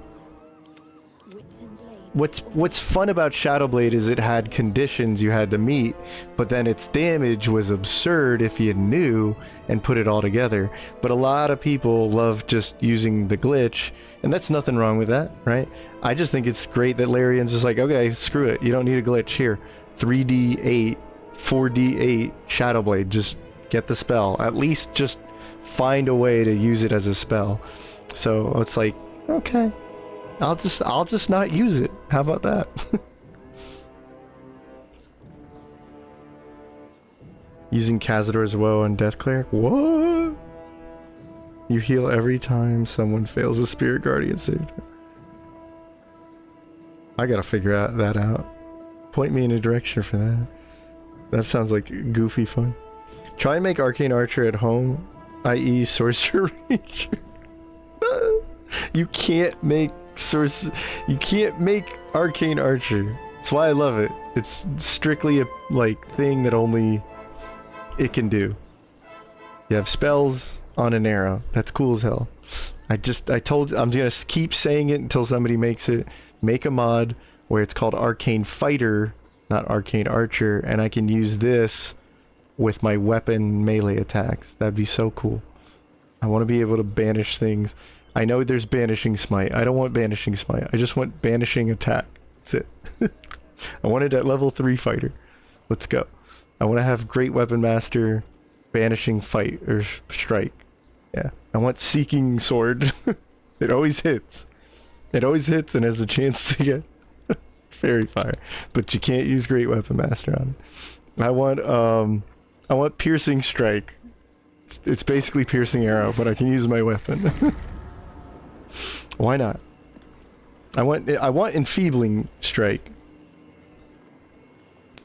what's fun about Shadowblade is it had conditions you had to meet, but then its damage was absurd if you knew and put it all together. But a lot of people love just using the glitch, and that's nothing wrong with that, right? I just think it's great that Larian's just like, okay, screw it, you don't need a glitch here. 3d8, 4d8 Shadowblade, just get the spell. At least just find a way to use it as a spell. So it's like, okay, I'll just not use it. How about that? Using Cazador's Woe on Death Cleric? What? You heal every time someone fails a Spirit Guardian save. I gotta figure that out. Point me in a direction for that. That sounds like goofy fun. Try and make Arcane Archer at home, i.e. Sorcerer Ranger. You can't make you can't make Arcane Archer. That's why I love it. It's strictly a thing that only it can do. You have spells on an arrow. That's cool as hell. I told you, I'm gonna keep saying it until somebody makes it. Make a mod where it's called Arcane Fighter, not Arcane Archer, and I can use this with my weapon melee attacks. That'd be so cool. I want to be able to banish things. I know there's Banishing Smite. I don't want Banishing Smite. I just want Banishing Attack. That's it. I want it at level 3 fighter. Let's go. I want to have Great Weapon Master, Banishing Fight, or Strike. Yeah. I want Seeking Sword. It always hits. It always hits and has a chance to get Fairy Fire. But you can't use Great Weapon Master on it. I want Piercing Strike. It's basically Piercing Arrow, but I can use my weapon. Why not? I want Enfeebling Strike.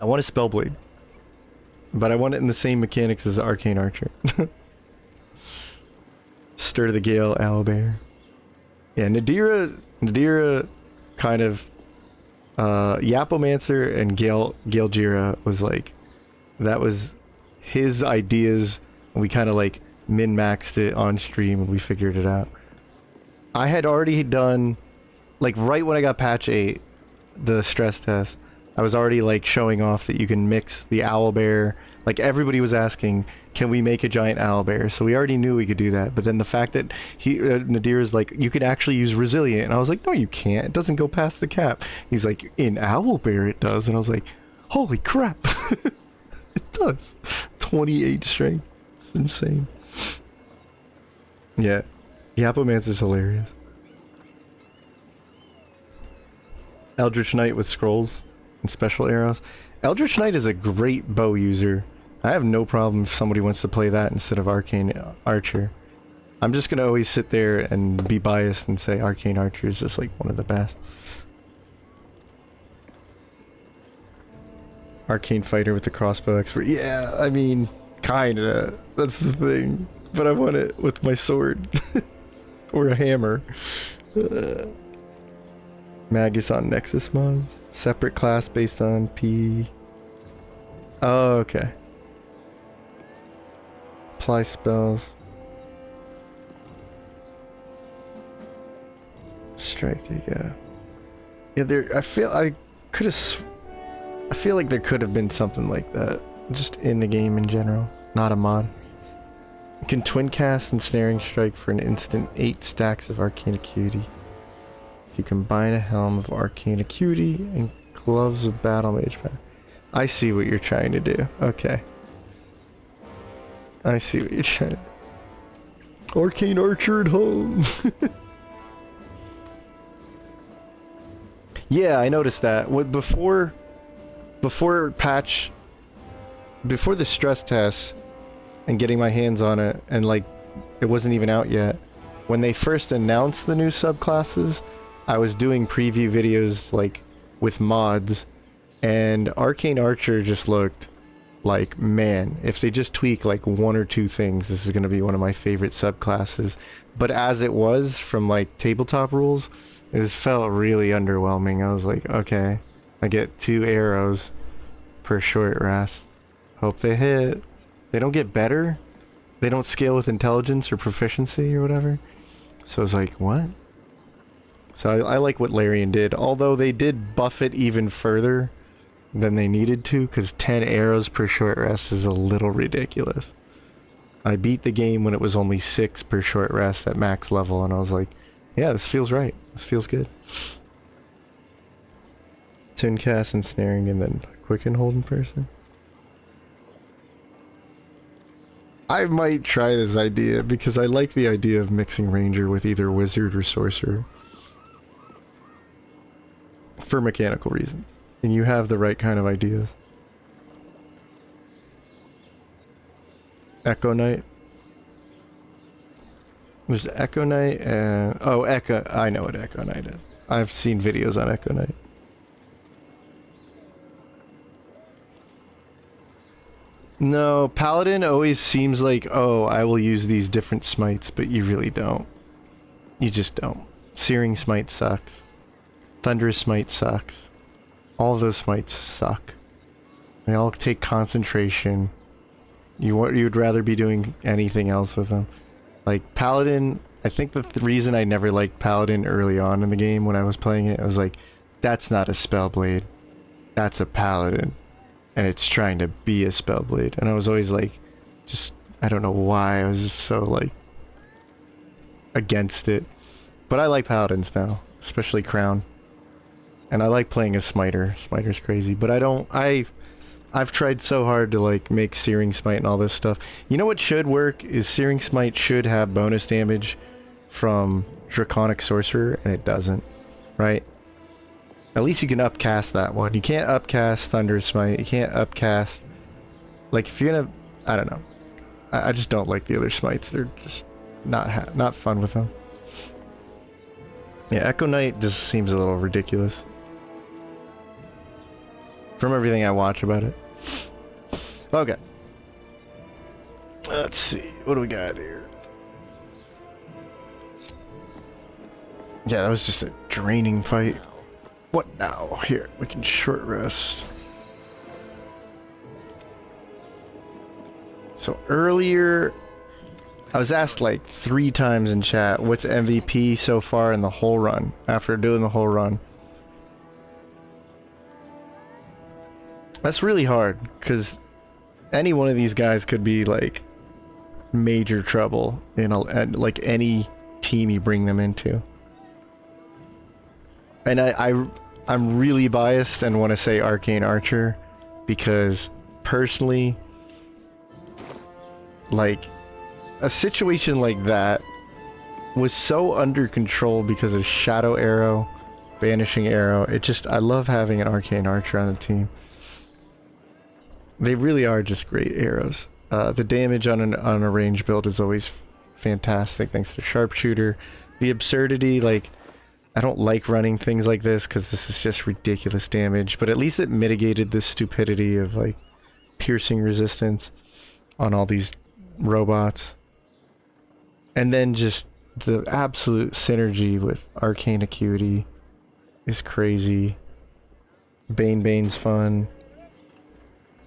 I want a Spellblade. But I want it in the same mechanics as Arcane Archer. Stir the Gale, Owlbear. Yeah, Nadira kind of Yapomancer and Gale Jira was like, that was his ideas, and we kind of like min-maxed it on stream and we figured it out. I had already done, like right when I got patch 8, the stress test, I was already like showing off that you can mix the owlbear. Like everybody was asking, can we make a giant owlbear? So we already knew we could do that. But then the fact that Nadir is like, you can actually use resilient, and I was like, no, you can't. It doesn't go past the cap. He's like, in owlbear it does, and I was like, holy crap, it does. 28 strength. It's insane. Yeah. Yapomancer's hilarious. Eldritch Knight with scrolls and special arrows. Eldritch Knight is a great bow user. I have no problem if somebody wants to play that instead of Arcane Archer. I'm just gonna always sit there and be biased and say Arcane Archer is just like one of the best. Arcane Fighter with the crossbow expert. Yeah, I mean, kinda. That's the thing. But I want it with my sword. Or a hammer. Magus on Nexus mods. Separate class based on P. Oh, okay. Apply spells. Strike, there you go. Yeah, there. I feel like there could have been something like that, just in the game in general, not a mod. You can twin cast and snaring strike for an instant 8 stacks of arcane acuity. If you combine a helm of arcane acuity and gloves of battle mage power. I see what you're trying to do. Okay. I see what you're trying to do. Arcane Archer at home. Yeah, I noticed that. Before the stress test and getting my hands on it, and like it wasn't even out yet, when they first announced the new subclasses, I was doing preview videos like with mods, and Arcane Archer just looked like, man, if they just tweak like 1 or 2 things, this is going to be one of my favorite subclasses. But as it was, from like tabletop rules, it just felt really underwhelming. I was like, okay, I get 2 arrows per short rest. Hope they hit. They don't get better. They don't scale with intelligence or proficiency or whatever. So I was like, what? So I like what Larian did, although they did buff it even further than they needed to, because 10 arrows per short rest is a little ridiculous. I beat the game when it was only 6 per short rest at max level, and I was like, yeah, this feels right. This feels good. Twin cast and snaring, and then quick and hold in person. I might try this idea, because I like the idea of mixing ranger with either wizard or sorcerer. For mechanical reasons. And you have the right kind of ideas. Echo Knight. There's Echo Knight and... oh, Echo... I know what Echo Knight is. I've seen videos on Echo Knight. No, Paladin always seems like, oh, I will use these different smites, but you really don't. You just don't. Searing Smite sucks. Thunderous Smite sucks. All of those smites suck. They all take concentration. You'd rather be doing anything else with them. Like, Paladin, I think the reason I never liked Paladin early on in the game when I was playing it, I was like, that's not a Spellblade. That's a Paladin. And it's trying to be a Spellblade. And I was always like, just, I don't know why, I was just so like, against it. But I like Paladins now, especially Crown. And I like playing a Smiter. Smiter's crazy, but I've tried so hard to like make Searing Smite and all this stuff. You know what should work is Searing Smite should have bonus damage from Draconic Sorcerer, and it doesn't, right? At least you can upcast that one. You can't upcast Thunder Smite. You can't upcast, like, if you're gonna, I don't know. I just don't like the other smites. They're just not fun with them. Yeah, Echo Knight just seems a little ridiculous. From everything I watch about it. Okay. Let's see. What do we got here? Yeah, that was just a draining fight. What now? Here, we can short rest. So earlier, I was asked like 3 times in chat, what's MVP so far in the whole run, after doing the whole run. That's really hard, because any one of these guys could be like major trouble in like any team you bring them into. And I'm really biased and want to say Arcane Archer, because personally, like, a situation like that was so under control because of Shadow Arrow, Vanishing Arrow. I love having an Arcane Archer on the team. They really are just great arrows. The damage on a range build is always fantastic thanks to sharpshooter. The absurdity, like, I don't like running things like this because this is just ridiculous damage, but at least it mitigated the stupidity of like piercing resistance on all these robots. And then just the absolute synergy with Arcane Acuity is crazy. Bane's fun.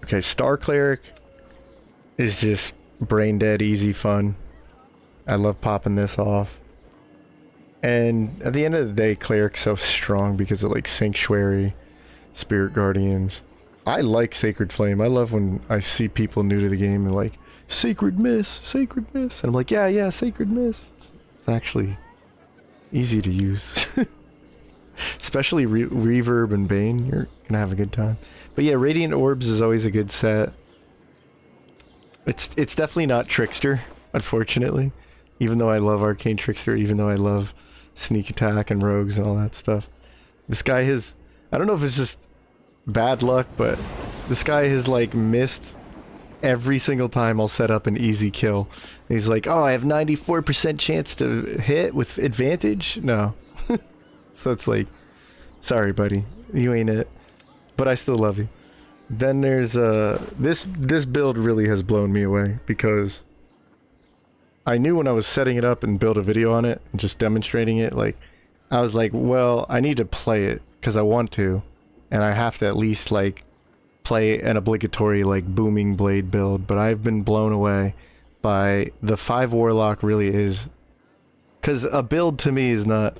Okay, Star Cleric is just brain dead easy fun. I love popping this off. And at the end of the day, Cleric's so strong because of like Sanctuary, Spirit Guardians. I like Sacred Flame. I love when I see people new to the game and like, Sacred Mist. And I'm like, yeah, Sacred Mist. It's actually easy to use. Especially Reverb and Bane, you're gonna have a good time. But yeah, Radiant Orbs is always a good set. It's definitely not Trickster, unfortunately. Even though I love Arcane Trickster, even though I love Sneak Attack and Rogues and all that stuff. This guy has... I don't know if it's just bad luck, but this guy has like missed every single time I'll set up an easy kill. And he's like, oh, I have 94% chance to hit with advantage? No. So it's like, sorry buddy, you ain't it. But I still love you. Then there's this build really has blown me away because I knew when I was setting it up and build a video on it and just demonstrating it, like I was like, well, I need to play it because I want to, and I have to at least like play an obligatory like booming blade build. But I've been blown away by the 5 Warlock. Really is, because a build to me is not,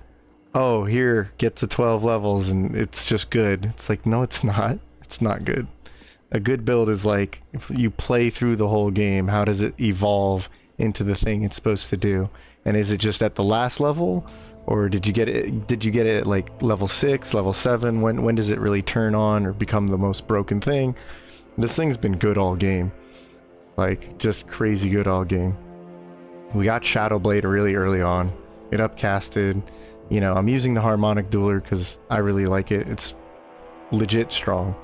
oh, here, get to 12 levels and it's just good. It's like, no, it's not. It's not good. A good build is like, if you play through the whole game, how does it evolve into the thing it's supposed to do? And is it just at the last level? Or did you get it at like level 6, level 7? When does it really turn on or become the most broken thing? This thing's been good all game. Like, just crazy good all game. We got Shadowblade really early on. It upcasted. You know, I'm using the Harmonic Dueler because I really like it. It's legit strong.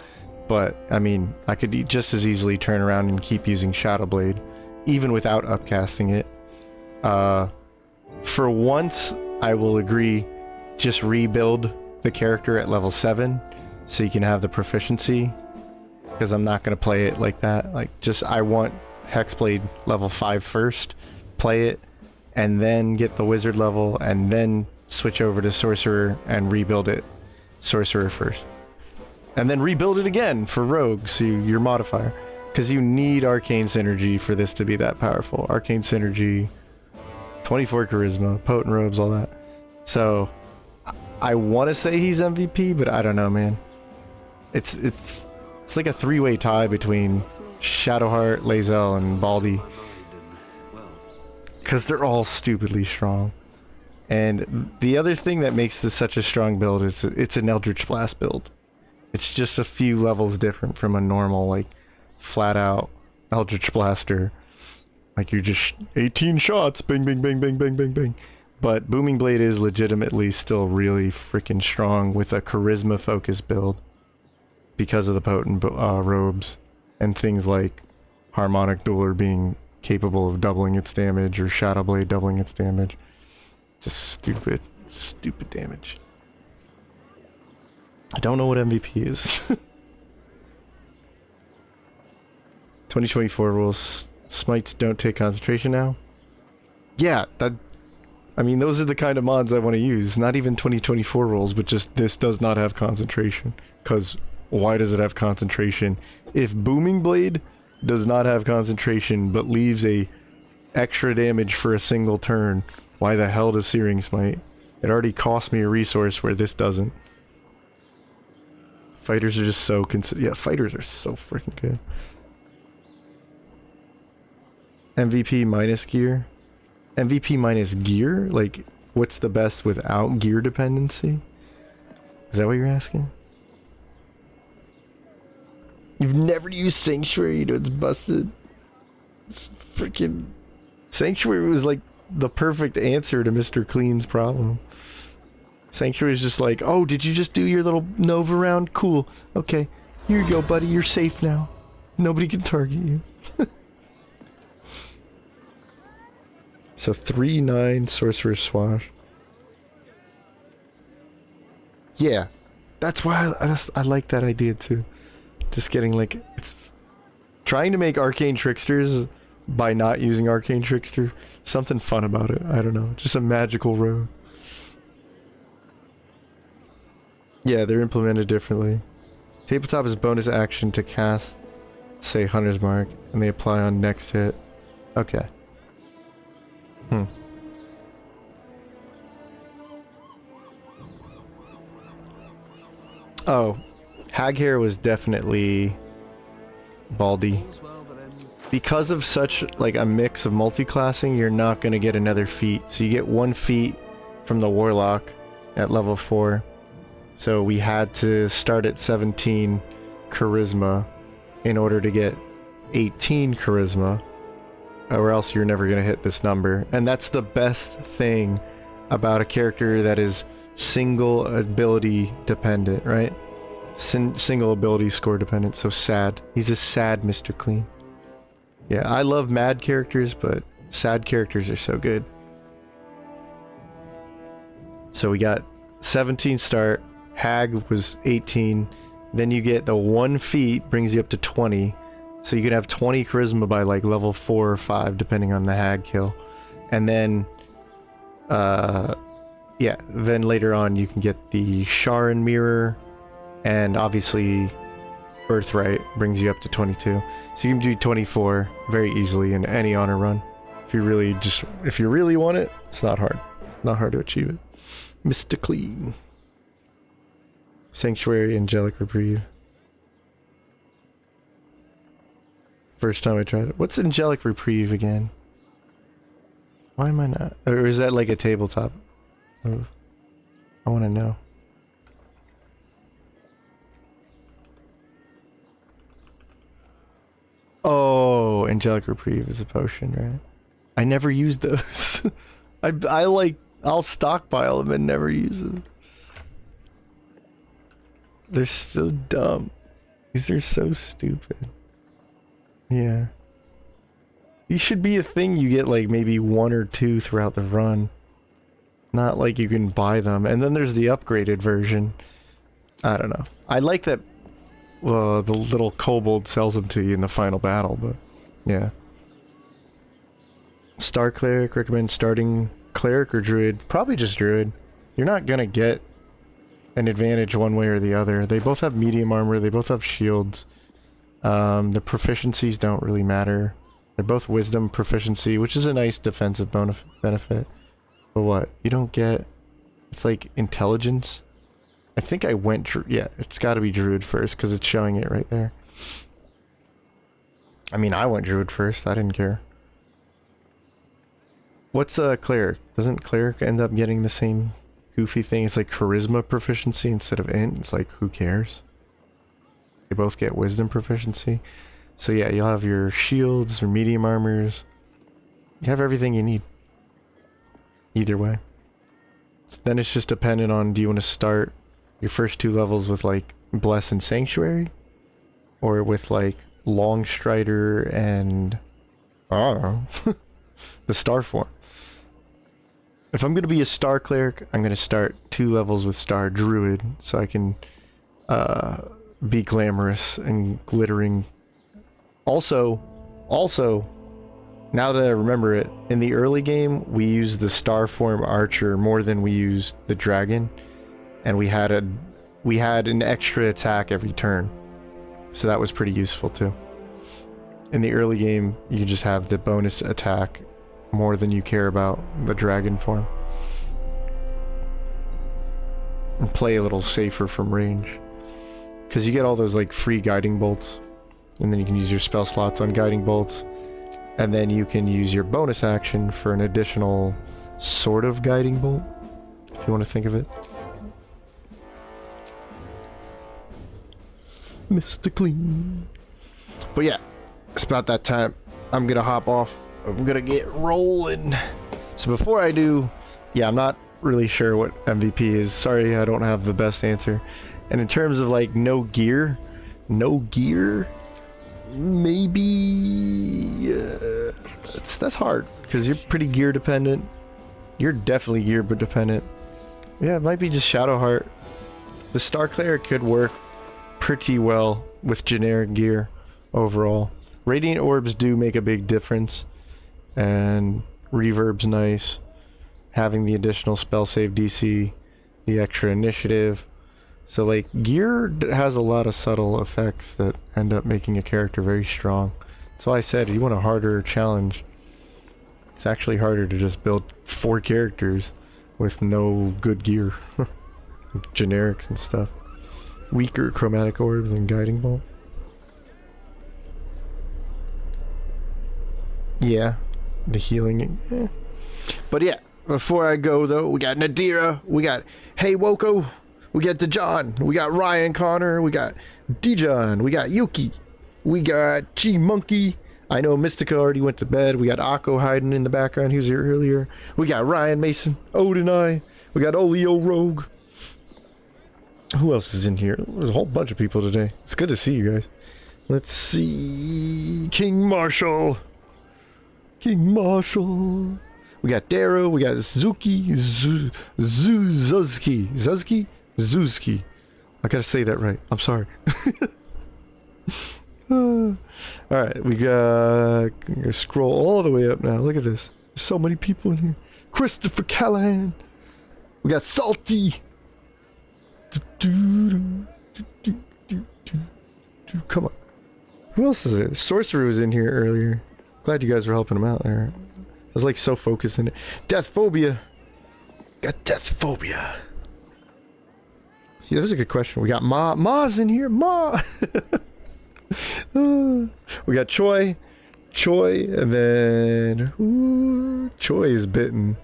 But, I mean, I could just as easily turn around and keep using Shadowblade, even without upcasting it. For once, I will agree, just rebuild the character at level 7, so you can have the proficiency, because I'm not going to play it like that. Like, just, I want Hexblade level 5 first, play it, and then get the wizard level, and then switch over to Sorcerer and rebuild it Sorcerer first. And then rebuild it again for Rogue, so your modifier. Because you need Arcane Synergy for this to be that powerful. Arcane Synergy, 24 Charisma, Potent Robes, all that. So, I want to say he's MVP, but I don't know, man. It's like a 3-way tie between Shadowheart, Lae'zel, and Baldy. Because they're all stupidly strong. And the other thing that makes this such a strong build is it's an Eldritch Blast build. It's just a few levels different from a normal, like, flat out Eldritch Blaster. Like, you're just 18 shots, bang, bang, bang, bang, bang, bang, bang. But Booming Blade is legitimately still really freaking strong with a charisma focused build because of the potent robes and things like Harmonic Dueler being capable of doubling its damage or Shadowblade doubling its damage. Just stupid damage. I don't know what MVP is. 2024 rules. Smites don't take concentration now. Yeah, I mean, those are the kind of mods I want to use. Not even 2024 rules, but just this does not have concentration. Because why does it have concentration? If Booming Blade does not have concentration, but leaves a extra damage for a single turn, why the hell does Searing Smite? It already cost me a resource where this doesn't. Fighters are just so yeah, fighters are so freaking good. MVP minus gear? MVP minus gear? Like, what's the best without gear dependency? Is that what you're asking? You've never used Sanctuary, you know it's busted. It's freaking... Sanctuary was like the perfect answer to Mr. Clean's problem. Sanctuary is just like, oh, did you just do your little Nova round? Cool. Okay, here you go, buddy. You're safe now. Nobody can target you. So 3/9 Sorcerer's Swash. Yeah, that's why I like that idea too. Just getting like, it's trying to make Arcane Tricksters by not using Arcane Trickster. Something fun about it. I don't know. Just a magical road. Yeah, they're implemented differently. Tabletop is bonus action to cast, say, Hunter's Mark, and they apply on next hit. Okay. Oh, Haghair was definitely Baldy. Because of such like a mix of multi-classing, you're not going to get another feat. So you get 1 feat from the Warlock at level 4. So we had to start at 17 Charisma in order to get 18 Charisma, or else you're never going to hit this number. And that's the best thing about a character that is single ability dependent, right? Single ability score dependent. So sad. He's a sad Mr. Clean. Yeah, I love mad characters, but sad characters are so good. So we got 17 start. Hag was 18. Then you get the 1 feat, brings you up to 20. So you can have 20 charisma by like level 4 or 5, depending on the Hag kill. And then, yeah, then later on you can get the Sharon Mirror, and obviously Birthright brings you up to 22. So you can do 24 very easily in any honor run. If you really want it, it's not hard. Not hard to achieve it. Mr. Clean. Sanctuary, Angelic Reprieve. First time I tried it. What's Angelic Reprieve again? Why am I not? Or is that like a tabletop move? I want to know. Oh, Angelic Reprieve is a potion, right? I never use those. I'll stockpile them and never use them. They're so dumb. These are so stupid. Yeah. These should be a thing you get like maybe 1 or 2 throughout the run. Not like you can buy them. And then there's the upgraded version. I don't know. I like that the little kobold sells them to you in the final battle, but yeah. Star Cleric, recommend starting Cleric or Druid? Probably just Druid. You're not gonna get an advantage one way or the other. They both have medium armor, they both have shields. The proficiencies don't really matter. They're both wisdom proficiency, which is a nice defensive benefit. But what? You don't get... It's like intelligence? I think I went... Yeah, it's gotta be Druid first, because it's showing it right there. I mean, I went Druid first. I didn't care. What's Cleric? Doesn't Cleric end up getting the same goofy thing? It's like charisma proficiency instead of int. It's like, who cares? They both get wisdom proficiency. So yeah, you'll have your shields or medium armors. You have everything you need. Either way. So then it's just dependent on, do you want to start your first 2 levels with like Bless and Sanctuary? Or with like Long Strider and... I don't know. the Star form. If I'm going to be a Star Cleric, I'm going to start 2 levels with Star Druid, so I can be glamorous and glittering. Also, now that I remember it, in the early game, we used the Star form Archer more than we used the Dragon, and we had an extra attack every turn, so that was pretty useful too. In the early game, you can just have the bonus attack more than you care about the dragon form. And play a little safer from range. Because you get all those like free guiding bolts. And then you can use your spell slots on guiding bolts. And then you can use your bonus action for an additional sort of guiding bolt. If you want to think of it. Mr. Clean. But yeah, it's about that time. I'm gonna hop off. I'm gonna get rolling. So before I do, yeah, I'm not really sure what MVP is. Sorry, I don't have the best answer. And in terms of like no gear, maybe that's hard because you're pretty gear dependent. You're definitely gear dependent. Yeah, it might be just Shadowheart. The Star Cleric could work pretty well with generic gear overall. Radiant Orbs do make a big difference, and Reverb's nice. Having the additional spell save DC, the extra initiative. So like, gear has a lot of subtle effects that end up making a character very strong. So I said, if you want a harder challenge, it's actually harder to just build 4 characters with no good gear. Generics and stuff. Weaker chromatic orbs and guiding bolt. Yeah, the healing. But yeah, before I go though, we got Nadira, we got Hey Woko, we got DeJohn, we got Ryan Connor, we got Dijon, we got Yuki, we got G Monkey. I know Mystica already went to bed. We got Akko hiding in the background. He was here earlier. We got Ryan Mason, Odin I. We got Olio Rogue. Who else is in here? There's a whole bunch of people today. It's good to see you guys. Let's see. King Marshall. King Marshall. We got Darrow. We got Zuki. Zuzki. I gotta say that right. I'm sorry. Alright, we got... scroll all the way up now. Look at this. There's so many people in here. Christopher Callahan. We got Salty. Come on. Who else is it? Sorcerer was in here earlier. Glad you guys were helping him out there. I was like so focused in it. Death Phobia. Got Death Phobia. Yeah, that was a good question. We got Ma's in here. Ma. We got Choi, and then Choi is bitten.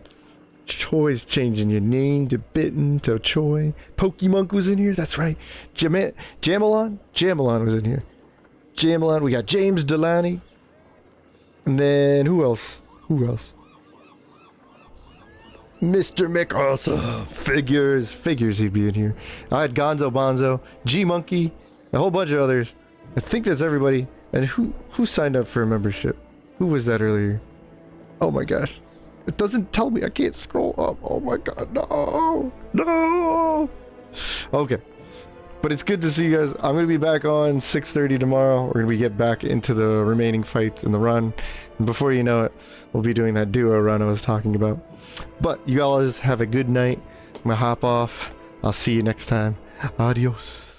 Choi's changing your name to Bitten to Choi. Pokemunk was in here. That's right. Jamelon was in here. Jamelon. We got James Delaney, and then who else? Mr. McArthur. Figures he'd be in here. I had Gonzo Bonzo, G Monkey, a whole bunch of others. I think that's everybody. And who signed up for a membership? Who was that earlier? Oh my gosh. It doesn't tell me. I can't scroll up. Oh my god. No. Okay. But it's good to see you guys. I'm going to be back on 6:30 tomorrow. We're going to get back into the remaining fights in the run. And before you know it, we'll be doing that duo run I was talking about. But you guys have a good night. I'm going to hop off. I'll see you next time. Adios.